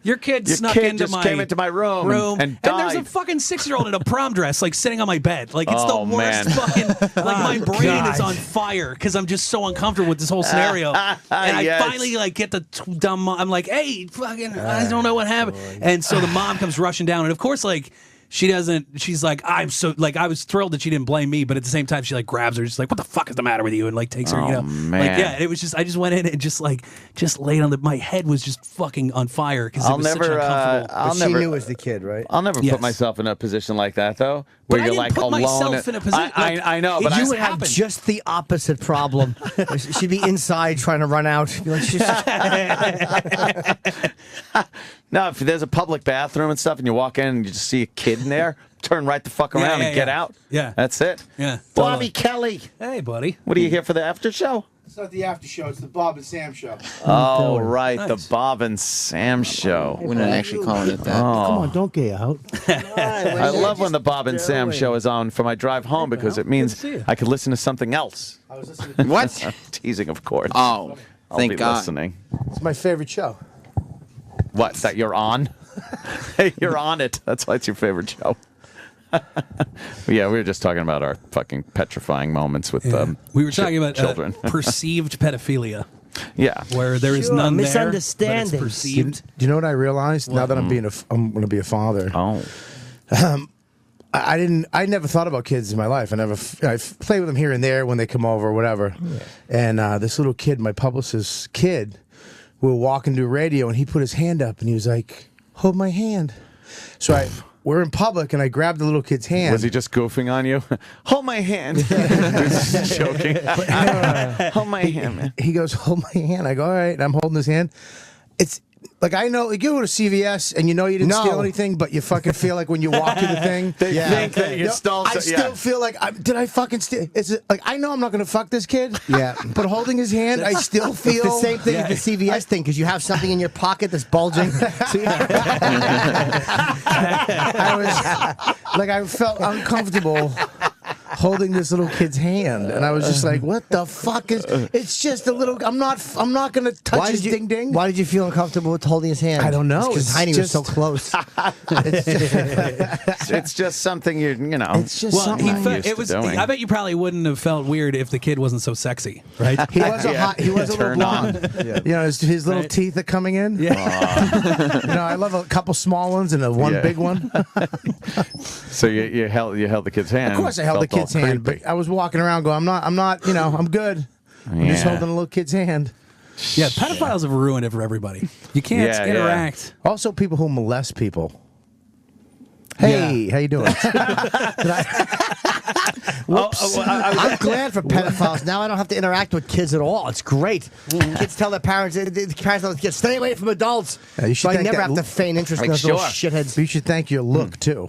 your kid snuck into came into my room and died. there's a fucking 6-year-old in a prom dress like sitting on my bed. Like it's the worst fucking. Like my brain is on fire because I'm just so uncomfortable with this whole scenario. And I finally like get the dumb mom. I'm like, hey, fucking, I don't know what happened. And so the mom comes rushing down, and of course, like. She doesn't. She's like, I'm so like. I was thrilled that she didn't blame me, but at the same time, she like grabs her. She's like, "What the fuck is the matter with you?" And like takes her. Man. Like yeah. It was just. I just went in and just laid on my head was just fucking on fire because it was such uncomfortable. She knew it was the kid, right? I'll never put myself in a position like that though, where you're like alone. Myself in a position. I know, but you would have just the opposite problem. She'd be inside trying to run out. No, if there's a public bathroom and stuff, and you walk in and you just see a kid in there, turn right the fuck around and get out. Yeah, that's it. Yeah, Bobby Kelly. Hey, buddy. What are you here for the after show? It's not the after show. It's the Bob and Sam show. Oh, right, the Bob and Sam show. We're not actually calling it that. Come on, don't gay out. I love when the Bob and Sam show is on for my drive home because it means I could listen to something else. I was listening to What? Teasing, of course. Oh, I'll thank be God. listening. It's my favorite show. What, that you're on? Hey, you're on it. That's why it's your favorite show. Yeah, we were just talking about our fucking petrifying moments with we were talking about children. Perceived pedophilia. Yeah, where there is none misunderstanding. There, but it's perceived. Do you know what I realized now that I'm going to be a father? Oh, I never thought about kids in my life. I play with them here and there when they come over or whatever. Yeah. And this little kid, my publicist's kid, we were walking to radio, and he put his hand up, and he was like, "Hold my hand." So we're in public, and I grabbed the little kid's hand. Was he just goofing on you? Hold my hand. He was joking. Hold my hand, man. He goes, "Hold my hand." I go, "All right." And I'm holding his hand. It's like, I know, you go to CVS and you know you didn't steal anything, but you fucking feel like when you walk to the thing, they think that you stole. I still feel like, did I fucking steal? It's like, I know I'm not going to fuck this kid. Yeah. But holding his hand, I still feel. It's the same thing as the CVS thing, because you have something in your pocket that's bulging. I felt uncomfortable holding this little kid's hand, and I was just like, "What the fuck is? It's just a little. I'm not going to touch his ding ding." Why did you feel uncomfortable with holding his hand? I don't know. Because It's Heine was just- so close. It's just something you know. It's just something I'm I'm not used it to was. doing. I bet you probably wouldn't have felt weird if the kid wasn't so sexy, right? He was a hot. He was a little Turn on. blonde. You know, his little teeth are coming in. Yeah. You know, I love a couple small ones and one Yeah. big one. So you held the kid's hand. Of course, I held the Felt all kid's hand, creepy. but I was walking around going, I'm not. You know, I'm good. I'm just Yeah. holding a little kid's hand. Yeah, pedophiles have ruined it for everybody. You can't Yeah, interact. Also, people who molest people. Hey, how you doing? Whoops. I'm glad for pedophiles. Now I don't have to interact with kids at all. It's great. Kids tell their parents, the parents tell the kids, stay away from adults. Yeah, you should so I thank never that have to feign interest in Like, those little sure. shitheads. You should thank your look too.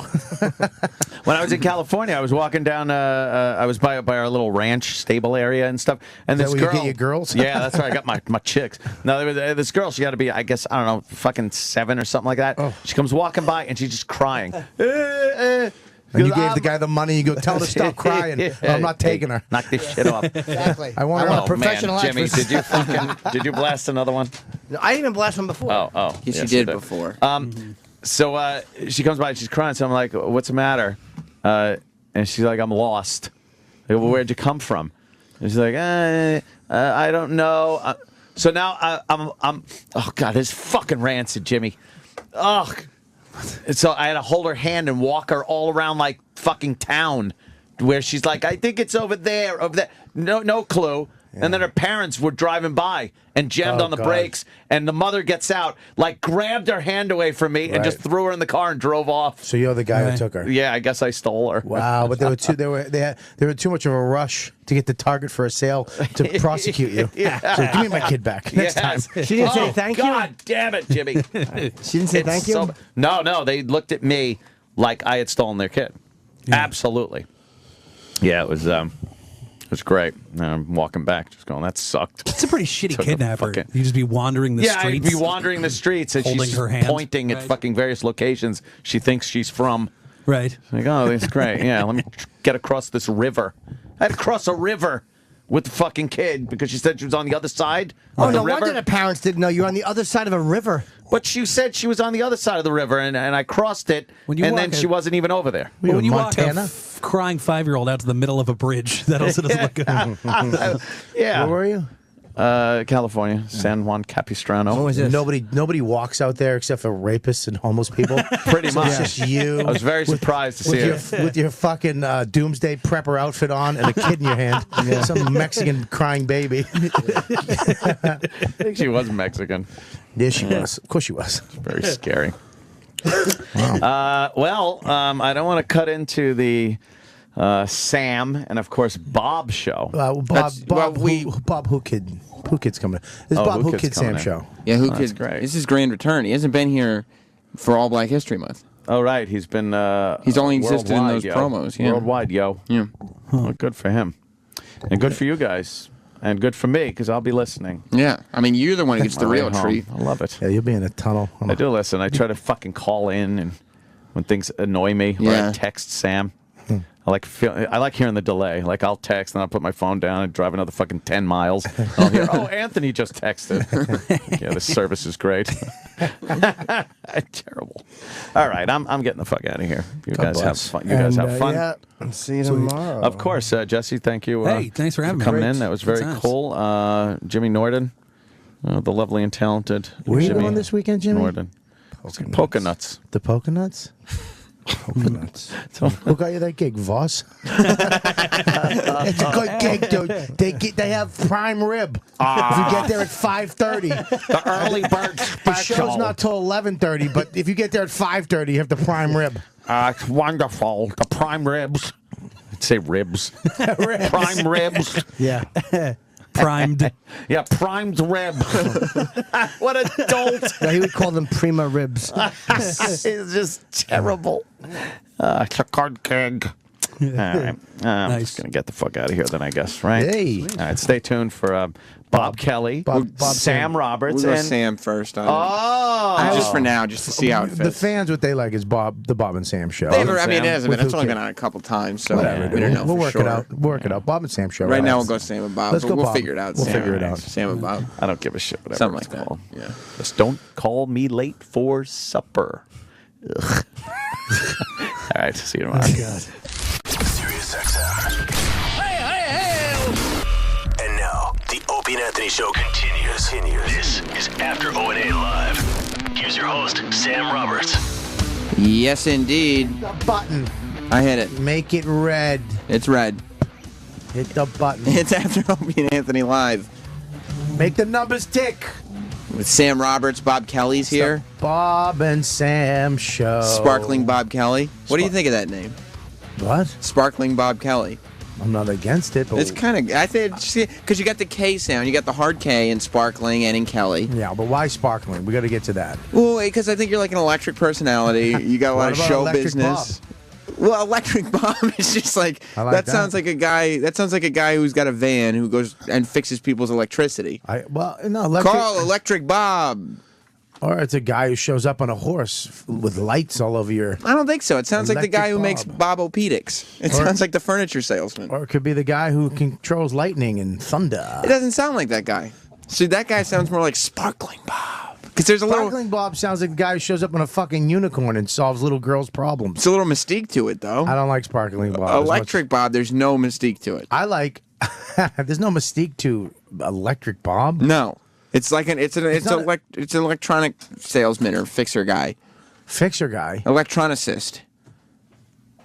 When I was in California, I was walking down. I was by our little ranch stable area and stuff. And Is this that where girl, you get your girls? Yeah, that's where I got my chicks. Now there was this girl. She got to be, I guess, I don't know, fucking 7 or something like that. Oh. She comes walking by and she's just crying. And you gave the guy the money. You go, tell her to stop crying. Yeah. I'm not taking her. Knock this shit off. Exactly. I want a Oh, professional man, Jimmy, actress. did you blast another one? I didn't even blast one before. Oh, Yes, you you did before. So she comes by and she's crying. So I'm like, "What's the matter?" And she's like, "I'm lost." I go, "Well, where'd you come from?" And she's like, "I don't know." So now I'm. Oh God, this is fucking rancid, Jimmy. Oh. And so I had to hold her hand and walk her all around like fucking town, where she's like, "I think it's over there, over there." No clue. Yeah. And then her parents were driving by and jammed on the brakes, and the mother gets out, like grabbed her hand away from me and just threw her in the car and drove off. So you're the guy who took her. Yeah, I guess I stole her. Wow, but they were too much of a rush to get the target for a sale to prosecute you. Yeah. So give me my kid back next time. She didn't say thank you? God damn it, Jimmy. She didn't say thank you? No, they looked at me like I had stolen their kid. Yeah. Absolutely. Yeah, it was great. And I'm walking back, just going, that sucked. It's a pretty shitty kidnapper. You just be wandering the streets. Yeah, I'd be wandering the streets and holding she's her hand. pointing at fucking various locations she thinks she's from. Right. Like, oh, that's great. Yeah, let me get across this river. I had to cross a river with the fucking kid because she said she was on the other side Oh, of the no river. wonder the parents didn't know you were on the other side of a river. But she said she was on the other side of the river, and I crossed it, When you and walk then she wasn't even over there. When you walk a crying 5-year-old out to the middle of a bridge, that also doesn't look good. Yeah. Where were you? California, San Juan Capistrano. Nobody walks out there except for rapists and homeless people. Pretty So much. It's just you. I was very surprised to see it. With your fucking doomsday prepper outfit on and a kid in your hand. Some Mexican crying baby. I think she was Mexican. Yeah, she was. Of course she was. Very scary. I don't want to cut into the Sam and, of course, Bob show. Bob Who Kid's coming. This is Bob Who Kid Sam show. Yeah, Who That's Kid? great. This is grand return. He hasn't been here for all Black History Month. Oh, right. He's been. He's only existed in worldwide, those promos. Yeah. Worldwide, yo. Yeah. Well, good for him. And good for you guys. And good for me, because I'll be listening. Yeah. I mean, you're the one who gets the When I real get home. treat. I love it. Yeah, you'll be in a tunnel. I do listen. I try to fucking call in and when things annoy me, or Yeah. I text Sam. I like hearing the delay. Like, I'll text and I'll put my phone down and drive another fucking 10 miles. I'll hear, oh, Anthony just texted. Yeah, the service is great. Terrible. All right, I'm getting the fuck out of here. You God guys have bless. fun. You guys have fun. Yeah, see you tomorrow. Of course, Jesse. Thank you. Hey, thanks for having me. coming Great. in. That was Good very times. cool. Jimmy Norden, the lovely and talented. Where are you Jimmy going this weekend, Jimmy? Norden. Polka nuts. The polka nuts? Polka nuts. Who got you that gig, Voss? It's a good gig, dude. They have prime rib. If you get there at 5:30. The early bird The show's not till 11:30, but if you get there at 5:30, you have the prime rib. It's wonderful. The prime ribs. I'd say ribs. Prime ribs. Yeah. Primed. Yeah, primed ribs. What a dolt. No, he would call them prima ribs. It's just terrible. It's a card gig. All right. I'm just going to get the fuck out of here then, I guess, right? Hey. All right, stay tuned for Bob Kelly, Sam Roberts, We'll go and Sam first. Oh. Just for now, just to see how it fits. The fans, what they like is the Bob and Sam show. I mean, it hasn't been. With It's who only been cares? on a couple times, so Whatever, we don't know we'll for work sure. it out. Work it out. Bob and Sam show. Right now, Relax. we'll go Sam and Bob. Let's but go we'll Bob. figure it out. We'll Sam, figure it right. out. Sam and Bob. I don't give a shit. Whatever Something it's like that. called. Yeah. Just don't call me late for supper. Ugh. All right. See you tomorrow. Sirius XM. And now, the Opie and Anthony Show continues. This is After O&A Live. Here's your host, Sam Roberts. Yes, indeed. The button. I hit it. Make it red. It's red. Hit the button. It's After Opie and Anthony Live. Make the numbers tick. With Sam Roberts, Bob Kelly's here. Bob and Sam show. Sparkling Bob Kelly. What do you think of that name? What? Sparkling Bob Kelly. I'm not against it, but It's kind of, I think, because you got the K sound. You got the hard K in Sparkling and in Kelly. Yeah, but why sparkling? We got to get to that. Well, because I think you're like an electric personality. You got a lot What of about show Electric business. Well, Electric Bob is just like, I like that. sounds like a guy. That sounds like a guy who's got a van who goes and fixes people's electricity. Call Electric Bob. Or it's a guy who shows up on a horse with lights all over your. I don't think so. It sounds like the guy who Electric makes Bob-O-Pedics. It sounds like the furniture salesman. Or it could be the guy who controls lightning and thunder. It doesn't sound like that guy. See, that guy sounds more like Sparkling Bob. Because there's a Sparkling Bob sounds like a guy who shows up on a fucking unicorn and solves little girls' problems. It's a little mystique to it, though. I don't like Sparkling Bob. Electric Bob, there's no mystique to it. I like. There's no mystique to Electric Bob. No, it's like it's an electronic salesman or fixer guy. Fixer guy. Electronicist.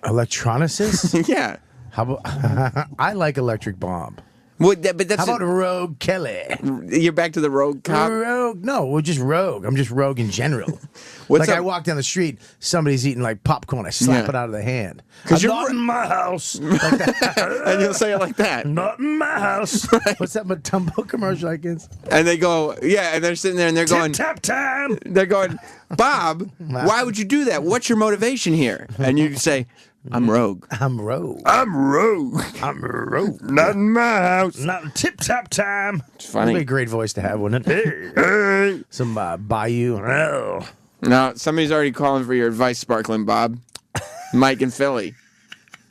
Electronicist. Yeah. How about? I like Electric Bob. Well, but that's How about Rogue Kelly? You're back to the Rogue cop. Rogue? No, we're just Rogue. I'm just Rogue in general. What's like up? I walk down the street, somebody's eating like popcorn. I slap Yeah. it out of the hand. 'Cause I'm you're not in my house. Like that. And you'll say it like that. Not in my house. What's that Matumbo commercial I guess? And they go, yeah, and they're sitting there and they're going, Tap time. They're going, Bob, why would you do that? What's your motivation here? And you say, I'm Rogue. I'm Rogue. I'm Rogue. I'm Rogue. Not in my house. Not tip tap time. It's funny. That'd be a great voice to have, wouldn't it? Hey. Some Bayou. Oh. No, somebody's already calling for your advice, Sparkling Bob. Mike and Philly.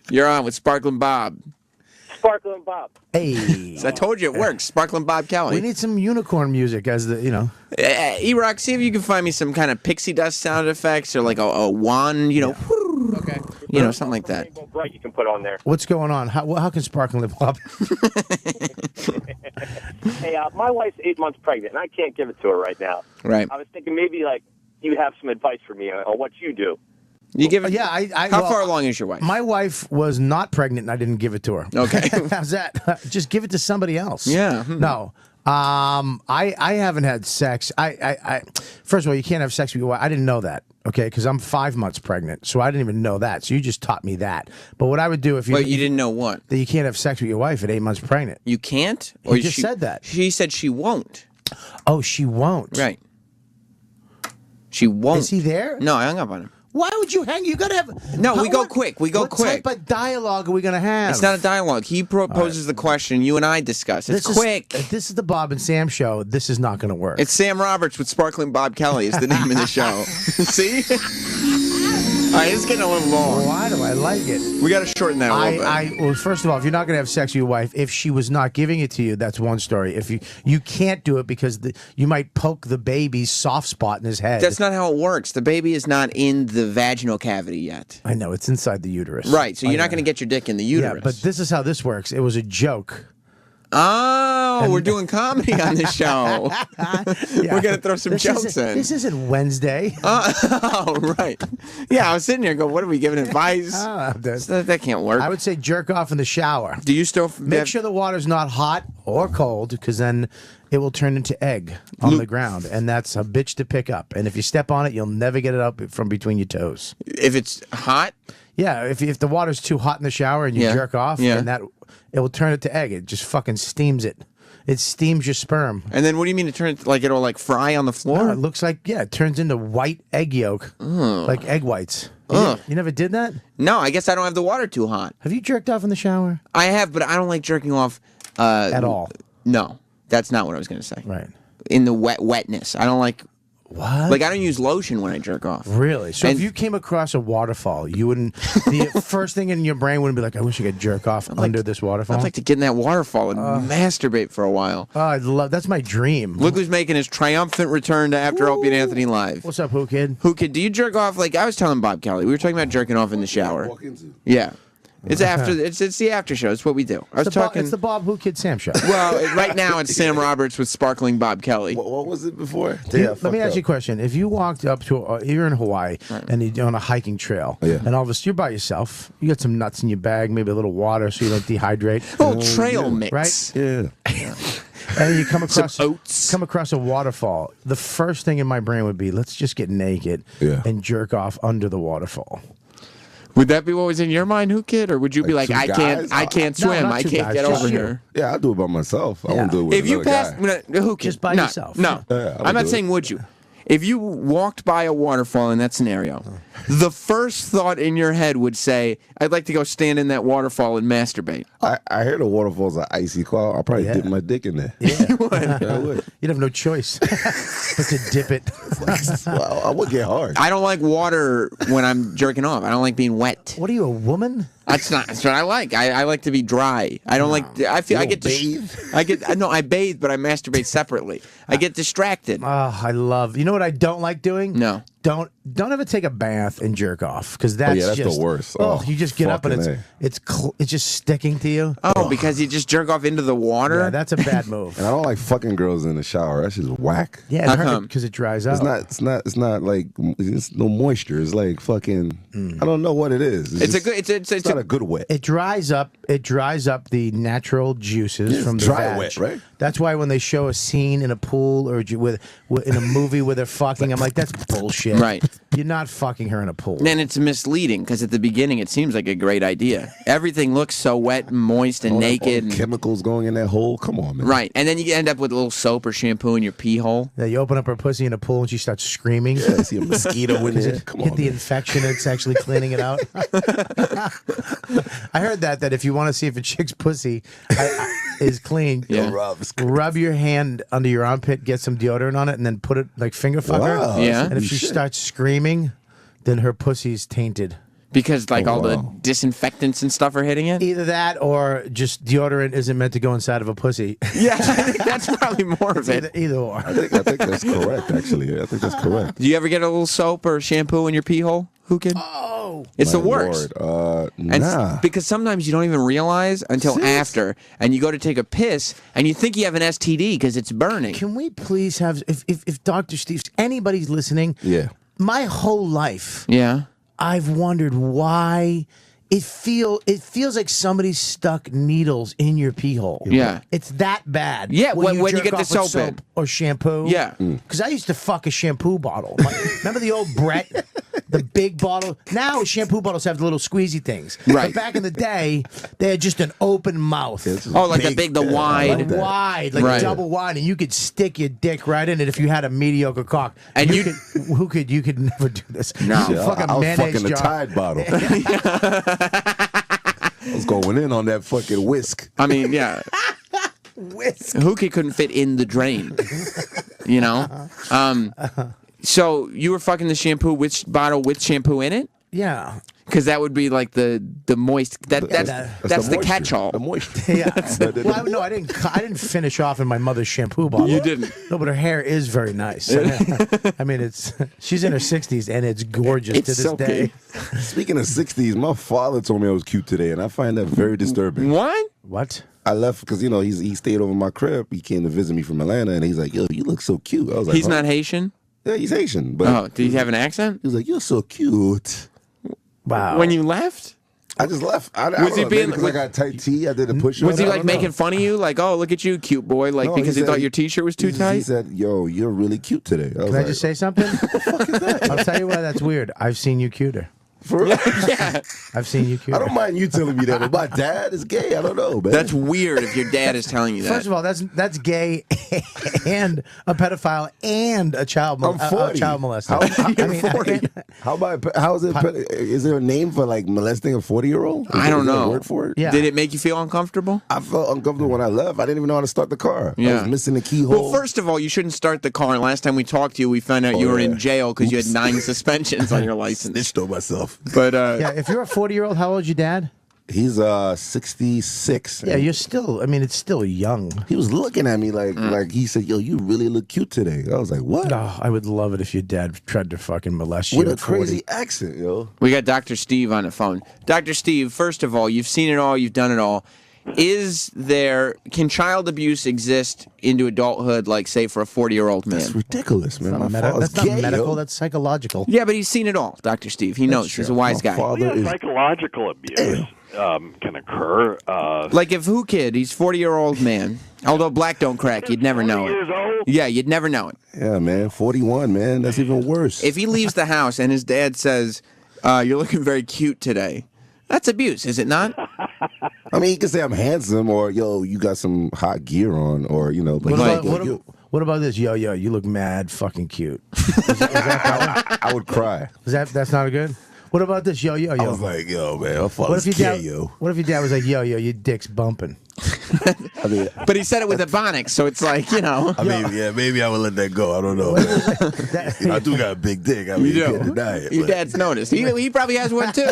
You're on with Sparkling Bob. Sparkling Bob. Hey. So I told you it works. Sparkling Bob Kelly. We need some unicorn music as the, E-Rock, see if you can find me some kind of pixie dust sound effects or like a wand, Okay. Something like that. Bright you can put on there. What's going on? How can Sparkling Bob? Hey, my wife's 8 months pregnant, and I can't give it to her right now. Right. I was thinking maybe like you have some advice for me on what you do. You give it? Yeah, How far along is your wife? My wife was not pregnant, and I didn't give it to her. Okay. How's that? Just give it to somebody else. Yeah. No. I haven't had sex. I first of all, you can't have sex with your wife. I didn't know that. Okay, because I'm 5 months pregnant, so I didn't even know that. So you just taught me that. But what I would do if you Wait, you didn't know what? That you can't have sex with your wife at 8 months pregnant. You can't? He just said that. She said she won't. Oh, she won't. Right. She won't. Is he there? No, I hung up on him. Why would you hang? You gotta have. No, we go quick. We go what quick. What type of dialogue are we gonna have? It's not a dialogue. He proposes the question. You and I discuss. It's quick. This is the Bob and Sam show. This is not gonna work. It's Sam Roberts with Sparkling Bob Kelly is the name of the show. See? All right, it's getting a little long. Why do I like it? We got to shorten that a little bit. Well, first of all, if you're not going to have sex with your wife, if she was not giving it to you, that's one story. If you can't do it because you might poke the baby's soft spot in his head. That's not how it works. The baby is not in the vaginal cavity yet. I know, it's inside the uterus. Right, so you're not going to get your dick in the uterus. Yeah, but this is how this works. It was a joke. Oh, we're doing comedy on this show. We're going to throw some jokes in. This isn't Wednesday. Oh, right. Yeah, I was sitting here going, what are we giving advice? That can't work. I would say jerk off in the shower. Do you still... Make sure the water's not hot or cold, because then it will turn into egg on the ground, and that's a bitch to pick up. And if you step on it, you'll never get it up from between your toes. If it's hot? Yeah, if the water's too hot in the shower and you jerk off, and it will turn it to egg. It just fucking steams it. It steams your sperm. And then what do you mean it turns, like it'll like fry on the floor? No, it looks like, it turns into white egg yolk, like egg whites. You never did that? No, I guess I don't have the water too hot. Have you jerked off in the shower? I have, but I don't like jerking off. At all? No. That's not what I was going to say. Right. In the wetness. I don't like. What? Like, I don't use lotion when I jerk off. Really? So And- if you came across a waterfall, you wouldn't. The first thing in your brain wouldn't be like, I wish I could jerk off under this waterfall. I'd like to get in that waterfall and masturbate for a while. Oh, I love. That's my dream. Look who's making his triumphant return to After Opie and Anthony Live. What's up, Who Kid? Who Kid, do you jerk off? Like, I was telling Bob Kelly, we were talking about jerking off in the shower. Yeah. It's after. It's the after show. It's what we do. I was talking. It's the Bob Who Kid Sam show. Well, right now it's Sam Roberts with sparkling Bob Kelly. What was it before? Let me ask you a question. If you walked up to, you're in Hawaii and you're on a hiking trail, and all of a sudden you're by yourself, you got some nuts in your bag, maybe a little water so you don't dehydrate. Oh, trail mix. Right? Yeah. And you come across a waterfall. The first thing in my brain would be, let's just get naked and jerk off under the waterfall. Would that be what was in your mind, Who Kid, or would you be like, I can't swim, I can't get over here? Yeah, I do it by myself. I won't do it with If you another passed, guy. Who Kid, Just by yourself. No, Yeah, I would I'm not do saying it. would you. If you walked by a waterfall in that scenario, the first thought in your head would say, I'd like to go stand in that waterfall and masturbate. I hear the waterfalls are icy cold. I'll probably dip my dick in there. Yeah. I would. You'd have no choice but to dip it. Well, I would get hard. I don't like water when I'm jerking off. I don't like being wet. What are you, a woman? That's what I like. I like to be dry. I don't like. I feel. I get bathe. I bathe, but I masturbate separately. I get distracted. Oh, I love. You know what I don't like doing? No. Don't ever take a bath and jerk off because that's that's just the worst. Oh, Oh, you just get up and fucking it's just sticking to you. Oh, because you just jerk off into the water. Yeah, that's a bad move. And I don't like fucking girls in the shower. That's just whack. Yeah, because it dries out. It's not like it's no moisture. It's like fucking. I don't know what it is. It's not a good wet. It dries up. It dries up the natural juices Yeah, from the dry vag. wet, right? That's why when they show a scene in a pool or in a movie where they're fucking, I'm like, that's bullshit. Right. You're not fucking her in a pool. Then it's misleading because at the beginning it seems like a great idea. Everything looks so wet and moist and All naked. the chemicals going in that hole. Come on, man. Right, and then you end up with a little soap or shampoo in your pee hole. Yeah, you open up her pussy in a pool and she starts screaming. Yeah, I see a mosquito in there. Come on, Get the infection. It's actually cleaning it out. I heard that if you want to see if a chick's pussy is clean, rub your hand under your armpit, get some deodorant on it, and then put it like finger fuck her. Wow, Yeah. And if she starts screaming, then her pussy's tainted. Because all the disinfectants and stuff are hitting it? Either that or just deodorant isn't meant to go inside of a pussy. Yeah, I think that's probably more of it. Either or. I think that's correct, actually. I think that's correct. Do you ever get a little soap or shampoo in your pee hole? Who can? Oh, it's My the worst. Lord. And Nah. because sometimes you don't even realize until after, and you go to take a piss, and you think you have an STD because it's burning. Can we please have, if Dr. Steve, anybody's listening, Yeah. my whole life, Yeah. I've wondered why it feels like somebody stuck needles in your pee hole. Yeah. It's that bad. Yeah, when you jerk get the off with soap in. or shampoo. Yeah. Because I used to fuck a shampoo bottle. Remember the old Brett, the big bottle? Now shampoo bottles have the little squeezy things. Right. But back in the day, they had just an open mouth. Oh, like the wide. Wide, like Right. double wide, and you could stick your dick right in it if you had a mediocre cock. And you could never do this. No. You could Yeah, fuck a I was mayonnaise fucking the jar. Tide bottle. I was going in on that fucking whisk. I mean, yeah. Whisk. Hookie couldn't fit in the drain. You know? So you were fucking the shampoo bottle with shampoo in it? Yeah. Because that would be like the moist. That's the moisture. catch-all. The moisture. Yeah. Well, no, I didn't finish off in my mother's shampoo bottle. You didn't. No, but her hair is very nice. I mean, she's in her 60s and it's gorgeous It's to this silky. day. Speaking of 60s, my father told me I was cute today, and I find that very disturbing. What? What? I left because, he stayed over my crib. He came to visit me from Atlanta, and he's like, yo, you look so cute. I was like, He's not Haitian? Yeah, he's Haitian. But Oh, did he have an accent? he was like, you're so cute. Wow. When you left? I just left. I Was don't he know, being- maybe because I got tight tee. I did a push-up. Was he I like don't know. making fun of you? Like, oh, look at you, cute boy. Like, No, because he said- thought your t-shirt was too He tight? said, yo, you're really cute today. Can I just say something? I'll tell you why that's weird. I've seen you cuter. For real? Yeah. I've seen you cute. I don't mind you telling me that, but my dad is gay. I don't know, man. That's weird if your dad is telling you that. First of all, that's gay and a pedophile and a child I'm 40. child molester. How is it? Is there a name for like molesting a 40-year-old? I don't Is there a know. word for it? Yeah. Did it make you feel uncomfortable? I felt uncomfortable when I left. I didn't even know how to start the car. I was missing the keyhole. Well, first of all, you shouldn't start the car. And last time we talked to you, we found out you were in jail because you had 9 suspensions on your license. Snitched on myself. But yeah, if you're a 40-year-old, how old's your dad? He's 66. Yeah, you're still. I mean, it's still young. He was looking at me like he said, "Yo, you really look cute today." I was like, "What?" Oh, I would love it if your dad tried to fucking molest you With a at 40. crazy accent, yo. we got Dr. Steve on the phone. Dr. Steve, first of all, you've seen it all. You've done it all. Can child abuse exist into adulthood, like, say, for a 40-year-old man? That's ridiculous, man. That's not medical. That's psychological. Yeah, but he's seen it all, Dr. Steve. He knows. He's a wise guy. Psychological abuse can occur. Like if Who Kid, he's 40-year-old man. Although black don't crack, you'd never know it. Yeah, you'd never know it. Yeah, man. 41, man. That's even worse. If he leaves the house and his dad says, "You're looking very cute today," that's abuse, is it not? I mean, you can say I'm handsome, or yo, you got some hot gear on, or you know. But What about this? Yo, you look mad fucking cute. I would cry. That's not a good? What about this? Yo. I was like, yo, man, my What father's if your gay, dad? yo. What if your dad was like, yo, your dick's bumping? I mean, but he said it with Ebonics, so it's like, you know. I mean, yeah, maybe I would let that go. I don't know. I do got a big dick. I mean, you can't deny it. Your dad's noticed. He probably has one too.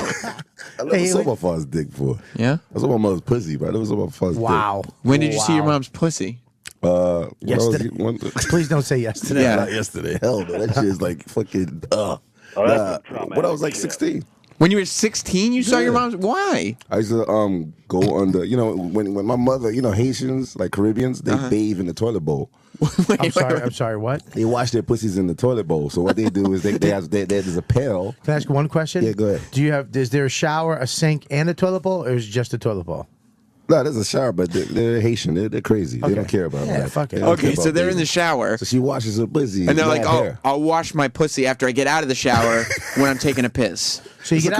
I never saw my father's dick before. Yeah? I saw my mother's pussy, but I never saw my father's dick. When did you see your mom's pussy? Yesterday. Please don't say yesterday. Yeah, not yesterday. Hell no, that shit is like fucking. When I was like 16. When you were 16, you saw your mom's. Why? I used to go under. You know, when my mother, you know, Haitians like Caribbeans, they bathe in the toilet bowl. I'm sorry. What? They wash their pussies in the toilet bowl. So what they do is there's a pail. Can I ask one question? Yeah, go ahead. Is there a shower, a sink, and a toilet bowl, or is it just a toilet bowl? No, there's a shower, but they're Haitian. They're crazy. They don't care about that. Fuck it. Okay, so they're in the shower. So she washes her pussy. And they're like, hair. I'll wash my pussy after I get out of the shower when I'm taking a piss. So you get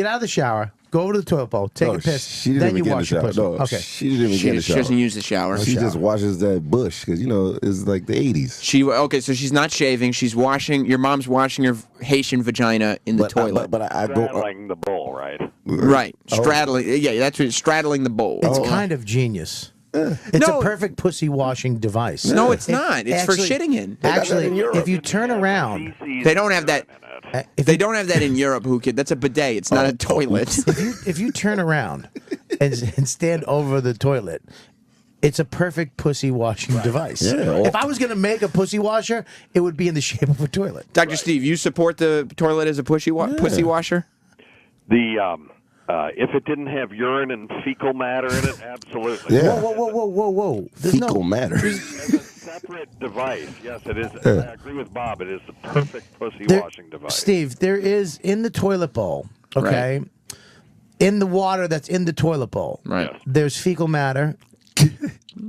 out of the shower, go over to the toilet bowl, take a piss, she didn't then even you get in wash the your shower. pussy. No, Okay. she didn't even get in the shower. She doesn't use the shower. She just washes that bush because, you know, it's like the 80s. So she's not shaving. She's washing. Your mom's washing her Haitian vagina in the toilet. But I go. Straddling the bowl, right? Right. Straddling. Yeah, that's what straddling the bowl. It's kind of genius. It's a perfect pussy washing device. No, it's not. It's for shitting in. Actually, if you turn around, they don't have that. They don't have that in Europe, Who Kid. That's a bidet. It's not a toilet. If you turn around and stand over the toilet, it's a perfect pussy washing device. Yeah. If I was going to make a pussy washer, it would be in the shape of a toilet. Dr. Steve, you support the toilet as a pussy washer? If it didn't have urine and fecal matter in it, absolutely. Yeah. Whoa. Fecal matter. It's a separate device. Yes, it is. I agree with Bob. It is the perfect pussy washing device. Steve, there is in the toilet bowl, okay, in the water that's in the toilet bowl, right. There's fecal matter.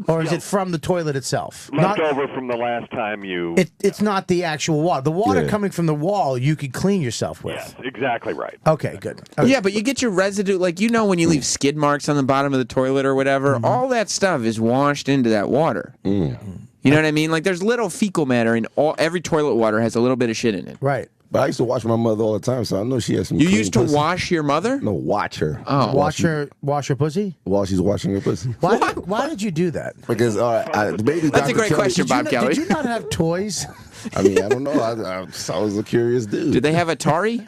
Or is it from the toilet itself? Left over from the last time you... It's not the actual water. The water coming from the wall, you could clean yourself with. Yes, exactly right. Okay, good. Okay. Yeah, but you get your residue, like, you know, when you leave skid marks on the bottom of the toilet or whatever, all that stuff is washed into that water. You know what I mean? Like, there's little fecal matter in every toilet water has a little bit of shit in it. Right. But I used to wash my mother all the time, so I know she has some. You clean used to pussy. wash your mother? No, watch her. Oh, wash her pussy while she's washing her pussy. Why did you do that? Because maybe that's a great question, Bob Kelly. Did you not have toys? I mean, I don't know. I was a curious dude. Did they have Atari?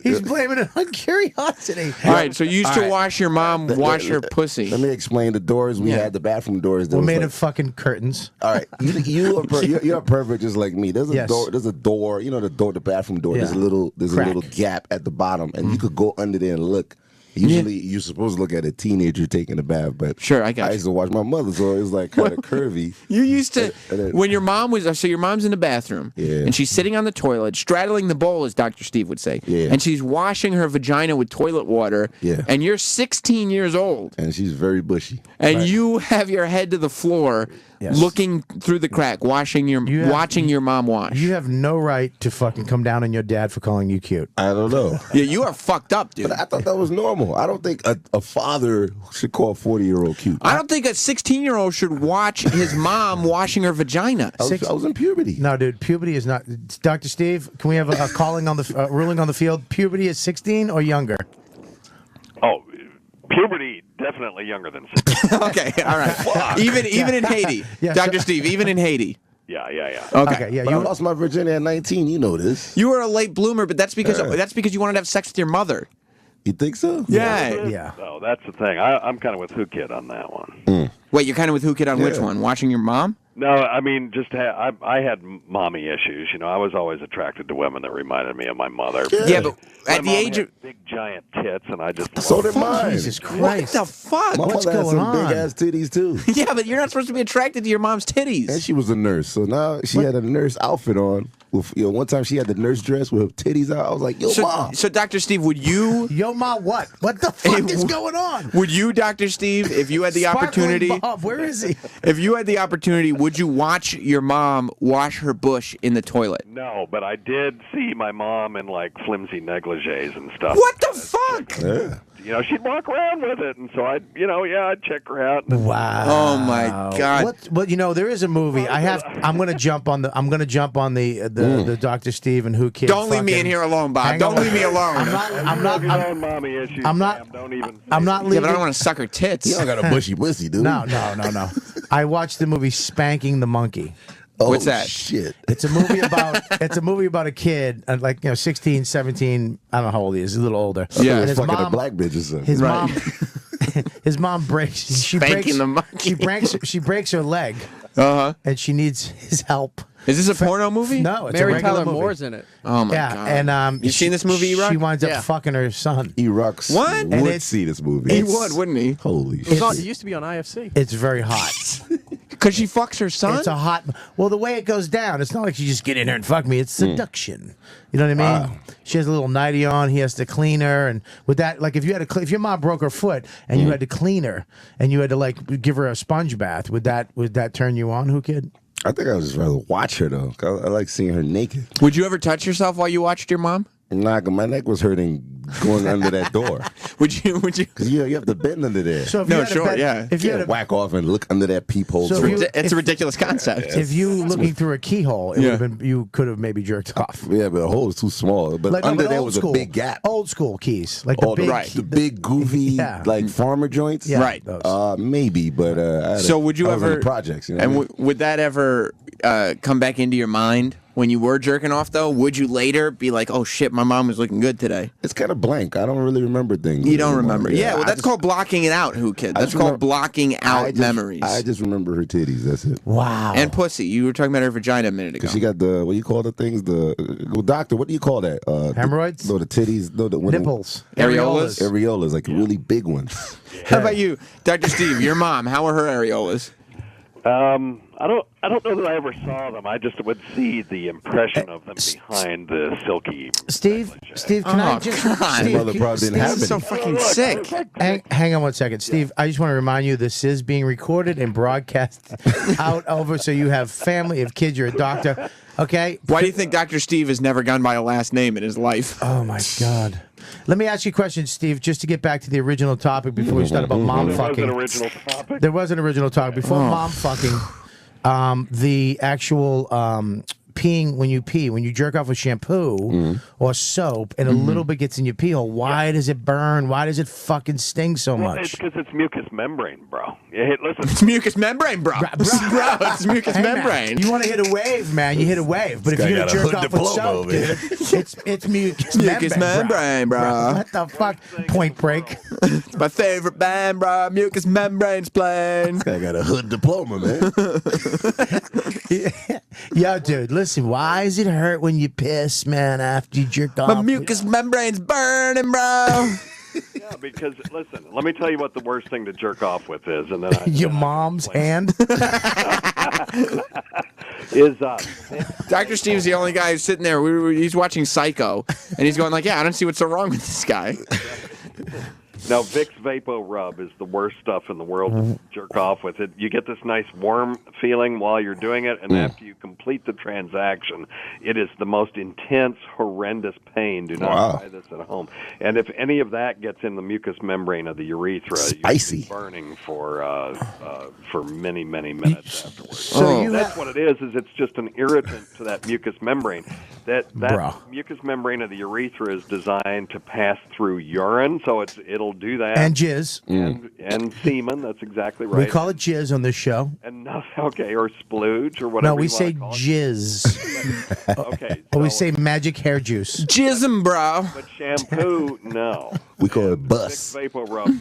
He's blaming it on curiosity. All right, so you used to wash your mom wash her pussy. Let me explain the doors we had, the bathroom doors. We're made of fucking curtains. All right, you're a pervert just like me. There's a door. There's a door. You know the bathroom door. Yeah. There's a little gap at the bottom, and you could go under there and look. Usually, you're supposed to look at a teenager taking a bath, but sure, I used to watch my mother, so it was like kind of curvy. You used to when your mom was so your mom's in the bathroom, and she's sitting on the toilet, straddling the bowl, as Dr. Steve would say, and she's washing her vagina with toilet water, and you're 16 years old, and she's very bushy, and you have your head to the floor, Yes. looking through the crack, watching your mom wash. You have no right to fucking come down on your dad for calling you cute. I don't know. Yeah, you are fucked up, dude. But I thought that was normal. I don't think a father should call a 40-year-old cute. I don't think a 16-year-old should watch his mom washing her vagina. I was in puberty. No, dude, puberty is not. Dr. Steve, can we have a calling on the ruling on the field? Puberty is 16 or younger? Oh, puberty definitely younger than 16. Okay, all right. Even in Haiti, Yeah, Dr. Steve. Even in Haiti. Yeah. Okay. Yeah, But I lost my virginity at 19. You know this. You were a late bloomer, but that's because you wanted to have sex with your mother. You think so? Yeah. Oh, that's the thing. I'm kind of with Who Kid on that one. Wait, you're kind of with Who Kid on which one? Watching your mom? No, I mean, I had mommy issues. You know, I was always attracted to women that reminded me of my mother. Yeah, but My at the mom age had of big giant tits, and I just So loved did mine. Jesus what Christ. the fuck? My What's mother had going some on? big ass titties too. Yeah, but you're not supposed to be attracted to your mom's titties. And she was a nurse, so now she had a nurse outfit on. With, one time she had the nurse dress with her titties out. I was like, "Yo, mom." So, Dr. Steve, would you? Yo, ma, what? What the fuck is going on? Would you, Dr. Steve, if you had the Sparkling opportunity? Bob, where is he? If you had the opportunity, would you watch your mom wash her bush in the toilet? No, but I did see my mom in like flimsy negligees and stuff. What the fuck? Yeah. You know, she'd walk around with it, and so I'd check her out. Wow. Oh my God. But there is a movie. I'm going to jump on the Dr. Steve and Who Kid. Don't leave me in here alone, Bob. Don't leave me alone. I'm not. Mommy issues. I'm not. Sam, don't even. I'm not Yeah, leaving. but I don't want to suck her tits. You don't got a bushy pussy, dude. No. I watched the movie Spanking the Monkey. Oh, What's that? Shit. It's a movie about a kid, 16, 17. I don't know how old he is. He's a little older. Yeah. And his Fucking mom, a black bitch or something. his Right. mom, his mom breaks. She Spanking breaks the monkey. She breaks her leg, Uh-huh. and she needs his help. Is this a porno movie? No, it's a Mary regular Tyler movie. Moore's in it. Oh my Yeah, God. and you seen this movie, E-Rock? She winds up Yeah. fucking her son. E-Rock What? would And it's- see this movie. He would, wouldn't he? Holy It, was on, shit. it used to be on IFC. It's very hot. Because she fucks her son? It's a hot. Well, the way it goes down, it's not like she just get in here and fuck me. It's seduction. You know what I mean? Wow. She has a little nightie on. He has to clean her, and with that, like if your mom broke her foot and you had to clean her and you had to like give her a sponge bath, would that turn you on? Who Kid? I think I would just rather watch her though. 'Cause I like seeing her naked. Would you ever touch yourself while you watched your mom? Nah, 'cause my neck was hurting going under that door. Would you? Because you have to bend under there. So if No, you had a sure, bed- yeah. If you You had can't whack off and look under that peephole. So door. if you- It's a ridiculous concept. if you looking through a keyhole, you could have maybe jerked off. Yeah, but the hole is too small. But Like, under but there old was school, a big gap. Old school keys, like the Oh, big, the big goofy Yeah. like farmer joints. Yeah, Right. those. Maybe, but So would you I was in ever the projects? You know and what I mean? would that ever come back into your mind when you were jerking off? Though, would you later be like, "Oh shit, my mom was looking good today"? It's kind of blank. I don't really remember things. You don't anymore. remember? Yeah, well, I that's just- called blocking it out, Who Kid. I That's just called remember- blocking out memories. I just remember her titties. That's it. Wow. And pussy. You were talking about her vagina a minute ago. Because she got the what do you call the things? Doctor, what do you call that? Hemorrhoids? No, the titties. No, the Nipples. Areolas? Areolas, like really big ones. How about you, Dr. Steve? Your mom. How are her areolas? I don't know that I ever saw them. I just would see the impression of them behind the silky. Steve, can I just? Steve, Mother probably didn't have This is so any. fucking sick. Hang on one second, Steve. I just want to remind you this is being recorded and broadcast out over, so you have family, if kids, you're a doctor. Okay. Why do you think Dr. Steve has never gone by a last name in his life? Oh my God. Let me ask you a question, Steve, just to get back to the original topic before we start about mom There was fucking. an original topic. There was an original topic before mom fucking. The actual peeing when you jerk off with shampoo or soap and a little bit gets in your pee hole. Why does it burn? Why does it fucking sting so Well, much? it's because it's mucous membrane, bro. Yeah, hey, listen. It's mucous membrane, bro. Bro, it's mucous Hey, man, membrane. you want to hit a wave, man? You hit a wave. But if This you're guy gonna got a jerk hood off with diploma soap, over here. dude, it's mucus Mucous membrane, bro. What the fuck? Point Break. It's my favorite band, bro. Mucous membranes playing. I got a hood diploma, man. Yo, dude, listen. Why does it hurt when you piss, man? After you jerk off? My mucous membrane's burning, bro. Yeah, because listen, let me tell you what the worst thing to jerk off with is, and then Your mom's hand. is Dr. Steve's the only guy who's sitting there. He's watching Psycho, and he's going like, "Yeah, I don't see what's so wrong with this guy." Now, Vicks Vapo Rub is the worst stuff in the world to jerk off with. It, you get this nice warm feeling while you're doing it, and after you complete the transaction, it is the most intense, horrendous pain. Do not try this at home. And if any of that gets in the mucous membrane of the urethra, Spicy. you'll be burning for many, many minutes afterwards. So that's what it is it's just an irritant to that mucous membrane. That mucous membrane of the urethra is designed to pass through urine, so it'll do that. And jizz. And semen, that's exactly right. We call it jizz on this show. And or splooge or whatever. No, we you say call it. jizz. Okay. Or we say magic hair juice. Jizzum, bro. But shampoo, no. We call it bus. Vicks Vapo Rub, no.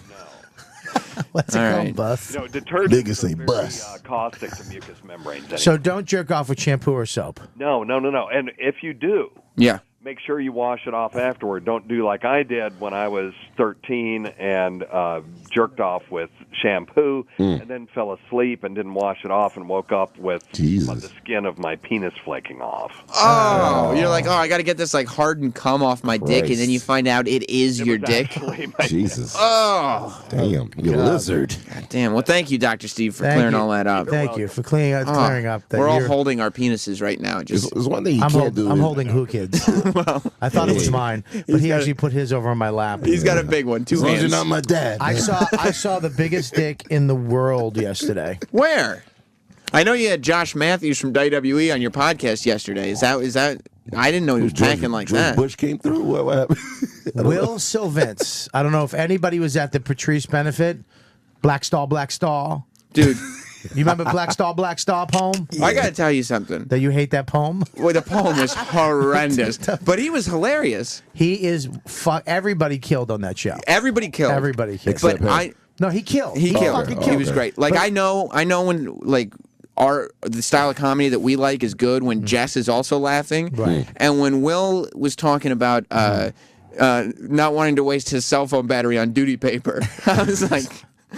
What's it called, bus? Detergents Niggas say are very bus. caustic to mucous membranes. Anyway. So don't jerk off with shampoo or soap. No. And if you do, make sure you wash it off afterward. Don't do like I did when I was 13 and jerked off with shampoo and then fell asleep and didn't wash it off and woke up with the skin of my penis flaking off. Oh, you're like, I got to get this like hardened cum off my dick, and then you find out it is your dick. Jesus. Oh, damn, you lizard. God damn. Well, thank you, Dr. Steve, for clearing all that up. Thank you for clearing up. That we're all you're- holding our penises right now. Just There's one thing you I'm, can't do. I'm holding Who Kids. I thought it was mine, but he actually put his over on my lap. He's got a big one, 2 As long as hands. you're not my dad. I saw the biggest dick in the world yesterday. Where? I know you had Josh Matthews from WWE on your podcast yesterday. Is that? I didn't know he was packing like George that. Bush came through. What happened? Will Sylvance. I don't know if anybody was at the Patrice benefit. Black Star. Dude. You remember Black Star poem? I got to tell you something. That you hate that poem? Well, the poem was horrendous, but he was hilarious. He is. Everybody killed on that show. Everybody killed. Everybody killed. But No, he killed. He killed. fucking He was great. Like, I know when like the style of comedy that we like is good when Jess is also laughing. Right. And when Will was talking about not wanting to waste his cell phone battery on duty paper, I was like.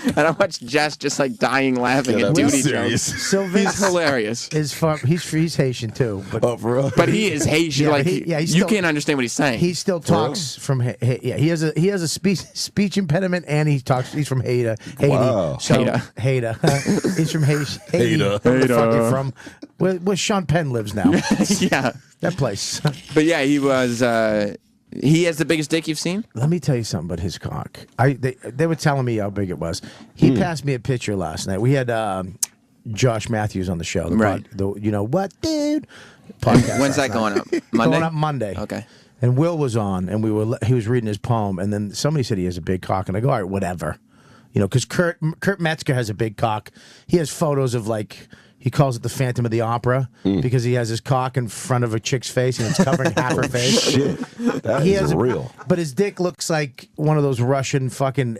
And I watched Jess just like dying laughing at duty jokes. He's hilarious. He's Haitian too, but for real? But he is Haitian. Yeah, like he's you still- can't understand what he's saying. He still talks from he has a speech impediment and he's from Haiti. Wow. So Haiti. He's from Haiti. Haiti. Where the fuck you from? Where Sean Penn lives now. Yeah, that place. But yeah, he was. He has the biggest dick you've seen? Let me tell you something about his cock. They were telling me how big it was. He passed me a picture last night. We had Josh Matthews on the show. Right. You know what, dude? Podcast When's that last going night. up? Monday? Going up Monday. Okay. And Will was on, and he was reading his poem, and then somebody said he has a big cock, and I go, all right, whatever. You know, because Kurt Metzger has a big cock. He has photos of like. He calls it the Phantom of the Opera because he has his cock in front of a chick's face and it's covering half her face. Shit, that is real. But his dick looks like one of those Russian fucking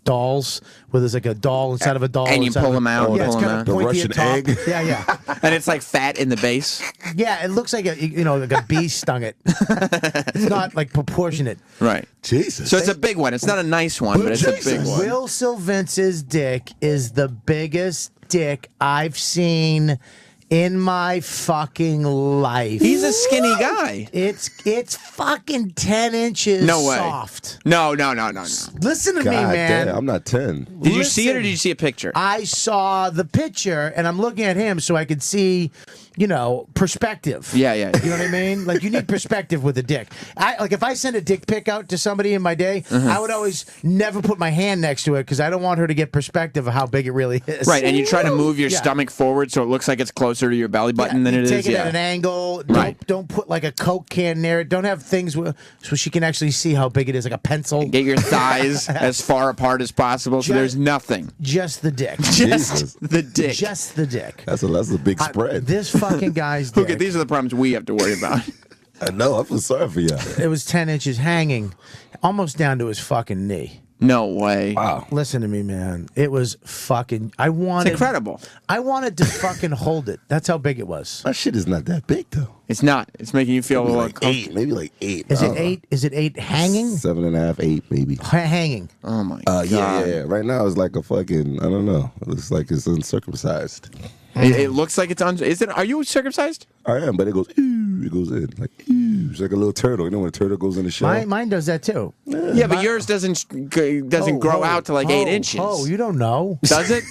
dolls, where there's like a doll inside of a doll. And you inside pull of a- him out, Yeah, pull it's him kind out. of The pointy Russian at top. egg? Yeah. And it's like fat in the base. Yeah, it looks like like a bee stung it. It's not like proportionate. Right. Jesus. So it's a big one. It's not a nice one, but it's a big one. Will Sylvance's dick is the biggest dick I've seen in my fucking life. He's a skinny guy. It's fucking 10 inches No way. soft. No. Listen to me, God man. damn, I'm not 10. Did you see it or did you see a picture? I saw the picture, and I'm looking at him so I could see, perspective. Yeah. You know what I mean? Like, you need perspective with a dick. If I send a dick pic out to somebody in my day, I would always never put my hand next to it because I don't want her to get perspective of how big it really is. Right, and you try to move your Yeah. stomach forward so it looks like it's closer to your belly button than You it is. take it Yeah. at an angle. Right. Don't put like a Coke can near it. Don't have things so she can actually see how big it is, like a pencil. Get your thighs as far apart as possible so there's nothing. Just the dick. Just the dick. Just the dick. That's a big spread. This fucking guy's dick. Okay, these are the problems we have to worry about. I know. I feel sorry for you. It was 10 inches hanging, almost down to his fucking knee. No way. Wow. Listen to me, man. It was fucking. It's incredible. I wanted to fucking hold it. That's how big it was. That shit is not that big though. It's not. It's making you feel a little Like 8, maybe like 8. Is I it don't know. 8? Is it 8 hanging? 7.5, 8, maybe. Hanging. Oh my god. Yeah. Right now it's like a fucking. I don't know. It looks like it's uncircumcised. It looks like it's Is it? Are you circumcised? I am, but it goes. Ooh, it goes in like. Ooh. It's like a little turtle. You know when a turtle goes in the shell? Mine does that too. Yeah, but yours doesn't grow out to like 8 inches. Oh, you don't know. Does it?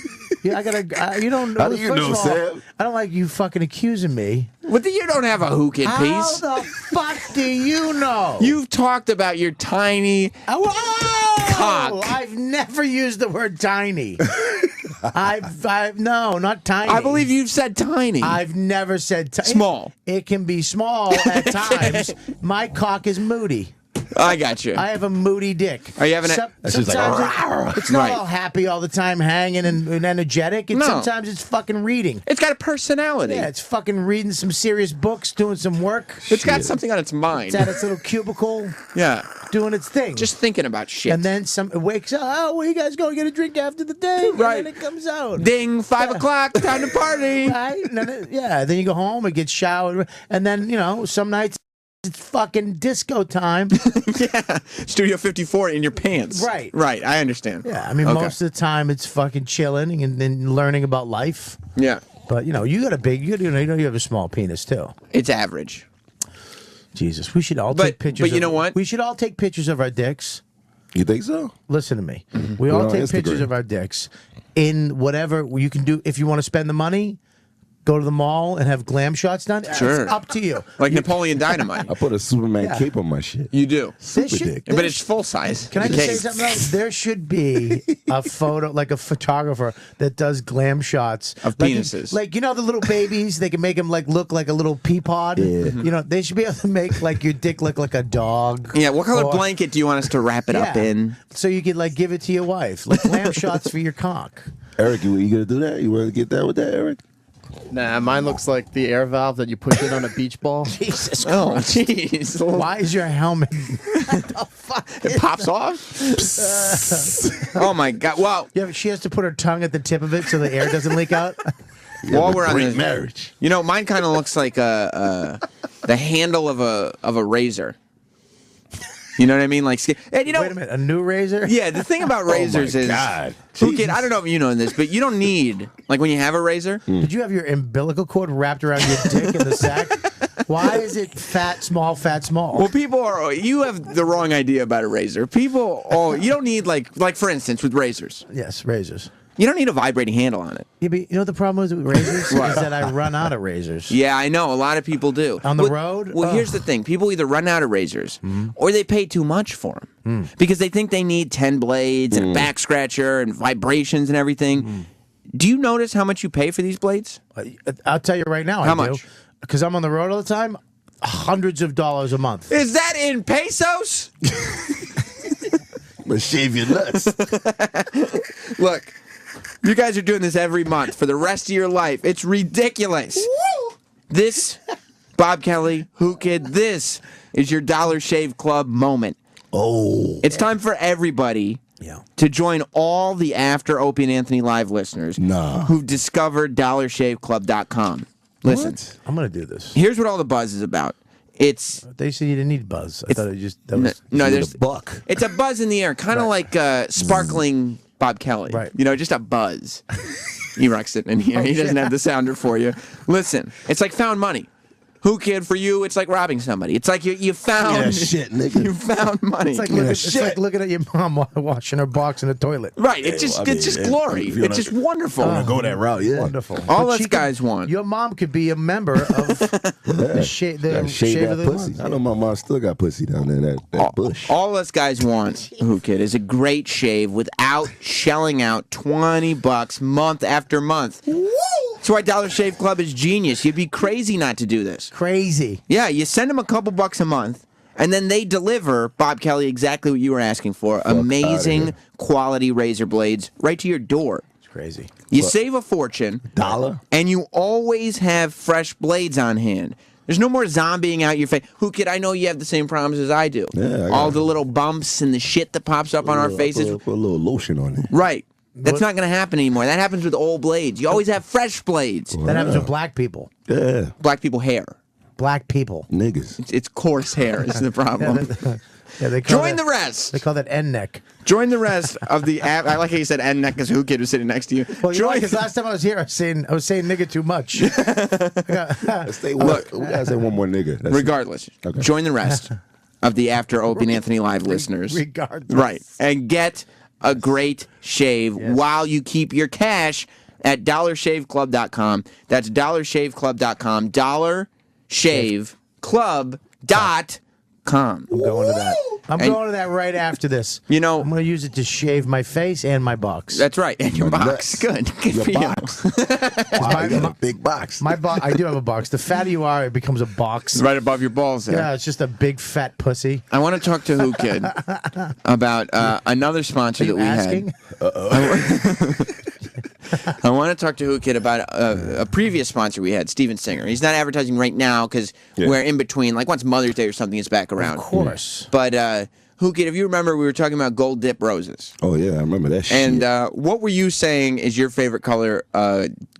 Yeah, I gotta. You don't know. How do you First know, of all, Sam? I don't like you fucking accusing me. What? You don't have a Who Kid How piece. the fuck do you know? You've talked about your tiny cock. I've never used the word tiny. No, not tiny. I believe you've said tiny. I've never said tiny. Small. It can be small at times. My cock is moody. I got you. I have a moody dick. Are you having a? That's just like, Sometimes it's not all happy all the time, hanging and energetic. And No. sometimes it's fucking reading. It's got a personality. Yeah, it's fucking reading some serious books, doing some work. It's got something on its mind. It's at its little cubicle, Yeah. doing its thing. Just thinking about shit. And then it wakes up. Oh, where you guys going to get a drink after the day? Right. And then it comes out. Ding, 5 o'clock, time to party. Right? And then then you go home and get showered. And then, some nights it's fucking disco time. Yeah. Studio 54 in your pants. Right. Right. I understand. Yeah, I mean, Okay. most of the time it's fucking chilling and learning about life. Yeah. But, you got a big, you have a small penis, too. It's average. Jesus, we should all take pictures. But you know what? We should all take pictures of our dicks. You think so? Listen to me. Mm-hmm. We Put it all on take Instagram. pictures of our dicks in whatever you can do. If you want to spend the money, go to the mall and have glam shots done. Sure. It's up to you. Like Napoleon Dynamite. I put a Superman Yeah. cape on my shit. You do. Super should- dick. But it's full size. Can I The just say cape. something else? There should be a photo, like a photographer that does glam shots Of like, penises. Like the little babies, they can make them look like a little pea pod. Yeah. They should be able to make like your dick look like a dog. Yeah, what color Or- blanket do you want us to wrap it up Yeah. in? So you could give it to your wife, like glam shots for your cock. Eric, you gonna do that? You want to get that with that, Eric? Nah, mine looks like the air valve that you push in on a beach ball. Jesus Oh, Christ. jeez. Why is your helmet? It pops off? Oh, my God. Well, Yeah, she has to put her tongue at the tip of it so the air doesn't leak out. while we're on Great this, marriage. mine kind of looks like the handle of a razor. You know what I mean? Like, and Wait a minute, a new razor? Yeah, the thing about razors is, God. Who Kid, I don't know if you know this, but you don't need like when you have a razor. Did you have your umbilical cord wrapped around your dick in the sack? Why is it fat, small, fat, small? Well, you have the wrong idea about a razor. You don't need like for instance with razors. Yes, razors. You don't need a vibrating handle on it. Yeah, but you know what the problem is with razors? What? Is that I run out of razors. Yeah, I know. A lot of people do. On the road? Well, Ugh. here's the thing. People either run out of razors or they pay too much for them because they think they need 10 blades and a back scratcher and vibrations and everything. Do you notice how much you pay for these blades? I'll tell you right now. How I do. much? Because I'm on the road all the time. Hundreds of dollars a month. Is that in pesos? But shave your nuts. Look, you guys are doing this every month for the rest of your life. It's ridiculous. This, Bob Kelly, Who Kid, this is your Dollar Shave Club moment. Oh. It's time for everybody to join all the After Opie and Anthony live listeners who've discovered DollarShaveClub.com. Listen, I'm going to do this. here's what all the buzz is about. It's They said you didn't need buzz. I thought it just that was no, there's a buck. It's a buzz in the air, kind of like sparkling Bob Kelly. Right. Just a buzz. E-Rock's sitting in here. He doesn't have the sounder for you. Listen, it's like found money. Who Kid, for you, it's like robbing somebody. It's like you found Yeah, shit, nigga. You found money. It's like, Yeah, like looking at your mom washing her box in the toilet. right. It's just glory. if you're It's not- just wonderful. Go that route, yeah. Wonderful. All But us she could- guys want. Your mom could be a member of the shave Gotta shave of that the pussy. month. I know my mom still got pussy down there, that bush. All us guys want, Who Kid, is a great shave without shelling out $20 month after month. That's why Dollar Shave Club is genius. You'd be crazy not to do this. Crazy. Yeah, you send them a couple bucks a month, and then they deliver, Bob Kelly, exactly what you were asking for. Amazing quality razor blades right to your door. It's crazy. You save a fortune. $1. And you always have fresh blades on hand. There's no more zombieing out your face. Who Kid, I know you have the same problems as I do. Yeah, I got All it. the little bumps and the shit that pops up on our faces. Put a little lotion on it. Right. That's not going to happen anymore. That happens with old blades. You always have fresh blades. That happens with black people. Yeah. Black people hair. Black people. Niggas. It's coarse hair is the problem. Yeah, they call Join that- the rest. They call that end neck. Join the rest of the app. I like how you said end neck because Who Kid was sitting next to you. Well, you know, Join. because last time I was here, I was saying nigga too much. Look, we gotta say one more nigga. That's Regardless, join the rest of the After Opie and Anthony Live listeners. Regardless. Right. And get a great shave while you keep your cash at dollarshaveclub.com. That's dollarshaveclub.com. dollarshaveclub.com. I'm going to that. I'm And- going to that right after this. You know, I'm going to use it to shave my face and my box. That's right. And your box. Good. Good for you. Wow, you got a big box. My I do have a box. The fatter you are, it becomes a box. Right above your balls there. Yeah, it's just a big fat pussy. I want to talk to Who Kid about another sponsor Are you that we asking? had. I want to talk to Who Kid about a previous sponsor we had, Steven Singer. He's not advertising right now because we're in between. Like once Mother's Day or something is back around. Of course. But Who Kid, if you remember, we were talking about gold dip roses. Oh yeah, I remember that shit. And what were you saying is your favorite color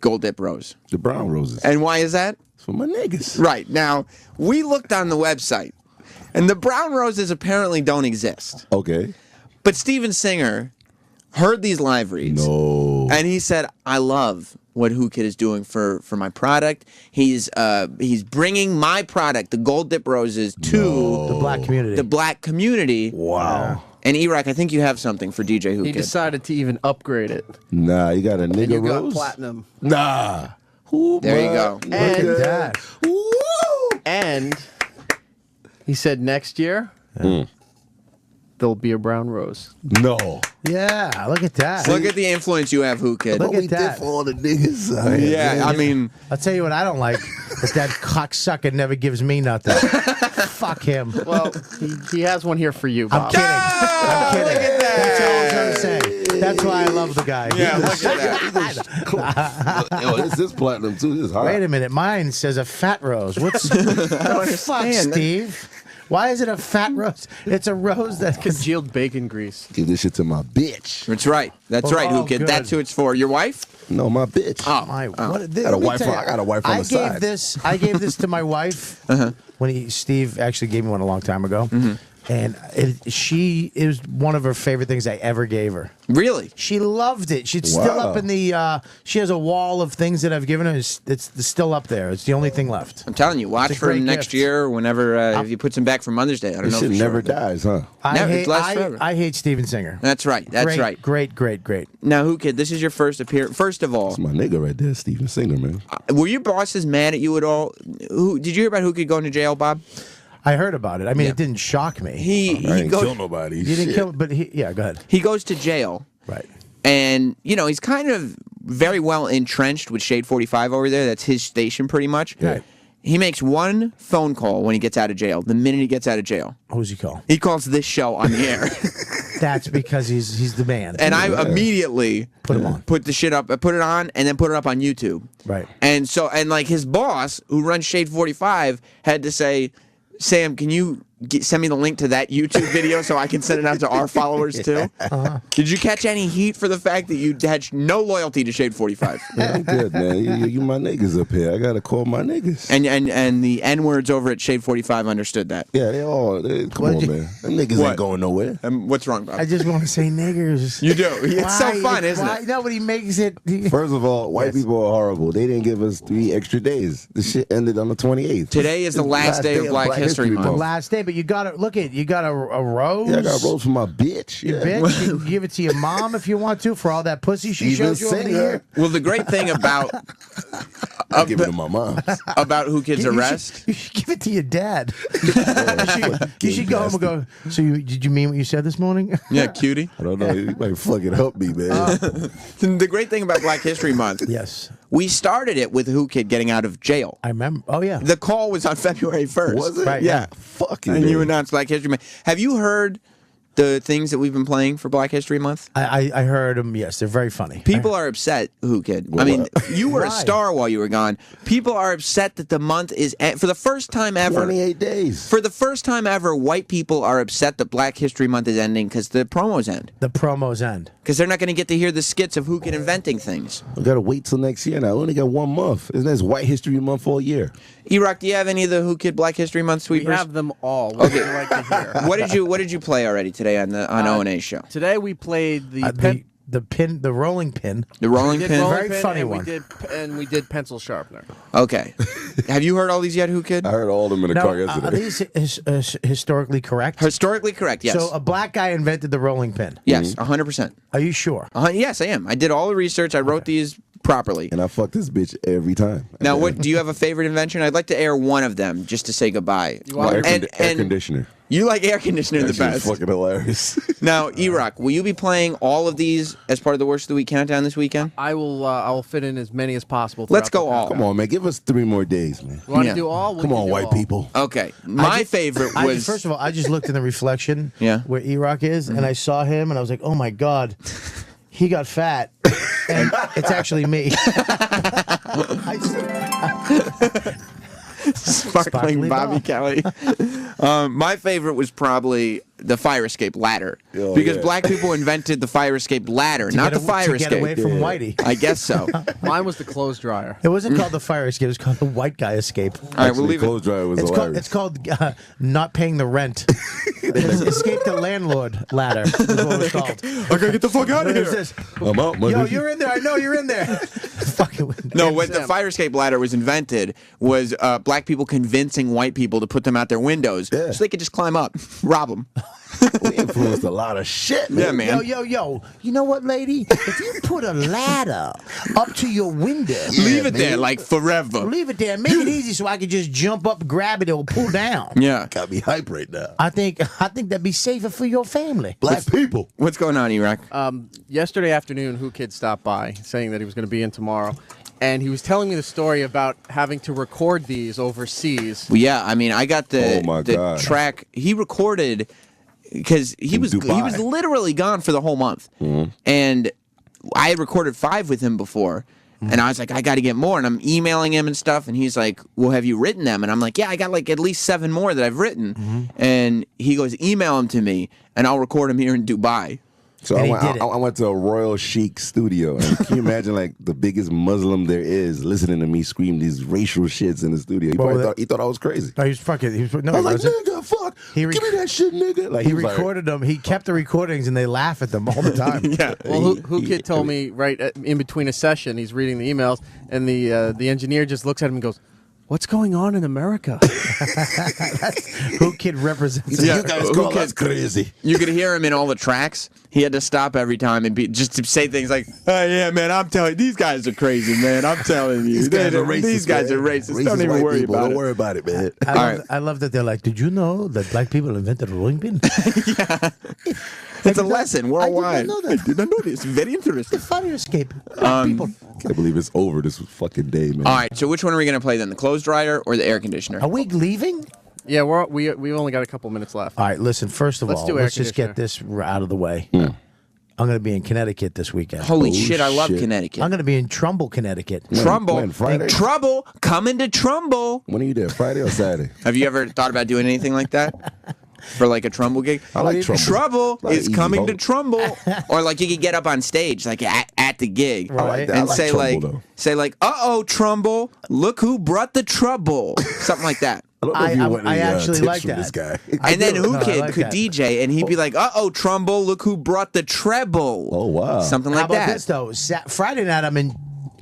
gold dip rose? The brown roses. And why is that? For my niggas. Right. Now, we looked on the website, and the brown roses apparently don't exist. Okay. But Steven Singer heard these live reads. No. And he said, I love what Who Kid is doing for my product. He's bringing my product, the Gold Dip Roses, to the black community. The black community. Wow. And E-Rock, I think you have something for DJ Who He Kid. decided to even upgrade it. Nah, you got a nigga And you got rose? platinum. Nah. Ooh, There you bruh. go. Look And- at that. Woo! And he said next year there'll be a brown rose. No. Yeah, look at that. Look at the influence you have, Who Kid. Look What we at that. did for all the niggas. Yeah, I mean, I'll tell you what I don't like. That cocksucker never gives me nothing. Fuck him. Well, he has one here for you, I'm Bob. kidding. I'm kidding. look at that. That's all I'm trying to say. That's why I love the guy. Yeah, look at that. Yo, this is platinum too. This is hot. Wait a minute. Mine says a fat rose. What's the fuck, understand. Steve? Why is it a fat rose? It's a rose that Congealed bacon grease. Give this shit to my bitch. That's right. That's Oh, right, Who Kid. good. That's who it's for. Your wife? No, my bitch. Oh. My, what, I got a let me wife tell on- you, I got a wife on the side. I gave this to my wife when Steve actually gave me one a long time ago, and it was one of her favorite things I ever gave her. Really? She loved it. She's still Wow. up in the. She has a wall of things that I've given her. It's still up there. It's the only thing left. I'm telling you, watch It's a for great him next gift. year, whenever if he puts him back for Mother's Day. I don't This know. shit for never sure. dies, huh? It lasts forever. I hate Steven Singer. That's right. That's great, right. Great. Now, Who Kid, this is your first appearance. First of all, That's my nigga right there, Steven Singer, man. were your bosses mad at you at all? Did you hear about Who Kid going to jail, Bob? I heard about it. I mean, it didn't shock me. He I didn't goes. kill nobody. You didn't Shit. kill, but go ahead. He goes to jail. Right. And, he's kind of very well entrenched with Shade 45 over there. That's his station, pretty much. Right. He makes one phone call when he gets out of jail, the minute he gets out of jail. Who's he call? He calls this show on the air. That's because he's the man. And I immediately Put him on. put the shit up, put it on, and then put it up on YouTube. Right. And like his boss, who runs Shade 45, had to say, Sam, can you send me the link to that YouTube video so I can send it out to our followers too? Did you catch any heat for the fact that you had no loyalty to Shade 45? Yeah, I'm good, man. You my niggas up here. I gotta call my niggas. And the N-words over at Shade 45 understood that. Yeah, come on, man. Them niggas What? ain't going nowhere. What's wrong, Bob? I just want to say niggers. You do. It's so fun, isn't it? Nobody makes it. First of all, white people are horrible. They didn't give us 3 extra days. The shit ended on the 28th. Today is the last day of Black History Month. The last day, but you got to look at you got a rose. Yeah, I got a rose for my bitch. Your Yeah. bitch. You can give it to your mom if you want to for all that pussy she Steven showed you over the Singer. year. Well, the great thing about I'll give it to my mom. about Who Kid's arrest. You should give it to your dad. you should go home and go. So did you mean what you said this morning? Yeah, cutie. I don't know. You might fucking help me, man. The great thing about Black History Month, Yes, we started it with Who Kid getting out of jail. I remember. Oh yeah. The call was on February 1st. Was it? Right, Yeah. Fuck you, And you man. announced Black History Month. Have you heard the things that we've been playing for Black History Month? I heard them. Yes, they're very funny. People are upset, Who Kid. I mean, you were a star while you were gone. People are upset that the month is for the first time ever. 28 days. For the first time ever, white people are upset that Black History Month is ending because the promos end. The promos end because they're not going to get to hear the skits of Who Kid inventing things. We gotta wait till next year now. We only got 1 month. Isn't this White History Month all year? E-Rock, do you have any of the Who Kid Black History Month sweepers? We have them all. What would you like to hear? What did you play already today on O&A show? Today we played the rolling pin. The rolling pin. Very funny and one. We did pencil sharpener. Okay. Have you heard all these yet, Who Kid? I heard all of them in the car yesterday. Are these historically correct? Historically correct, yes. So a black guy invented the rolling pin? Yes, 100%. Are you sure? Yes, I am. I did all the research. I wrote these properly. And I fuck this bitch every time. Now, what do you have a favorite invention? I'd like to air one of them just to say goodbye. Air conditioner. You like air conditioner the That shit's best. fucking hilarious. Now, E-Rock, will you be playing all of these as part of the Worst of the Week countdown this weekend? I will fit in as many as possible. Let's go all. Come on, man. Give us 3 more days, man. You want to do all? Come on, white people. Okay. My favorite was... First of all, I just looked in the reflection Yeah. where E-Rock is, and I saw him, and I was like, oh, my God. He got fat, and it's actually me. Sparkling Bobby Kelly. My favorite was probably the fire escape ladder. Because black people invented the fire escape ladder, not the fire escape. To get away from Whitey. I guess so. Mine was the clothes dryer. It wasn't called the fire escape. It was called the white guy escape. All right, we'll leave clothes dryer was hilarious. It's called not paying the rent. Escape the landlord ladder is what it was called. I gotta get the fuck out of here. I'm out, man. Yo, you're in there. I know you're in there. No, what the fire escape ladder was invented was black people convincing white people to put them out their windows so they could just climb up, rob them. We influenced a lot of shit, man. Yeah, man. Yo. You know what, lady? If you put a ladder up to your window, leave it there like forever. Leave it there. Make it easy so I can just jump up, grab it, or pull down. Yeah. Got me hype right now. I think that'd be safer for your family. Black people. What's going on, E-Rock? Yesterday afternoon, Who Kid stopped by saying that he was going to be in tomorrow. And he was telling me the story about having to record these overseas. Well, yeah, I mean, I got the God. track. He recorded because he was literally gone for the whole month, and I had recorded 5 with him before. And I was like, I got to get more. And I'm emailing him and stuff. And he's like, well, have you written them? And I'm like, yeah, I got like at least 7 more that I've written. And he goes, email them to me, and I'll record them here in Dubai. So I went to a Royal Chic studio. And can you imagine like the biggest Muslim there is listening to me scream these racial shits in the studio? He probably thought I was crazy. No, he was fucking. I was like, nigga, fuck. Give me that shit, nigga. Like, he recorded them. He kept the recordings, and they laugh at them all the time. Yeah. Well, Who Kid told me right in between a session, he's reading the emails, and the engineer just looks at him and goes, "What's going on in America?" Who Kid represents. Yeah, you guys call us crazy. You could hear him in all the tracks. He had to stop every time and just to say things like, "Oh yeah, man, I'm telling you, these guys are crazy, man. I'm telling you, These guys are racist. These guys are racist. Don't even worry about it. Don't worry about it, man." I love that they're like, did you know that black people invented a rolling pin? Yeah. It's a lesson worldwide. I did not know that. I did not know this. Very interesting. The fire escape. Black people. Can't believe it's over this fucking day, man. All right, so which one are we going to play then? The clothes dryer or the air conditioner? Are we leaving? Yeah, we've only got a couple minutes left. All right, listen, first of all, let's just get this out of the way. I'm going to be in Connecticut this weekend. Holy shit, I love Connecticut. I'm going to be in Trumbull, Connecticut. Trumbull. When, Friday? Trouble. Coming to Trumbull. When are you there, Friday or Saturday? Have you ever thought about doing anything like that? For like a Trumbull gig? I like Trumbull. Is coming to Trumbull. Or like you could get up on stage like at the gig. Right. And like say Trumbull, like, uh-oh, Trumbull, look who brought the trouble. Something like that. I don't know if you want any, I actually tips like from that. this guy. And then Who Kid like could that. DJ and he'd be like, uh-oh, Trumbull, look who brought the treble. Oh, wow. Something How like about that. this, though? Friday night, I'm in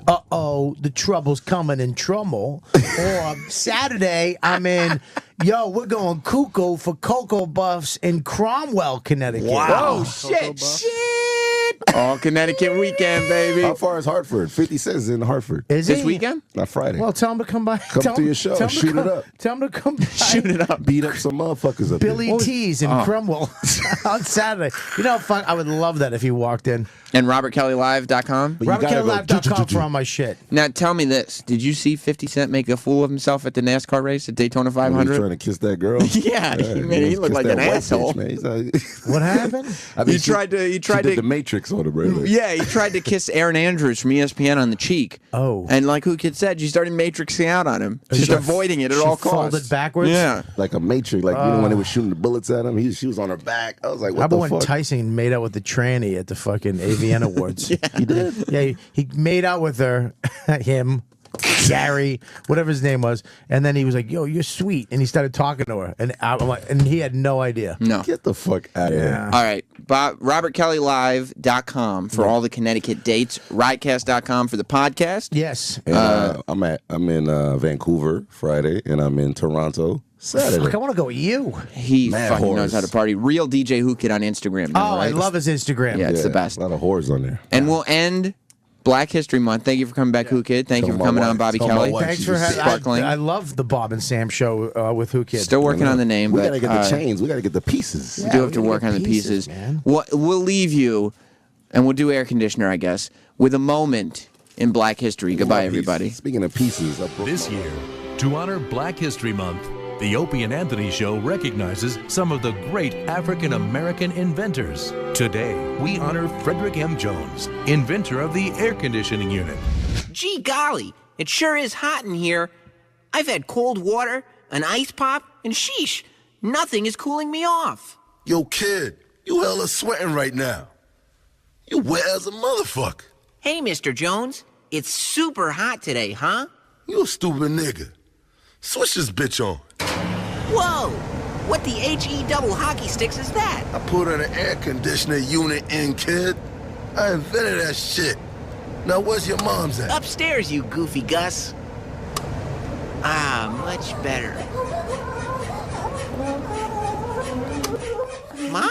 the trouble's coming in Trumbull. Or Saturday, I'm in, we're going cuckoo for Cocoa Buffs in Cromwell, Connecticut. Wow. Oh, shit. All Connecticut weekend, baby. How far is Hartford? 50 Cent is in Hartford. Is This he? weekend? Not Friday. Well, tell him to come by. Come Tell to him- your show. tell him to Shoot it come- up. Tell him to come by. Shoot it up. Beat up some motherfuckers up Billy there. T's in Cromwell on Saturday. You know, fuck, I would love that if he walked in. And RobertKellyLive.com. RobertKellyLive.com for all my shit. Now tell me this: did you see 50 Cent make a fool of himself at the NASCAR race at Daytona He was 500? trying to kiss that girl. Yeah, he looked like an asshole. What happened? He tried to did the Matrix on him, bro. Yeah, he tried to kiss Aaron Andrews from ESPN on the cheek. Oh. And like Who Kid said, she started matrixing out on him. Just avoiding it at all costs. Folded backwards? Yeah. Like a Matrix. Like, you know, when they were shooting the bullets at him, she was on her back. I was like, How what about the when fuck? Tyson made out with the tranny at the fucking AVN Awards? He did? Yeah, he made out with her, him, Gary, whatever his name was, and then he was like, "Yo, you're sweet," and he started talking to her, and I'm like, and he had no idea. No. Get the fuck out of here. All right. RobertKellyLive.com for all the Connecticut dates. Riotcast.com for the podcast. Yes. And, I'm in Vancouver Friday, and I'm in Toronto Saturday. Fuck, I want to go with you. He Mad fucking whores. knows how to party. Real DJ Who Kid on Instagram. Now, Oh, I right? love his Instagram. Yeah, it's the best. A lot of whores on there. And we'll end Black History Month. Thank you for coming back, Who Kid. Thank you Tell for my coming on, wife. Bobby Tell my Kelly. wife Thanks she's for a having. Sparkling. I love the Bob and Sam show with Who Kid. Still working on the name, We but gotta get the chains. We gotta get the pieces. we do have to work on the pieces. We'll leave you, and we'll do air conditioner, I guess, with a moment in Black History. Goodbye, everybody. Speaking of pieces, This year, to honor Black History Month, the Opie and Anthony Show recognizes some of the great African American inventors. Today, we honor Frederick M. Jones, inventor of the air conditioning unit. Gee golly, it sure is hot in here. I've had cold water, an ice pop, and sheesh, nothing is cooling me off. Yo, kid, you hella sweating right now. You wet as a motherfucker. Hey, Mr. Jones, it's super hot today, huh? You a stupid nigga. Switch this bitch on. Whoa! What the HE double hockey sticks is that? I put an air conditioner unit in, kid. I invented that shit. Now, where's your mom's at? Upstairs, you goofy Gus. Ah, much better. Mom?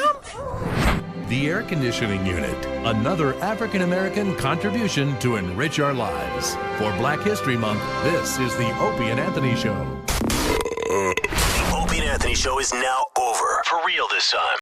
The air conditioning unit, another African American contribution to enrich our lives. For Black History Month, this is the Opie and Anthony Show. The Opie and Anthony Show is now over. For real this time.